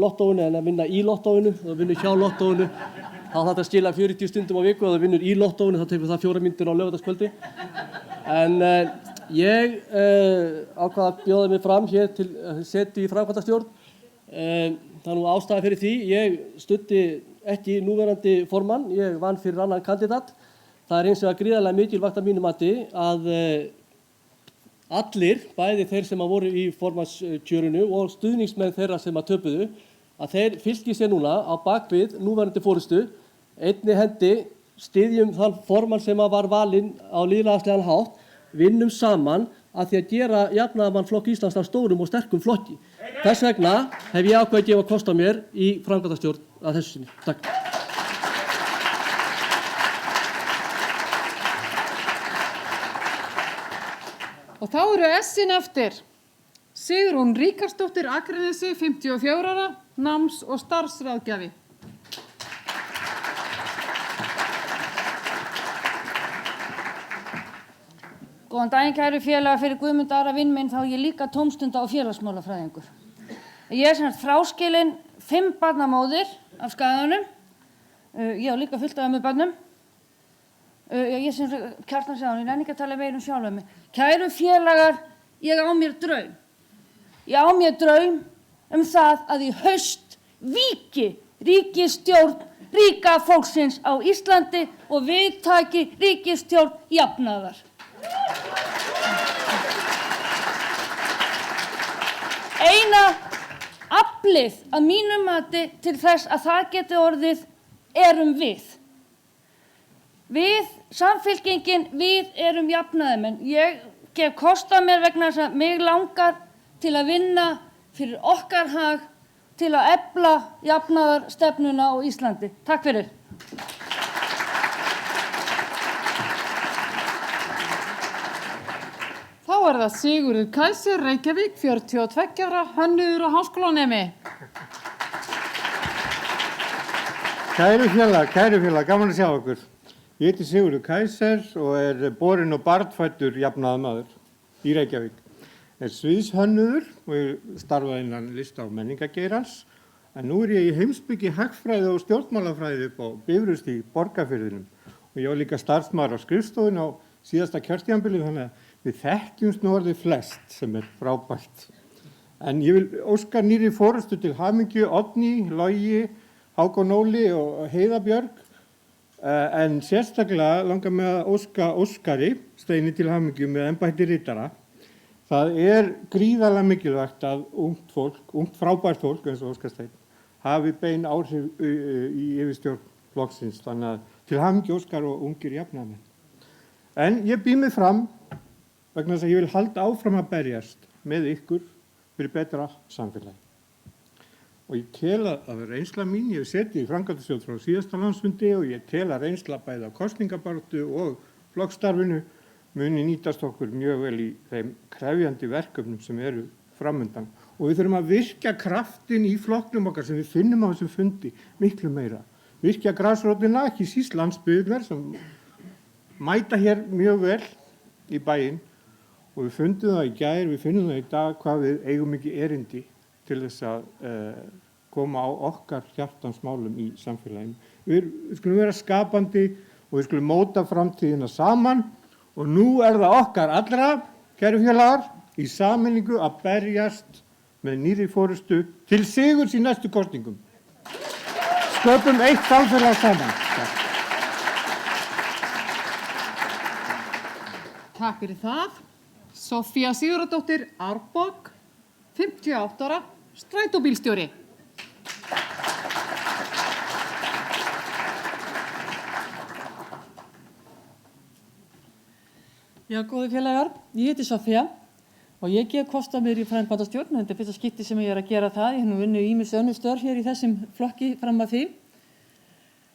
lottóinu en að vinna í lottóinu. Ef þú vinnur hjá lottóinu þá þarf þetta að skila 40 stundum á viku og ef þú vinnur í lottóinu þá tekur það 4 mínútur á laugardagskvöldi. En ég ákvað að bjóða mig fram hér til setu í framkvæmdastjórn. Það nú ástæða fyrir því. Ég studdi ekki núverandi formann, ég vann fyrir annan kandidat. Það hins vegar gríðarlega mikilvægt að mínu mati að allir, bæði þeir sem voru í formannskjörinu og stuðningsmenn þeirra sem töpuðu, að þeir fylki sér núna á bakvið núverandi forystu, einni hendi styðjum þann formann sem var valinn á lýðræðislegan hátt, vinnum saman að því að gera Jafnaðarmannaflokk Íslands að stórum og sterkum flokki. Þess vegna hef ég ákveðið að gefa kost á mér í framkvæmdastjórn að þessu sinni. Takk. Og þá eru S-in eftir. Sigrún Ríkharðsdóttir, Akranesi, 54 ára, náms- og starfsráðgjafi. Góðan daginn kæru félagar, fyrir Guðmund Ara vinn minn þá er ég líka tómstunda- og félagsmálafræðingur. Ég er sem sagt fráskilin 5 barna móðir af Skaganum. Ég á líka fullt af börnum. Ég sem Kjartan sagði hann, ég nenni ekki að tala meira sjálfa mig. Kæru félagar, ég á mér draum. Ég á mér draum það að í haust víki ríkisstjórn ríka fólksins á Íslandi og við taki ríkisstjórn jafnaðar. Eina aflið að mínu mati til þess að það geti orðið erum við. Við, Samfylkingin, við erum jafnaðarmenn. Ég gef kost á mér vegna þess að mig langar til að vinna fyrir okkar hag, til að efla jafnaðarstefnuna á Íslandi. Takk fyrir. Þá er það Sigurður Kaiser, Reykjavík, 42 ára, hönnuður og háskólanemi. Kæru félag, gaman að sjá okkur. Ég heiti Sigurður Kaiser og er borinn og barnfæddur jafnaðarmaður í Reykjavík. Er sviðshönnuður og ég starfaði innan lista- og menningageirans, en nú er ég í heimspeki hagfræði og stjórnmálafræði upp á Bifröst í Borgarfirðinum og ég var líka starfsmaður á skrifstofunni á síðasta kjörtímabili, þannig að við þekkjumst nú orðið flest sem er frábært. En ég vil óska nýrri forystu til hamingju Oddný, Logi, Hákon Óli og Heiða Björg, en sérstaklega langar mig að óska Óskari Steini til hamingju með embætti ritara. Það er gríðarlega mikilvægt að ungt fólk, ungt frábært fólk eins og Óskar Steinn, hafi bein áhrif í yfirstjórn flokksins, þannig að til hamingju Óskar og ungir jafnaðarmenn. En ég býð mig fram vegna þess að ég vil halda áfram að berjast með ykkur fyrir betra samfélagi. Og ég tel að reynsla mín, ég hef setið í framkvæmdastjórn frá síðasta landsfundi og ég tel að reynsla bæði á kosningabaráttu og flokksstarfinu muni nýtast okkur mjög vel í þeim krefjandi verkefnum sem eru framundan. Og við þurfum að virkja kraftin í flokknum okkar sem við finnum á þessum fundi miklu meira. Virkja grasrótina, ekki síst landsbyggðirnar sem mæta hér mjög vel í bæinn og við fundum það í gær, við finnum það í dag hvað við eigum ekki erindi til þess að koma á okkar hjartansmálum í samfélaginu. Við skulum vera skapandi og við skulum móta framtíðina saman og nú er það okkar allra, kæru félagar, í sameiningu að berjast með nýrri forystu til sigurs í næstu kosningum. Sköpum eitt samfélag saman. Takk fyrir það. Sofía Sigurðardóttir, Árborg, 58 ára, strætóbílstjóri. Já, góði félagar, ég heiti Sofía og ég gef kost á mér í framkvæmdastjórn. Þetta er fyrsta skipti sem ég er að gera það. Ég hef nú unnið ýmis önnur störf hér í þessum flokki fram að því.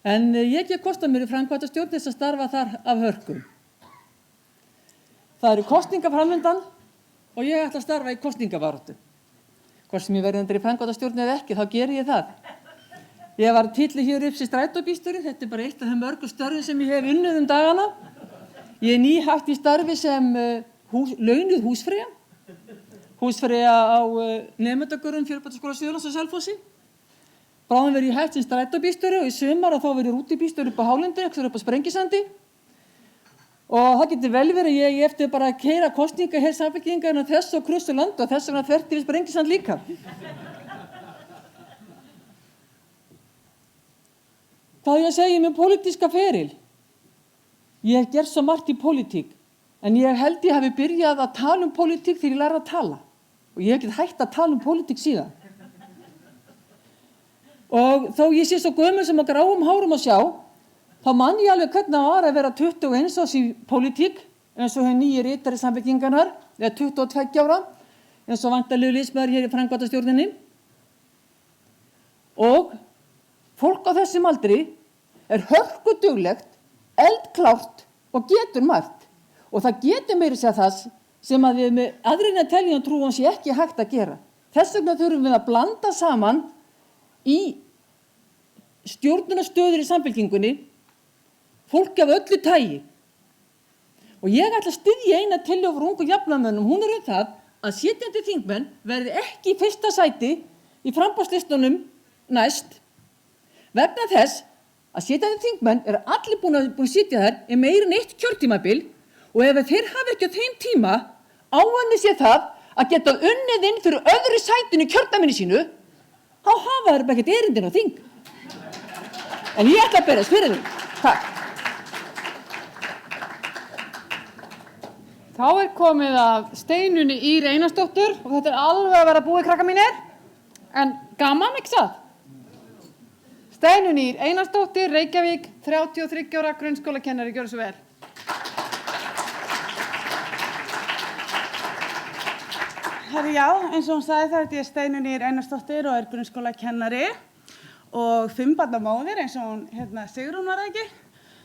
En ég gef kost á mér í framkvæmdastjórn þess að starfa þar af hörkum. Það eru kosningar framundan og ég ætla að starfa í kosningabaráttu. Hvort sem ég verði undir í framkvæmdastjórn eða ekki, þá geri ég það. Ég var titli hér upp sem strætóbílstjóri. Þetta er bara eitt af þeim mörgu störfum sem ég hef unnið dagana. Ég er nýhætt í starfi sem launuð húsfreyja. Húsfreyja á nemendagörðum Fjölbrautaskóla Suðurlands á Selfossi. Bráðum verð ég hætt sem strætóbílstjóri og í sumar og þá verð ég rútubílstjóri upp á Hálendi, ekstra upp á Sprengisandi. Og það getur vel verið ég eftir bara að keyra kosninga hér Samfylkingarinnar þess og kruss og land og þess vegna þvert yfir Sprengisand líka. Hvað ég að segja með pólitíska feril? Ég hef gert svo margt í pólitík, en ég held ég hafi byrjað að tala um pólitík þegar ég lærði að tala. Og ég hef ekki hægt að tala um pólitík síðan. Og þó ég sé svo gömul sem að gráum hárum að sjá, þá man ég alveg hvernig það var að vera 21 árs í pólitík, eins og henni nýji ritari Samfylkingarinnar, eða 22 ára, eins og væntanlegur liðsmaður hér í framkvæmdastjórninni. Og fólk á þessum aldri er hörkuduglegt, eldklárt og getur margt. Og það getur meira segja það sem að við með aðreina teljum trúum sé ekki hægt að gera. Þess vegna þurfum við að blanda saman í stjórnunarstöður í Samfylkingunni fólki af öllu tagi. Og ég ætla að styðja eina tillögu frá ungu jafnaðarmönnum, hún er það að sitjandi þingmenn verði ekki í fyrsta sæti í framboðslistunum næst vegna þess að sitjandi þingmenn eru allir búin að sitja þar í meira en 1 kjörtímabil og ef þeir hafa ekki á þeim tíma áunnið sér það að geta unnið inn fyrir öðru sætinu í kjördæminu sínu, þá hafa þeir bara ekkert erindin á þing. En ég ætla að berjast fyrir þeim. Takk. Þá er komið að Steinunni Ýr Einarsdóttur og þetta er alveg að vera búið, krakkar mínir. En gaman, ekki satt? Steinunni Ýr Einarsdóttir, Reykjavík, 33 ára grunnskólakennari, gjörðu svo vel. Herri, já, eins og hún sagði það, þetta er Steinunni Ýr Einarsdóttir og er grunnskólakennari og 5 barna móðir eins og hún Sigrún var það ekki.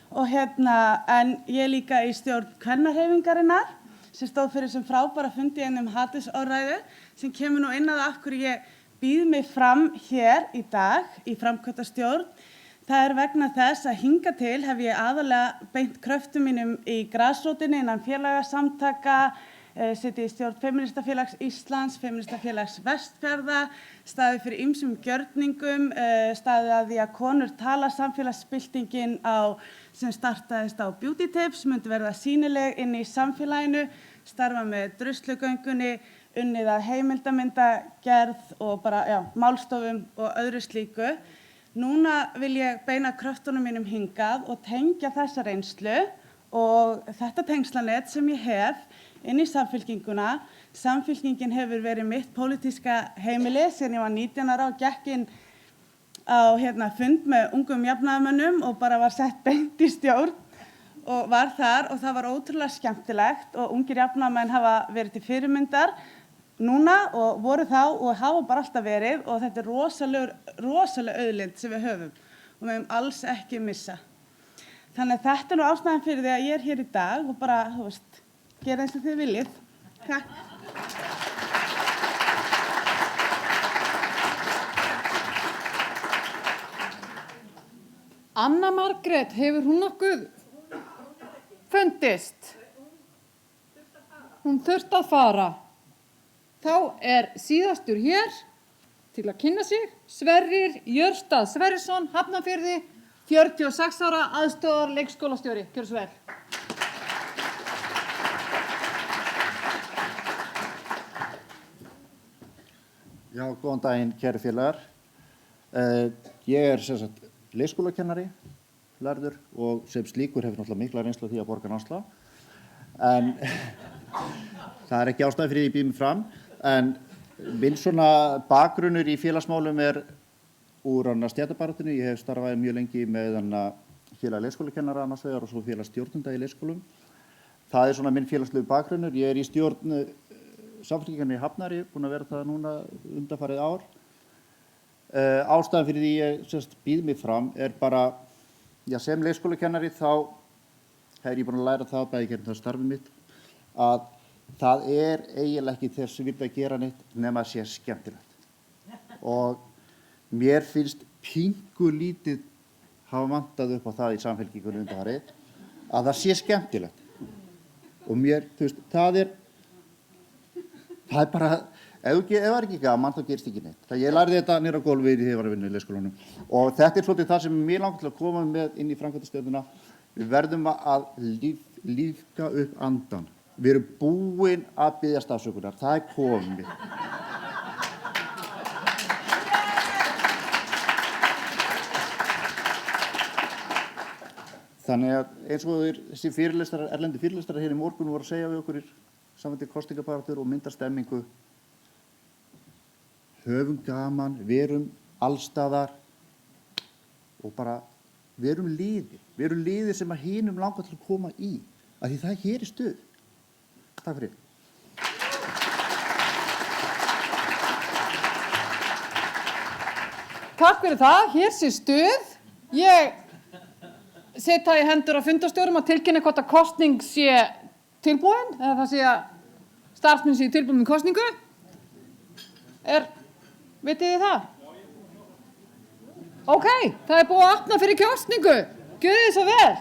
Og en ég er líka í stjórn kvennahreyfingarinnar sem stóð fyrir sem frábæra fundi hatursorðræðu sem kemur nú inn að af hverju ég býð mig fram hér í dag í framkvæmdastjórn. Það er vegna þess að hinga til hef ég aðalega beint kröftum mínum í grasrótinni innan félagasamtaka, sitið í stjórn Femínistafélags Íslands, Femínistafélags Vestfjarða, staðið fyrir ýmsum gjörningum, staðið að því að konur tala samfélagsbyltingin sem startaðist á Beauty Tips, myndi verða sýnileg inn í samfélaginu, starfa með druslugöngunni, unnið að heimildamyndagerð og bara, málstofum og öðru slíku. Núna vil ég beina kröftunum mínum hingað og tengja þessa reynslu og þetta tengslanet sem ég hef inn í Samfylkinguna. Samfylkingin hefur verið mitt pólitíska heimili síðan ég var 19 ára og gekk inn á fund með ungum jafnaðarmönnum og bara var sett beint í stjórn og var þar og það var ótrúlega skemmtilegt og ungir jafnaðarmenn hafa verið til fyrirmyndar núna og voru þá og hafa bara alltaf verið og þetta er rosalega auðlind sem við höfum og við höfum alls ekki missa. Þannig að þetta er nú ástæðan fyrir því að ég er hér í dag og bara, gera eins og þið viljið. Takk. Anna Margrét, hefur hún nokkuð fundist? Hún þurfti að fara. Þá er síðastur hér til að kynna sig Sverrir Jörstad Sverrisson, Hafnarfirði, 46 ára, aðstoðar leikskólastjóri. Gjörðu svo vel. Já, góðan daginn, kæru félagar. Ég er sem sagt leikskólakennari, lærður og sem slíkur hefur náttúrulega mikla reynslu af því að borga námslán. En það er ekki ástæða fyrir því að ég býð mig fram. En minn svona bakgrunnur í félagsmálum er úr stéttabaráttunni. Ég hef starfað mjög lengi með félag leikskólakennara annars vegar og svo félag stjórnenda í leikskólum. Það er svona minn félagslegu bakgrunnur. Ég er í stjórn Samfylkingarinnar í Hafnari, búin að vera það núna undanfarið ár. Ástæðan fyrir því ég býð mig fram er bara, sem leikskólakennari þá hef ég búin að læra það bæði gegnum það starfið mitt að það er eiginlega ekki þess virði að gera neitt nema að sé skemmtilegt. Og mér finnst pingu lítið hafa vantað upp á það í Samfylkingunni undanfarið að það sé skemmtilegt. Og mér, það er bara, ef það er ekki gaman, þá gerist ekki neitt. Ég lærði þetta niður á gólfi þegar ég var að vinna í leikskólanum. Og þetta er svolítið það sem mér langar til að koma með inn í framkvæmdastjórnina. Við verðum að lífga upp andan. Við erum búin að biðjast afsökunar. Það er komið. Þannig að eins og þessi fyrirlesarar, erlendi fyrirlesarar hér í morgun voru að segja við okkur í samvændi kosningabaráttur og mynda stemmingu. Höfum gaman, verum allstaðar og bara við erum liðið sem að hinum langar til að koma í, af því það hér er stuð. Takk fyrir. Takk fyrir það, hér sé stuð. Ég set það í hendur á fundarstjórum að tilkynna hvort að kosning sé tilbúin, eða það sé að starfsmenn sé tilbúin með kosningu. Vitið þið það? Ok, það er búið að opna fyrir kosningu. Gjörið þið svo vel.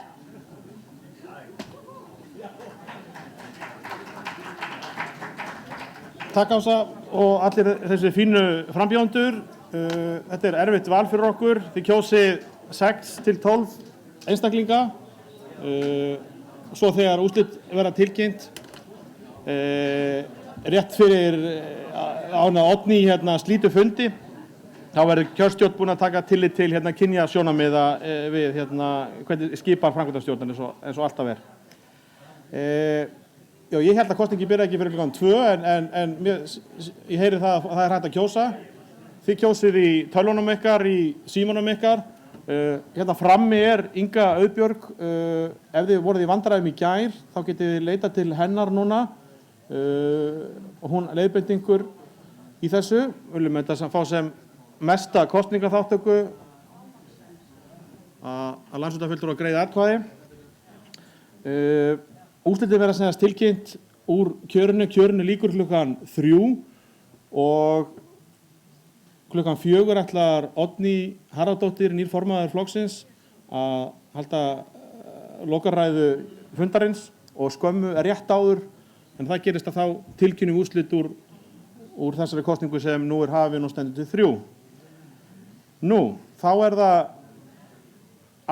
Takk Ása og allir þessi fínu frambjóðendur. Þetta er erfitt val fyrir okkur. Þið kjósið 6 til 12 einstaklinga. Svo þegar úrslit verða tilkynnt, rétt fyrir Oddný slítur fundi, þá verður kjörstjórn búin að taka tillit til kynjasjónarmiða við hvernig skipar framkvæmdastjórnin eins og alltaf er. Já, ég held að kosningi byrja ekki fyrir klukkan 2 en ég heyri það að það er hægt að kjósa. Þið kjósið í tölvunum ykkar, í símanum ykkar. Hérna frammi er Inga Auðbjörg. Ef þið voruð í vandræðum í gær, þá getið þið leitað til hennar núna og hún leiðbeindi ykkur í þessu. Við viljum þetta fá sem mesta kosningaþátttöku að landsfundarfulltrúar að greiða atkvæði. Úrslitið verða sem tilkynnt úr kjörinu lýkur klukkan 3 og klukkan 4 ætlar Oddný Harðardóttir, nýr formaður flokksins, að halda lokaræðu fundarins og skömmu rétt áður, en það gerist að þá tilkynum úrslit úr þessari kosningu sem nú er hafin og stendur til 3. Nú, þá er það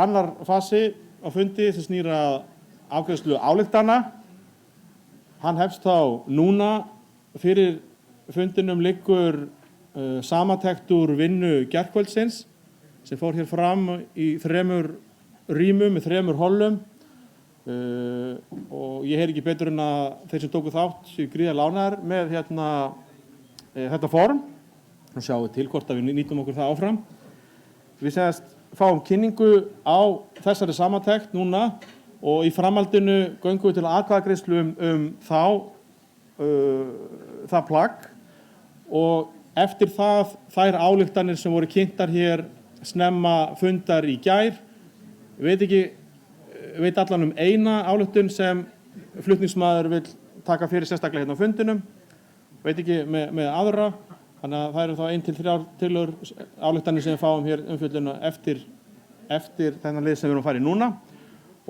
annar fasi á fundi sem snýr að afgreiðslu ályktana. Hann hefst þá núna. Fyrir fundinum liggur samantekt úr vinnu gærkvöldsins sem fór hér fram í 3 rýmum með 3 hollum og ég heyri ekki betur en að þeir sem tóku þátt séu gríðarlega ánægðir með þetta form og sjáum til hvort að við nýtum okkur það áfram. Við fáum kynningu á þessari samantekt núna og í framhaldinu göngum við til atkvæðagreiðslu það plagg og eftir það þær ályktanir sem voru kynntar hér snemma fundar í gær. Veit allan eina ályktun sem flutningsmaður vill taka fyrir sérstaklega hérna á fundinum. Veit ekki með aðra. Þannig að það eru þá 1 til 3 tillögur ályktanir sem við fáum hér umfjölluna eftir þennan lið sem við erum að fara í núna.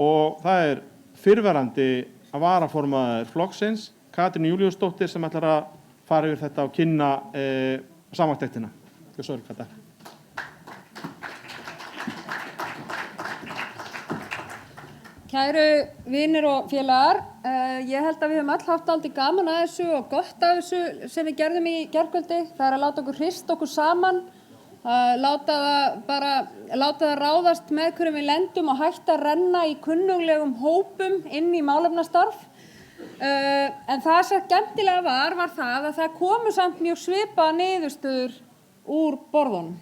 Og það er fyrrverandi varaformaður flokksins, Katrín Júlíusdóttir, sem ætlar að fara yfir þetta og kynna samantektina. Kæru vinir og félagar, ég held að við höfum öll haft dálítið gaman að þessu og gott af þessu sem við gerðum í gærkvöldi. Það er að láta okkur hrista okkur saman, láta það ráðast með hverjum við lendum og hætta að renna í kunnuglegum hópum inn í málefnastarf. En það sem skemmtilega var það að það komu samt mjög svipaðar niðurstöður úr borðunum.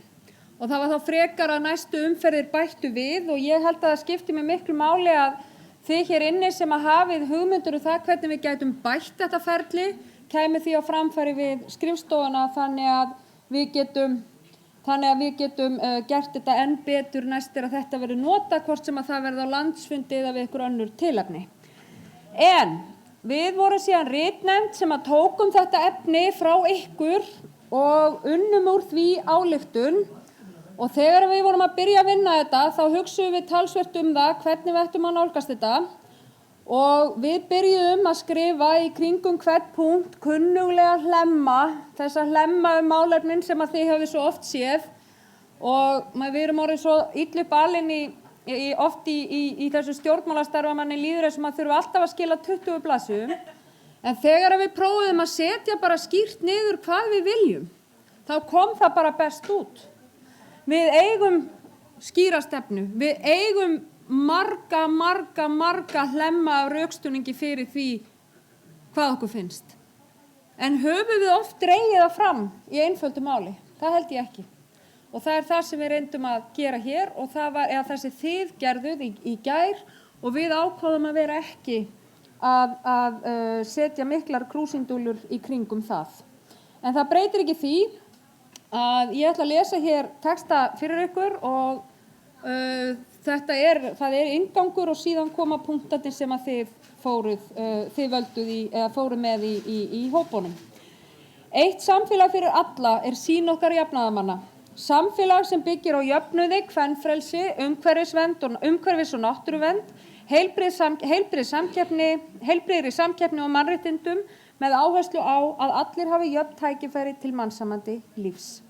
Og það var þá frekar að næstu umferðir bættu við og ég held að það skipti mig miklu máli að þið hér inni sem að hafið hugmyndir það hvernig við gætum bætt þetta ferli, kæmi því á framfæri við skrifstofuna þannig að við getum gert þetta enn betur næstir að þetta verður notað hvort sem að það verði á landsfundi eða við ykkur önnur tilefni. En við vorum síðan ritnefnd sem að tókum þetta efni frá ykkur og unnum úr því ályktun. Og þegar við vorum að byrja að vinna þetta, þá hugsuðum við talsvert það hvernig við ættum að nálgast þetta. Og við byrjuðum að skrifa í kringum hvern punkt kunnuglega hlemma, þessa hlemma málefnin sem að þið hafið svo oft séð. Og við erum orðið svo illa upp alin oft í þessu stjórnmálastarfi að manni líður þessum að þurfa alltaf að skila 20 blaðsíðum. En þegar við prófuðum að setja bara skýrt niður hvað við viljum, þá kom það bara best út. Við eigum skýra stefnu, við eigum marga hlemma af rökstuðningi fyrir því hvað okkur finnst. En höfum við oft dregið það fram í einföldu máli? Það held ég ekki. og það er það sem við reyndum að gera hér og það sem þið gerðuð í gær og við ákváðum að vera ekki að setja miklar krúsindúllur í kringum það. En það breytir ekki því að ég ætla að lesa hér texta fyrir ykkur og það er inngangur og síðan koma punktarnir sem að þið völduð eða fóruð með í hópunum. Eitt samfélag fyrir alla er sýn okkar jafnaðarmanna. Samfélag sem byggir á jöfnuði, kvenfrelsi, umhverfis- og náttúruvernd, heilbrigðri samkeppni og mannréttindum með áherslu á að allir hafi jöfn tækifæri til mannsæmandi lífs.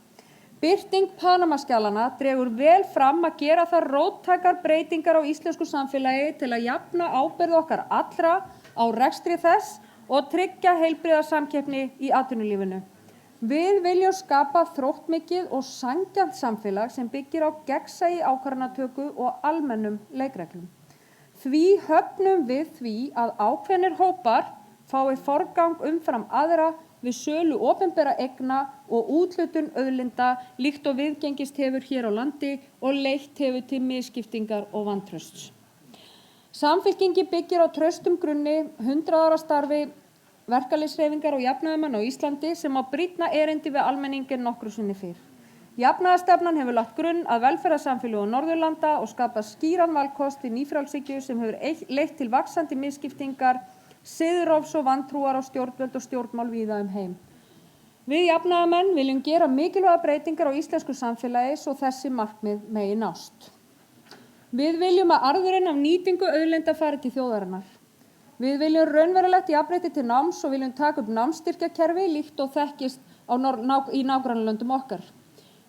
Birting Panama-skjalanna dregur vel fram að gera þar róttækar breytingar á íslensku samfélagi til að jafna ábyrgð okkar allra á rekstri þess og tryggja heilbrigða samkeppni í atvinnulífinu. Við viljum skapa þróttmikið og sanngjarnt samfélag sem byggir á gegnsæi ákvarðanatöku og almennum leikreglum. Því höfnum við því að ákveðnir hópar fái forgang umfram aðra við sölu opinberra eigna og úthlutun auðlinda líkt og viðgengist hefur hér á landi og leitt hefur til misskiptingar og vantrausts. Samfylkingin byggir á traustum grunni 100 ára starfi verkalýðshreyfingar og jafnaðarmanna á Íslandi sem á brýnna erindi við almenningin nokkru sinni fyrr. Jafnaðarstefnan hefur lagt grunn að velferðarsamfélögum Norðurlanda og skapað skýran valkost í nýfrjálshyggju sem hefur leitt til vaxandi misskiptingar, siðrófs og vantrúar á stjórnvöld og stjórnmál víða heim. Við jafnaðarmenn viljum gera mikilvæga breytingar á íslensku samfélagi svo þessi markmið megi nást. Við viljum að arðurinn af nýtingu auðlinda fari til þjóðarinnar. Við viljum raunverulegt jafnrétti til náms og viljum taka upp námsstyrkjakerfi líkt og þekkist í nágrannalöndum okkar.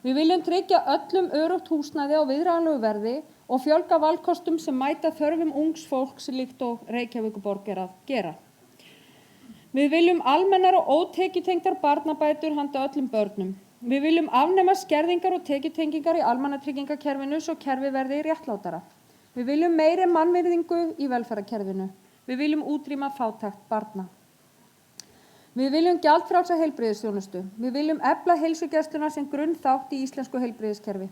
Við viljum tryggja öllum öruggt húsnæði á viðráðanlegu verði og fjölga valkostum sem mæta þörfum ungs fólks líkt og Reykjavíkurborg er að gera. Við viljum almennar og ótekjutengdar barnabætur handa öllum börnum. Við viljum afnema skerðingar og tekjutengingar í almannatryggingakerfinu svo kerfi verði réttlátara. Við viljum meiri mannvirðingu í velferðarkerfinu. Við viljum útrýma fátækt barna. Við viljum gjaldfrjálsa heilbrigðisþjónustu. Við viljum efla heilsugæsluna sem grunnþátt í íslensku heilbrigðiskerfi.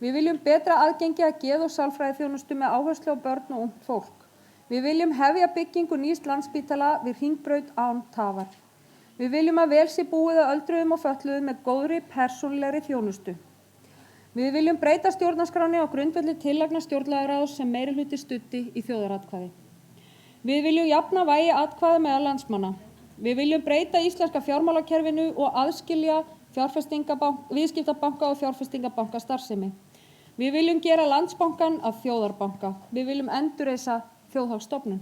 Við viljum betra aðgengi að geð- og sálfræðiþjónustu með áherslu á börn og ungt fólk. Við viljum hefja byggingu nýs Landspítala við Hringbraut án tafar. Við viljum að vel sé búið að öldruðum og fötluðum með góðri persónulegri þjónustu. Við viljum breyta stjórnarskránni á grundvelli tillagna stjórnlagaráðs sem meirihluti studdi í þjóðaratkvæði. Við viljum jafna vægi atkvæða meðal landsmanna. Við viljum breyta íslenska fjármálakerfinu og aðskilja viðskiptabanka og fjárfestingabanka starfsemi. Við viljum gera Landsbankann að þjóðarbanka. Við viljum endurreisa Þjóðhagsstofnun.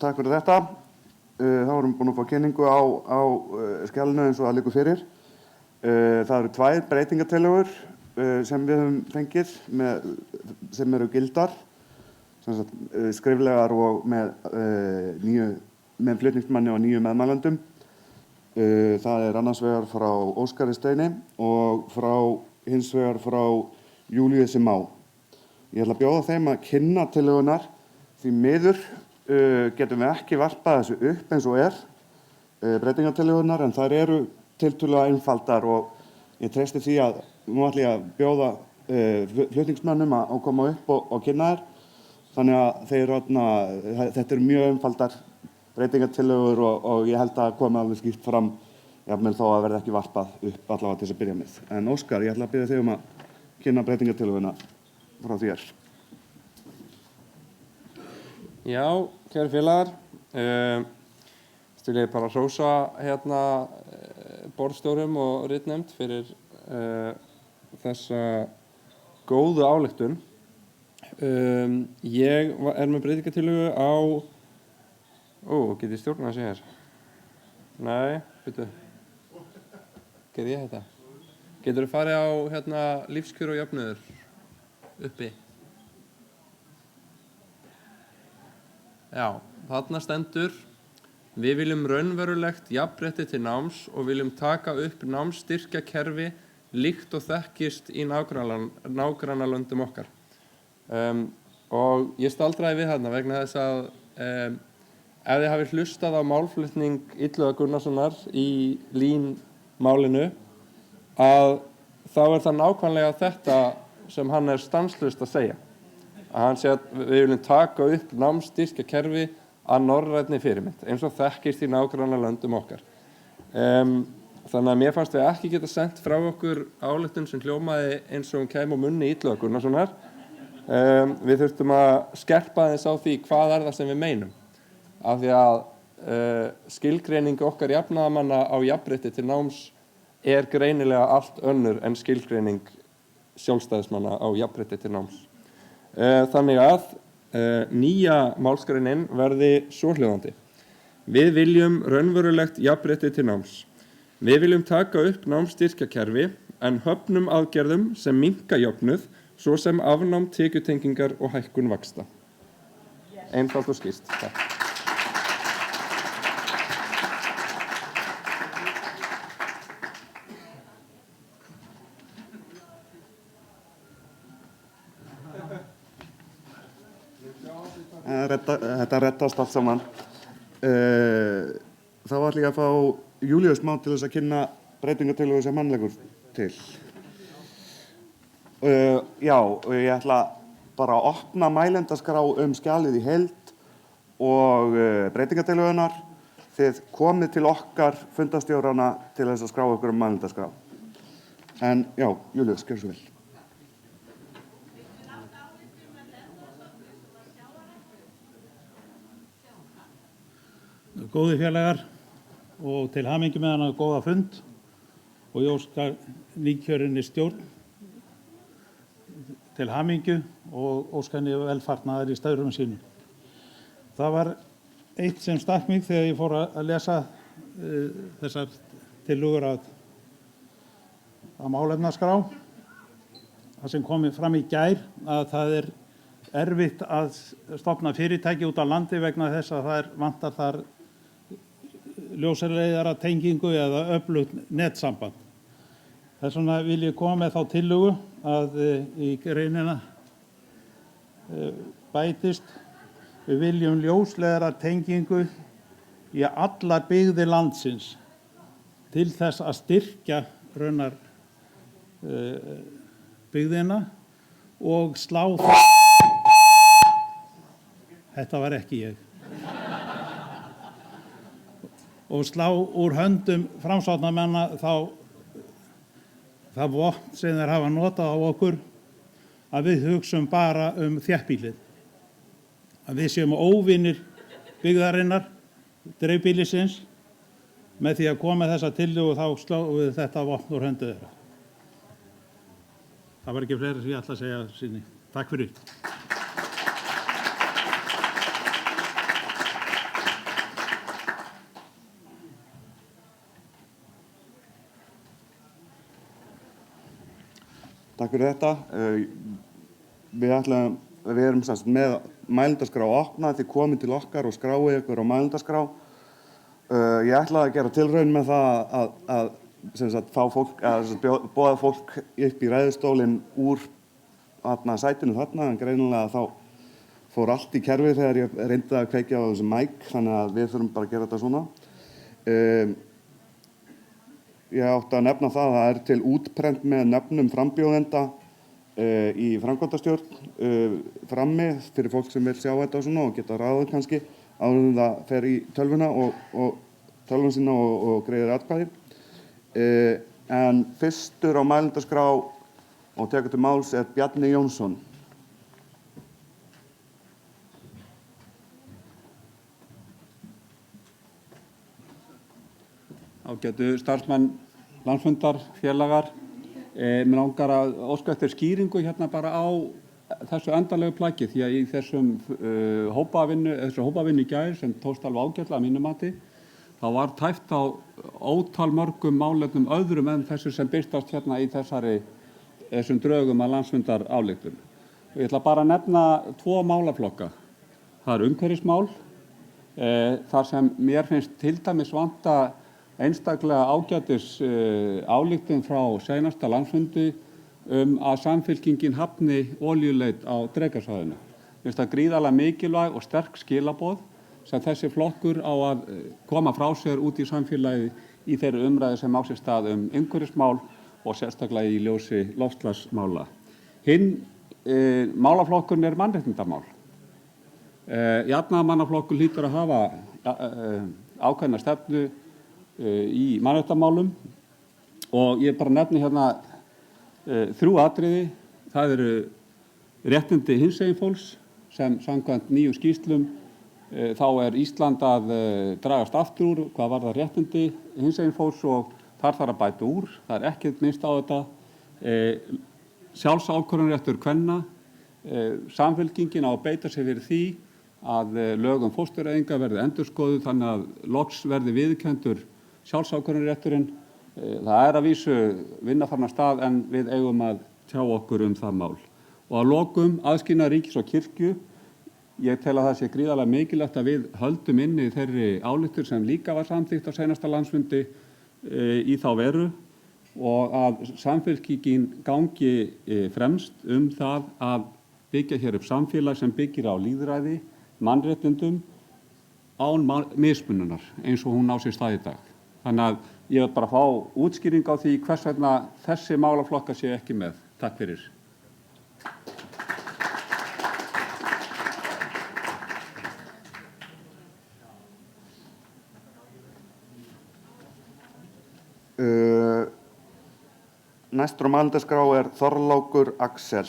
Takk fyrir þetta. Þá erum við búin að fá kynningu á skjalinu eins og það liggur fyrir. Það eru 2 breytingatillögur sem við höfum fengið sem eru gildar, skriflegar og með flutningsmanni og 9 meðmælendum. Það er annars vegar frá Óskari Steini og hins vegar frá Júlíu Simá. Ég ætla að bjóða þeim að kynna tillögunar. Því miður getum við ekki varpað þessu upp eins og breytingatillögunar, en þær eru tiltölulega einfaldar og ég treysti því að nú ætla ég að bjóða flutningsmönnum að koma upp og kynna þær. Þannig að þetta eru mjög einfaldar breytingatillögur og ég held að komi alveg skýrt fram, jafnvel þó að verði ekki varpað upp allavega til þess að byrja með. En Óskar, ég ætla að biðja þig um að kynna breytingatillöguna frá þér. Já, kæri félagar, vil ég bara hrósa borðstjórum og ritnefnd fyrir þessa góðu ályktun. Ég er með breytingatillögu á, get ég stjórnað þessu hér? Nei, byrju, gerði ég þetta? Getur þú farið á lífskjör og jöfnuður uppi? Já, þarna stendur: við viljum raunverulegt jafnrétti til náms og viljum taka upp námsstyrkjakerfi líkt og þekkist í nágrannalöndum okkar. Og ég staldraði við þarna vegna þess að ef þið hafi hlustað á málflutning Illuga Gunnarssonar í LÍN-málinu að þá það nákvæmlega þetta sem hann stanslaust að segja. Að hann segja að við viljum taka upp námsstyrkjakerfi að norrænni fyrirmynd eins og þekkist í nágrannalöndum okkar. Þannig að mér fannst við ekki geta sendt frá okkur ályktun sem hljómaði eins og hún kæmi á munni Illuga Gunnarssonar. Við þurftum að skerpa þess á því hvað það sem við meinum. Af því að skilgreining okkar jafnaðarmanna á jafnrétti til náms greinilega allt önnur en skilgreining sjálfstæðismanna á jafnrétti til náms. Þannig að nýja málsgreinin verði svohljóðandi. Við viljum raunverulegt jafnrétti til náms. Við viljum taka upp námsstyrkjakerfi en höfnum aðgerðum sem minnka jöfnuð, svo sem afnám tekjutengingar og hækkun vaxta. Einfalt og skýrt. Takk. Þetta reddast allt saman. Þá ætla ég að fá Júlíus Má til þess að kynna breytingartillögu sem hann leggur til. Já, ég ætla bara að opna mælendaskrá skjalið í heild og breytingartillögunar. Þið komið til okkar fundarstjórana til þess að skrá ykkur mælendaskrá. En já, Júlíus, gjörðu svo vel. Góði félagar og til hamingju með hana góða fund og ég óska nýkjörinni stjórn til hamingju og óska henni velfarnaðar í störfum sínum. Það var eitt sem stakk mig þegar ég fór að lesa þessar tillögur að málefnaskrá. Það sem kom fram í gær að það erfitt að stofna fyrirtæki út á landi vegna þess að það vantar þar ljósleiðara tengingu eða öflugt netsamband. Þess vegna vil ég koma með þá tillögu að í greinina bætist við viljum ljósleiðara tengingu í allar byggðir landsins til þess að styrkja raunar byggðina og slá Þetta var ekki ég. Og slá úr höndum framsóknarmanna það vopn sem þeir hafa notað á okkur að við hugsum bara þéttbýlið. Að við séum óvinir byggðarinnar, dreifbýlisins, með því að koma þessa tillögu þá slóum við þetta vopn úr höndu þeirra. Það var ekki fleira sem ég ætla að segja sinni. Takk fyrir. Takk fyrir þetta. Við erum með mælendaskrá opna, þið komið til okkar og skráið ykkur á mælendaskrá. Ég ætlaði að gera tilraun með það að fá fólk, boða fólk upp í ræðustólinn úr sætinu þarna, en greinilega þá fór allt í kerfi þegar ég reyndi að kveikja á þessu mæk, þannig að við þurfum bara að gera þetta svona. Ég átti að nefna það að það til útprent með nöfnum frambjóðenda í framkvæmdastjórn frammi fyrir fólk sem vil sjá þetta og svona og geta ráðið kannski áður en það fer í tölvuna og tölvun sína og greiðir atkvæði. En fyrstur á mælendaskrá og tekur til máls Bjarni Jónsson. Ágætu starfsmenn landsfundar, félagar. Mér langar að óska eftir skýringu hérna bara á þessu endanlegu plaggi því að í þessum hópavinnu í gær sem tókst alveg ágætlega að mínu mati, þá var tæpt á ótal mörgum málefnum öðrum en þessu sem birtast hérna í þessum drögum að landsfundar ályktun. Ég ætla bara að nefna 2 málaflokka. Það umhverfismál, þar sem mér finnst til dæmis vanta einstaklega ágætis ályktun frá seinasta landsfundi að Samfylkingin hafni olíuleit á Drekasvæðinu. Mér finnst það gríðarlega mikilvæg og sterk skilaboð sem þessi flokkur á að koma frá sér út í samfélagið í þeirri umræðu sem á sér stað umhverfismál og sérstaklega í ljósi loftslagsmála. Hinn málaflokkurinn er mannréttindamál. Jafnaðarmannaflokkur hlýtur að hafa ákveðna stefnu í mannréttindamálum og ég bara nefni hérna 3 atriði. Það eru réttindi hinsegin fólks sem samkvæmt nýjum skýrslum þá er Ísland að dragast aftur úr hvað varðar réttindi hinsegin fólks og þar þarf að bæta úr. Það er ekkert minnst á þetta. Sjálfsákvörðunarréttur kvenna. Samfylkingin á að beita sig fyrir því að lög fóstureyðinga verði endurskoðuð þannig að loks verði viðurkenndur sjálfsákvörðunarrétturinn. Það er að vísu vinna farin af stað en við eigum að tjá okkur það mál. Og að lokum aðskilnað ríkis og kirkju. Ég tel að það sé gríðarlega mikilvægt að við höldum inni þeirri ályktun sem líka var samþykkt á seinasta landsfundi í þá veru og að Samfylkingin gangi fremst það að byggja hér upp samfélag sem byggir á lýðræði, mannréttindum án mismununar eins og hún á sér stað í dag. Þannig að ég vil bara fá útskýring á því hvers vegna þessi málaflokka sé ekki með. Takk fyrir. Næstur á mælendaskrá er Þorlákur Axel.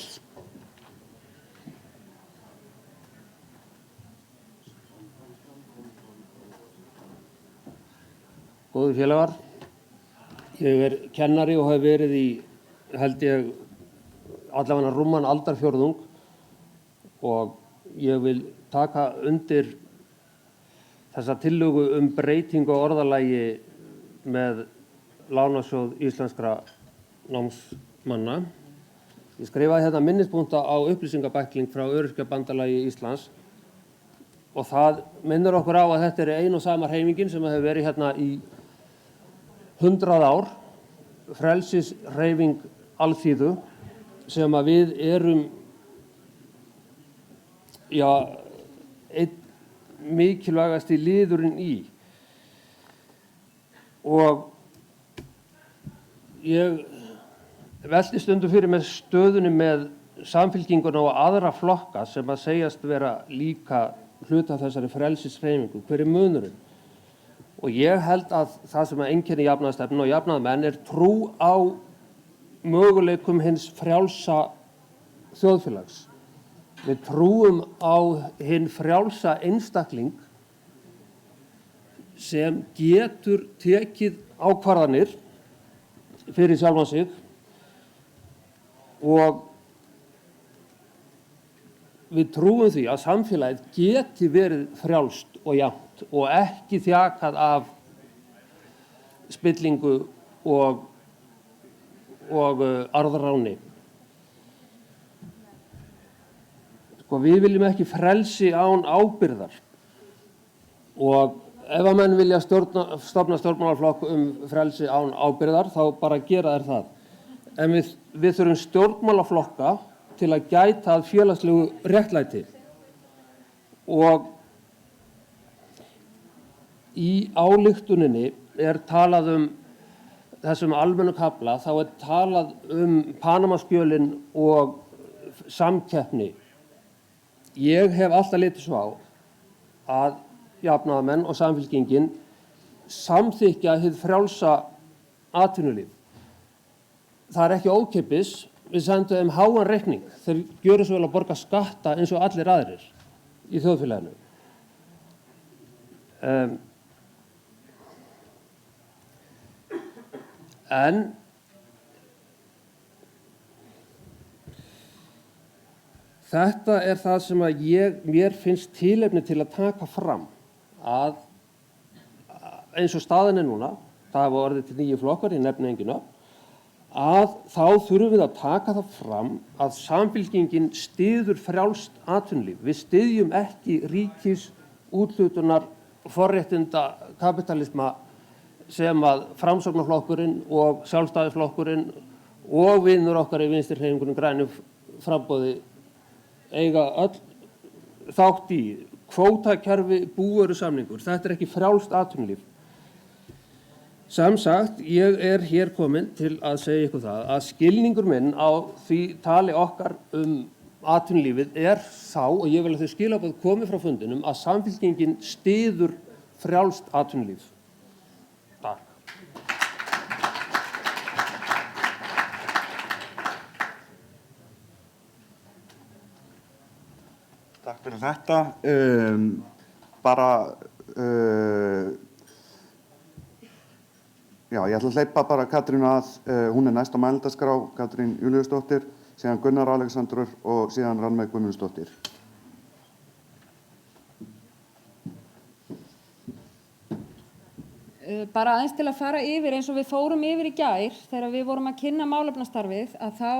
Góðu félagar, ég er kennari og hef verið í, held ég, allavega rúman aldarfjórðung og ég vil taka undir þessa tillögu breytingu á orðalagi með Lánasjóð íslenskra námsmanna. Ég skrifaði þetta minnispunkta á upplýsingabækling frá Öryrkjabandalagi Íslands og það minnir okkur á að þetta er ein og sama hreyfingin sem hefur verið hérna í 100 ár, frelsishreyfing alþýðu sem að við erum einn mikilvægasti liðurinn í. Og ég velti stundum fyrir með stöðunni með Samfylkinguna og aðra flokka sem að segjast vera líka hluta þessari frelsishreyfingu. Hver er munurinn? Og ég held að það sem einkennir jafnaðarstefnu og jafnaðarmenn er trú á möguleikum hins frjálsa þjóðfélags. Við trúum á hinn frjálsa einstakling sem getur tekið ákvarðanir fyrir sjálfan sig og við trúum því að samfélagið geti verið frjálst og jafnt og ekki þjakað af spillingu og arðráni. Við viljum ekki frelsi án ábyrgðar og ef að menn vilja stofna stjórnmálaflokk frelsi án ábyrgðar þá bara gera þeir það. En við þurfum stjórnmálaflokka til að gæta að félagslegu réttlæti og í ályktuninni er talað þessum almennu kafla, þá er talað Panamaskjölin og samkeppni. Ég hef alltaf litið svo á að jafnaðarmenn og Samfylkingin samþykkja hið frjálsa atvinnulíf. Það er ekki ókeypis, við sendum þeim háan reikning. Þeir gjöra svo vel að borga skatta eins og allir aðrir í þjóðfélaginu. En þetta er það sem að mér finnst tilefni til að taka fram að eins og staðan er núna, það hafa orðið til 9 flokkar, ég nefni engin nöfn, að þá þurfum við að taka það fram að Samfylkingin styður frjálst atvinnulíf. Við styðjum ekki ríkis úthlutunar forréttinda kapitalisma sem að Framsóknarflokkurinn og Sjálfstæðisflokkurinn og vinnur okkar í Vinstri-hreyfingunni grænu framboði eiga öll þátt í. Kvótakerfi, búvörusamningur, þetta er ekki frjálst atvinnulíf. Sem sagt, ég er hér komin til að segja ykkur það að skilningur minn á því tali okkar atvinnulífið er sá, og ég vil að þau skilaboð komi frá fundinum, að Samfylkingin styður frjálst atvinnulíf. Takk. Takk fyrir þetta. Ég ætla að hleypa bara Katrínu að, hún er næst á mælendaskrá, Katrín Júlíusdóttir, síðan Gunnar Alexandur og síðan Rannveig Guðmundsdóttir. Bara aðeins til að fara yfir eins og við fórum yfir í gær þegar við vorum að kynna málefnastarfið að þá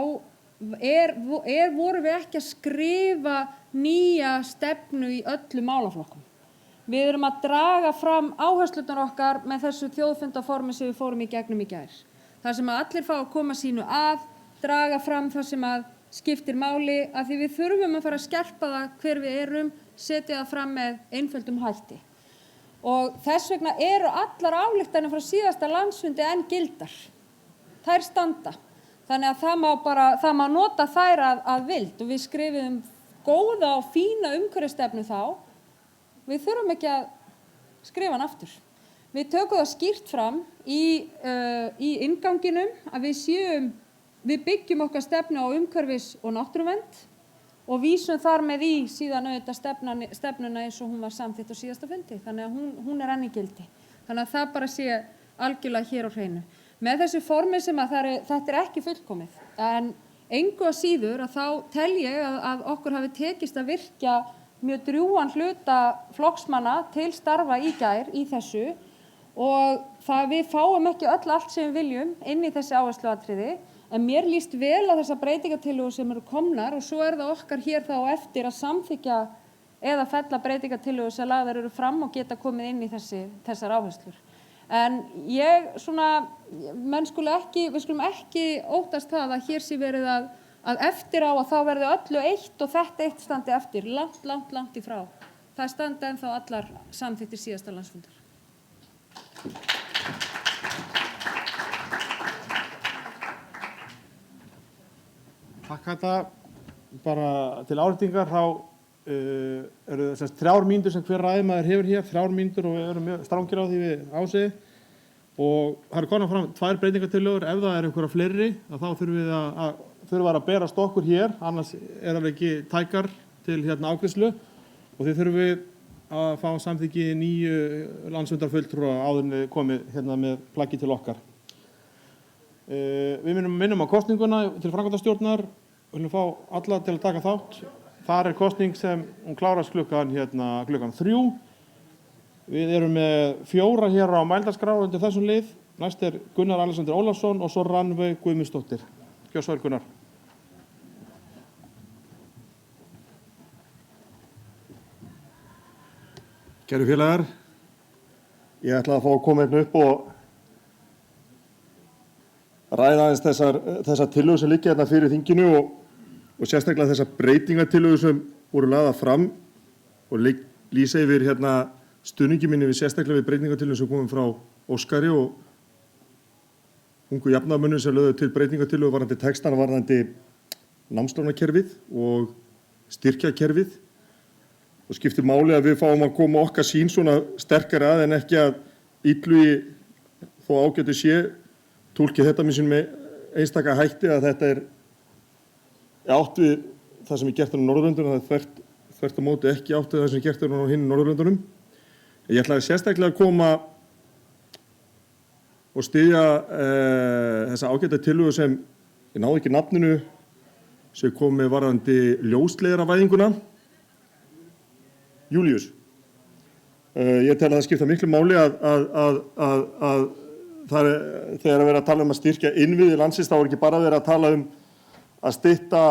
vorum við ekki að skrifa nýja stefnu í öllum málaflokkum. Við erum að draga fram áherslurnar okkar með þessu þjóðfundaformi sem við fórum í gegnum í gær. Það sem að allir fá að koma sínu að, draga fram það sem að skiptir máli, að því við þurfum að fara að skerpa það hver við erum, setja það fram með einföldum hætti. Og þess vegna eru allar ályktanir frá síðasta landsfundi enn gildar. Þær standa. Þannig að það má nota þær að vild og við skrifum góða og fína umhverfisstefnu þá. Við þurfum ekki að skrifa hann aftur. Við tökum það skýrt fram í innganginum að við byggjum okkar stefnu á umhverfis- og náttúruvernd og vísum þar með í síðan auðvitað stefnuna eins og hún var samþykkt á síðasta fundi. Þannig að hún er enn í gildi. Þannig að það bara sé algjörlega hér á hreinu. Með þessu formi sem að þetta er ekki fullkomið, en engu að síður að þá tel ég að okkur hafi tekist að virkja mjög drjúgan hluta flokksmanna til starfa í gær í þessu og það við fáum ekki allt sem við viljum inn í þessi áhersluatriði, en mér líst vel á þessa breytingatillögur sem eru komnar og svo það okkar hér þá eftir að samþykkja eða fella breytingatillögur sem lagðar eru fram og geta komið inn í þessar áherslur. En við skulum ekki óttast það að hér sé verið að eftir á að þá verði öllu eitt og þetta eitt standi eftir, langt í frá. Það standa ennþá allar samþykktir síðasta landsfundar. Takk þetta. Bara til áréttingar þá eru þessast 3 mínútur sem hver ræðumaður hefur hér, 3 mínútur og við erum mjög strangir á því við ásið og það eru komnar fram 2 breytingartillögur. Ef það einhverja fleiri þá þurfum við að berast okkur hér, annars það ekki tækar til afgreiðslu og því þurfum við að fá samþykki 9 landsfundarfulltrúa áður en við komið með plaggi til okkar. Við minnum á kosninguna til framkvæmdastjórnar, við viljum fá alla til að taka þátt. Þar kosning sem hún klárast klukkan 3. Við erum með 4 hér á mælendaskrá undir þessum lið. Næst Gunnar Alexander Ólafsson og svo Rannveig Guðmundsdóttir. Gjörðu svo vel, Gunnar. Kæru félagar, ég ætla að fá að koma upp og ræða aðeins þessar tillögur sem liggja fyrir þinginu og sérstaklega þessar breytingartillögur sem voru lagðar fram og lýsa yfir stuðningi minni við sérstaklega við breytingartillögur sem komum frá Óskari og ungu jafnaðarmönnum sem lögðu til breytingartillögur varðandi textana, varðandi námslánakerfið og styrkjakerfið. Og skiptir máli að við fáum að koma okkar sín svona sterkari að en ekki að Illugi þó ágætu sé túlki þetta með sínum einstaka hætti að þetta átt við það sem gert á Norðurlöndunum, það þvert á móti ekki átt við það sem gert á hinum Norðurlöndunum. Ég ætla sérstaklega að koma og styðja þessa ágæta tillögu sem ég náði ekki nafninu sem kom með varðandi ljósleiðaravæðinguna. Júlíus. Ég tel að það skipta miklu máli að það þegar verið að tala að styrkja innviði landsins þá ekki bara verið að tala að stytta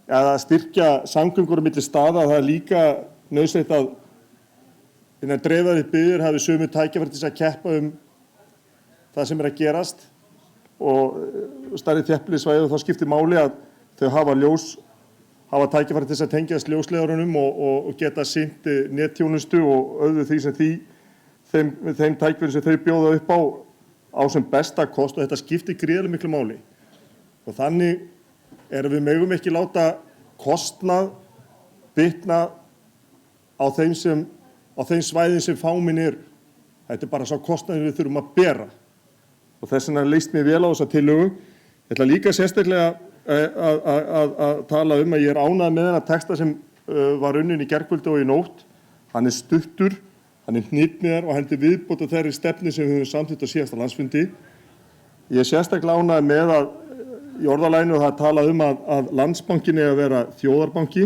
eða styrkja samgöngur á milli staða, það líka nauðsynlegt að innan dreifðari byggðir hafi sömu tækifæri til að keppa það sem að gerast og stærri þéttbýlissvæði og þá skiptir máli að þau hafa tækifæri til að tengjast ljósleiðarunum og geta sinnt netþjónustu og öðru því sem þeim tækifæri sem þau bjóða upp á sem besta kost og þetta skiptir gríðarlega miklu máli. Og þannig við megum ekki láta kostnað bitna á þeim svæðin sem fámenn eru. Þetta bara sá kostnaður við þurfum að bera. Og þess vegna leist mér vel á þessa tillögu. Ég ætla líka sérstaklega að tala að ég ánægður með þennan texta sem var unnin í gærkvöldi og í nótt. Hann stuttur, hann hnitmiðar og hann viðbót á þeirri stefnu sem við höfum samþykkt á síðasta landsfundi. Ég sérstaklega ánægður með að í orðalaginu það talað að Landsbankinn eigi að vera þjóðarbanki.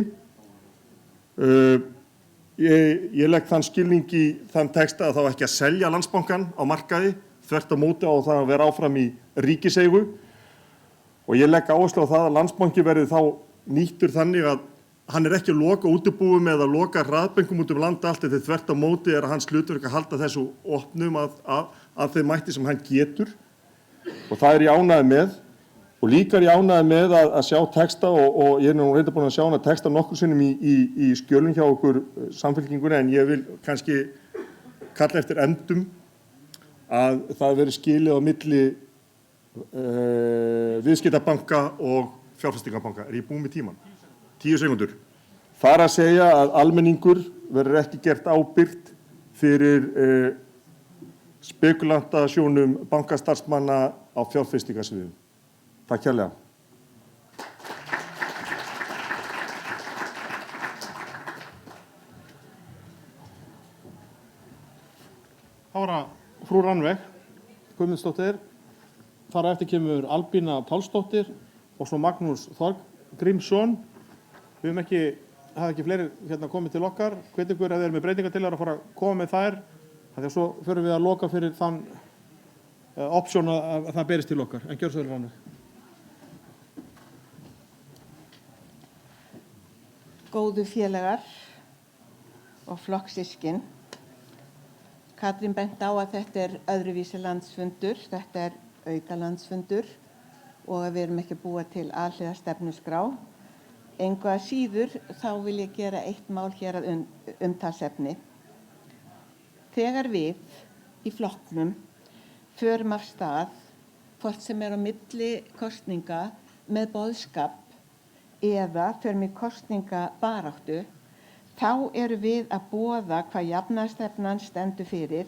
Ég legg þann skilning í þann texta að þá ekki að selja Landsbankann á markaði, þvert á móti á það að vera áfram í ríkiseigu. Og ég legg áherslu á það að Landsbanki verði þá nýttur þannig að hann ekki að loka útibúum eða loka hraðbönkum út landa allt, þetta þvert á móti hans hlutverk að halda þessu opnum að þeim mætti sem hann getur. Og það ég ánægður með. Og líka ég ánægður með að sjá texta og ég nú reynda búin að sjá hana texta nokkrum sinnum í skjölum hjá okkur Samfylkingunni en ég vil kannski kalla eftir endum að það veri skilið á milli viðskiptabanka og fjárfestingarbanka. Ég búinn með tímann? 10 sekúndur. Það að segja að almenningur verður ekki gert ábyrgt fyrir spekulantasjónum bankastarfsmanna á fjárfestingarsviðum. Takk hérlega. Þá var það frú Rannveig Guðmundsdóttir, þar á eftir kemur Albína Pálsdóttir og svo Magnús Þorgrímsson. Við höfum ekki fleiri komið til okkar. Hvet ykkur ef þeir eru með breytingartillagur að fara að koma með þær. Þannig að svo förum við að loka fyrir þann option að það berist til okkar. En gjörðu svo vel, Rannveig. Góðu félagar og flokkssystkin. Katrín bent á að þetta öðruvísi landsfundur, þetta auka landsfundur og að við erum ekki að búa til alhliða stefnuskrá. Engu að síður þá vil ég gera eitt mál hér að umtalsefni. Þegar við í flokknum förum af stað, hvort sem á milli kosninga með boðskap eða förum í kosningabaráttu, þá eru við að boða hvað jafnaðarstefnan stendur fyrir,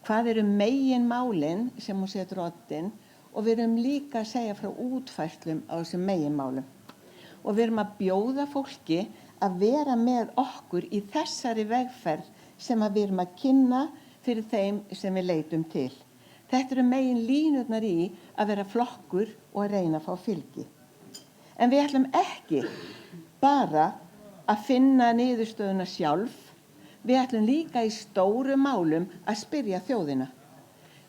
hvað eru meginmálin sem hún setur á oddinn og við erum líka að segja frá útfærslum á þessum meginmálum. Og við erum að bjóða fólki að vera með okkur í þessari vegferð sem við erum að kynna fyrir þeim sem við leitum til. Þetta eru megin línurnar í að vera flokkur og að reyna að fá fylgi. En við ætlum ekki bara að finna niðurstöðuna sjálf, við ætlum líka í stóru málum að spyrja þjóðina.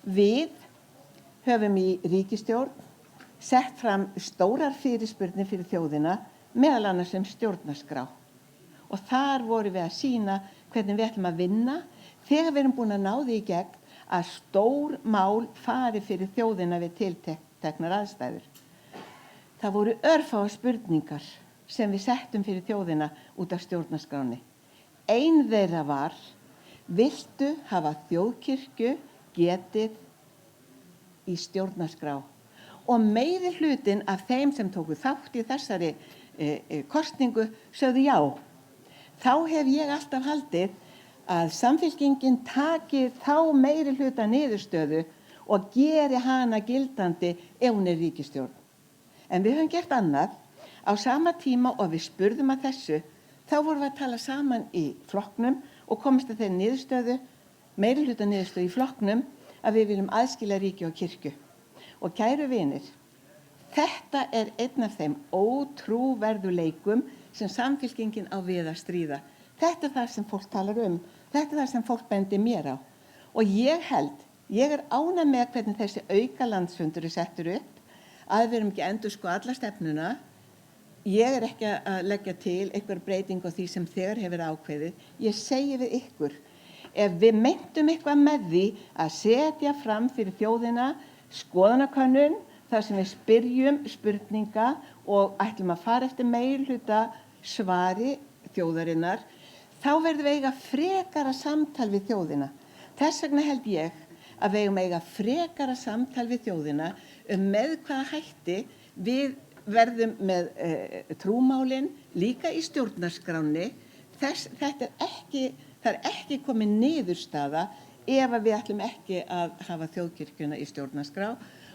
Við höfum í ríkisstjórn sett fram stórar fyrirspurnir fyrir þjóðina, meðal annars stjórnarskrá. Og þar vorum við að sýna hvernig við ætlum að vinna þegar við erum búin að ná því í gegn að stór mál fari fyrir þjóðina við tilteknar aðstæður. Það voru örfáar spurningar sem við settum fyrir þjóðina út af stjórnarskráni. Ein þeirra var, viltu hafa þjóðkirkju getið í stjórnarskrá? Og meiri hlutin af þeim sem tóku þátt í þessari kosningu sögðu já. Þá hef ég alltaf haldið að Samfylkingin taki þá meiri hluta niðurstöðu og geri hana gildandi ef hún ríkisstjórn. En við höfum gert annað. Á sama tíma og við spurðum að þessu, þá vorum við að tala saman í flokknum og komist að þeirri niðurstöðu, meiri hluta niðurstöðu í flokknum, að við viljum aðskilja ríki og kirkju. Og kæru vinir, þetta einn af þeim ótrúverðuleikum sem Samfylkingin á við að stríða. Þetta það sem fólk talar þetta það sem fólk bendir mér á. Og ég ánægð með hvernig þessi auka landsfundur settur upp, að við erum ekki að endurskoða alla stefnuna. Ég ekki að leggja til einhver breyting á því sem þegar hefur ákveðið. Ég segi við ykkur, ef við meintum eitthvað með því að setja fram fyrir þjóðina skoðanakönnun þar sem við spyrjum spurninga og ætlum að fara eftir meirihluta svari þjóðarinnar, þá verðum við eiga frekara samtal við þjóðina. Þess vegna held ég að við eigum eiga frekara samtal við þjóðina með hvaða hætti við verðum með trúmálin líka í stjórnarskránni. Það er ekki komin niðurstaða ef við ætlum ekki að hafa þjóðkirkjuna í stjórnarskrá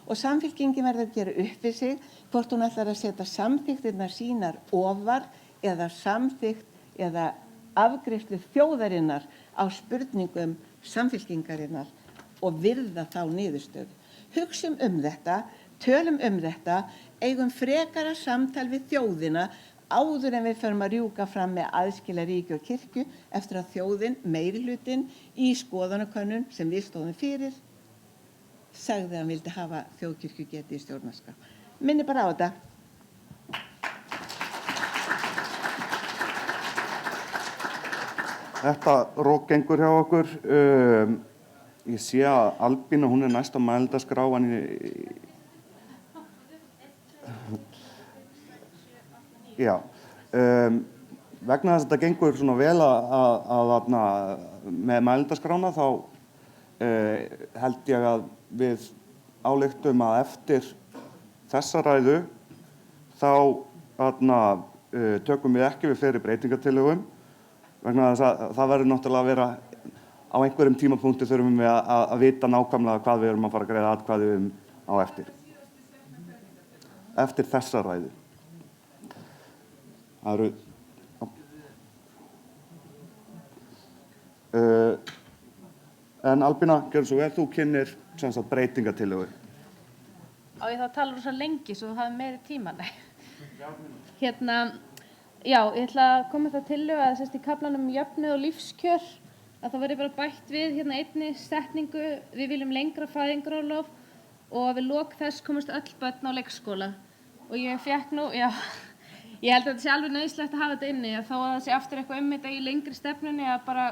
og Samfylkingin verður að gera upp við sig hvort hún ætlar að setja samþykktirnar sínar ofar eða samþykkt eða afgreiðslu þjóðarinnar á spurningum Samfylkingarinnar og virða þá niðurstöðu. Hugsum þetta, tölum þetta, eigum frekara samtal við þjóðina áður en við förum að rjúka fram með aðskilja ríki og kirkju eftir að þjóðin, meirihlutinn í skoðanakönnun sem við stóðum fyrir, sagði að hann vildi hafa þjóðkirkju getið í stjórnarskrá. Minni bara á þetta. Þetta rók gengur hjá okkur. Ég sé að Albína, hún næst á mælendaskrá en já, vegna þess að þetta gengur svona vel að með mælendasskrána þá held ég að við ályktum að eftir þessa ræðu þá tökum við ekki við fleiri breytingartillögum vegna þess að það verður náttúrulega að vera á einhverjum tímapunkti þurfum við að vita nákvæmlega hvað við erum að fara að greiða atkvæði á eftir. Eftir þessa ræðu. Það eru... En Albína, gjörðu svo vel, þú kynnir breytingartillögu. Á ég þá að tala rosa lengi svo þú hafi meiri tíma, nei. Já, ég ætla að koma það tillögu að í kaflanum jöfnuð og lífskjör að það verði bara bætt við einni setningu, við viljum lengra fæðingarorlof og að við lok þess komast öll börn á leikskóla. Og ég fekk nú, já, ég held að þetta sé alveg nauðsynlegt að hafa þetta inni, að þó að það sé aftur eitthvað þetta í lengri stefnunni að bara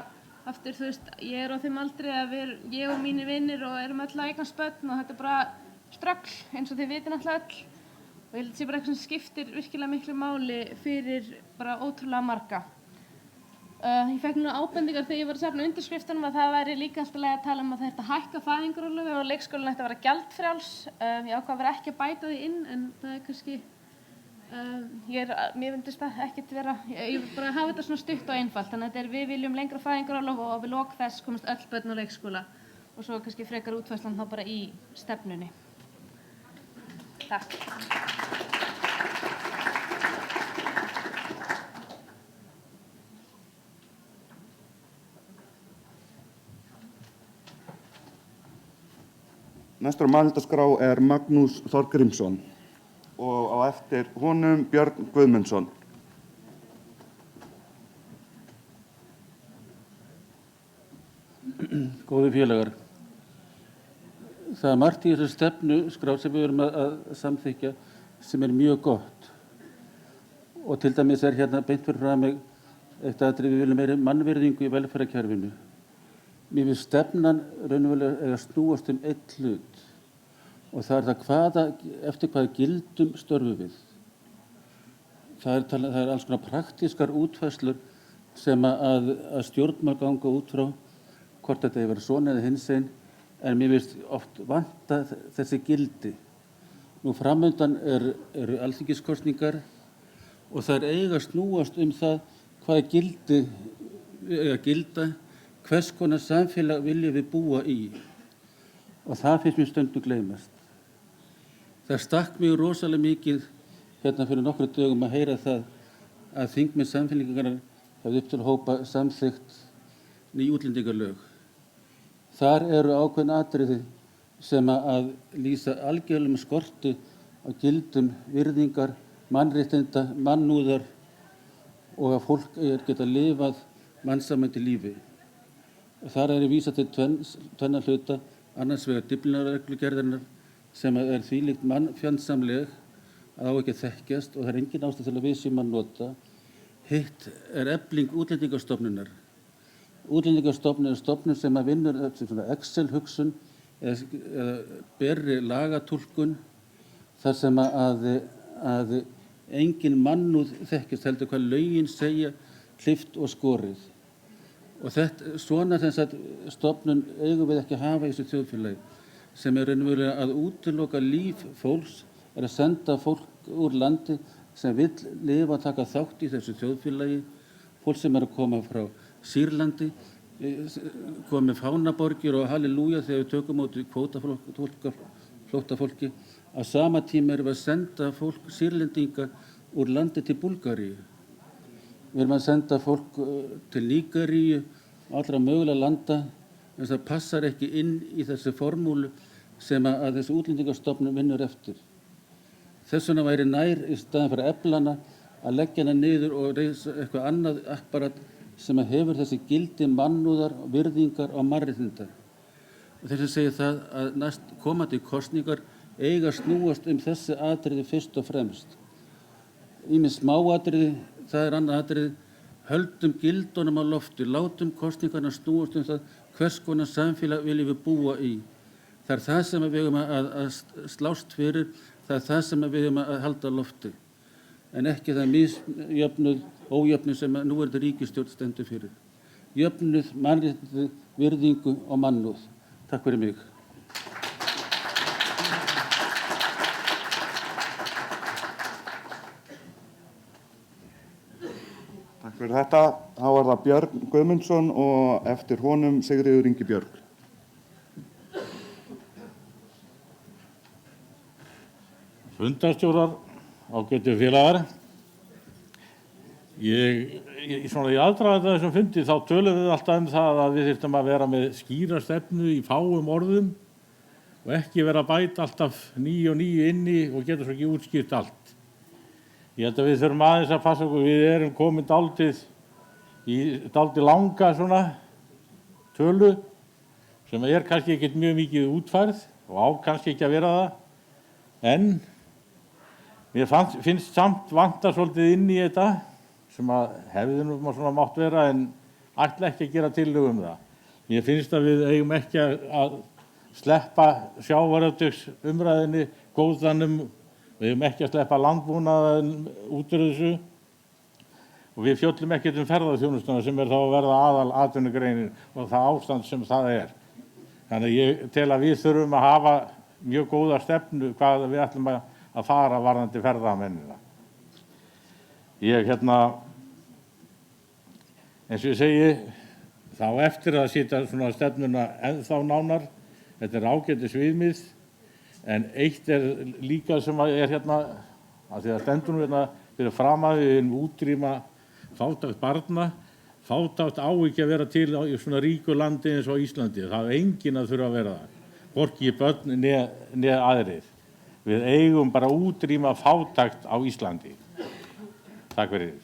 aftur, þú veist, ég er á þeim aldri að ég og mínir vinir og erum öll að eignast börn og þetta er bara ströggl eins og þið viti náttúrulega öll. Og ég held að þetta sé bara eitthvað sem skiptir virkilega miklu máli fyrir bara ótrúlega marga. Ég fekk nú ábendingar þegar ég var að safna undirskriftunum að það væri líka alltaf að tala að þetta hækka fæðingarorlofi og leikskólinn ætti að vera gjaldfrjáls. Ég ákvað að vera ekki að bæta því inn en það er kannski, mér finnst það ekkert vera, ég bara hafa þetta svona stutt og einfalt. Þannig að þetta við viljum lengra fæðingarorlof og við lok þess komast öll börn á leikskóla og svo kannski frekar útfærslan þá bara í stefnunni. Takk. Næstur á mælendaskrá er Magnús Þorgrímsson og á eftir honum Björn Guðmundsson. Góði félagar, það er margt í þessu stefnuskrá sem við erum að samþykkja sem er mjög gott og til dæmis er hérna beint fyrir frá mig eitt atriði við viljum meiri mannvirðingu í velferðarkerfinu. Mér finnst stefnan raunverulega að snúast einn hlut og það er eftir hvaða gildum störfum við. Það er alls konar praktískar útfærslur sem að stjórnmál ganga út frá hvort þetta hefur verið svona eða hinsegin en mér finnst oft vanta þessi gildi. Nú framöndan eru alþingiskosningar og það eiga að snúast það hvaða gildi eiga að gilda, hvers konar samfélag viljum við búa í og það finnst mér stundum gleymast. Það stakk mig rosalega mikið hérna fyrir nokkru dögum að heyra það að þingmenn Samfylkingarinnar hefði upp til hópa samþykkt ný útlendingalög. Þar eru ákveðin atriði sem að lýsa algjörlegum skorti á gildum virðingar, mannréttinda, mannúðar og að fólk geta lifað mannsæmandi lífi. Þar er vísað til tvenna hluta, annars vegar Dyflinnarreglugerðarinnar sem er þvílíkt mannfjandsamleg að á ekki að þekkjast og það er engin ástæða til að við séum að nota. Hitt er efling Útlendingastofnunar Útlendingastofnun er stofnun sem að vinnur eftir svona Excel-hugsun eða berri lagatúlkun þar sem að engin mannúð þekkist heldur hvað lögin segja, klippt og skorið. Og svona stofnun eigum við ekki að hafa í þessu þjóðfélagi sem er raunverulega að útiloka líf fólks, er að senda fólk úr landi sem vill lifa og taka þátt í þessu þjóðfélagi, fólk sem er að koma frá Sýrlandi, komið fánaborgir og halleluja þegar við tökum út kvótaflóttafólki. Á sama tíma erum við að senda fólk Sýrlendinga úr landi til Búlgaríu. Við erum að senda fólk til Nígeríu og allra mögulega landa, en það passar ekki inn í þessi formúlu sem að þessi útlendingastofnun vinnur eftir. Þess vegna væri nær í staðan fyrir að efla hana að leggja hana niður og reisa eitthvað annað apparat sem hefur þessi gildi mannúðar, virðingar og mannréttinda. Og þess að segja það að komandi kosningar eiga að snúast þessi atriði fyrst og fremst. Ýmis smáatriði, það er annað atriði, höldum gildunum á lofti, látum kosningarna snúast það hvers konar samfélag viljum við búa í. Það er það sem við eigum að slást fyrir, það er það sem við eigum að halda á lofti. En ekki það misjöfnuð, ójöfnuð sem nú þetta ríkisstjórn stendur fyrir. Jöfnuð, mannréttindi, virðingu og mannúð. Takk fyrir mig. Takk fyrir þetta. Þá var það Björn Guðmundsson og eftir honum Sigríður Ingi Björg. Fundarstjórar, ágætu félagar. Í aðdraganda þessum fundi þá tölum við alltaf það að við þyrftum að vera með skýra stefnu í fáum orðum og ekki vera að bæta alltaf nýju og nýju inni og geta svo ekki útskýrt allt. Ég held að við þurfum aðeins að passa okkur, við erum komin dálítið langa svona tölu sem er kannski ekkert mjög mikið útfærð og á kannski ekki að vera það, en mér finnst samt vanta svolítið inn í þetta sem að hefði nú svona mátt vera en ætla ekki að gera tillögu það. Mér finnst að við eigum ekki að sleppa sjávarútvegsumræðunni góðanum, við eigum ekki að sleppa landbúnaðinn út úr þessu og við fjöllum ekkert ferðaþjónustuna sem er þá að verða aðal atvinnugreinin og það ástand sem það er. Þannig að ég tel að við þurfum að hafa mjög góða stefnu hvað við ætlum að fara varðandi ferðamennina. Eins og ég segi, þá eftir að setja svona stefnuna ennþá nánar, þetta er ágætis viðmið, en eitt er líka sem er að því að stendur nú fyrir fram að við útrýma fátækt barna, fátækt á ekki að vera til í svona ríku landi eins og Íslandi, það er engin að þurfa að vera það, hvorki börn né aðrir. Við eigum bara að útrýma fátækt á Íslandi. Takk fyrir.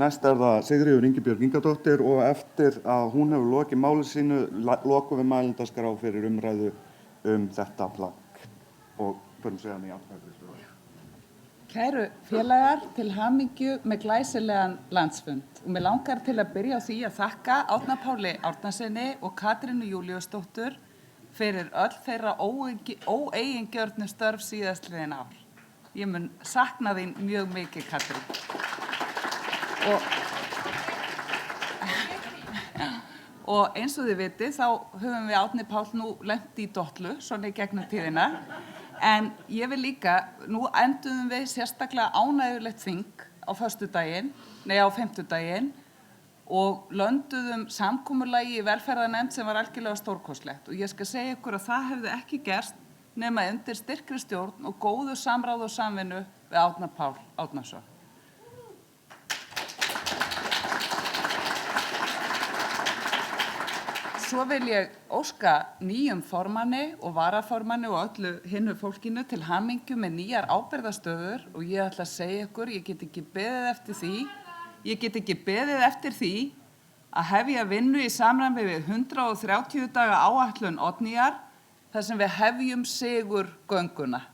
Næst er það Sigríður Ingibjörg Ingadóttir og eftir að hún hefur lokið máli sínu lokum við mælendaskrá fyrir umræðu þetta plagg og förum síðan í atkvæðagreiðslu. Kæru félagar, til hamingju með glæsilegan landsfund og mig langar til að byrja á því að þakka Árna Páli Árnasyni og Katrínu Júlíusdóttur fyrir öll þeirra óeigingjörnu störf síðastliðin ár. Ég mun sakna þín mjög mikið, Katrín. Og eins og þið vitið þá höfum við Árni Pál nú lent í dollu svona í gegnum tíðina. En ég vil líka, nú enduðum við sérstaklega ánægjulegt þing á fimmtudaginn og lönduðum samkomulagi í velferðarnefnd sem var algjörlega stórkostlegt. Og ég skal segja ykkur að það hefði ekki gerst nema undir styrkri stjórn og góðu samráð og samvinnu við Árna Pál Árnason. Svo vil ég óska nýjum formanni og varaformanni og öllu hinnu fólkinu til hamingju með nýjar ábyrgðarstöður og ég ætla að segja ykkur, ég get ekki beðið eftir því að hefja vinnu í samræmi við 130 daga áætlun Oddnýjar þar sem við hefjum sigurgönguna.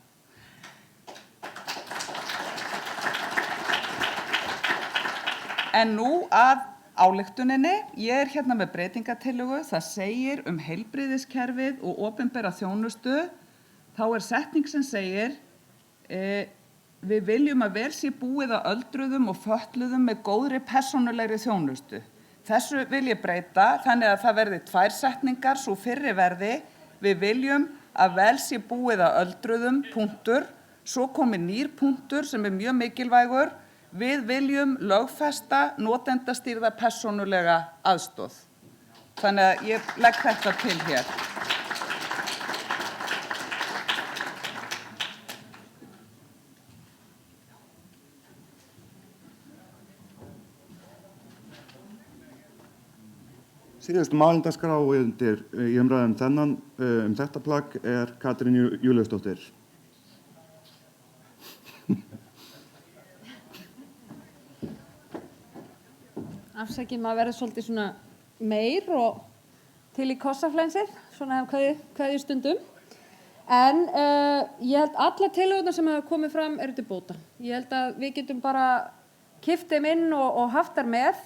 En nú að ályktuninni. Ég hérna með breytingatillögu. Það segir heilbrigðiskerfið og opinbera þjónustu. Þá setning sem segir við viljum að vel sé búið að öldruðum og fötluðum með góðri persónulegri þjónustu. Þessu vil ég breyta þannig að það verði 2 setningar, svo fyrri verði við viljum að vel sé búið að öldruðum, punktur, svo komi nýr punktur sem mjög mikilvægur, við viljum lögfesta notendastýrða persónulega aðstoð. Þannig að ég legg þetta til hér. Síðustu málindaskrá í umræðum þetta plagg Katrín Júlíusdóttir. Afsakið, maður verður svolítið svona meir og til í kossaflensið, svona kveðju stundum. En ég held alla tillögurnar sem hafa komið fram eru til bóta. Ég held að við getum bara kippt þeim inn og haft þær með.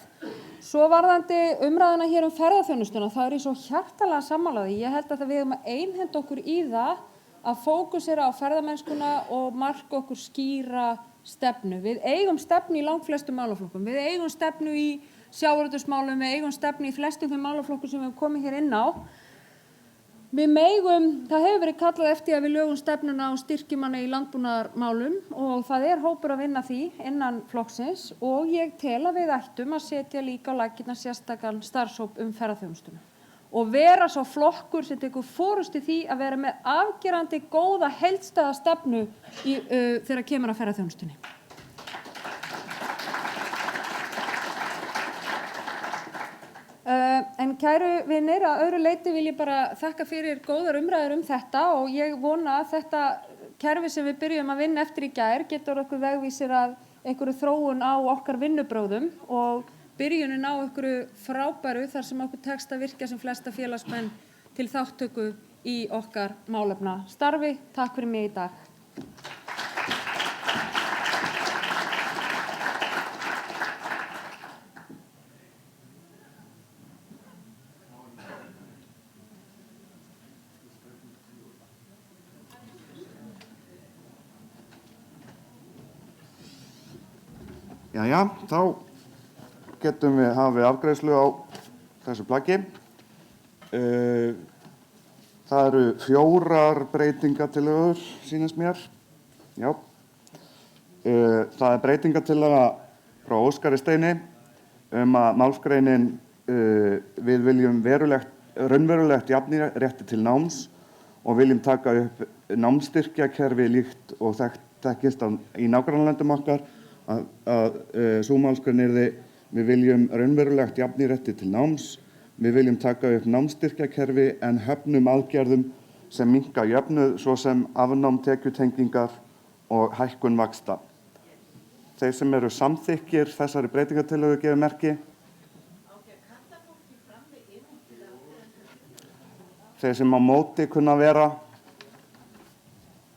Svo varðandi umræðuna hér ferðaþjónustuna, það er ég svo hjartalega sammála því. Ég held að við eigum að einhenda okkur í það að fókusera á ferðamennskuna og marka okkur skýra stefnu. Við eigum stefnu í langflestum málaflokkum. Við eigum stefnu í sjávarútvegsmálum, við eigum stefnu í flestum þeim málaflokkum sem við komum hér inn á. Það hefur verið kallað eftir að við lögum stefnuna og styrkjum hana í landbúnaðarmálum og það er hópur að vinna því innan flokksins og ég tel að við ættum að setja líka á laggirnar sérstakan starfshóp ferðaþjónustuna og vera sá flokkur sem tekur forystu því að vera með afgerandi góða heildstæða stefnu þegar kemur að ferðaþjónustunni. En kæru vinir, að öðru leyti vil ég bara þakka fyrir góðar umræður þetta og ég vona að þetta kerfi sem við byrjum að vinna eftir í gær getur okkur vegvísir að einhverju þróun á okkar vinnubrögðum og byrjunin á einhverju frábæru þar sem okkur tekst að virkja sem flesta félagsmenn til þáttöku í okkar málefna starfi. Takk fyrir mig í dag. Jæja, þá getum við hafið afgreiðslu á þessu plaggi. Það eru 4 breytingatillögur, sýnist mér. Já. Það er breytingartillaga frá Óskari Steini að málsgreinin við viljum raunverulegt jafnrétti til náms og viljum taka upp námsstyrkjakerfi líkt og þekkist í nágrannalöndum okkar að sú málsgrein yrði við viljum raunverulegt jafnrétti til náms, við viljum taka upp námsstyrkjakerfi en höfnum aðgerðum sem minnka jöfnuð svo sem afnám tekjutengingar og hækkun vaxta. Þeir sem eru samþykkir þessari breytingartillögu gefa merki. Þeir sem á móti kunna vera.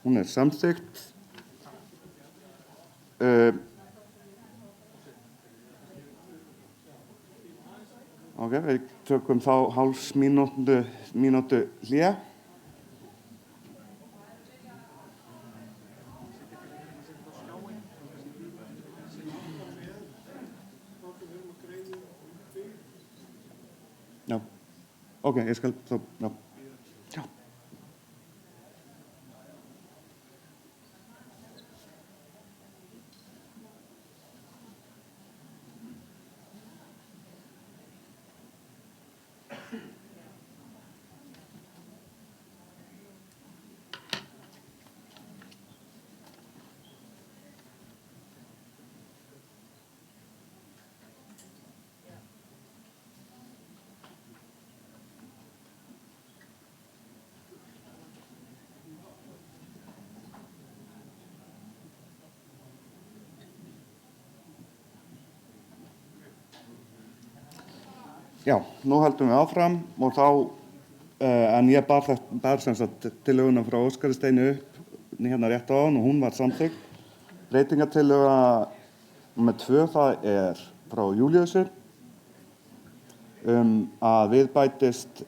Hún er samþykkt. Ok, við tökum þá hálfs mínútu hlé. Já, ok, ég skal þá, já. Já, nú höldum við áfram og þá, en ég bar sem sagt tillöguna frá Óskari Steini upp hérna rétt á hann og hún var samþykkt. Breytingartillaga nr. 2, frá Júlíusi að við bætist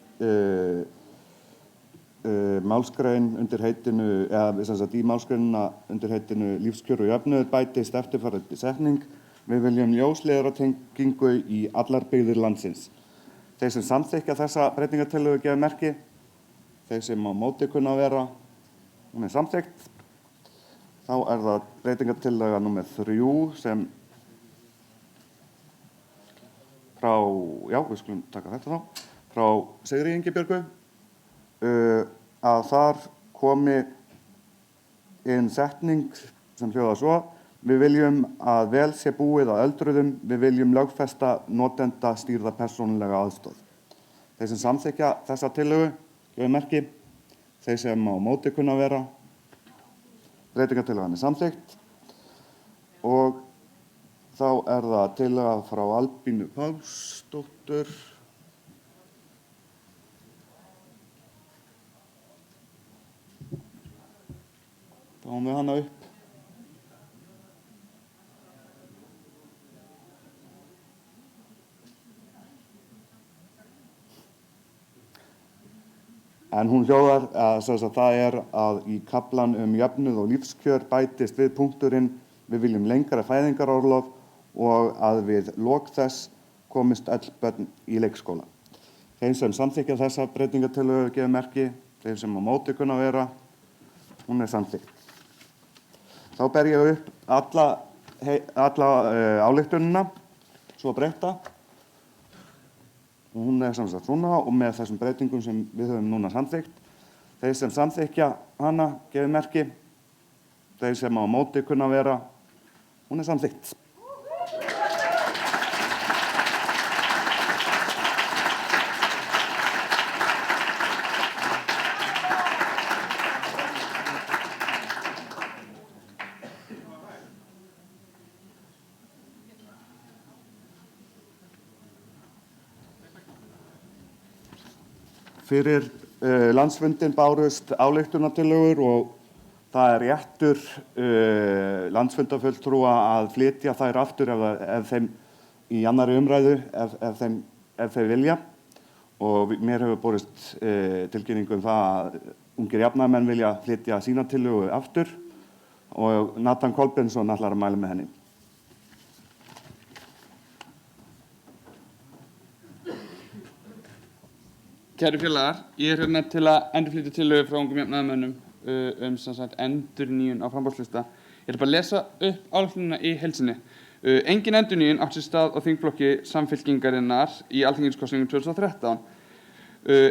málsgrein undir heitinu, eða sem sagt í málsgreinina undir heitinu lífskjör og jöfnuður bætist eftirfarandi setning: við viljum ljósleiðaratengingu í allar byggðir landsins. Þeir sem samþykkja þessa breytingartillögu gefa merki. Þeir sem á móti kunna að vera, hún er samþykkt. Þá er það breytingartillaga númer 3 sem frá, já, við skulum taka þetta þá, frá Sigríði Ingibjörgu, að þar komi inn setning sem hljóðar svo: við viljum að vel sé búið á öldruðum, við viljum lögfesta notenda stýrða persónulega aðstoð. Þeir sem samþykkja þessa tillögu gefa merki. Þeir sem á móti kunna vera, breytingartillagan er samþykkt. Og þá er það tillaga frá Albínu Pálsdóttur. Fáum við hana upp. En hún hljóðar að það er að í kaflan jöfnuð og lífskjör bætist við punkturinn: við viljum lengra fæðingarorlof og að við lok þess komist öll börn í leikskóla. Þeir sem samþykkja þessa breytingartillögu gefa merki. Þeir sem á móti kunna vera, hún er samþykkt. Þá ber ég upp alla ályktunina svo breytta. Hún er sem sagt svona og með þessum breytingum sem við höfum núna samþykkt. Þeir sem samþykkja hana gefa merki. Þeir sem á móti kunna vera, hún er samþykkt. Fyrir landsfundin bárust ályktunartillögur og það er réttur landsfundarfulltrúa að flytja þær aftur ef þeim í annarri umræðu ef þeir vilja. Og mér hefur borist tilkynningu það að ungir jafnaðarmenn vilja flytja sína tillögu aftur og Nathan Kolbensson ætlar að mæla með henni. Kæru félagar, ég er hérna til að endurflytja tillögu frá ungum jafnaðarmönnum sem sagt endurnýjun á framboðslista. Ég er bara að lesa upp ályktunina í heild sinni. Engin endurnýjun átti sér stað á þingflokki Samfylkingarinnar í alþingiskosningum 2013.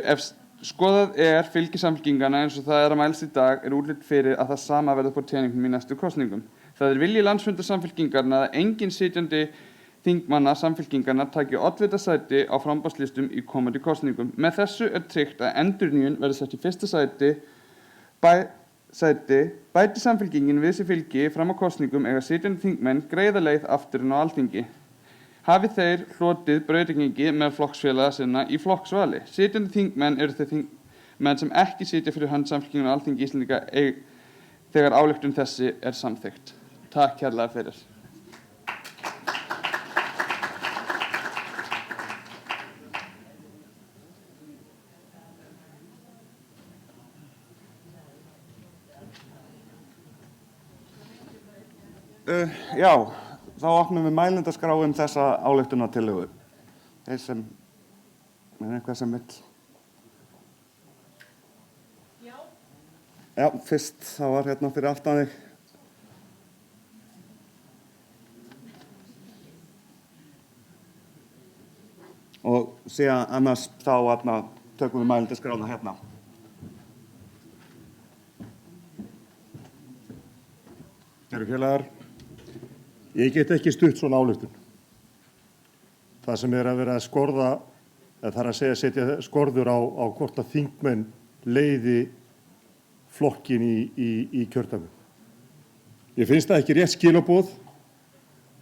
Ef skoðað er fylgi Samfylkinganna eins og það er að mælst í dag, er útlit fyrir að það sama verður på teningnum í næstu kosningum. Það er vilji landsfundar Samfylkingarinnar að engin sitjandi þingmanna Samfylkingarinnar taki oddvita sæti á framboðslistum í komandi kosningum. Með þessu er tryggt að endurnýjun verður sett í fyrsta sæti. Bæti Samfylkingin við sér fylgi fram á kosningum eiga sitjandi þingmenn greiða leið aftur inn á Alþingi. Hafi þeir hlotið brautargengi með flokksfélaga sinna í flokksvali. Sitjandi þingmenn eru þeir þingmenn sem ekki sitja fyrir hönd Samfylkingar á Alþingi Íslendinga þegar ályktun þessi er samþykkt. Takk kærlega fyrir. Já, þá opnum við mælendaskrá þessa ályktunartillögu. Þeir sem, er eitthvað sem vill? Já, fyrst, það var hérna fyrir aftan þig. Og síðan annars þá tökum við mælendaskránna hérna. Kæru félagar, ég get ekki stutt svona ályktun. Það sem er að vera að skorða, eða það er að segja setja skorður á hvort að þingmenn leiði flokkin í kjördæmum. Ég finnst það ekki rétt skilaboð,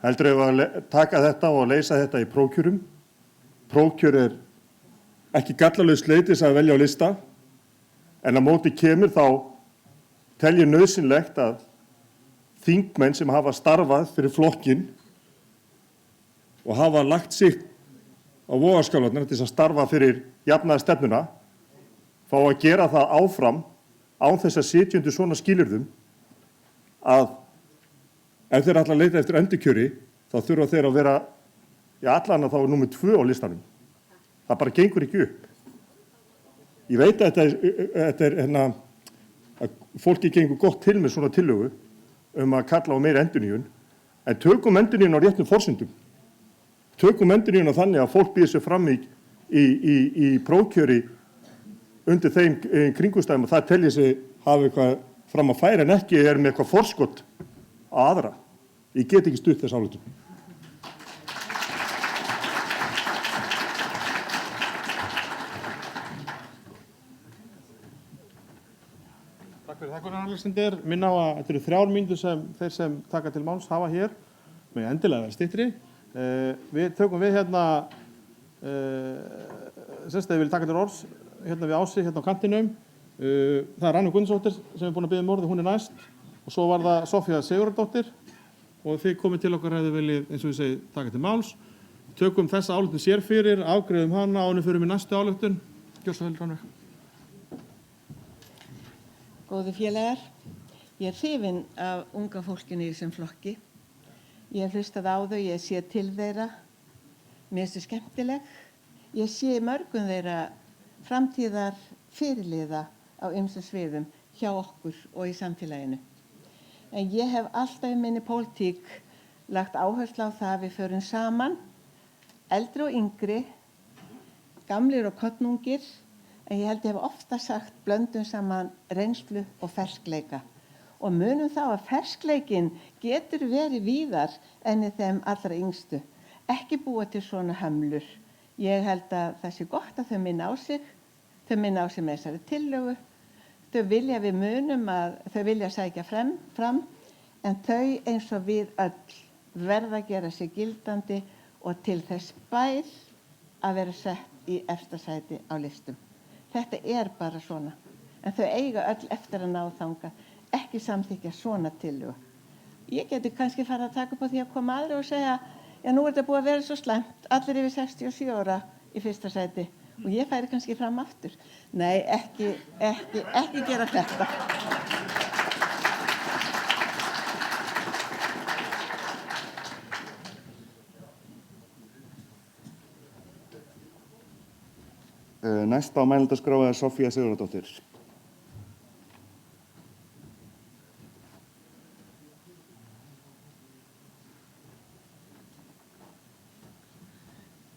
heldur ef að taka þetta og leysa þetta í prókjörum. Prókjör er ekki gallalaus leið til að velja á lista, en á móti kemur þá tel ég nauðsynlegt að þingmenn sem hafa starfað fyrir flokkin og hafa lagt sig á vogarskálarnar til þess að starfa fyrir jafnaðarstefnuna fá að gera það áfram án þess að sitja undir svona skilyrðum að ef þeir ætla að leita eftir endurkjöri þá þurfa þeir að vera allan að þá númer 2 á listanum. Það bara gengur ekki upp. Ég veit að þetta er að fólki gengur gott til með svona tillögu að kalla á meiri endurnýjun, en tökum endurnýjun á réttum forsendum. Tökum endurnýjun á þannig að fólk býður sér fram í prófkjöri undir þeim kringumstæðum og það telji sig hafa eitthvað fram að færa en ekki með eitthvað forskot á aðra. Ég get ekki stutt þess ályktun. Takk fyrir Alexander. Minna á að þetta eru 3 mínútur sem þeir sem taka til máls hafa hér. Með endilega vera styttri. Við tökum við hérna, semst að ég vil taka til orðs, hérna við Ási, hérna á kantinum. Það er Rannveig Guðmundsdóttir sem er búin að biðja um orðið, hún er næst. Og svo var það Soffía Sigurðardóttir. Og þið komið til okkar hefðu viljið, eins og ég segi, taka til máls. Tökum þessa ályktun sér fyrir, afgreiðum hana og nú fyrir við næstu ályktun. Gjör svo vel, Rannveig. Góðu félagar, ég er hrifin af unga fólkinu í þessum flokki. Ég hef hlustað á þau, ég sé til þeirra, mér finnst þau skemmtileg. Ég sé mörgum þeirra framtíðar fyrirliða á ýmsum sviðum hjá okkur og í samfélaginu. En ég hef alltaf í minni pólitík lagt áherslu á það að við förum saman, eldri og yngri, gamlir og kornungir, en ég held ég hef ofta sagt blöndum saman reynslu og ferskleika. Og munum þá að ferskleikin getur verið víðar en í þeim allra yngstu. Ekki búa til svona hömlur. Ég held að það sé gott að þau minna á sig. Þau minna á sig með þessari tillögu. Þau vilja við munum að þau vilja sækja fram, en þau eins og við öll verða að gera sig gildandi og til þess bær að vera sett í efsta sæti á listum. Þetta er bara svona, en þau eiga öll eftir að ná þangað, ekki samþykkja svona tillögu. Ég geti kannski farið að taka upp á því að koma aðra og segja, já nú er þetta búið að vera svo slæmt, allir yfir 67 ára í fyrsta sæti og ég færi kannski fram aftur. Nei, ekki gera þetta. Næst á mælendaskrá er Soffía Sigurðardóttir.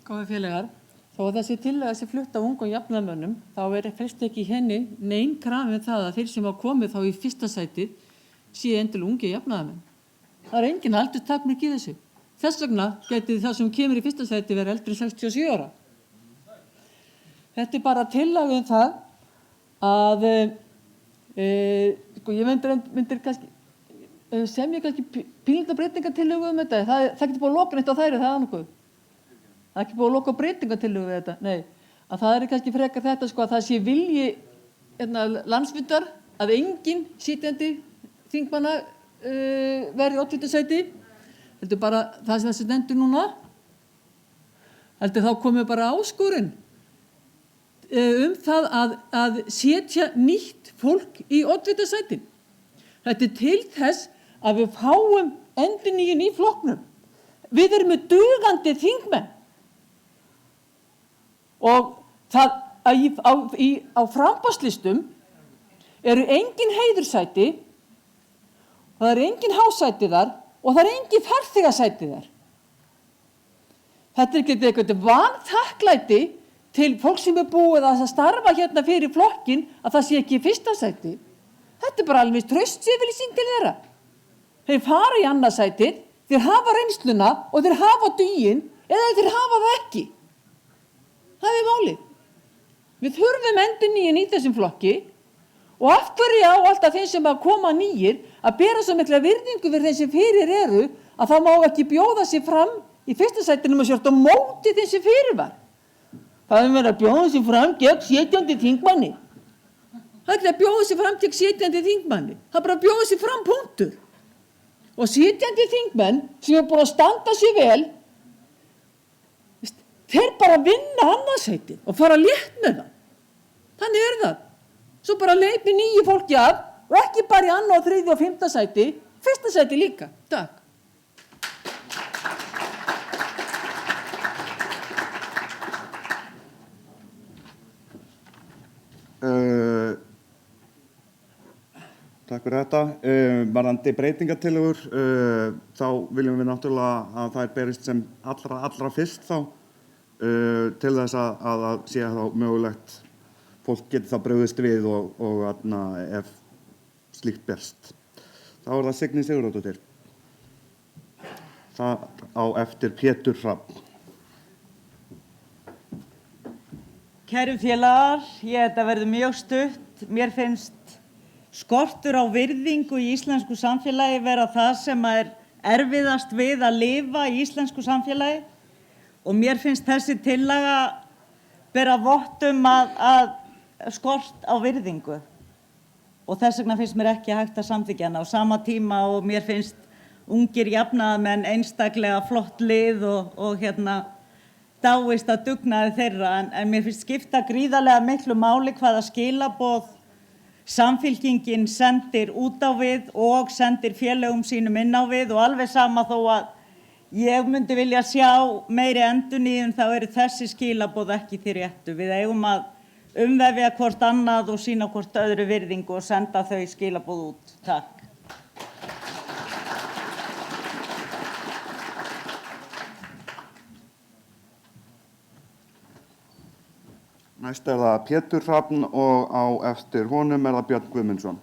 Góði félagar, þó að þessi tillaga sé flutt af ungum jafnaðarmönnum, þá felst ekki í henni nein krafa það að þeir sem hafa komið þá í fyrsta sætið séu endilega ungi jafnaðarmenn. Það er engin aldurstakmörk í þessu. Þess vegna gæti það sem kemur í fyrsta sætið verið eldri en 67 ára. Þetta er bara tillaga það að ég myndir kannski semja kannski pínlítið breytingartillögu þetta. Það getur búið að loka neitt á þær, það annað. Það er ekki búið að loka breytingartillögu við þetta. Nei, að það er kannski frekar þetta að það sé vilji landsfundar að engin sitjandi þingmanna verði í oddvitasæti. Þetta er bara það sem stendur núna. Þá komið bara áskorun það að setja nýtt fólk í oddvitasætin. Þetta er til þess að við fáum endurnýjun í flokknum. Við erum með dugandi þingmenn og það á framboðslistum eru engin heiðursæti og það eru engin hásæti þar og það eru engin farþegasæti þar. Þetta er ekki eitthvað vanþakklæti til fólk sem er búið að starfa hérna fyrir flokkin að það sé ekki í fyrsta sæti. Þetta er bara alveg traustsyfirlýsing til þeirra. Þeir fara í annað sætið, þeir hafa reynsluna og þeir hafa duginn eða þeir hafa það ekki. Það er málið. Við þurfum endurnýjun í þessum flokki og af hverju á alltaf þeim sem að koma nýjir að bera svo mikla virðingu fyrir þeim sem fyrir eru að það má ekki bjóða sig fram í fyrsta sætinu með sjálft á móti þeim sem fyrir var. Það er verið að bjóða sig fram gegn sitjandi þingmanni. Það er ekki að bjóða sig fram gegn sitjandi þingmanni. Það er bara að bjóða sig fram punktur. Og sitjandi þingmenn sem er búin að standa sig vel þeir bara vinna annarsætið og fara létt með það. Þannig er það. Svo bara leipi 9 fólki af og ekki bara í 2., 3. og 5. sæti, 1. sæti líka. Takk. Takk fyrir þetta. Varðandi breytingatillögur, þá viljum við náttúrulega að þær berist sem allra fyrst þá, til þess að sé þá mögulegt fólk geti þá brugðist við og ef slíkt berst. Þá er það Signý Sigurðardóttir. Það á eftir Pétur Hrafn. Kæru félagar, þetta verður mjög stutt. Mér finnst skortur á virðingu í íslensku samfélagi vera það sem er erfiðast við að lifa í íslensku samfélagi og mér finnst þessi tillaga bera vott að skort á virðingu og þess vegna finnst mér ekki hægt að samþykkja hana á sama tíma og mér finnst ungir jafnaðarmenn einstaklega flott lið og dáist að dugnaði þeirra en mér finnst skipta gríðarlega miklu máli hvaða skilaboð Samfylkingin sendir út á við og sendir félögum sínum inn á við og alveg sama þó að ég myndi vilja sjá meiri endurnýjun þá eru þessi skilaboð ekki því réttu. Við eigum að umvefja hvort annað og sýna hvort öðru virðingu og senda þau skilaboð út. Takk. Næst er það Pétur Hrafn og á eftir honum er það Björn Guðmundsson.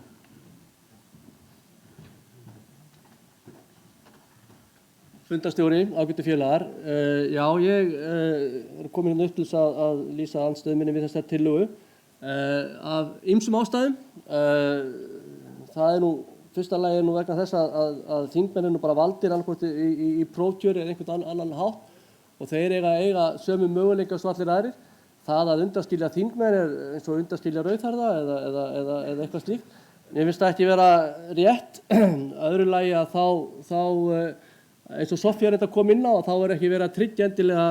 Fundarstjóri, ágætu félagar. Já, ég er komin hérna upp til að lýsa andstöðu minni við þessa tillögu af ýmsum ástæðum. Það er nú, fyrsta lagi er nú vegna þess að þingmenn eru nú bara valdir annarkvort í prófkjöri eða einhvern annan hátt og þeir eiga sömu möguleika svo allir aðrir. Það að undanskilja þingmenn er eins og undanskilja rauðhærða eða eitthvað slíkt. Mér finnst það ekki vera rétt. Öðru lagi að þá eins og Soffía þetta kom inn á þá er ekki verið að tryggja endilega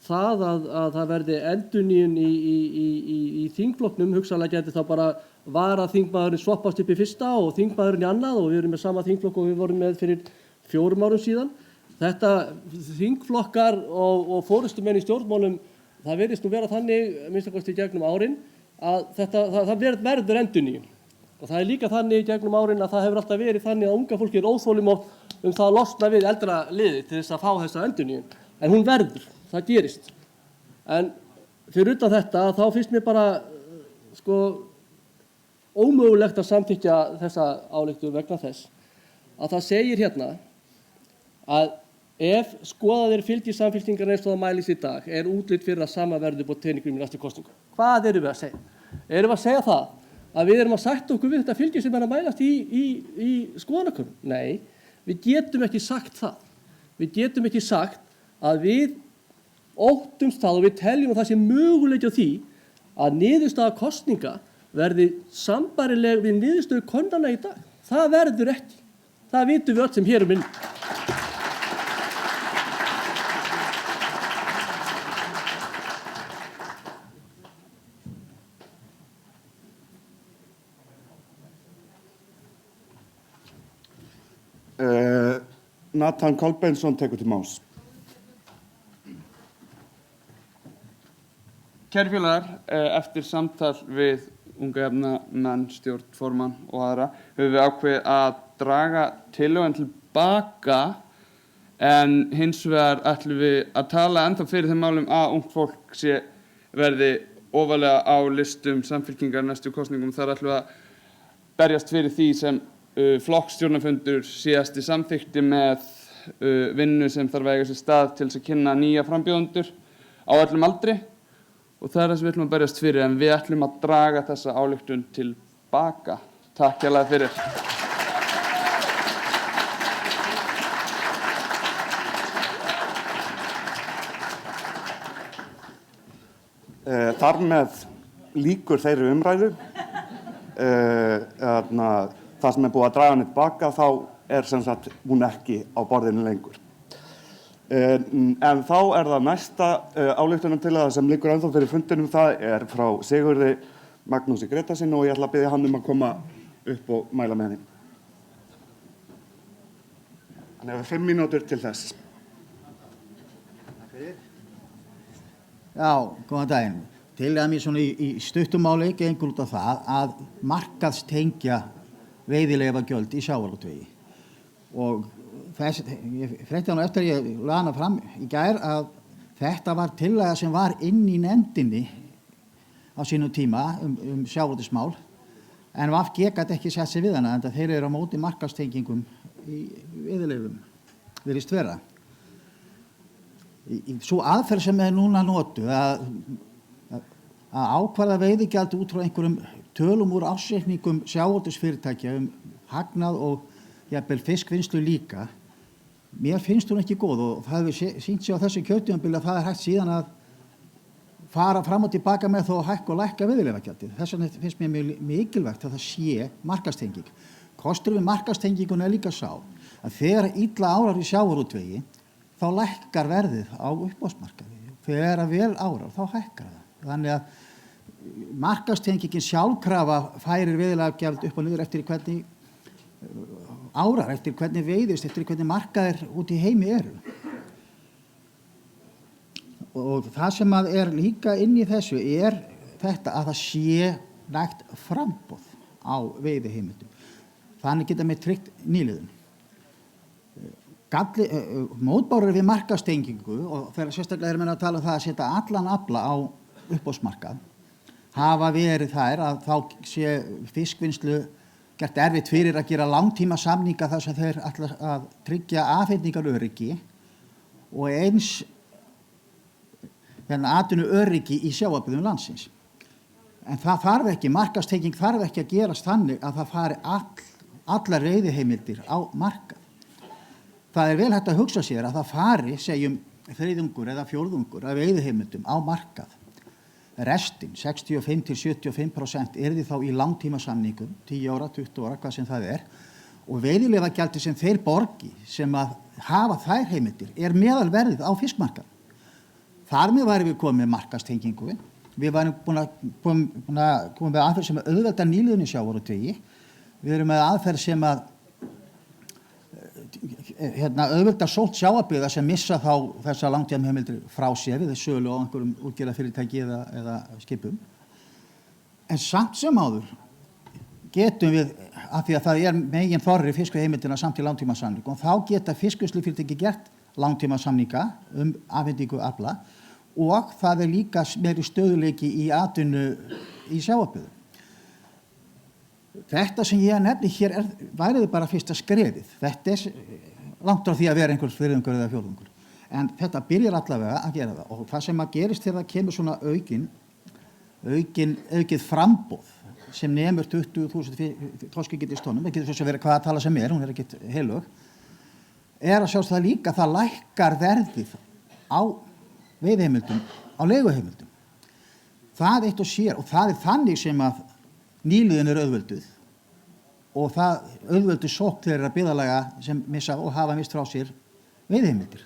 það að það verði endurnýjun í þingflokknum. Hugsanlega geti þá bara varaþingmaðurinn swappast upp í fyrsta og þingmaðurinn í annað og við erum með sama þingflokk og við vorum með fyrir 4 árum síðan. Þetta þingflokkar og forystumenn í stjórnmálum það virðist nú vera þannig, minnst að kosti gegnum árin, að það verður endurnýjun. Og það er líka þannig gegnum árin að það hefur alltaf verið þannig að unga fólki er óþolinmótt það að losna við eldra liði til þess að fá þessa endurnýjun. En hún verður, það gerist. En fyrir utan þetta þá finnst mér bara ómögulegt að samþykkja þessa ályktun vegna þess að það segir hérna að ef skoðaðir fylgi Samfylkingar eins og það mælist í dag er útlit fyrir að sama verður búið teningum í næstu kosningu. Hvað erum við að segja? Erum við að segja það að við erum að sætta okkur við þetta fylgi sem er að mælast í skoðanakönnun? Nei, við getum ekki sagt það. Við getum ekki sagt að við óttumst það og við teljum að það sé möguleiki á því að niðurstaða kosninga verði sambærileg við niðurstöðu konnana í dag. Það verður ekki. Það vitum við öll sem hér inni. Nathan Kolbeinsson tekur til máls. Kæru félagar, eftir samtal við unga jafnaðarmenn, stjórnformann og aðra höfum við ákveðið að draga tillöguna til baka en hins vegar ætlum við að tala ennþá fyrir þeim málum að ungt fólk verði ofarlega á listum Samfylkingar næstu kosningum. Þar ætlum við að berjast fyrir því sem flokksstjórnarfundur síðasti samþykkti með vinnu sem þarf að eiga sér stað til þess að kynna nýja frambjóðendur á öllum aldri og það er það sem við ætlum að berjast fyrir en við ætlum að draga þessa ályktun til baka. Takk hérlega fyrir. Þar með lýkur þeirri umræðu. Það sem er búið að draga henni tilbaka þá er sem sagt hún ekki á borðinu lengur. En þá það næsta ályktunartillaga sem liggur ennþá fyrir fundinum, það frá Sigurði Magnúsi Gretarssyni og ég ætla að biðja hann að koma upp og mæla með henni. Hann hefur 5 mínútur til þess. Já, góðan daginn. Tillaga mín svona í stuttumáli gengur út á það að markaðstengja veiðileyfagjöld í sjávarútvegi. Og ég frétti nú eftir ég lagði hana fram í gær að þetta var tillaga sem var inn í nefndinni á sínum tíma sjávarútvegsmál, en VG gat ekki sett sig við hana, en þeir eru á móti markaðstengingum í veiðileyfum, virðist vera. Sú aðferð sem núna notuð að ákvarða veiðigjald út frá einhverjum tölum úr ársreikningum sjávarútvegsfyrirtækja hagnað og jafnvel fiskvinnslu líka, mér finnst hún ekki góð og það hefur sýnt sig á þessu kjörtímabili að það hægt síðan að fara fram og tilbaka með þó að hækka og lækka veiðileyfagjaldið. Þess vegna finnst mér mjög mikilvægt að það sé markaðstenging. Kostur við markaðstengingun líka sá að þegar illa árar í sjávarútvegi þá lækkar verðið á uppboðsmarkaði. Þegar vel árar þá hækkar það. Þannig að markaðstengingin sjálfkrafa færir veiðileyfagjald upp og niður eftir hvernig árar, eftir hvernig veiðist, eftir hvernig markaðir út í heimi eru. Og það sem líka inn í þessu þetta að það sé nægt framboð á veiðiheimildum. Þannig geta með tryggt nýliðun. Mótbárar við markaðstengingu, og þegar sérstaklega menn að tala um það að setja allan afla á uppboðsmarkað, hafa verið þær að þá sé fiskvinnslu gert erfitt fyrir að gera langtíma samninga þar sem þeir ætla að tryggja afhendingaröryggi og eins atvinnuöryggi í sjávarbyggðum landsins. En það þarf ekki, markaðstenging þarf ekki að gerast þannig að það fari allar veiðiheimildir á markað. Það vel hægt að hugsa sér að það fari, segjum, þriðjungur eða fjórðungur af veiðiheimildum á markað. Restin, 65–75% yrði þá í langtímasamningum, 10 ára, 20 ára, hvað sem það og veiðileyfagjaldi sem þeir borgi sem að hafa þær heimildir meðalverðið á fiskmarkað. Þar með værum við komið með markaðstengingu, við værum búin að koma með aðferð sem auðvelda nýliðun í sjávarútvegi, við erum með aðferð sem að auðvelda sótt sjávarbyggða sem missa þá þessa langtímaheimildir frá sér við sölu á einhverjum útgerðarfyrirtæki eða skipum. En samt sem áður getum við, af því að það megin þorri fiskveiðiheimildina samt í langtímasamning og þá geta fiskvinnslufyrirtæki gert langtímasamninga afhendingu afla og það líka meiri stöðuleiki í atvinnu í sjávarbyggðum. Þetta sem ég nefni hér væri bara fyrsta skrefið. Þetta langt á því að vera einhver þriðjungur eða fjórðungur. En þetta byrjar allavega að gera það og það sem að gerist þegar það kemur svona aukið framboð sem nemur 20.000 þorskígildistonum, það getur svo sem verið hvað að tala sem hún ekkert heilög, að sjást það líka, það lækkar verðið á veiðiheimildum, á leiguheimildum. Það eitt og sér og það þannig sem að nýliðun auðvölduð og það auðvöldu sókn þeirra byggðarlaga sem missa og hafa mist frá sér veiðiheimildir.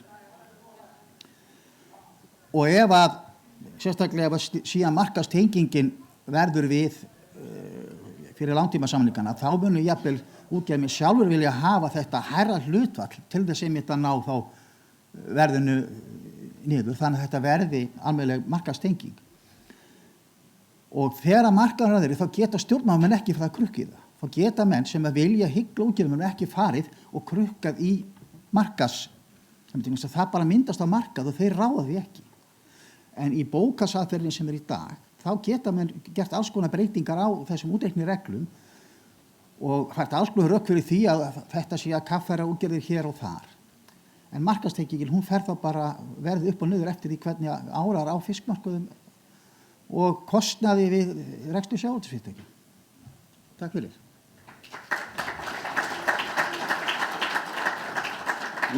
Og ef að, sérstaklega ef síðan markaðstengingin verður við fyrir langtímasamningana, þá munu jafnvel útgerðarmenn sjálfur vilja hafa þetta hærra hlutfall til þess einmitt að ná þá verðinu niður, þannig að þetta verði almennileg markaðstenging. Og þegar markaðurinn er þá geta stjórnmálamenn ekki fyrir að krukka í það. Þá geta menn sem að vilja hyggla útgerðarmenn ekki farið og krukkað í markaðs. Það bara myndast á markað og þeir ráða því ekki. En í bókhaldsatferðinni sem í dag, þá geta menn gert alls konar breytingar á þessum útreiknireglum og fært alls konar rök fyrir því að þetta sé að kaffæra útgerðir hér og þar. En markaðstengingin, hún fer þá bara verði upp og niður eftir því hvernig árar á fiskmarkaðum og kostnaði við rekstur sjávarútvegsfyrirtækja. Takk fyrir.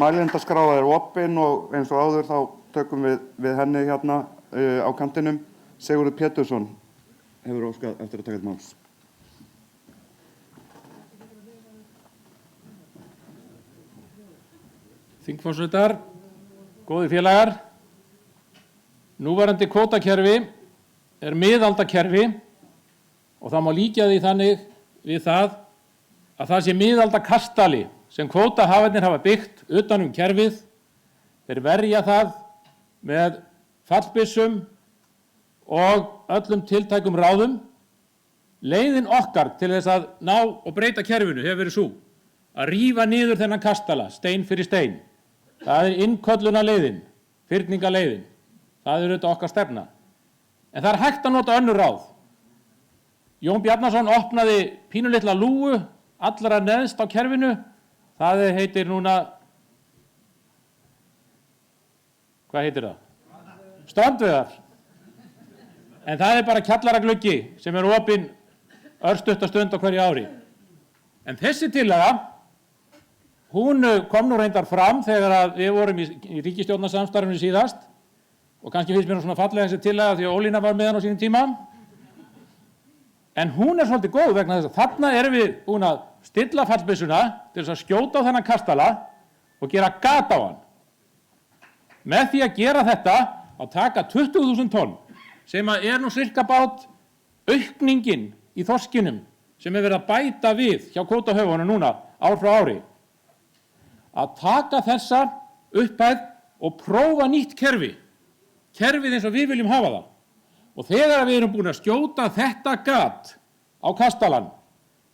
Mælendaskrá opin og eins og áður þá tökum við henni hérna á kantinum. Sigurður Pétursson hefur óskað eftir að taka til máls. Þingforsetar, Góðir félagar, núverandi kvótakerfi er miðaldakerfi og það má líkja því þannig við það að það sé miðaldakastali sem kvótahafarnir hafa byggt utan kerfið. Þeir verja það með fallbyssum og öllum tiltækum ráðum. Leiðin okkar til þess að ná og breyta kerfinu hefur verið sú að rífa niður þennan kastala, stein fyrir stein. Það er innköllunarleiðin, fyrningaleiðin. Það er auðvitað okkar stefna. En það er hægt að nota önnur ráð. Jón Bjarnason opnaði pínulitla lúgu allra neðst á kerfinu. Það heitir núna, hvað heitir það? Strandveiðar. En það er bara kjallaragluggi sem er opinn örstutta stund á hverju ári. En þessi tillaga, hún kom nú reyndar fram þegar að við vorum í ríkisstjórnarsamstarfinu síðast og kannski finnst mér svona fallega þessi tillaga því að Ólína var með hann á sínum tíma. En hún er svolítið góð vegna þess að þarna erum við búin að stilla fallbyssuna til þess að skjóta á þennan kastala og gera gat á hann. Með því að gera þetta að taka 20.000 tonn sem er nú sirka bát aukningin í þorskinum sem er verið að bæta við hjá kvótahöfunum núna ár frá ári. Að taka þessa upphæð og prófa nýtt kerfi. Kerfið eins og við viljum hafa það. Og þegar við erum búin að skjóta þetta gat á kastalan,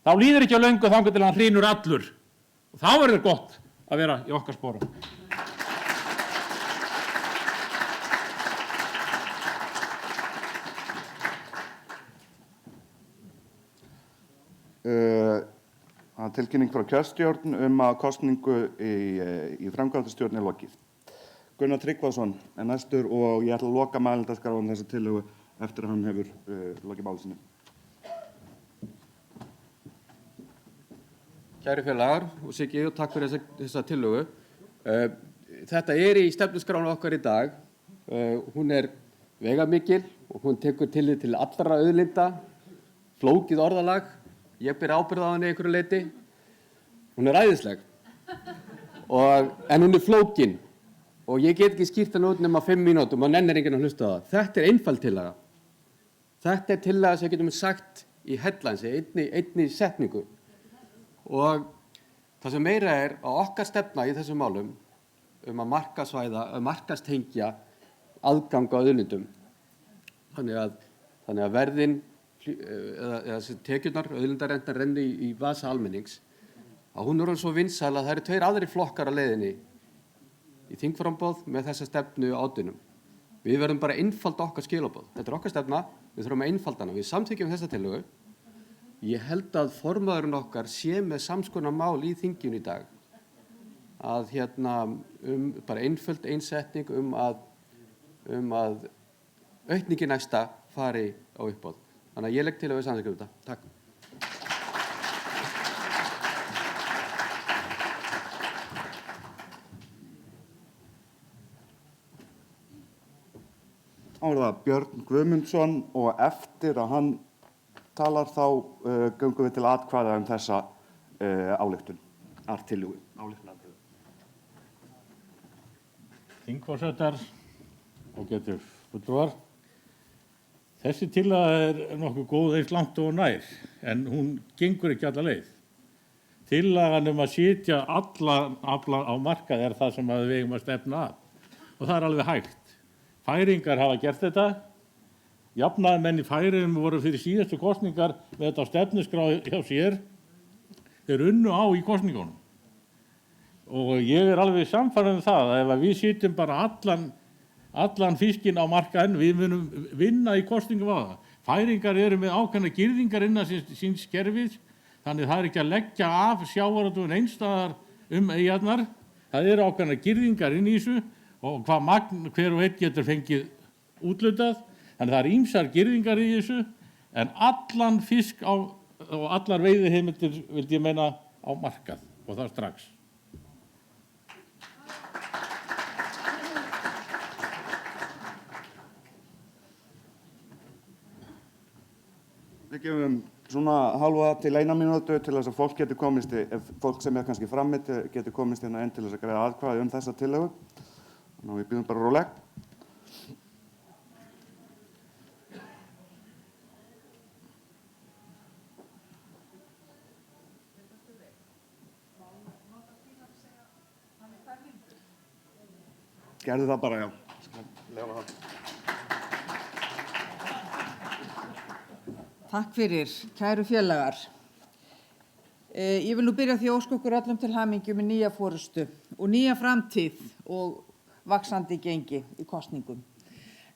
þá líður ekki á löngu þangað til hann hrynur allur. Og þá verður gott að vera í okkar sporum. Það er tilkynning frá kjörstjórn að kosningu í framkvæmdastjórn er lokið. Gunnar Tryggvason er næstur og ég ætla að loka mælendaskrá þessa tillögu eftir að hann hefur lokið máli sínu. Kæru félagar og Siggi, og takk fyrir þessa tillögu. Þetta er í stefnuskránu okkar í dag. Hún er veigamikil og hún tekur tillit til allra auðlinda, flókið orðalag. Ég ber ábyrgð á henni einhverju leyti. Hún er æðisleg. En hún er flókin og ég get ekki skýrt hann út nema 5 mínútum og nennir enginn að hlusta á það. Þetta er einfald tillaga. Þetta er tillaga sem getum við sagt í headlinesi, einni setningu. Og það sem meira er að okkar stefna í þessum málum að markaðstengja aðgang á auðlindum. Þannig að verðin eða tekjurnar, auðlindarentan renni í vasa almennings, að hún er svo vinsæl að það eru 2 aðrir flokkar á leiðinni í þingframboð með þessa stefnu ádynum. Við verðum bara að einfalda okkar skilaboð. Þetta er okkar stefna, við þurfum að einfalda hana. Við samþykkjum þessa tillögu. Ég held að formaðurinn okkar sé með samskonar mál í þinginu í dag. Að bara einföld einsetning að aukningi næsta fari á uppboð. Þannig að ég legg til að við samþykkjum þetta. Takk. Það Björn Guðmundsson og eftir að hann talar þá göngum við til atkvæða þessa tillögu. Þingforsetar og getur fulltrúar. Þessi tillaga er nokkuð góð eins langt og nær, en hún gengur ekki alla leið. Tillagan að setja alla afla á markað er það sem við eigum að stefna að. Og það er alveg hægt. Færingar hafa gert þetta. Jafnaðarmenn í Færeyjum voru fyrir síðustu kosningar með þetta á stefnuskrá hjá sér. Þeir unnu á í kosningunum. Og ég er alveg sannfærður það að ef við setjum bara allan fiskinn á markaðinn, við munum vinna í kosningum á það. Færingar eru með ákveðnar girðingar innan síns kerfis, þannig það er ekki að leggja af sjávarútveginn einstæðar eyjarnar. Það eru ákveðnar girðingar inn í þessu og hvað magn hver og einn getur fengið úthlutað. Þannig það eru ýmsar girðingar í þessu, en allan fisk og allar veiðiheimildir vildi ég meina á markað og það strax. Við gefum svona hálfa til 1 mínútu til þess að fólk getur komist, ef fólk sem kannski frammi getur komist inn til þess að greiða atkvæði þessa tillögu. Þannig að við bíðum bara róleg. Gerðu það bara, já. Lefa það. Takk fyrir, kæru félagar. Ég vil nú byrja á því að óska okkur öllum til hamingju með nýja forystu og nýja framtíð og vaxandi gengi í kosningum.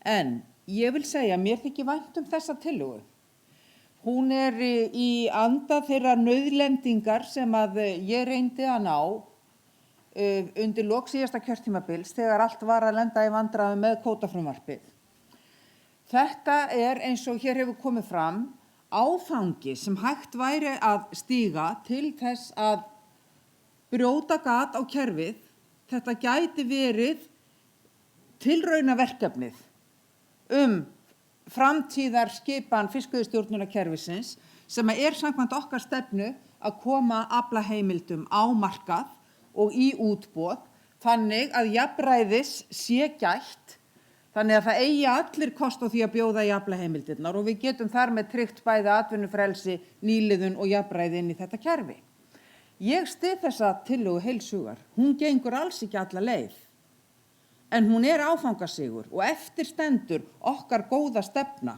En ég vil segja, mér þykir vænt þessa tillögu. Hún í anda þeirra nauðlendingar sem að ég reyndi að ná undir lok síðasta kjörtímabils þegar allt var að lenda í vandræðum með kvótafrumvarpið. Þetta eins og hér hefur komið fram áfangi sem hægt væri að stíga til þess að brjóta gat á kerfið. Þetta gæti verið tilraunaverkefnið framtíðar skipan fiskveiðistjórnarkerfisins sem samkvæmt okkar stefnu að koma aflaheimildum á markað og í útboð þannig að jafnræðis sé gætt, þannig að það eigi allir kost á því að bjóða í aflaheimildirnar og við getum þar með tryggt bæði atvinnufrelsi, nýliðun og jafnræði inn í þetta kerfi. Ég styð þessa tillögu heils hugar. Hún gengur alls ekki alla leið, en hún áfangasigur og eftir stendur okkar góða stefna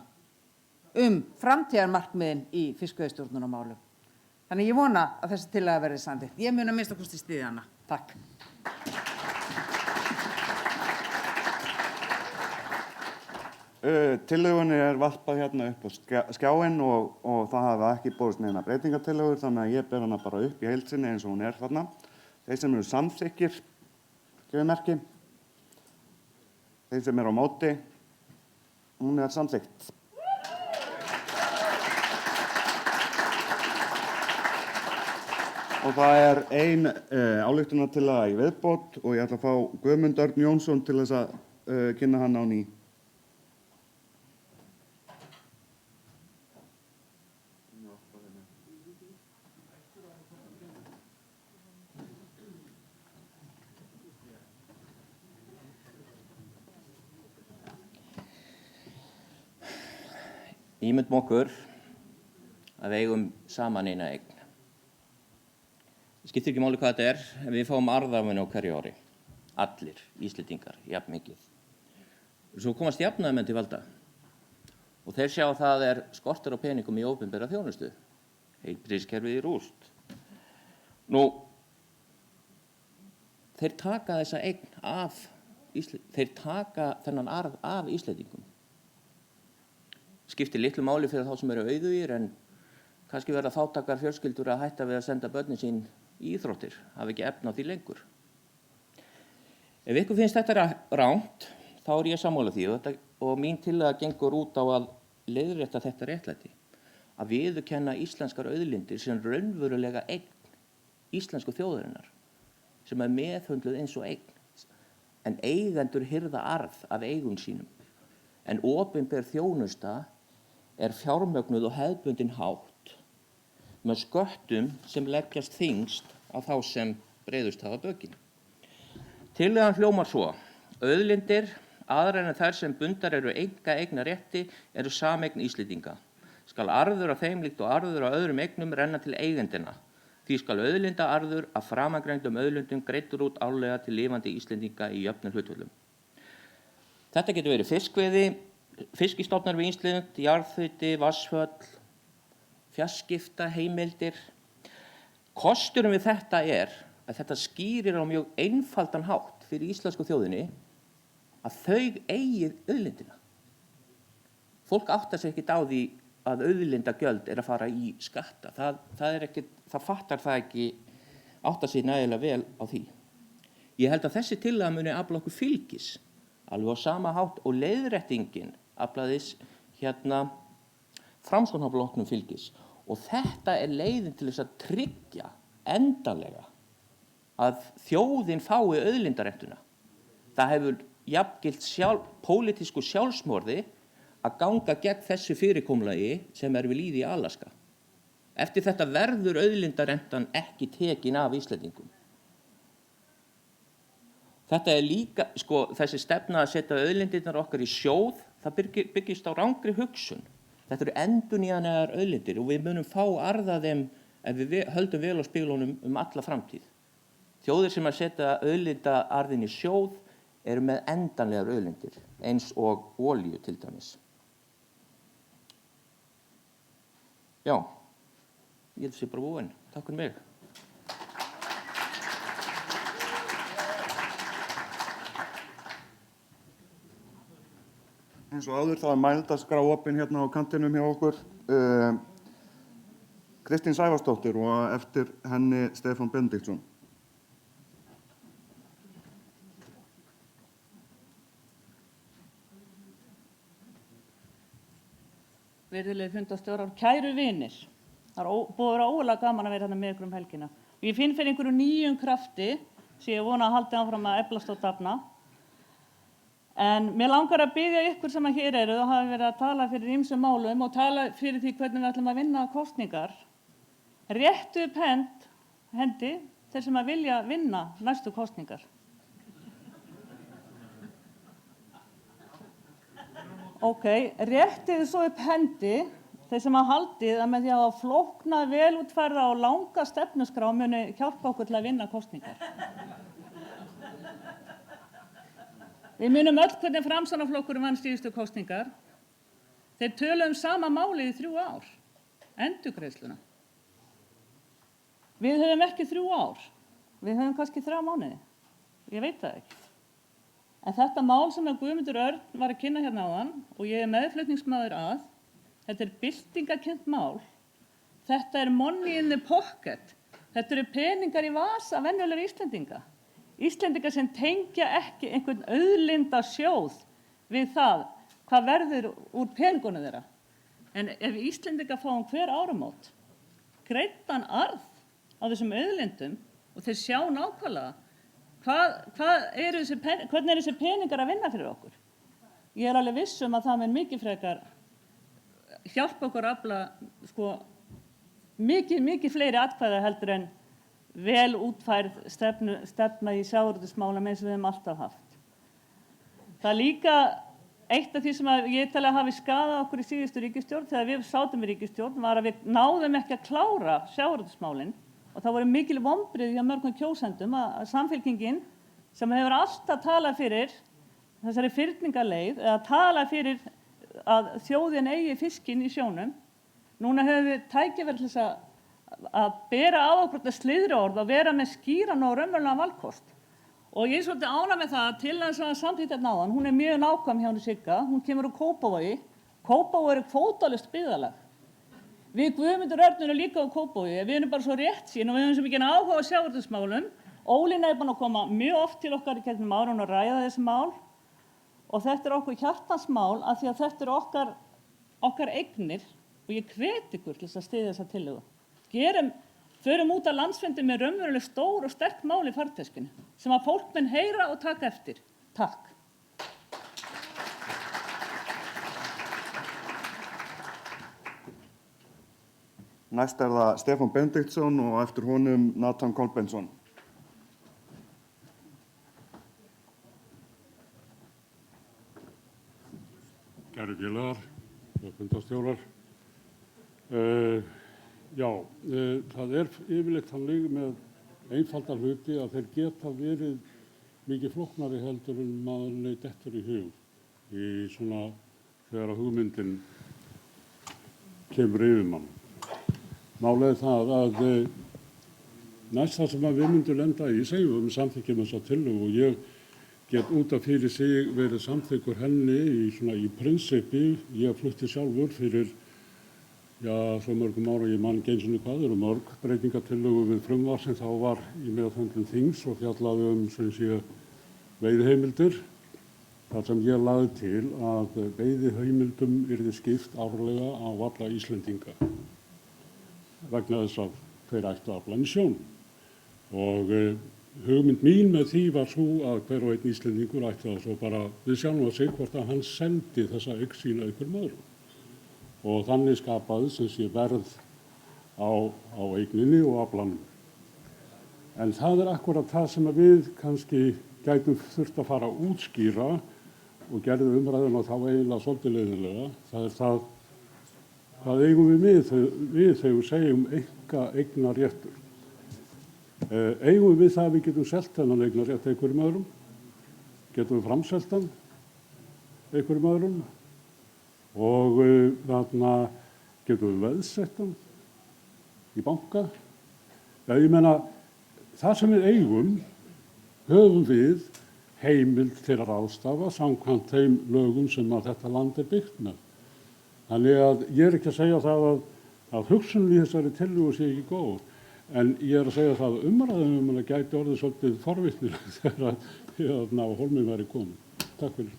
framtíðarmarkmiðin í fiskveiðistjórnarmálum. Þannig ég vona að þessi tillaga verði samþykkt. Ég mun að minnsta kosti styðja hana. Takk. Tillögunni varpað hérna upp á skjáinn og það hafa ekki borist neina breytingartillögur, þannig að ég ber hana bara upp í heild sinni eins og hún þarna. Þeir sem eru samþykkir, gefið merki. Þeir sem eru á móti, hún samþykkt. Og það ein ályktunartillaga í viðbót og ég ætla að fá Guðmund Örn Jónsson til þess að kynna hann á ný. Ímyndum okkur að við eigum saman eina eign. Það skiptir ekki máli hvað þetta en við fáum arðafinu á hverju ári. Allir Íslendingar, jafn mikið. Svo komast jafnaðarmenn til valda. Og þeir sjá að það skortur á peningum í opinbera þjónustu. Heilbrigðiskerfið í rúst. Þeir taka þessa eign þeir taka þennan arð af Íslendingum. Skiptir litlu máli fyrir þá sem eru auðugir en kannski verða fátækar fjölskyldur að hætta við að senda börnin sín í íþróttir, hafa ekki efni á því lengur. Ef ykkur finnst þetta rangt, þá ég sammála því og mín tillaga gengur út á að leiðrétta þetta réttlæti. Að viðurkenna íslenskar auðlindir sem raunverulega eign íslensku þjóðarinnar, sem meðhöndluð eins og eign, en eigendur hirða arð af eigum sínum. En opinber þjónusta fjármögnuð og hefðbundin hátt með sköttum sem leggjast þyngst á þá sem breiðust hafa bökin. Tillagan hljómar svo: auðlindir, aðrar en þær sem bundar eru einkaeignarrétti, eru sameign Íslendinga. Skal arður af þeim líkt og arður af öðrum eignum renna til eigendina. Því skal auðlindaarður af framangreindum auðlindum greiddur út árlega til lifandi Íslendinga í jöfnum hlutföllum. Þetta getur verið fiskveiði, fiskistofnar við Ísland, jarðhiti, vatnsföll, fjarskipta, heimildir. Kosturinn við þetta að þetta skýrir á mjög einfaldan hátt fyrir íslensku þjóðinni að þau eigi auðlindina. Fólk áttar sig ekkert á því að auðlindagjöld að fara í skatta. Það fattar það ekki, áttar sig nægilega vel á því. Ég held að þessi tillaga muni afla okkur fylgis, alveg á sama hátt og leiðréttingin aflaðis Framsóknarflokknum fylgis. Og þetta leiðin til þess að tryggja endanlega að þjóðin fái auðlindaréttuna. Það hefur jafngilt pólitísku sjálfsmorði að ganga gegn þessu fyrirkomulagi sem við lýði í Alaska. Eftir þetta verður auðlindarentan ekki tekin af Íslendingum. Þetta er líka, sko, þessi stefna að setja auðlindirnar okkar í sjóð, það byggist á rangri hugsun. Þetta eru endurnýjanlegar auðlindir og við munum fá arð af þeim ef við höldum vel á spilunum alla framtíð. Þjóðir sem að setja auðlindaarðin í sjóð eru með endanlegar auðlindir, eins og olíu til dæmis. Já, ég held að sé bara búinn. Takk fyrir mig. Eins og áður, það mældarskrá opin hérna á kantinum hjá okkur. Kristín Sævarsdóttir og eftir henni Stefán Benediktsson. Virðulegi fundarstjórar, kæru vinir. Það er búið að vera ógulega gaman að vera hérna með ykkur helgina. Og ég finn fyrir einhverju nýjum krafti sem ég vona að haldi áfram að eflast og dafna. En mér langar að biðja ykkur sem að hér eru og hafa verið að tala fyrir ýmsum málum og tala fyrir því hvernig við ætlum að vinna kosningar. Réttu upp hendi þeir sem að vilja vinna næstu kosningar. Ok, réttið svo upp hendi þeir sem að haldið að með því að flókna, velútfærða og langa stefnuskrá muni hjálpa okkur til að vinna kosningar. Við munum öll hvernig Framsóknarflokkurinn vann síðustu kosningar. Þeir töluðu sama máli í 3 ár, endurgreiðsluna. Við höfum ekki 3 ár, við höfum kannski 3 mánuði, ég veit það ekki. En þetta mál sem að Guðmundur Örn var að kynna hérna áðan og ég er meðflutningsmaður að, þetta er byltingakennt mál, þetta er money in the pocket, þetta eru peningar í vasa venjulegra Íslendinga. Íslendingar sem tengja ekki einhvern auðlindasjóð við það hvað verður úr peningunum þeirra. En ef Íslendingar fáum hver áramót, greiddan arð á þessum auðlindum og þeir sjá nákvæmlega hvernig eru þessi peningar að vinna fyrir okkur. Ég er alveg viss að það mun mikið frekar hjálpa okkur að afla mikið fleiri atkvæða heldur en vel útfærð stefna í sjávarútvegsmálum eins og við höfum alltaf haft. Það er líka eitt af því sem ég tel að hafi skaðað okkur í síðustu ríkisstjórn þegar við sátum í ríkisstjórn var að við náðum ekki að klára sjávarútvegsmálin og það voru mikil vonbrigði hjá mörgum kjósendum að Samfylkingin sem hefur alltaf talað fyrir þessari fyrningaleið eða talað fyrir að þjóðin eigi fiskinn í sjónum. Núna höfum við tækifæri til þess að bera á okkur þetta sliðruorð og vera með skýran og raunverulegan valkost. Og ég er svolítið ánægð með það til þess að samþýtt náðan, hún er mjög nákvæm hjá henni Sigga, hún kemur úr Kópavogi. Kópavogi er kvótalaust byggðarlag. Við Guðmundur Örn erum líka á Kópavogi, við erum bara svo réttsýn og við höfum svo mikinn áhuga á sjávarútvegsmálum. Ólína er búin að koma mjög oft til okkar í gegnum árun og ræða þessi mál og þetta er okkur hjartansmál af því að þetta er okkar eignir og ég hvet ykkur til þess að styðja þessa tillögu. Förum út af landsfundi með raunveruleg stór og sterk mál í farteskinu sem að fólk mun heyra og taka eftir. Takk. Næst er það Stefán Benediktsson og eftir honum Nathan Kolbeinsson. Kæru félagar og fundarstjórar. Það er yfirleitt þannig með einfalda hluti að þeir geta verið mikið flóknari heldur en maður dettur í hug í svona þegar að hugmyndin kemur yfir mann. Málið er það að næst það sem við myndum lenda í, segjum við samþykkjum þessa tillögu og ég get út af fyrir sig verið samþykkur henni í prinsippi. Ég flutti sjálfur fyrir svo mörgum ára, ég man ekki einu sinni hvað, eru mörg breytingatillögu við frumvarp sem þá var í meðhöndlun þings og fjallaði veiðiheimildir. Þar sem ég lagði til að veiðiheimildum yrði skipt árlega á alla Íslendinga vegna þess að þeir ættu að afla í sjón. Og hugmynd mín með því var svo að hver og einn Íslendingur ætti það svo bara við sjálfum að segja hvort að hann seldi þessa eign sína einhverjum öðrum. Og þannig skapaði verð á eigninni og aflanum. En það er akkúrat það sem við kannski gætum þurft að fara að útskýra og gerðu umræðuna þá eiginlega svolítið leiðinlega. Það er það, hvað eigum við þegar við segjum eignaréttur. Eigum við það að við getum selt þennan eignarétt einhverjum öðrum? Getum við framselt hann einhverjum öðrum? Og þarna getum við veðsett hann í banka? Já, ég meina, það sem við eigum höfum við heimild til að ráðstafa samkvæmt þeim lögum sem að þetta land er byggt með. Þannig að ég er ekki að segja það að hugsunin í þessari tillögu sé ekki góð, en ég er að segja það að umræðum að gæti orðið svolítið forvitnilegt þegar á hólminn væri komin. Takk fyrir.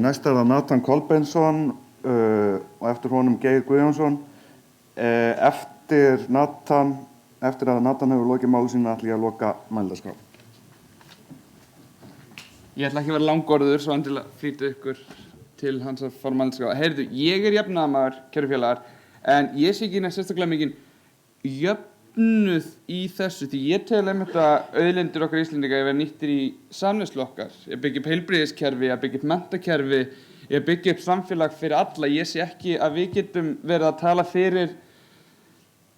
Næst er það Nathan Kolbeinsson og eftir honum Geir Guðjónsson. Eftir að Nathan hefur lokið máli sínu ætla ég að loka mælendaskrá. Ég ætla ekki að vera langorður svo til að flýta ykkur til hans að fara mælendaskrá. Heyrðu, ég er jafnaðarmaður, kæru félagar, en ég sé ekki sérstaklega mikinn jöfnuð í þessu, því ég tel einmitt að auðlindir okkar Íslendinga að vera nýttir í samneyslu okkar. Ég byggi upp heilbrigðiskerfi, ég byggi upp menntakerfi, ég byggi upp samfélag fyrir alla. Ég sé ekki að við getum verið að tala fyrir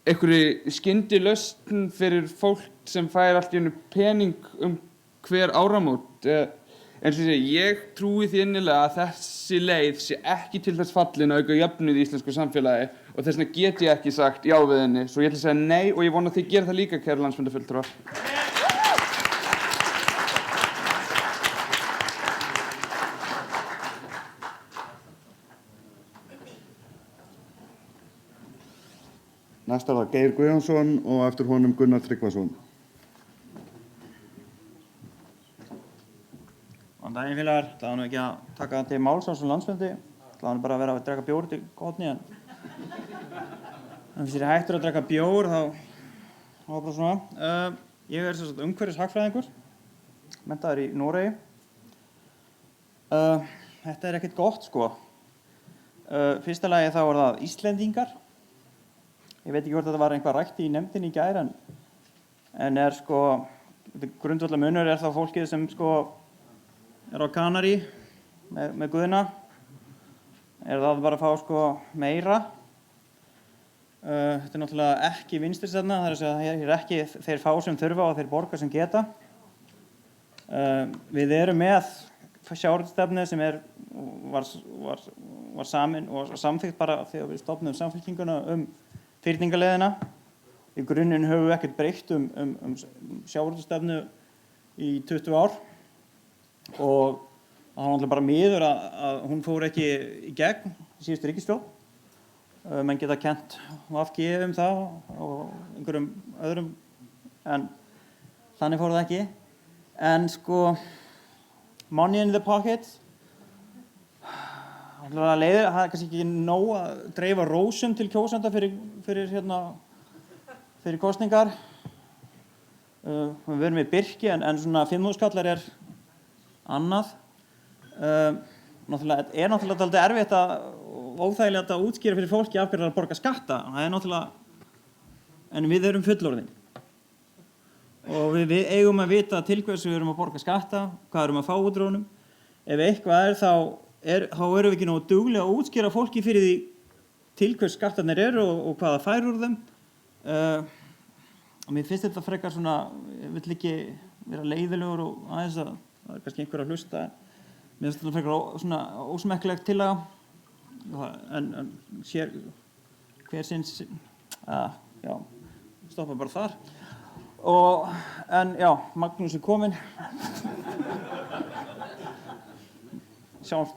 einhverju skyndilausn fyrir fólk sem fær allt í einu pening hver áramót. Eins og ég trúi því innilega að þessi leið sé ekki til þess fallin að auka jöfnuð í íslensku samfélagi og þess vegna get ég ekki sagt já við henni. Svo ég ætla að segja nei og ég vona að þið gerir það líka, kæru landsfundarfulltrúar. Næst er það Geir Guðjónsson og eftir honum Gunnar Tryggvason. Góðan daginn félagar, það var nú ekki að taka til máls á svona landsfundi, það var nú bara að vera að drekka bjór til gotni, en fyrst ég er hættur að drekka bjór þá var bara svona. Ég er sem sagt umhverfishagfræðingur, menntaður í Noregi. Þetta er ekkert gott sko. Fyrsta lagi þá er það Íslendingar. Ég veit ekki hvort þetta var eitthvað rætt í nefndinni í gær, en er sko, grundvallar munur er þá fólkið sem sko er á Kanarí með Guðna, er það bara að fá sko meira. Þetta er náttúrulega ekki vinstristefna, það er að segja hér er ekki þeir fá sem þurfa og þeir borga sem geta. Við erum með sjávarútvegsstefnu sem var samin og samþykkt bara þegar við stofnum Samfylkinguna fyrningarleiðina. Í grunninn höfum við ekkert breytt sjávarútvegsstefnu í 20 ár. Og það var náttúrulega bara miður að hún fór ekki í gegn í síðustu ríkisstjórn. Menn geta kennt VG það og einhverjum öðrum, en þannig fór það ekki. En sko, money in the pocket, það er kannski ekki nóg að dreifa rósum til kjósenda fyrir kosningar. Við erum í Birki, en svona 5.000 kallar er annað. Það er náttúrulega dálítið erfitt og óþægilegt að útskýra fyrir fólki af hverju að borga skatta. Það er náttúrulega, en við erum fullorðin. Og við eigum að vita til hvers við erum að borga skatta, hvað erum að fá út úr honum. Ef eitthvað er, þá erum við ekki nógu duglega að útskýra fólki fyrir því til hvers skattarnir eru og hvað það fær úr þeim. Og mér finnst þetta frekar svona, ég vill ekki vera leiðilegur og aðeins að það er kannski einhver að hlusta, en mér finnst þetta frekar svona ósmekkilegt tillaga, en sér hver sinns, já, stoppa bara þar. En já, Magnús er kominn. Sjáumst.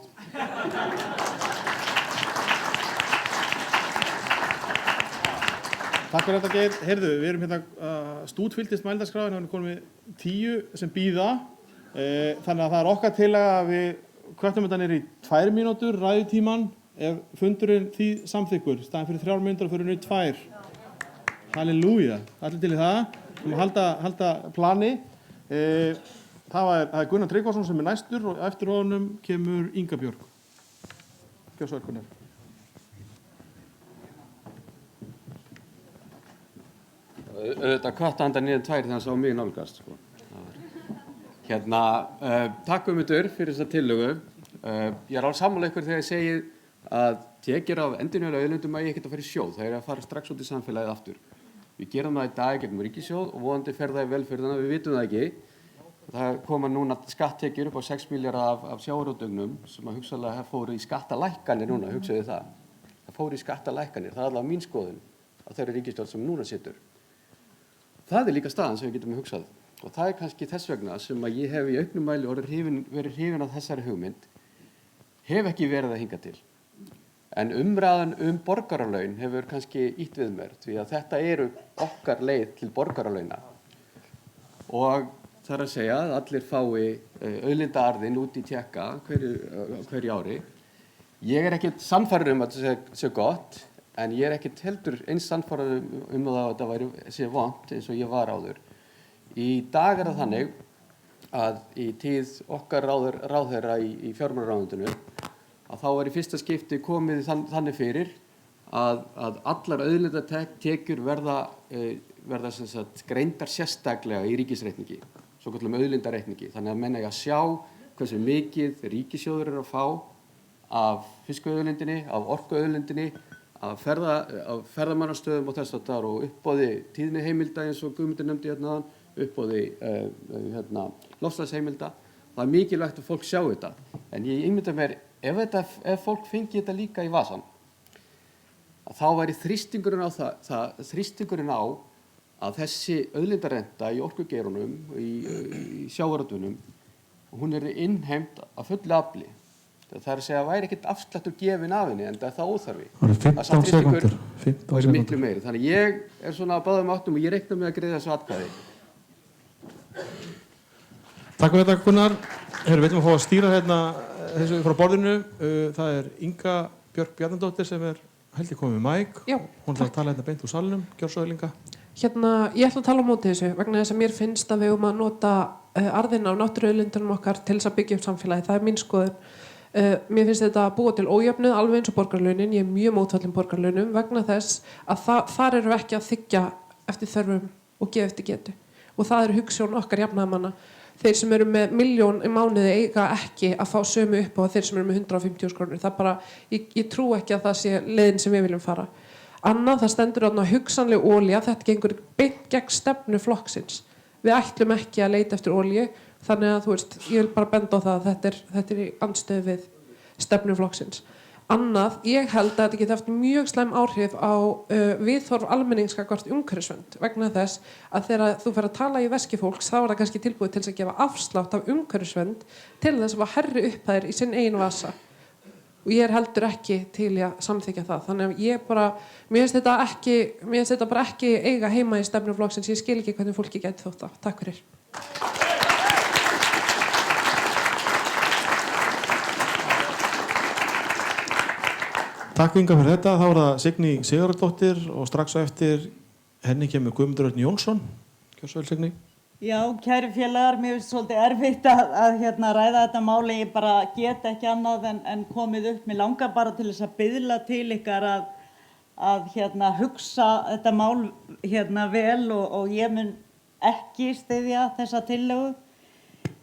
Takk fyrir þetta, Geir. Heyrðu, við erum hérna stútfylltist mælendaskrá, hérna komum við 10 sem bíða. Þannig að það er okkar tillaga að við hvöttum þetta niður í 2 mínútur ræðutíman ef fundurinn því samþykkur. Staðan fyrir 3 mínútur og fyrir niður 2. Halleluja. Allir til í það. Við erum að halda plani. það er Gunnar Tryggvason sem er næstur og eftir honum kemur Inga Björg. Gjörðu svo vel, Gunnar. Auðvitað kvartanda niður tvær þegar hann sá mig nálgast, sko. Takk Guðmundur fyrir þessa tillögu. Ég er alveg sammála ykkur þegar ég segi að tekjur af endurnýjanlegum auðlindum eigi ekkert að fara í sjóð. Það er að fara strax út í samfélagið aftur. Við gerum það í dag gegnum ríkissjóð og vonandi fer það í velferðina, við vitum það ekki. Það koma núna skatttekjur upp á 6 milljarðar af sjávarútveginum sem að hugsanlega fóru í skattalækkanir núna, hugsaðu það. Það fóru í skattalækkanir, það er allavega mín skoðun á þeirri ríkisstjórn sem núna situr. Það er líka staðan sem við getum hugsað og það er kannski þess vegna sem að ég hef í auknum mæli verið hrifinn af þessari hugmynd, hef ekki verið að hinga til. En umræðan borgaralaun hefur kannski ýtt við mér því að þetta eru okkar leið til borgaralauna og það er að segja að allir fái auðlindaarðinn út í tékka hverju ári. Ég er ekkert sannfærður að þetta sé gott en ég er ekkert heldur eins sannfærður að þetta sé vont eins og ég var áður. Í dag er það þannig að í tíð okkar ráðherra í fjármálaráðuneytinu að þá er í fyrsta skipti komið þannig fyrir að allar auðlindatekjur verða sem sagt greindar sérstaklega í ríkisreikningi, svokallum auðlindareikningi. Þannig að menn eiga að sjá hversu mikið ríkissjóður er að fá af fiskauðlindinni, af orkuauðlindinni, af ferðamannastöðum og þess að það og uppboði tíðniheimilda eins og Guðmundur nefndi hérna, uppboði loftslagsheimilda. Það er mikilvægt að fólk sjá þetta. En ég ímynda mér, ef fólk fengi þetta líka í vasann, þá væri þrýstingurinn á að þessi auðlindarenta í orkugeirunum, í sjávarútveginum, hún er innheimt að fullu afli. Það er að segja að væri ekkert afsláttur gefinn af henni, en það er það óþarfi. Það eru 15 sekúndur. Það er miklu meiri. Þannig ég er svona á báðum áttum og ég reikna með að greiða þessu atkvæði. Takk fyrir þetta, Gunnar. Við ætlum að fá að stýra hérna þessu frá borðinu. Það er Inga Björk Bjarnadóttir sem er held ég komið með mæk. Já, hún ætlar að tala hérna beint úr salnum. Gjörðu svo vel, Inga. Ég ætla að tala á móti þessu vegna þess að mér finnst að við eigum að nota arðinn af náttúruauðlindunum okkar til þess að byggja upp samfélagi. Það er mín skoðun. Mér finnst þetta að búa til ójöfnuð alveg eins og borgarlaunin. Ég er mjög mótfallin borgarlaunum vegna þess að þar eru ekki að þiggja eftir þörfum og gefa eftir getu. Og það er hugsjón okkar jafnaðarmanna. Þeir sem eru með 1 milljón í mánuði eiga ekki að fá sömu upp á þeir sem eru með 150.000 krónur. Það bara, ég trú ekki að það sé leiðin sem við viljum fara. Annað, það stendur þarna hugsanleg olía, þetta gengur beint gegn stefnu flokksins. Við ætlum ekki að leita eftir olíu, þannig að þú veist, ég vil bara benda á það að þetta er í andstöðu við stefnu flokksins. Annað, ég held að þetta geti haft mjög slæm áhrif á viðhorf almenningsgagvart umhverfisvernd vegna þess að þegar þú fer að tala í veski fólks þá er það kannski tilbúið til þess að gefa afslátt af umhverfisvernd til þess að herri upphæðir í sinn eigin vasa. Og ég er heldur ekki til að samþykja það. Þannig að ég bara, mér finnst þetta bara ekki eiga heima í stefnu flokksins. Ég skil ekki hvernig fólki gæti þótt það. Takk fyrir. Takk Inga fyrir þetta. Þá er það Signý Sigurðardóttir og strax á eftir henni kemur Guðmundur Örn Jónsson. Gjörðu svo vel, Signý. Já, kæri félagar, mér finnst svolítið erfitt að ræða þetta máli. Ég bara get ekki annað en komið upp. Mér langar bara til þess að biðla til ykkar að hugsa þetta mál vel og ég mun ekki styðja þessa tillögu.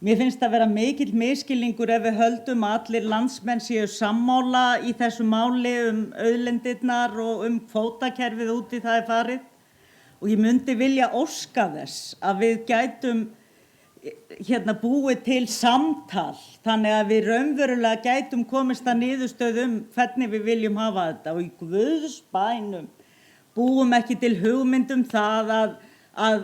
Mér finnst það vera mikill misskilningur ef við höldum að allir landsmenn séu sammála í þessu máli auðlindirnar og kvótakerfið út í það er farið. Og ég myndi vilja óska þess að við gætum búið til samtal þannig að við raunverulega gætum komist að niðurstöðu hvernig við viljum hafa þetta og í Guðs bænum búum ekki til hugmyndum það að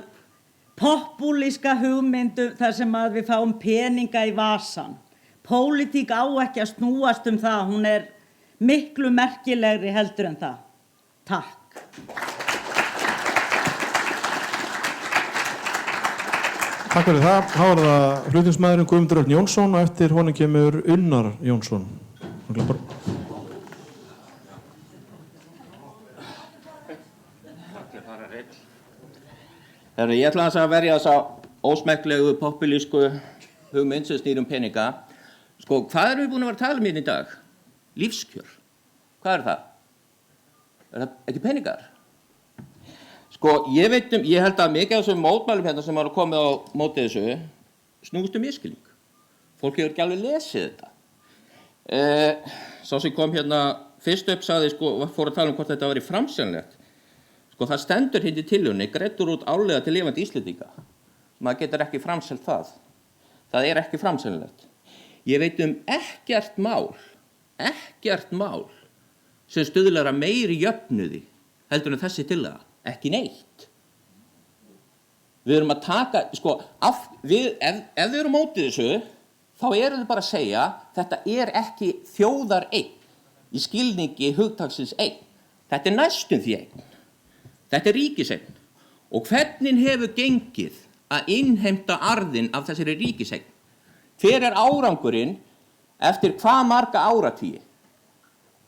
popúlíska hugmyndum þar sem að við fáum peninga í vasan. Pólitík á ekki að snúast það, hún er miklu merkilegri heldur en það. Takk. Takk fyrir það. Þá er það flutningsmaðurinn Guðmundur Örn Jónsson og eftir honum kemur Unnar Jónsson. Ég ætla að verja þessa ósmekklegu populísku hugmynd sem snýr peninga. Sko, hvað erum við búin að vera að tala um hérna í dag? Lífskjör. Hvað er það? Er það ekki peningar? Sko, ég held að mikið af þessum mótmælum hérna sem hafa komið á móti þessu snúist misskilning. Fólk hefur ekki alveg lesið þetta. Sá sem kom hérna fyrst upp sagði, sko, fór að tala um hvort þetta væri framseljanlegt. Sko, það stendur hérna í tillögunni, greiddur út árlega til lifandi Íslendinga. Maður getur ekki framselt það. Það er ekki framseljanlegt. Ég veit ekkert mál sem stuðlar að meiri jöfnuði heldur en þessi tillaga. Ekki neitt. Við erum að taka, sko, ef við erum mótið þessu, þá erum við bara að segja þetta er ekki þjóðareign í skilningi hugtaksins eign. Þetta er næstum því eign. Þetta er ríkiseign. Og hvernig hefur gengið að innheimta arðinn af þessari ríkiseign? Hver er árangurinn eftir hvað marga áratugi?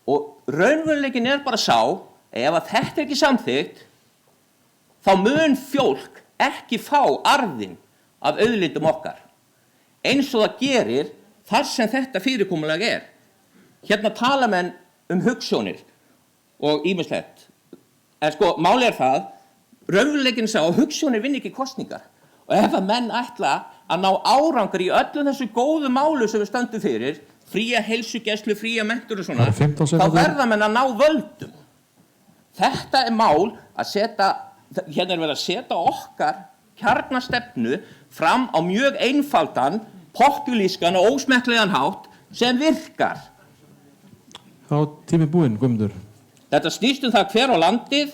Og raunveruleikin er bara sá, ef að þetta er ekki samþykkt, þá mun fólk ekki fá arðinn af auðlindum okkar. Eins og það gerir þar sem þetta fyrirkomulag er. Hérna tala menn hugsjónir og ýmislegt. En sko, máli er það, raunveruleikin sá að hugsjónir vinna ekki kosningar. Og ef að menn ætla að ná árangur í öllum þessu góðu málu sem við stöndum fyrir, fría heilsugæslu, fría menntun og svona, þá verða menn að ná völdum. Þetta er mál að setja, hérna er verið að setja okkar kjarnastefnu fram á mjög einfaldan, populískan og ósmekklegan hátt sem virkar. Þá tími búinn, Guðmundur. Þetta snýst það hver á landið,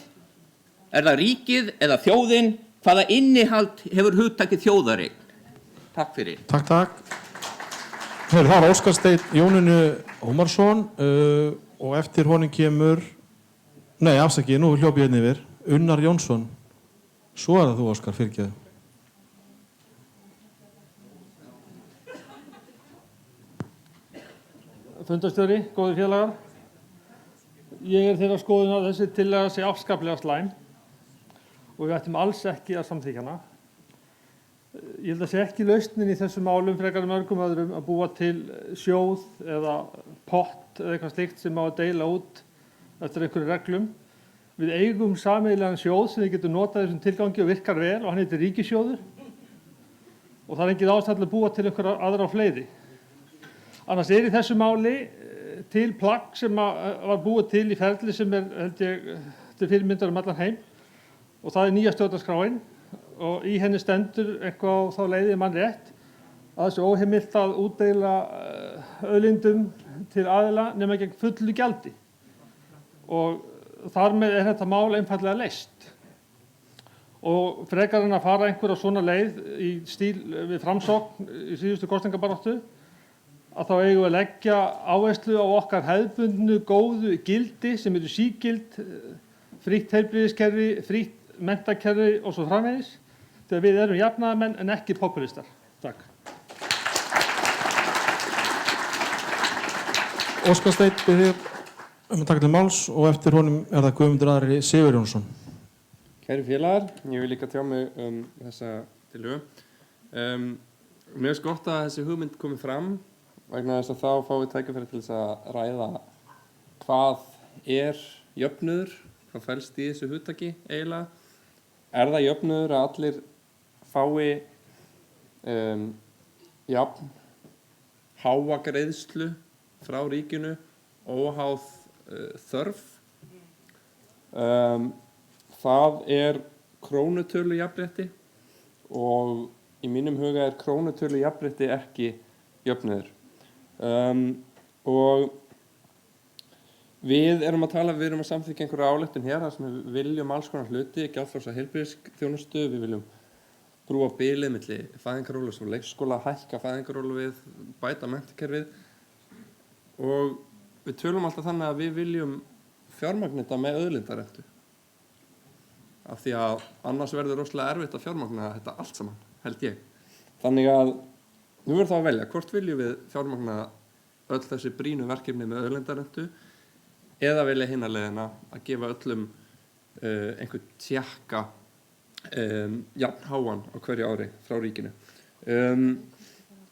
er það ríkið eða þjóðin, hvaða innihald hefur hugtakið þjóðareign. Takk fyrir. Takk. Það var Óskar Steinn Jónínu Ómarsson og eftir honum kemur, nú hljóp ég hérna yfir, Unnar Jónsson. Svo er það þú, Óskar, fyrirgeðu. Fundarstjóri, góðir félagar. Ég er þeirrar skoðunar að þessi tillaga sé afskaplega slæm og við ættum alls ekki að samþykkja hana. Ég held að sé ekki lausnin í þessum málum frekar mörgum öðrum að búa til sjóð eða pott eða eitthvað slíkt sem á að deila út eftir einhverju reglum. Við eigum sameiginlegan sjóð sem við getum notað þessum tilgangi og virkar vel og hann heitir ríkissjóður og það er engin ástæða að búa til einhverja aðra og fleiri. Annars er í þessu máli til plagg sem var búið til í ferli sem held ég, til fyrirmyndar allan heim og það er nýja stjórnarskráin og í henni stendur eitthvað á þá leiði mann rétt að þessu óheimilt að útdeila auðlindum til aðila nema gegn fullu gjaldi og þar með er þetta mál einfaldlega leyst og frekar en að fara einhverja svona leið í stíl við Framsókn í síðustu kosningabaráttu að þá eigum við að leggja áherslu á okkar hefðbundnu góðu gildi sem eru sígild, frítt heilbrigðiskerfi, frítt menntakerfi og svo framvegis þegar við erum jafnaðarmenn en ekki populistar. Takk. Óskar Steinn biður að taka til máls og eftir honum er það Guðmundur Ari Sigurjónsson. Kæri félagar, ég vil líka tjá mig þessa tillögu. Mér finnst gott að þessi hugmynd komi fram vegna þess að þá fáum við tækifæri til þess að ræða hvað er jöfnuður, hvað felst í þessu hugtaki eiginlega. Er það jöfnuður að allir fái jafn háa greiðslu frá ríkinu óháð þörf? Það er krónutölujafnrétti og í mínum huga er krónutölujafnrétti ekki jöfnuður. Og við erum að samþykkja einhverja ályktun hér þar sem við viljum alls konar hluti, gjaldfrjálsa heilbrigðisþjónustu, við viljum brúa bilið milli fæðingarorlofs og leikskóla, hækka fæðingarorlofið, bæta menntakerfið og við tölum alltaf þannig að við viljum fjármagna þetta með auðlindarentu af því að annars verður rosalega erfitt að fjármagna þetta allt saman, held ég. Þannig að nú er það að velja hvort viljum við fjármagna öll þessi brýnu verkefni með auðlindarentu eða vilja hina leiðina að gefa öllum einhver tjekka jafnháan á hverju ári frá ríkinu.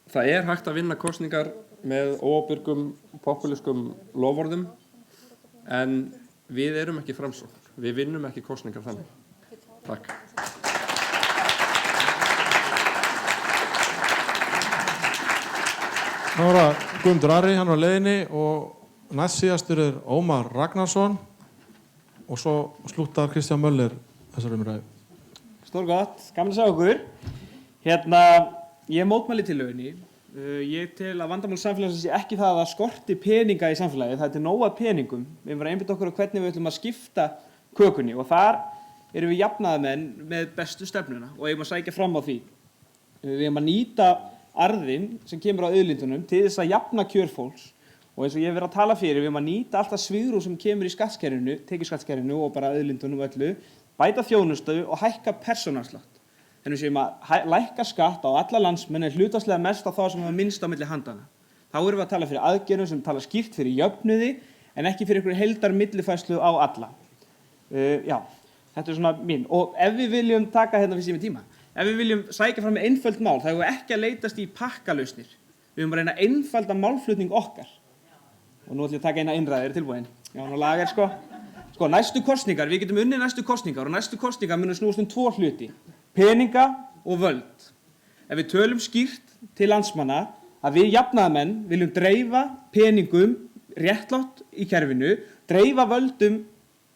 Það er hægt að vinna kosningar með óábyrgum, popúlískum loforðum, en við erum ekki Framsókn. Við vinnum ekki kosningar þannig. Takk. Nú er það Guðmundur Ari, hann var á leiðinni og næst síðastur er Ómar Ragnarsson og svo slúttar Kristján Möller þessar umræðu. Stórgott, gaman að sjá okkur. Ég mótmæli tillögunni. Ég tel að vandamál samfélagsins sé ekki það að skorti peninga í samfélagi, það er til nóga peningum. Við erum að einbeita okkur á hvernig við ætlum að skipta kökunni og þar erum við jafnaðarmenn með bestu stefnuna og eigum að sækja fram á því. Við eigum að nýta arðinn sem kemur á auðlindunum til þess að jafna kjör fólks og eins og ég hef verið að tala fyrir, við eigum að nýta allt það svigrúm sem kemur í skattskerfinu, tekjuskattskerfinu og bara auðlindunum öllu, bæta þjónustu og hækka persónuafslátt. En við séum að lækka skatt á alla landsmenn en hlutfallslega mest á þá sem hafa minnst á milli handana. Þá erum við að tala fyrir aðgerðum sem tala skýrt fyrir jöfnuði en ekki fyrir einhverju heildar millifærslu á alla. Já, þetta er svona mín. Og ef við viljum taka hérna fyrir sími tíma, ef við viljum sækja fram með einföld mál, þá erum við ekki að leitast í pakkalausnir. Við erum að reyna að einfalda málflutning okkar. Og nú ætlum ég að taka eina innræði, er tilbúin? Já, nú lagar sko næstu kosningar, við getum unnið næstu kosningar og næstu kosningar munum snúast tvo hluti. Peninga og völd. Ef við tölum skýrt til landsmanna að við jafnaðarmenn viljum dreifa peningum réttlátt í kerfinu, dreifa völdum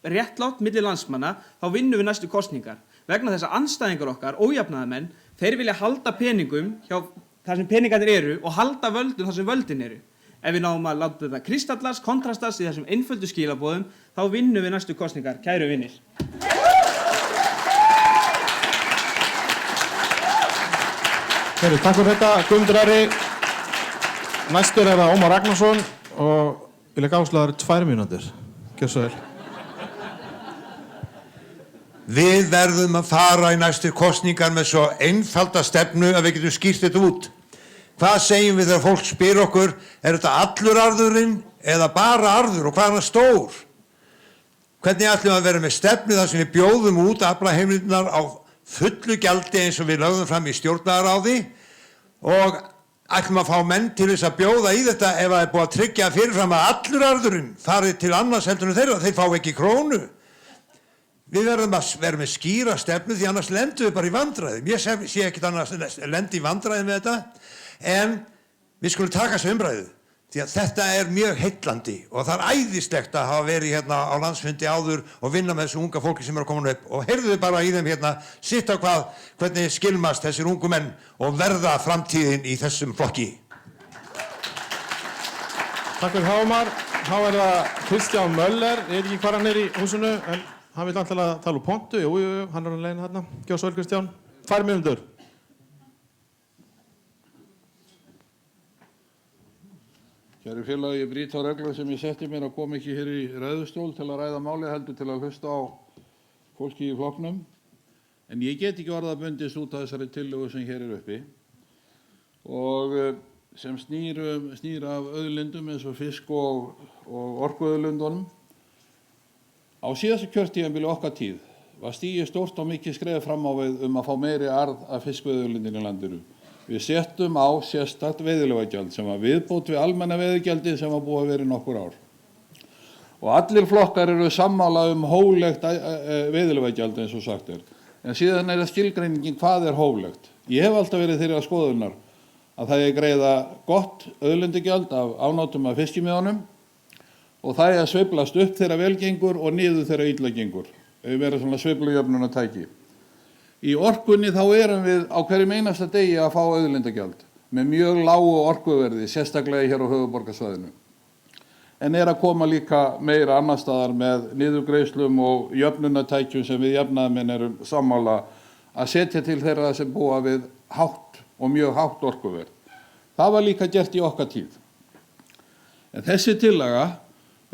réttlátt milli landsmanna, þá vinnum við næstu kosningar. Vegna þess að andstæðingar okkar, ójafnaðarmenn, þeir vilja halda peningum hjá þar sem peningarnir eru og halda völdum þar sem völdin eru. Ef við náum að láta þetta kristallast, kontrastast í þessum einföldu skilaboðum, þá vinnum við næstu kosningar, kæru vinnir. Takk fyrir þetta, Guðmundur Ari. Næstur er það Ómar Ragnarsson og ég legg áherslu á það 2 mínútur. Gjörðu svo vel. Við verðum að fara í næstu kosningar með svo einfalda stefnu að við getum skýrt þetta út. Hvað segjum við þegar fólk spyr okkur, er þetta allur arðurinn eða bara arður og hvað er það stór? Hvernig ætlum við að vera með stefnu þar sem við bjóðum út aflaheimildirnar á fullu gjaldi eins og við lögðum fram í stjórnlagaráði og ætlum að fá menn til þess að bjóða í þetta ef það er búið að tryggja fyrirfram að allur arðurinn farið til annars heldur en þeir fá ekki krónu. Við verðum að vera með skýra stefnu því annars lendum við bara í vandræðum. Ég sé ekkert annars lendi í vandræðum með þetta en við skulum taka þessu umræðu því að þetta er mjög heillandi og það er æðislegt að hafa verið hérna á landsfundi áður og vinna með þessu unga fólki sem eru að koma upp og heyrðu þið bara í þeim hérna sitt á hvernig skilmast þessir ungu menn og verða framtíðin í þessum flokki. Takk fyrir Ómar. Þá er það Kristján Möller, ég veit ekki hvað hann er í húsinu en hann vil alltaf tala úr pontu, jú, hann er á leiðinni hérna. Gjörðu svo vel Kristján, 2 mínútur. Kæri félagi, ég brýt á reglum sem ég setti mér að koma ekki hér í ræðustól til að ræða málið heldur til að hlusta á fólki í flokknum. En ég get ekki orða bundist út af þessari tillögu sem hér er uppi og sem snýr af auðlindum eins og fisk og orkuauðlindunum. Á síðasta kjörtímabili okkar tíð var stigið stórt og mikið skref fram á við að fá meiri arð af fiskveiðiauðlindinni í landinu. Við settum á sérstakt veiðileyfagjald sem var viðbót við almenna veiðigjaldi sem var búið að vera í nokkur ár. Og allir flokkar eru sammála hóflegt veiðileyfagjald eins og sagt er. En síðan er það skilgreiningin hvað er hóflegt. Ég hef alltaf verið þeirra skoðunar að það er greiða gott auðlindagjald af afnotum af fiskimiðunum og það er að sveiflast upp þegar vel gengur og niður þegar illa gengur. Ef við verðum svona sveiflujöfnunartæki. Í orkunni þá erum við á hverjum einasta degi að fá auðlindagjald með mjög lágu orkuverði, sérstaklega hér á höfuðborgarsvæðinu. En er að koma líka meira annar staðar með niðurgreiðslum og jöfnunartækjum sem við jafnaðarmenn erum sammála að setja til þeirra sem búa við hátt og mjög hátt orkuverð. Það var líka gert í okkar tíð. En þessi tillaga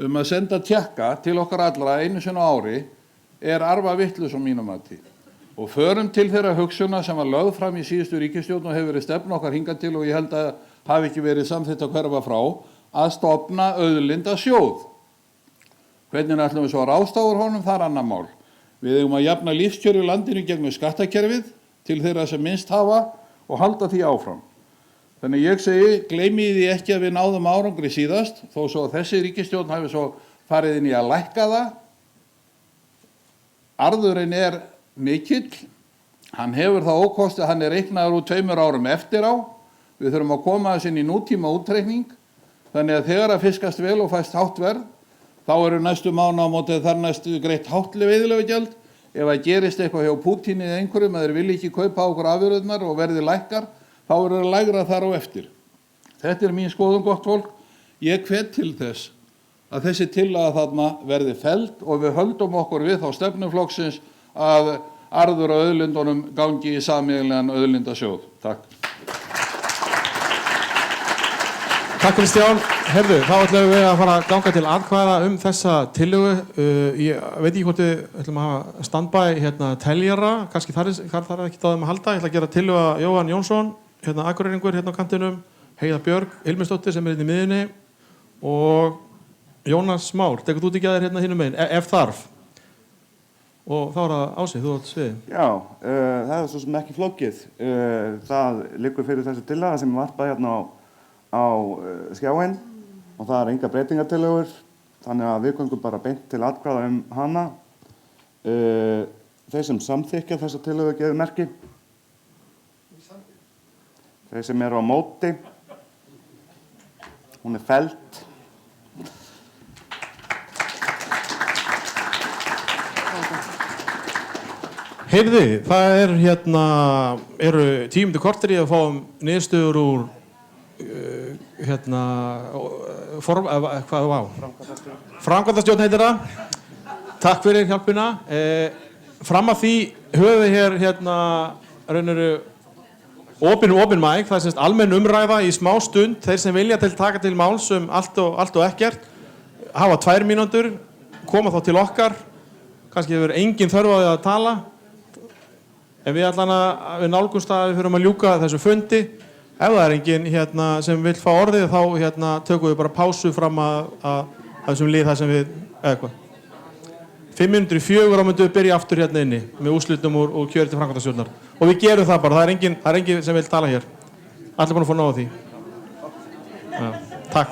að senda tékka til okkar allra einu sinni á ári er arfavitlaus á mínum mati. Og förum til þeirra hugsjóna sem var lögð fram í síðustu ríkisstjórn og hefur verið stefna okkar hingað til og ég held að hafi ekki verið samþykkt að hverfa frá að stofna auðlindasjóð. Hvernig ætlum við svo að ráðstafa úr honum, það er annað mál. Við eigum að jafna lífskjör í landinu gegnum skattakerfið til þeirra sem minnst hafa og halda því áfram. Þannig ég segi, gleymið því ekki að við náðum árangri síðast, þó svo að þessi ríkisstjórn hafi svo farið inn í að lækka það. Arðurinn er mikill, hann hefur það ókosti að hann er reiknaður úr 2 árum eftir á. Við þurfum að koma þess inn í nútíma útreikning, þannig að þegar að fiskast vel og fæst hátt verð, þá eru næstu mánaðamótið þar næstu greitt hátt veiðileyfagjald. Ef að gerist eitthvað hjá Pútín eða einhverjum að þeir vilja ekki kaupa okkur afurðirnar og verði lækkar, þá eru það lægra þar á eftir. Þetta er mín skoðun, gott fólk. Ég hvet til þess að þessi tillaga þarna verði felld og við höldum okkur við þá stefnu flokksins að arður á auðlindunum gangi í sameiginlegan auðlindasjóð. Takk. Takk Kristján. Herðu, þá ætlum við að fara að ganga til atkvæða þessa tillögu. Ég veit ekki hvort við ætlum að hafa standbæ teljara, kannski þar þarf ekki á þeim að halda. Ég ætla að gera tillögu að Jóhann Jónsson, Akureyringur á kantinum, Heiða Björg, Hilmisdóttir sem er í miðjunni og Jónas Már. Tekur þú ekki að þér hinum megin, ef þarf? Og þá er það Ási, þú átt sviðið. Já, það er svo sem ekki flókið. Það liggur fyrir þessu tillaga sem varpað hérna á skjáinn og það er enga breytingartillögur, þannig að við göngum bara beint til atkvæða hana. Þeir sem samþykkja þessa tillögu gefur merki. Þeir sem eru á móti, hún er felld. Heyrði, það er eru 10 mínútur korter í að fá niðurstöður úr Framkvæmdastjórn heitir það. Takk fyrir hjálpina. Fram að því höfum við hér raunveru opin mæk, það er almenn umræða í smá stund. Þeir sem vilja taka til máls allt og ekkert hafa 2 mínútur, koma þá til okkar. Kannski hefur engin þörf á því að tala. En við við nálgumst að við þurfum að ljúka þessu fundi. Ef það er enginn sem vil fá orðið þá tökum við bara pásu fram að þessum lið þar sem við, eða hvað. 3:55 myndum við byrja aftur inni með úrslitum úr kjöri til framkvæmdastjórnar. Og við gerum það bara, það er enginn sem vil tala hér. Allir búin að fá nóg af því. Já, takk.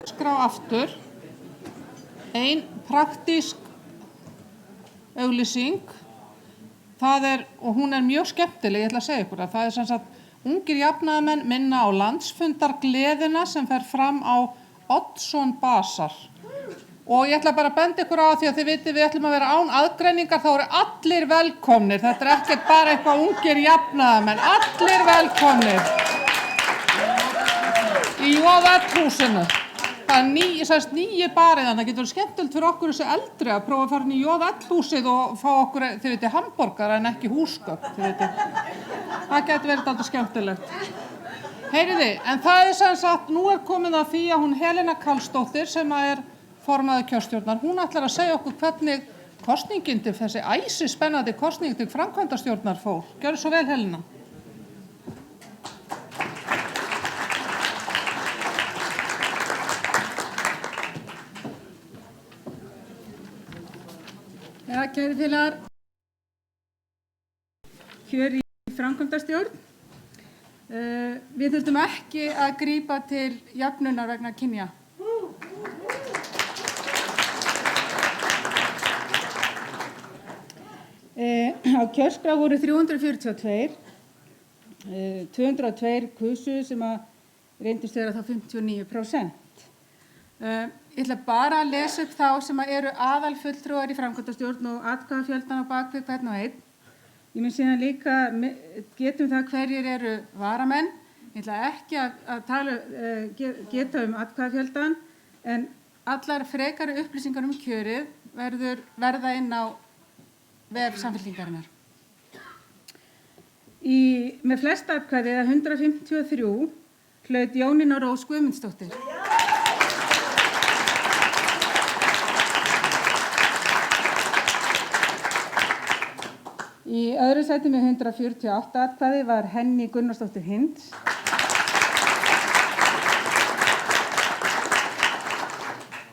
Skrá aftur, ein praktísk auglýsing, og hún er mjög skemmtileg, ég ætla að segja ykkur það er sem sagt ungir jafnaðarmenn minna á landsfundargleðina sem fer fram á Oddsson Basar. Og ég ætla bara að benda ykkur á því að þið vitið við ætlum að vera án aðgreiningar, þá eru allir velkomnir, þetta er ekkert bara eitthvað ungir jafnaðarmenn, allir velkomnir í JL-húsinu. Það er nýju barið, þannig að það getur verið skemmtilegt fyrir okkur þessi eldri að prófa að fara inn í JL-húsið og fá okkur, þið veitir, hamborgara en ekki húsgögn, þið veitir. Það getur verið alltaf skemmtilegt. Heyriði, en það er sem sagt, nú er komið að því að hún Helena Karlsdóttir sem er formaður kjörstjórnar, hún ætlar að segja okkur hvernig kosningin til þessi æsispennandi kosning til framkvæmdastjórnar fór. Gjörðu svo vel, Helena. Já, kæri félagar, kjör í framkvæmdastjórn. Við þurftum ekki að grípa til jöfnunar vegna kynja. Á kjörskrá voru 342, 202 kusu sem að reyndist vera þá 59%. Ég ætla bara að lesa upp þá sem eru aðalfulltrúar í framkvæmdastjórn og atkvæðafjöldan á bak við hvern og einn. Ég mun síðan líka getum það hverjir eru varamenn. Ég ætla ekki að geta atkvæðafjöldan, en allar frekari upplýsingar kjörið verða inn á vef Samfylkingarinnar. Með flest atkvæði, 153, hlaut Jónína Rós Guðmundsdóttir. Í öðru sæti með 148 atkvæði var Henný Gunnarsdóttir Hinds.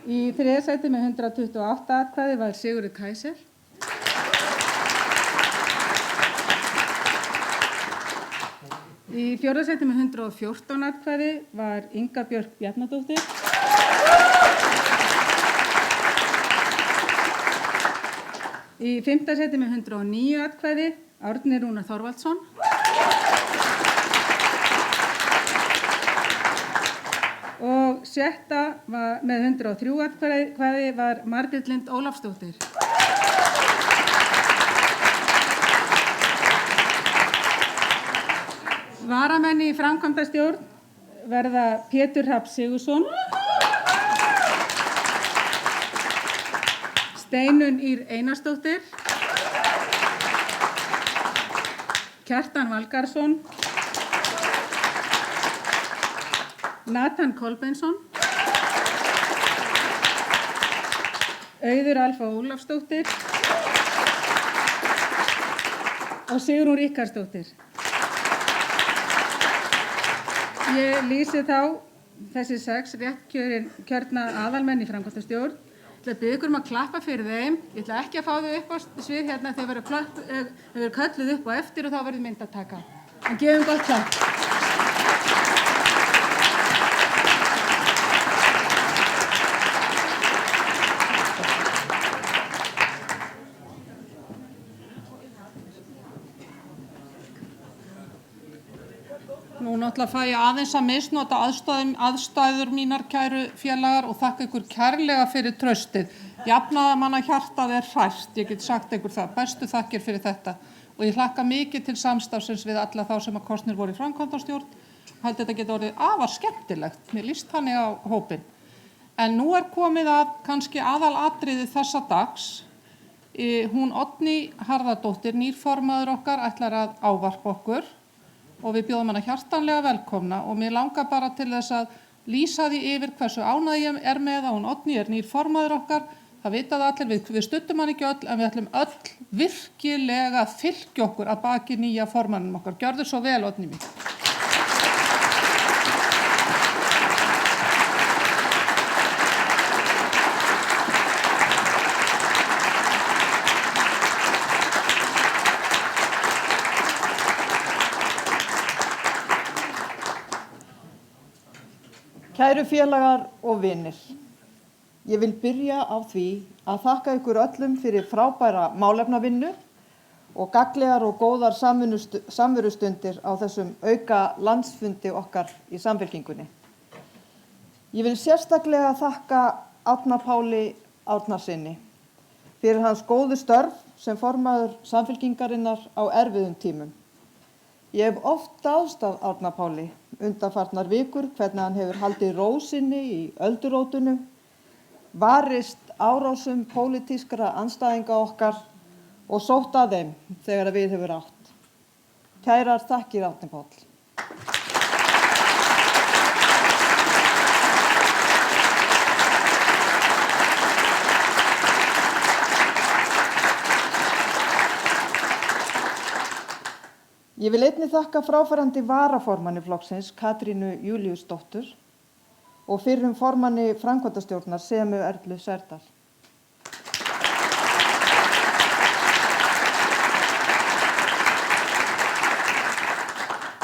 Í þriðja sæti með 128 atkvæði var Sigurður Kaiser. Í fjórða sæti með 114 atkvæði var Inga Björk Bjarnadóttir. Í fimmta sæti með 109 atkvæði Árni Rúnar Þorvaldsson. Og sjötta með 103 atkvæði var Margrét Lind Ólafsdóttir. Varamenn í framkvæmdastjórn verða Pétur Hrafn Sigurðsson, Steinunn Ýr Einarsdóttir, Kjartan Valgarðsson, Nathan Kolbeinsson, Auður Alfa Ólafsdóttir og Sigrún Ríkharðsdóttir. Ég lýsi þá þessi 6 réttkjörna aðalmenn í framkvæmdastjórn. Ég ætla að biðja ykkur að klappa fyrir þeim. Ég ætla ekki að fá þau upp á svið hérna þegar þau verður kölluð upp á eftir og þá verður myndataka. En gefum gott klapp. Nú náttúrulega fæ ég aðeins að misnota aðstæður mínar, kæru félagar, og þakka ykkur kærlega fyrir traustið. Jafnaðarmanna hjartað er hrært, ég get sagt ykkur það, bestu þakkir fyrir þetta. Og ég hlakka mikið til samstarfsins við alla þá sem að kosnir voru í framkvæmdastjórn. Held þetta geta orðið afar skemmtilegt, mér líst þannig á hópinn. En nú er komið að kannski aðalatriði þessa dags. Hún Oddný Harðardóttir, nýr formaður okkar, ætlar að ávarpa okkur. Og við bjóðum hana hjartanlega velkomna og mér langar bara til þess að lýsa því yfir hversu ánægð ég er með að hún Oddný er nýr formaður okkar. Það vita það allir, við studdum hann ekki öll, en við ætlum öll virkilega að fylgja okkur að baki nýja formanum okkar. Gjörðu svo vel, Oddný mín. Kæru félagar og vinir, ég vil byrja á því að þakka ykkur öllum fyrir frábæra málefnavinnu og gagnlegar og góðar samverustundir á þessum auka landsfundi okkar í Samfylkingunni. Ég vil sérstaklega þakka Árna Páli Árnasyni fyrir hans góðu störf sem formaður Samfylkingarinnar á erfiðum tímum. Ég hef oft dáðst af Árna Páli undanfarnar vikur hvernig hann hefur haldið ró sinni í öldurótinu, varist árásum pólitískra andstæðinga okkar og sótt að þeim þegar við hefur átt. Kærar þakkir, Árni Páll. Ég vil einnig þakka fráfarandi varaformanni flokksins Katrínu Júlíusdóttur og fyrrum formanni framkvæmdastjórnar Semu Erlu Særdal.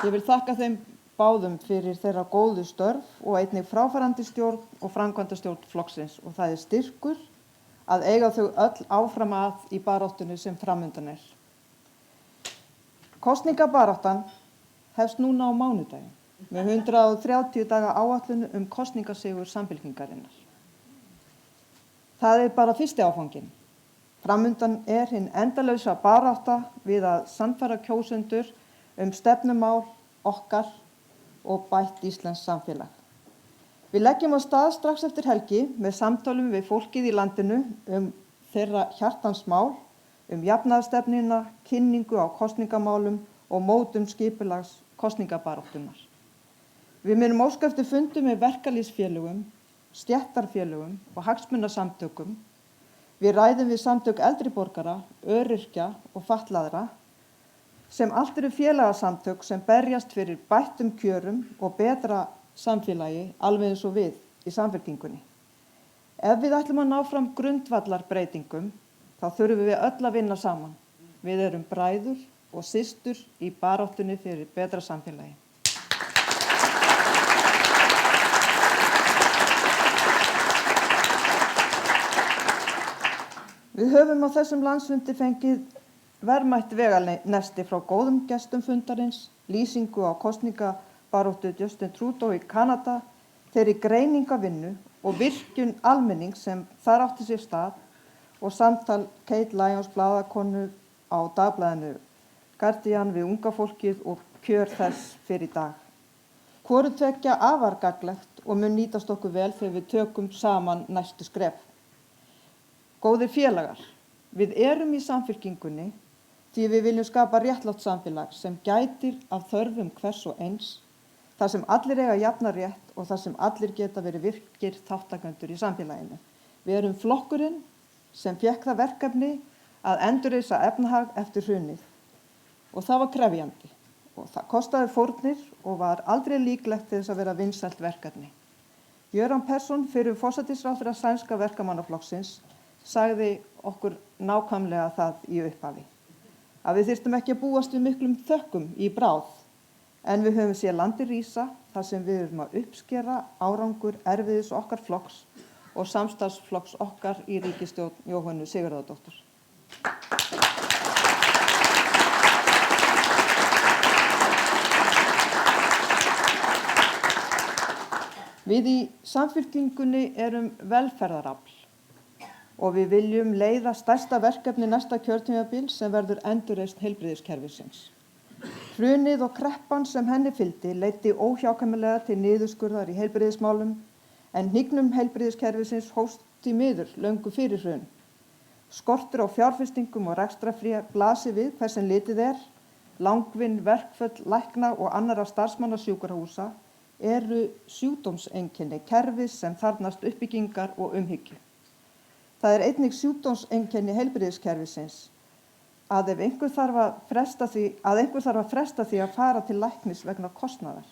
Ég vil þakka þeim báðum fyrir þeirra góðu störf og einnig fráfarandi stjórn og framkvæmdastjórn flokksins og það er styrkur að eiga þau öll áfram að í baráttunni sem framundan er. Kosningabaráttan hefst núna á mánudaginn með 130 daga áætlun kosningasigur Samfylkingarinnar. Það er bara fyrsti áfanginn. Framundan er hinn endalausa barátta við að sannfæra kjósendur stefnumál okkar og bætt íslenskt samfélag. Við leggjum á stað strax eftir helgi með samtölum við fólkið í landinu þeirra hjartans mál, jafnaðarstefnuna, kynningu á kosningamálum og mótun skipulags kosningabaráttunnar. Við munum óska eftir fundum með verkalýðsfélögum, stéttarfélögum og hagsmunasamtökum. Við ræðum við samtök eldri borgara, öryrkja og fatlaðra sem allt eru félagasamtök sem berjast fyrir bættum kjörum og betra samfélagi alveg eins og við í Samfylkingunni. Ef við ætlum að ná fram grundvallarbreytingum þá þurfum við öll að vinna saman. Við erum bræður og systur í baráttunni fyrir betra samfélagi. Við höfum á þessum landsfundi fengið verðmætt veganesti frá góðum gestum fundarins, lýsingu á kosningabaráttu Justin Trudeau í Kanada, þeirri greiningavinnu og virkjun almennings sem þar átti sér stað og samtal Kate Lyons blaðakonu á dagblaðinu Guardian við unga fólkið og kjör þess fyrir í dag. Hvoru tveggja afar gagnlegt og mun nýtast okkur vel þegar við tökum saman næstu skref. Góðir félagar, við erum í Samfylkingunni því við viljum skapa réttlátt samfélag sem gætir af þörfum hvers og eins, þar sem allir eiga jafna rétt og þar sem allir geta verið virkir þáttakendur í samfélaginu. Við erum flokkurinn sem fékk það verkefni að endurreisa efnahag eftir hrunið og það var krefjandi og það kostaði fórnir og var aldrei líklegt til þess að vera vinsælt verkefni. Göran Persson, fyrrum forsætisráðherra sænska verkamannaflokksins, sagði okkur nákvæmlega það í upphafi. Að við þyrftum ekki að búast við miklum þökkum í bráð, en við höfum séð landið rísa þar sem við erum að uppskera árangur erfiðis okkar flokks og samstarfsflokks okkar í ríkisstjórn Jóhönnu Sigurðardóttur. Við í Samfylkingunni erum velferðarafl og við viljum leiða stærsta verkefni næsta kjörtímabil sem verður endurreisn heilbrigðiskerfisins. Hrunið og kreppan sem henni fylgdi leiddi óhjákvæmilega til niðurskurðar í heilbrigðismálum en hnignun heilbrigðiskerfisins hófst því miður löngu fyrir hrun. Skortur á fjárfestingum og rekstrarfé blasir við hver sem litið er, langvinn verkföll lækna og annarra starfsmanna sjúkrahúsa eru sjúkdómseinkenni kerfis sem þarfnast uppbyggingar og umhyggju. Það er einnig sjúkdómseinkenni heilbrigðiskerfisins að einhver þarf að fresta því að fara til læknis vegna kostnaðar.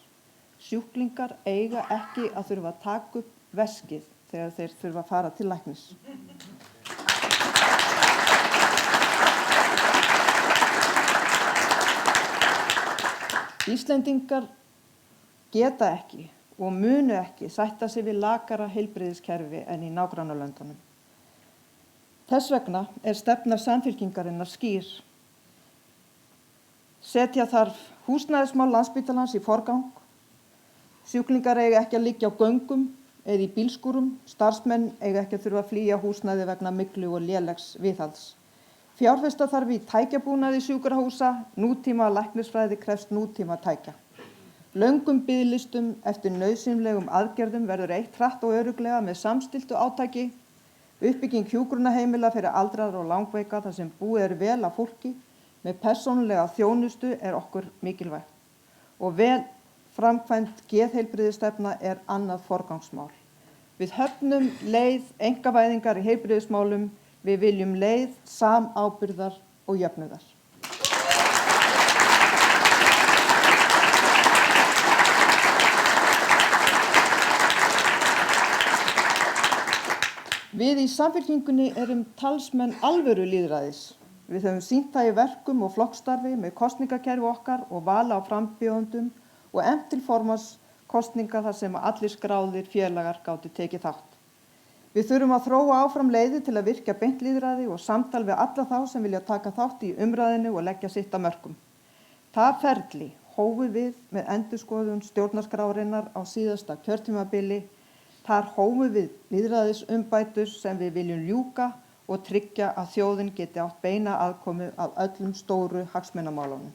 Sjúklingar eiga ekki að þurfa að taka upp veskið þegar þeir þurfa að fara til læknis. Íslendingar geta ekki og munu ekki sætta sig við lakara heilbrigðiskerfi en í nágrannalöndunum. Þess vegna stefna Samfylkingarinnar skýr. Setja þarf húsnæðismál Landspítalans í forgang. Sjúklingar eiga ekki að liggja á göngum eða í bílskúrum. Starfsmenn eiga ekki að þurfa að flýja húsnæði vegna myglu og lélegs viðhalds. Fjárfesta þarf í tækjabúnaði sjúkrahúsa. Nútíma læknisfræði krefst nútíma tækja. Löngum biðlistum eftir nauðsynlegum aðgerðum verður eytt hratt og örugglega með samstilltu átaki. Uppbygging hjúkrunarheimila fyrir aldraðra og langveika þar sem búið vel að fólki með persónulega þjónustu okkur mikilvægt. Og vel framkvæmd geðheilbrigðisstefna annað forgangsmál. Við höfnum leið einkavæðingar í heilbrigðismálum. Við viljum leið samábyrgðar og jöfnuðar. Við í Samfylkingunni erum talsmenn alvöru lýðræðis. Við höfum sýnt það í verkum og flokksstarfi með kosningakerfi okkar og vala á frambjóðendum og efnt til formannskosninga þar sem allir skráðir félagar gátu tekið þátt. Við þurfum að þróa áfram leiðir til að virkja beint lýðræði og samtal við alla þá sem vilja taka þátt í umræðinu og leggja sitt af mörkum. Það ferli hófum við með endurskoðun stjórnarskrárinnar á síðasta kjörtímabili. Þar hófum við lýðræðisumbætur sem við viljum ljúka og tryggja að þjóðin geti átt beina aðkomu að öllum stóru hagsmunamálunum.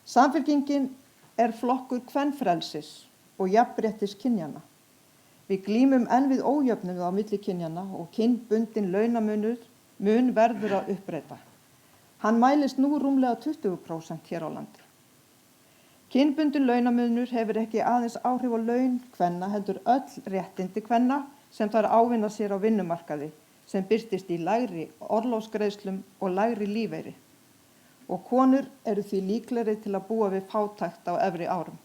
Samfylkingin flokkur kvenfrelsis og jafnréttis kynjanna. Við glímum enn við ójöfnuð á milli kynjanna og kynbundinn launamunur verður að uppræta. Hann mælist nú rúmlega 20% hér á landi. Kynbundinn launamunur hefur ekki aðeins áhrif á laun kvenna heldur öll réttindi kvenna sem þær ávinna sér á vinnumarkaði sem birtist í lægri orlofsgreiðslum og lægri lífeyri. Og konur eru því líklegri til að búa við fátækt á efri árum.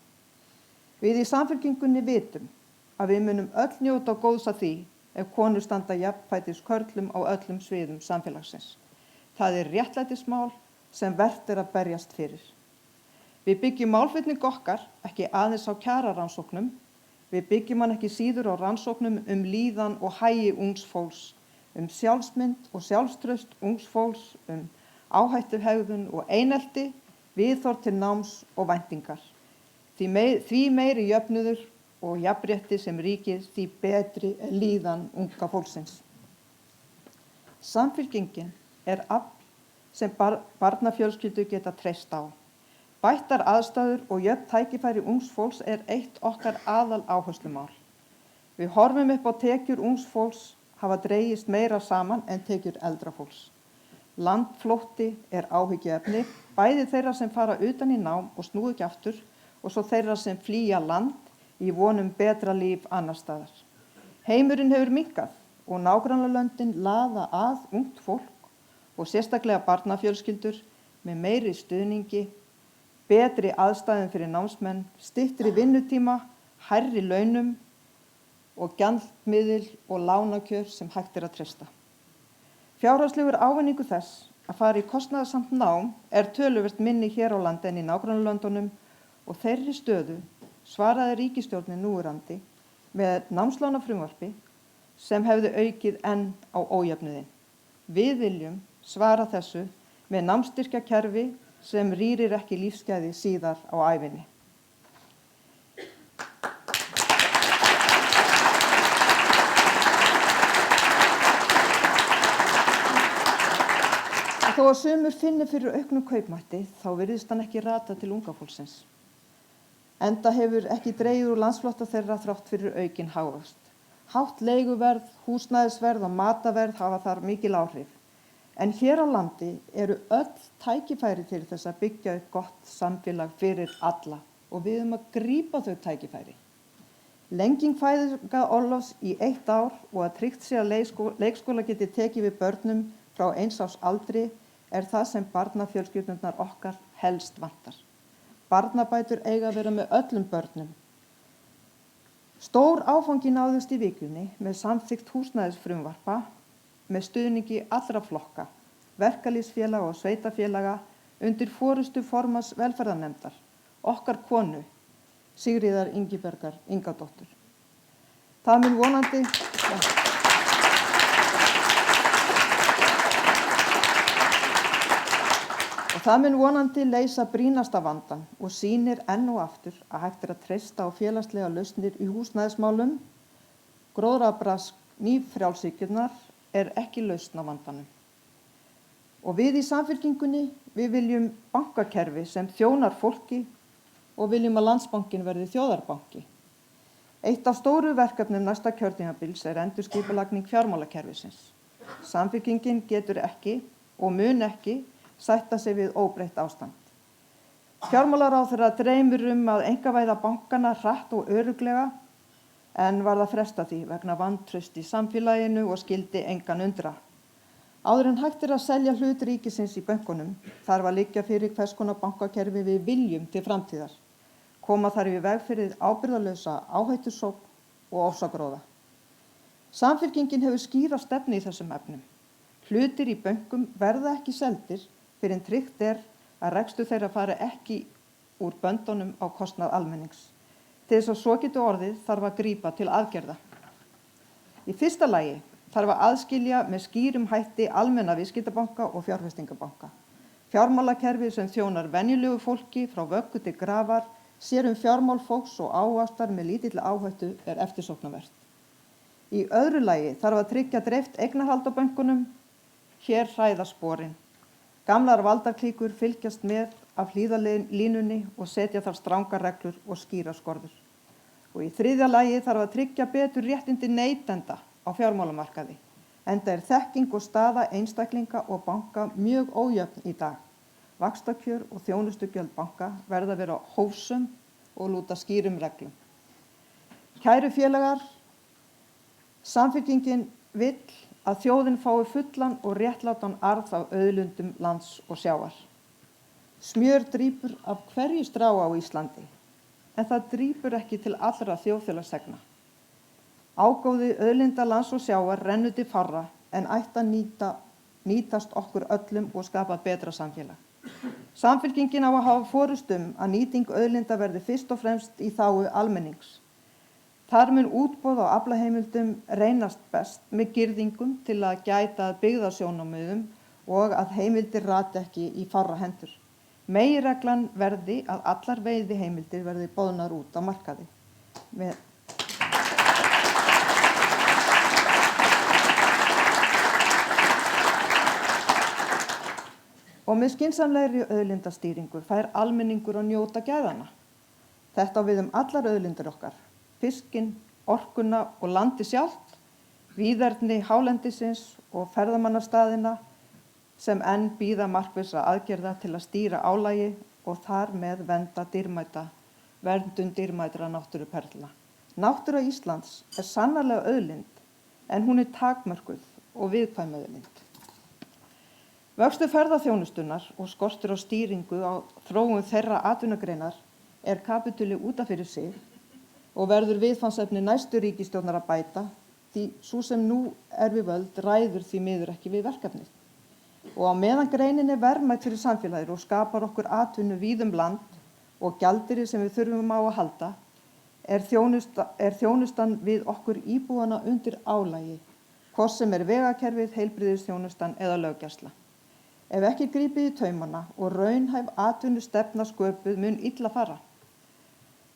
Við í Samfylkingunni vitum að við munum öll njóta góðs af því ef konur standa jafnfætis körlum á öllum sviðum samfélagsins. Það réttlætismál sem vert að berjast fyrir. Við byggjum málflutning okkar ekki aðeins á kjararannsóknum, við byggjum hann ekki síður á rannsóknum líðan og hagi ungs fólks, sjálfsmynd og sjálfstraust ungs fólks, áhættuhegðun og einelti, viðhorf til náms og væntingar. Því meiri jöfnuður og jafnrétti sem ríkir, því betri líðan unga fólksins. Samfylkingin afl sem barnafjölskyldur geta treyst á. Bættar aðstæður og jöfn tækifæri ungs fólks eitt okkar aðal áherslumál. Við horfum upp á tekjur ungs fólks hafa dregist meira saman en tekjur eldra fólks. Landflótti áhyggjuefni, bæði þeirra sem fara utan í nám og snúa ekki aftur og svo þeirra sem flýja land í vonum betra líf annar staðar. Heimurinn hefur minnkað og nágrannalöndin laða að ungt fólk og sérstaklega barnafjölskyldur með meiri stuðningi, betri aðstæðum fyrir námsmenn, styttri vinnutíma, hærri launum og gjaldmiðil og lánakjör sem hægt að treysta. Fjárhagslegur ávinningur þess að fara í kostnaðarsamt nám töluvert minni hér á landi en í nágrannalöndunum og þeirri stöðu svaraði ríkisstjórnin núverandi með námslánafrumvarpi sem hefði aukið enn á ójöfnuðinn. Við viljum svara þessu með námsstyrkjakerfi sem rýrir ekki lífsgæði síðar á ævinni. Þó að sumur finni fyrir auknum kaupmætti þá virðist hann ekki rata til unga fólksins. Enda hefur ekki dregið úr landsflótta þeirra þrátt fyrir aukinn hagvöxt. Hátt leiguverð, húsnæðisverð og matarverð hafa þar mikil áhrif. En hér á landi öll tækifæri til þess að byggja upp gott samfélag fyrir alla og við að grípa þau tækifæri. Lenging fæðingarorlofs í 1 ár og að tryggt sé að leikskóla geti tekið við börnum frá 1 árs aldri það sem barnafjölskyldurnar okkar helst vantar. Barnabætur eiga að vera með öllum börnum. Stór áfangi náðust í vikunni með samþykkt húsnæðisfrumvarpa með stuðningi allra flokka, verkalýðsfélaga og sveitarfélaga undir forystu formanns velferðarnefndar, okkar konu, Sigríðar Ingibergar Ingadóttur. Það mun vonandi... Það mun vonandi leysa brýnasta vandann og sýnir enn og aftur að hægt að treysta á félagslega lausnir í húsnæðismálum. Gróðrabrask nýfrjálshyggjunnar ekki lausn á vandanum. Og við í Samfylkingunni, við viljum bankakerfi sem þjónar fólki og viljum að Landsbankinn verði þjóðarbanki. Eitt af stóru verkefnum næsta kjörtímabils endurskipulagning fjármálakerfisins. Samfylkingin getur ekki og mun ekki sætta sig við óbreytt ástand. Fjármálaráðherra dreymir að einkavæða bankana hratt og örugglega en varð að fresta því vegna vantraust í samfélaginu og skildi engan undra. Áður en hægt að selja hlut ríkisins í bönkunum þarf að liggja fyrir hvers konar bankakerfi við viljum til framtíðar. Koma þarf í veg fyrir ábyrgðarlausa áhættusókn og ofsagróða. Samfylkingin hefur skýra stefnu í þessum efnum. Hlutir í bönkum verða ekki seldir fyrir en tryggt að rekstur þeirra fari ekki úr böndunum á kostnað almennings. Til þess að svo getur orðið þarf að grípa til aðgerða. Í fyrsta lagi þarf að aðskilja með skýrum hætti almenna viðskiptabanka og fjárfestingabanka. Fjármálakerfi sem þjónar venjulegu fólki frá vöggu til grafar, sér fjármál fólks og ávaxtar með lítilli áhættu eftirsóknarvert. Í öðru lagi þarf að tryggja dreift eignarhald á bönkunum. Hér hræða sporin. Gamlar valdaklíkur fylgjast með af hlíðarlínunni og setja þar strangar reglur og skýra skorður. Og í þriðja lagi þarf að tryggja betur réttindi neytenda á fjármálamarkaði. Enda þekking og staða einstaklinga og banka mjög ójöfn í dag. Vaxtakjör og þjónustugjöld banka verða að vera hófsöm og lúta skýrum reglum. Kæru félagar, Samfylkingin vill að þjóðin fái fullan og réttlátan arð af auðlindum lands og sjávar. Smjör drýpur af hverju strá á Íslandi, en það drýpur ekki til allra þjóðfélagsþegna. Ágóði auðlinda lands og sjávar rennur til fárra en ætti að nýtast okkur öllum og skapa betra samfélag. Samfylkingin á að hafa forystu að nýting auðlinda verði fyrst og fremst í þágu almennings. Þar mun útboð á aflaheimildum reynast best með girðingum til að gæta að byggðasjónarmiðum og að heimildir rati ekki í fárra hendur. Meginreglan verði að allar veiðiheimildir verði boðnar út á markaði. Og með skynsamlegri auðlindastýringu fær almenningur að njóta gæðanna. Þetta á við allar auðlindir okkar. Fiskinn, orkuna og landi sjálft, víðerni hálendisins og ferðamannastaðina sem enn bíða markvissa aðgerða til að stýra álagi og þar með verndun dýrmætra náttúruperlna. Náttúra Íslands sannarlega auðlind en hún takmörkuð og viðkvæm auðlind. Vöxtur ferðaþjónustunnar og skortur á stýringu á þróun þeirra atvinnugreinar kapítuli út af fyrir sig og verður viðfangsefni næstu ríkisstjórnar að bæta því sú sem nú við völd ræður því miður ekki við verkefnið. Og á meðan greinin verðmæt fyrir samfélagið og skapar okkur atvinnu víð land og gjaldeyri sem við þurfum á að halda, þjónustan við okkur íbúana undir álagi, hvort sem vegakerfið, heilbrigðisþjónustan eða löggæsla. Ef ekki grípið í taumana og raunhæf atvinnustefna sköpuð mun illa fara.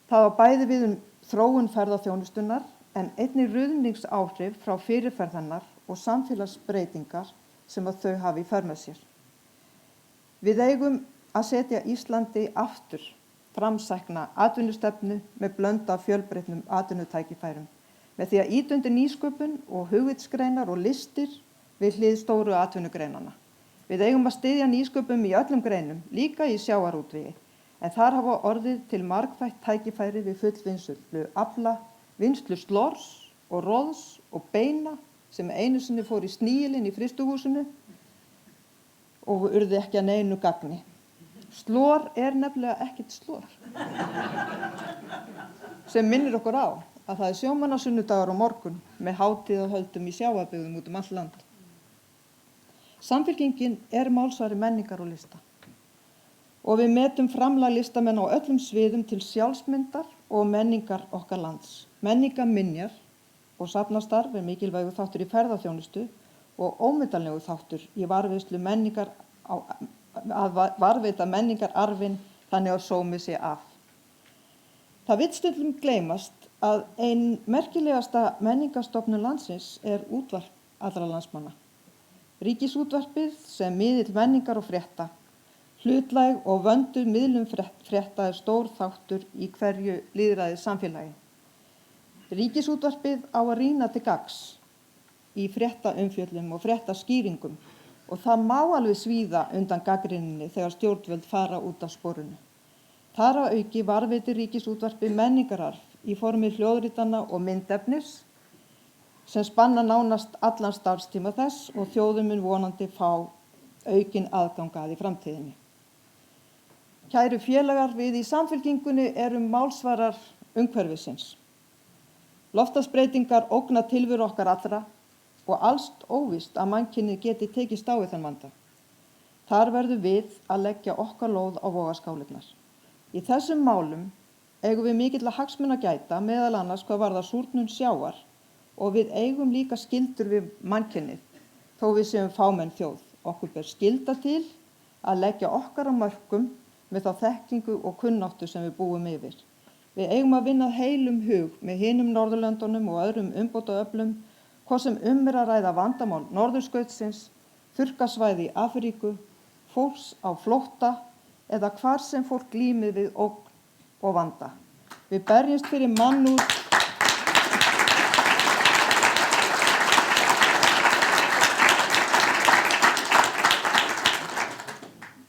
Það á bæði við þróun ferðaþjónustunnar en einnig ruðningsáhrif frá fyrirferð hennar og samfélagsbreytingar sem að þau hafi í för með sér. Við eigum að setja Íslandi aftur framsækna atvinnustefnu með blöndu af fjölbreyttum atvinnutækifærum með því að ýta undir nýsköpun og hugvitsgreinar og listir við hlið stóru atvinnugreinanna. Við eigum að styðja nýsköpun í öllum greinum, líka í sjávarútvegi, en þar hafa orðið til margþætt tækifæri við fullvinnslu afla, vinnslu slors og roðs og beina sem einu sinni fór í sníilinn í frystuhúsinu og urðu ekki að neinu gagni. Slor nefnilega ekkert slor. Sem minnir okkur á að það sjómannasunnudagur á morgun með hátíðahöldum í sjávarbyggðum út allt land. Samfylkingin málsvari menningar og lista. Og við metum framlag listamenn á öllum sviðum til sjálfsmyndar og menningar okkar lands. Menningarminjar og safnastarf er mikilvægur þáttur í ferðaþjónustu og ómetanlegur þáttur í varðveislu menningar að varðveita menningararfinn þannig að sómi sé af. Það vill stundum gleymast að ein merkilegasta menningarstofnun landsins er útvarp allra landsmanna. Ríkisútvarpið sem miðill menningar og frétta. Hlutlæg og vönduð miðlun frétta er stór þáttur í hverju lýðræðis samfélagi. Ríkisútvarpið á að rýna til gagns í fréttaumfjöllum og fréttaskýringum og það má alveg svíða undan gagnrýninni þegar stjórnvöld fara út af sporinu. Þar að auki varðveitir Ríkisútvarpið menningararf í formi hljóðritana og myndefnis sem spanna nánast allan starfstíma þess og þjóðin mun vonandi fá aukinn aðgang að í framtíðinni. Kæru félagar, við í Samfylkingunni erum málsvarar umhverfisins. Loftslagsbreytingar ógna tilveru okkar allra og alls óvíst að mannkynið geti tekist á við þann vanda. Þar verðum við að leggja okkar lóð á vogarskálinnar. Í þessum málum eigum við mikilla hagsmuna að gæta, meðal annars hvað varðar súrnun sjávar og við eigum líka skyldur við mannkynið, þó við séum fámenn þjóð. Okkur ber skylda til að leggja okkar á mörkum með þá þekkingu og kunnáttu sem við búum yfir. Við eigum að vinna heilum hug með hinum Norðurlöndunum og öðrum umbótaöflum, hvað sem er að ræða vandamál norðurskautsins, þurrkasvæði í Afríku, fólks á flótta eða hvar sem fólk glímir við ógn og vanda. Við berjumst fyrir mannúð.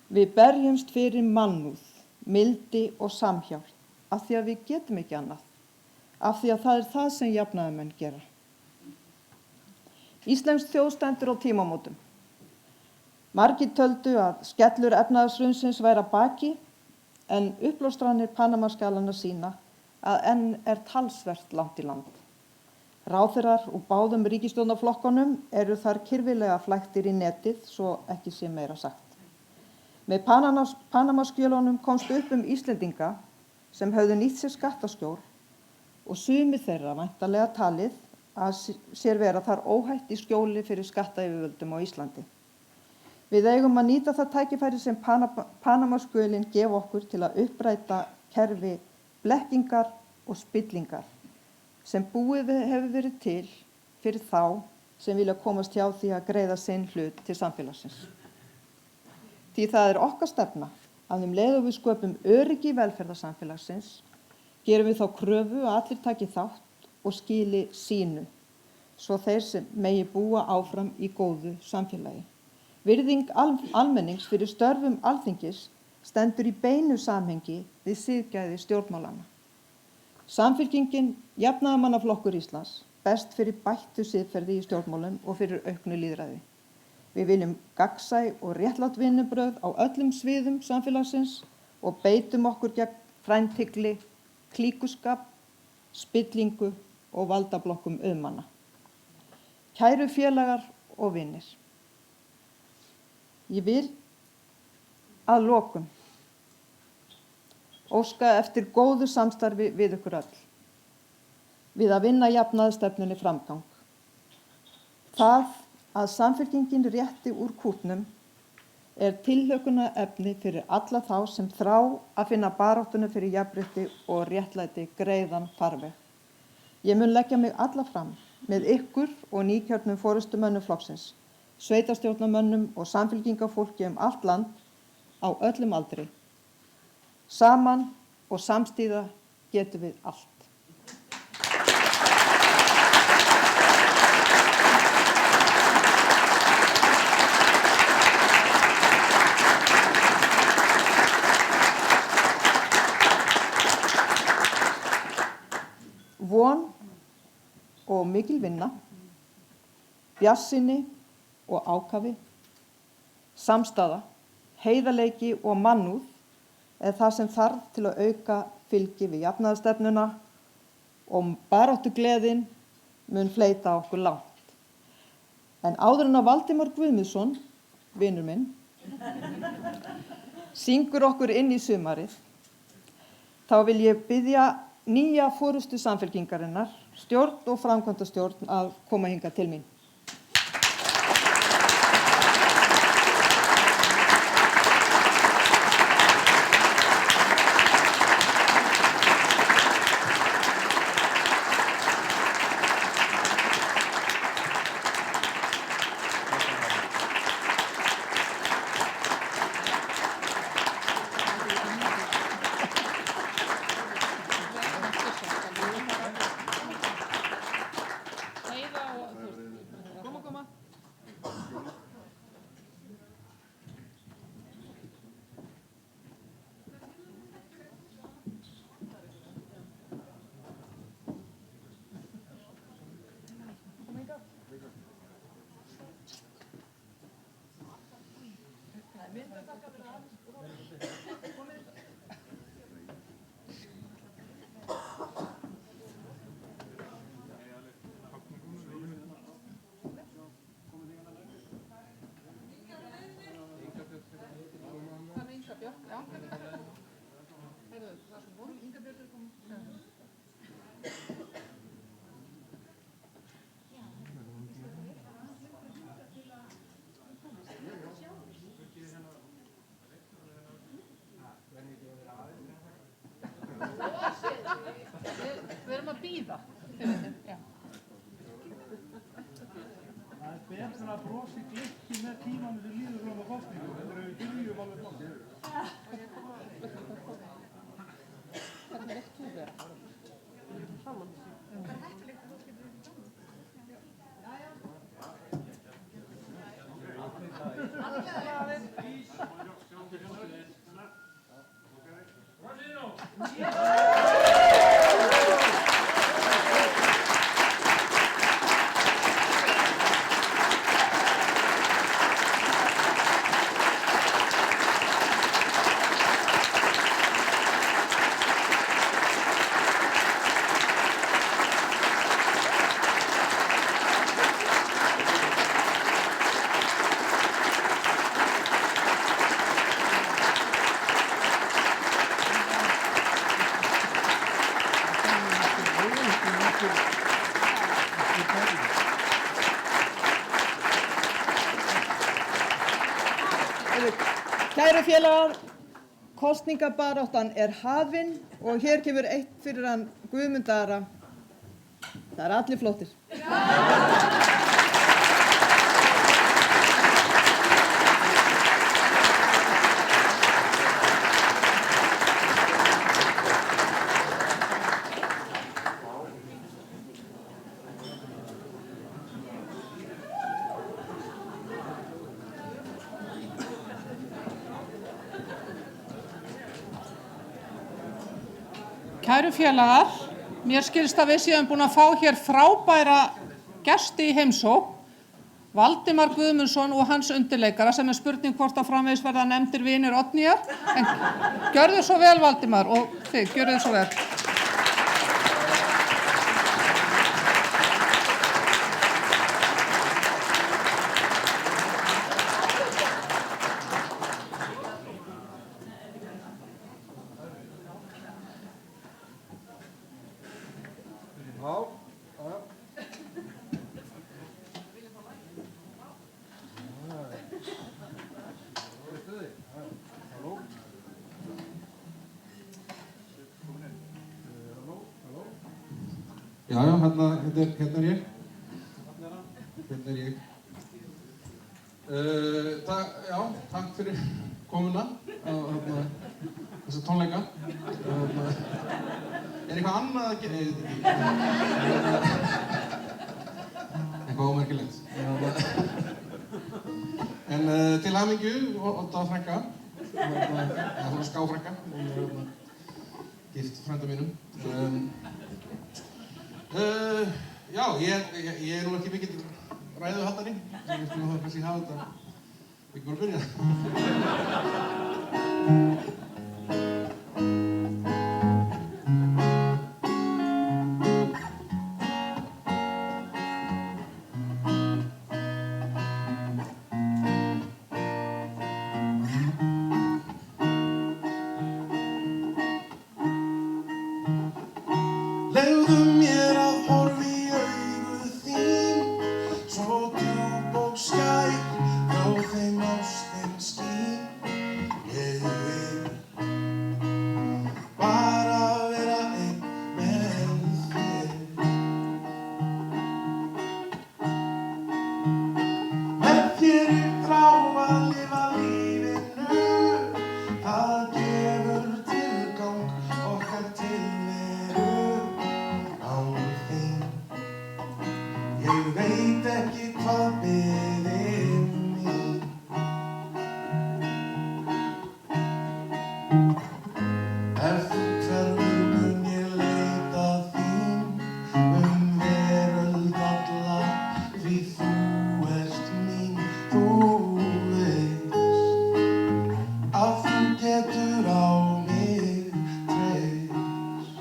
Við berjumst fyrir mannúð, mildi og samhjálp, af því að við getum ekki annað, af því að það er það sem jafnaðarmenn gera. Íslensk þjóð stendur á tímamótum. Margir töldu að skellur efnahagshrunsins væri að baki, en uppljóstranir Panama-skjalanna sýna að enn er talsvert langt í land. Ráðherrar úr báðum ríkisstjórnarflokkunum eru þar kyrfilega flæktir í netið, svo ekki sé meira sagt. Með Panama-skjölunum komst upp Íslendinga sem höfðu nýtt sér skattaskjól og sumir þeirra væntanlega talið að sér vera þar óhætt í skjóli fyrir skattayfirvöldum á Íslandi. Við eigum að nýta það tækifæri sem Panama-skjölin gefa okkur til að uppræta kerfi blekkingar og spillingar sem búið hefur verið til fyrir þá sem vilja komast hjá því að greiða sinn hlut til samfélagsins. Því það er okkar stefna að leið og við sköpum öryggi velferðarsamfélagsins, gerum við þá kröfu að allir taki þátt og skili sínu, svo þeir sem megi búa áfram í góðu samfélagi. Virðing almennings fyrir störfum Alþingis stendur í beinu samhengi við siðgæði stjórnmálanna. Samfylkingin, Jafnaðarmannaflokkur Íslands, best fyrir bættu siðferði í stjórnmálum og fyrir auknu lýðræði. Við viljum gagnsæ og réttlát vinnubrögð á öllum sviðum samfélagsins og beitum okkur gegn frændhygli, klíkuskap, spillingu og valdablokkum auðmanna. Kæru félagar og vinir. Ég vil að lokum óska eftir góðu samstarfi við ykkur öll, við að vinna jafnaðarstefnunni framgang. Það að Samfylkingin rétti úr kútnum er tilhlökkunarefni fyrir alla þá sem þrá að finna baráttunni fyrir jafnrétti og réttlæti greiðan farveg. Ég mun leggja mig alla fram með ykkur og nýkjörnum forystumönnum flokksins, sveitarstjórnarmönnum og samfylkingarfólki allt land á öllum aldri. Saman og samstíða getum við allt. Von og mikil vinna, bjartsýni og ákafi, samstaða, heiðarleiki og mannúð er það sem þarf til að auka fylgi við jafnaðarstefnuna og baráttugleðin mun fleyta okkur langt. En áður en að Valdimar Guðmundsson, vinur minn, syngur okkur inn í sumarið, þá vil ég biðja nýja forystu Samfylkingarinnar, stjórn og framkvæmdastjórn að koma hingað til mín. Við erum að bíða. Það er betra að brosi glikki með tímanum sem líður fram á kosningu. Þetta við byrjum alveg svona. Hvernig veikt þú það? Saman. Kæru félagar, kosningabaráttan er hafin og hér kemur eitt fyrir hann Guðmund Ara. Það er allir flottir. Kæru félagar, mér skilst að við séum búin að fá hér frábæra gesti í heimsókn, Valdimar Guðmundsson og hans undirleikara, sem er spurning hvort að framvegis verða nefndir vinir Oddnýjar. En gjörðu svo vel, Valdimar, og þið, gjörðu svo vel. Já, hérna er ég. Hérna er ég. Takk fyrir komuna á þessa tónleika. Er eitthvað annað að gera? Eitthvað ómerkilegt. En til hamingju, Odda frænka. Það var skáfrænka. Gift frænda mínum. Já, ég er nú ekki mikill ræðuhaldari. Ég veist nú það kannski hafa þetta. Við erum bara að byrja. Leyfðu mér að horfa í augu þín, svo djúp og skær, frá þeim ástin skín. Ég vil bara vera einn með þér. Með þér í frá að lifa lífinu, það gefur tilgang okkar tilveru. Án þín, ég veit ekki hvað biðir mín. Ef þú hverfur mun ég leita þín veröld alla, því þú ert mín. Þú veist að þú getur á mig treyst.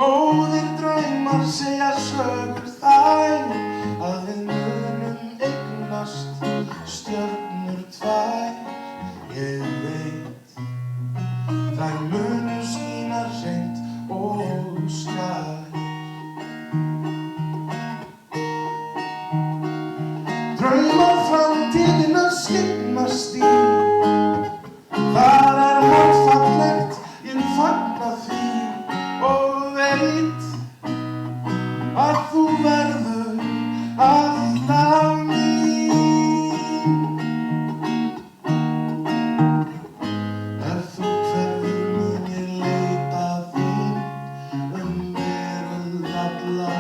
Góðir draumar segja sögur þær, að við munum eignast stjörnur tvær. Ég veit þær munu skína hreint og skær. Draumar framtíðina skyggnast í, það margt fallegt, ég fagna því og veit að þú verður alltaf mín. Ef þú hverfur mun ég leita þín veröld alla,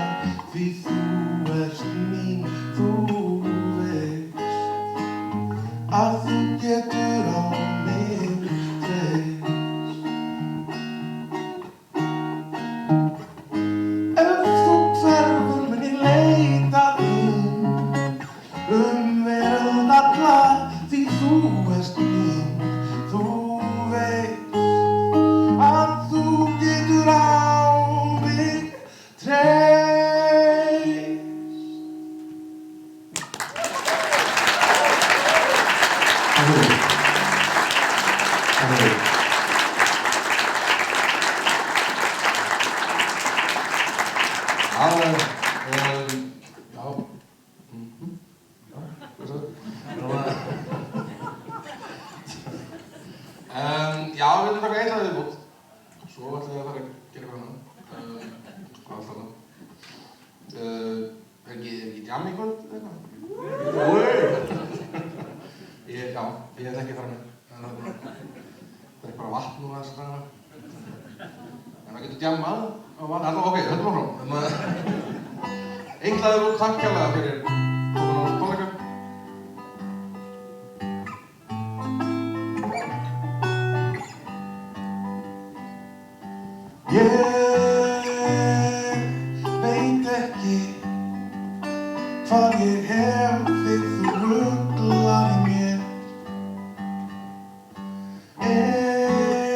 því þú ert mín. Þú veist að þú getur á mig treyst. Ef þú hverfur mun ég leita þín veröld alla, því þú ert mín. Þú veist að þú getur á mig treyst. Já, við viljum taka einn að viðbútt. Svo ætlum við að fara að gera eitthvað annað. Hvað er það? Er ekki jam í kvöld eða eitthvað? Já, ég ætla ekki að fara með. Það er bara vatn núna þess að draga. En það getur jammað á vatn. Alltaf ok, höldum áfram. Einn að viðbútt, takk kærlega fyrir komin á tónleika. Ég veit ekki hvað ég hef þig, þú ruglar í mér.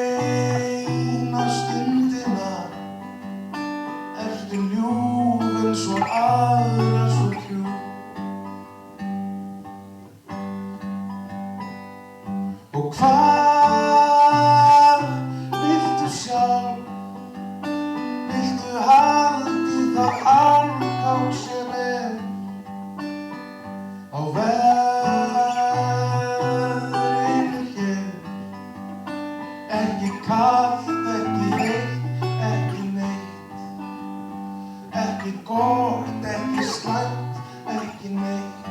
Eina stundina ertu ljúf eins og aðra svo hljúf. Og hvað viltu sjálf? Viltu haldið það armgang sem á veðrinu hér? Ekki kalt, ekki heitt, ekki neitt. Ekki gott, ekki slæmt, ekki neitt.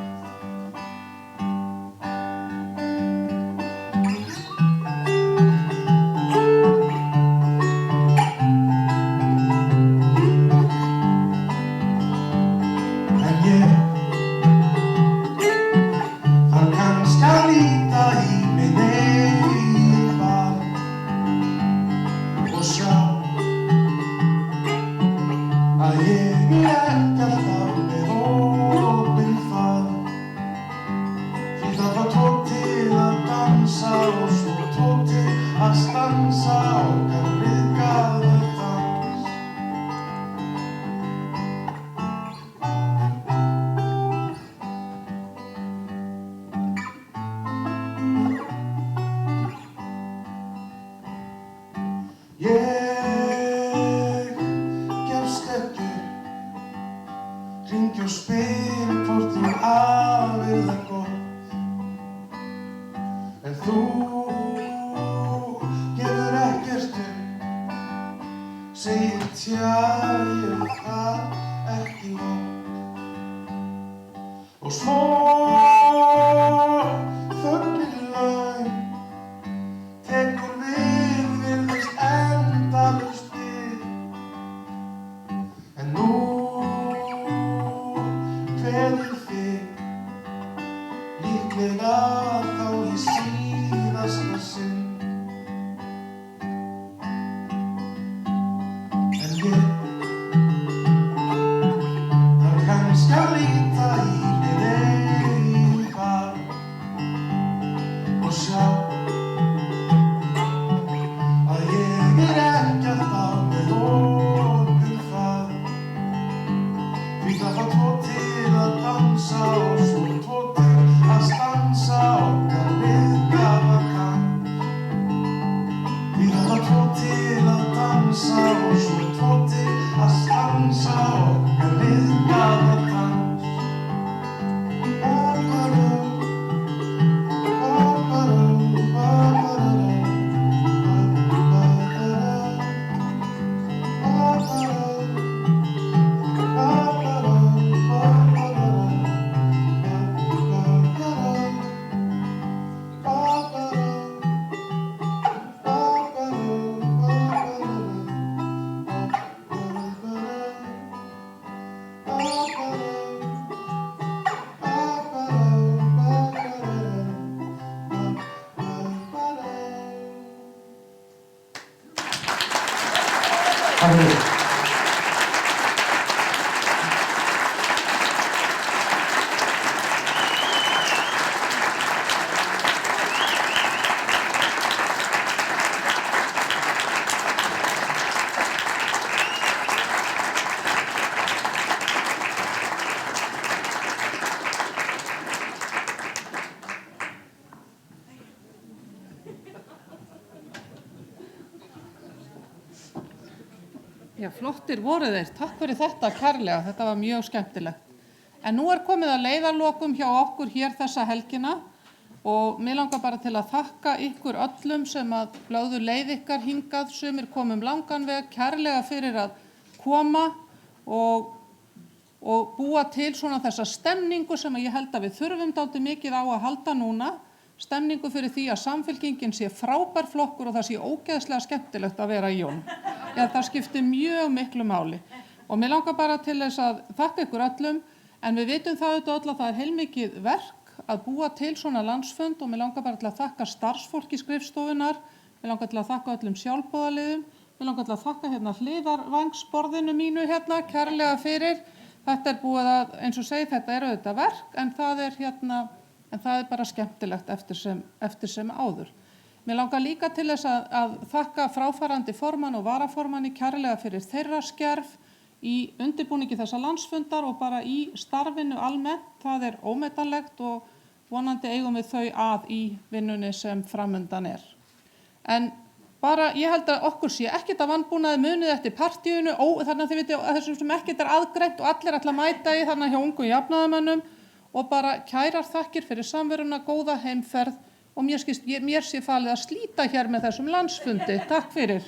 Takk fyrir. Já, flottir voru þeir. Takk fyrir þetta kærlega. Þetta var mjög skemmtilegt. En nú er komið að leiðarlokum hjá okkur hér þessa helgina og mér langar bara til að þakka ykkur öllum sem að lögðu leið ykkar hingað, sumir komum langan veg, kærlega fyrir að koma og búa til svona þessa stemningu sem ég held að við þurfum dálítið mikið á að halda núna, stemningu fyrir því að Samfylkingin sé frábær flokkur og það sé ógeðslega skemmtilegt að vera í honum. Já, það skiptir mjög miklu máli og mér langar bara til þess að þakka ykkur öllum, en við vitum það auðvitað öll að það er heilmikið verk að búa til svona landsfund og mér langar bara til að þakka starfsfólki skrifstofunar, mér langar til að þakka öllum sjálfboðaliðum, mér langar til að þakka hérna hliðarvangsborðinu mínu hérna kærlega fyrir. Þetta er búið að, eins og segi, þetta er auðvitað verk, en það er bara skemmtilegt eftir sem áður. Mér langar líka til þess að þakka fráfarandi formann og varaformanni kærlega fyrir þeirra skerf í undirbúningi þessa landsfundar og bara í starfinu almennt. Það er ómetanlegt og vonandi eigum við þau að í vinnunni sem framundan er. En bara, ég held að okkur sé ekkert að vanbúnaði munið eftir partíinu, þannig að þið vitið að þessum sem ekkert er aðgreint og allir ætla að mæta í þannig hjá ungum jafnaðarmönnum og bara kærar þakkir fyrir samveruna, góða heimferð og mér sé falið að slíta hér með þessum landsfundi. Takk fyrir.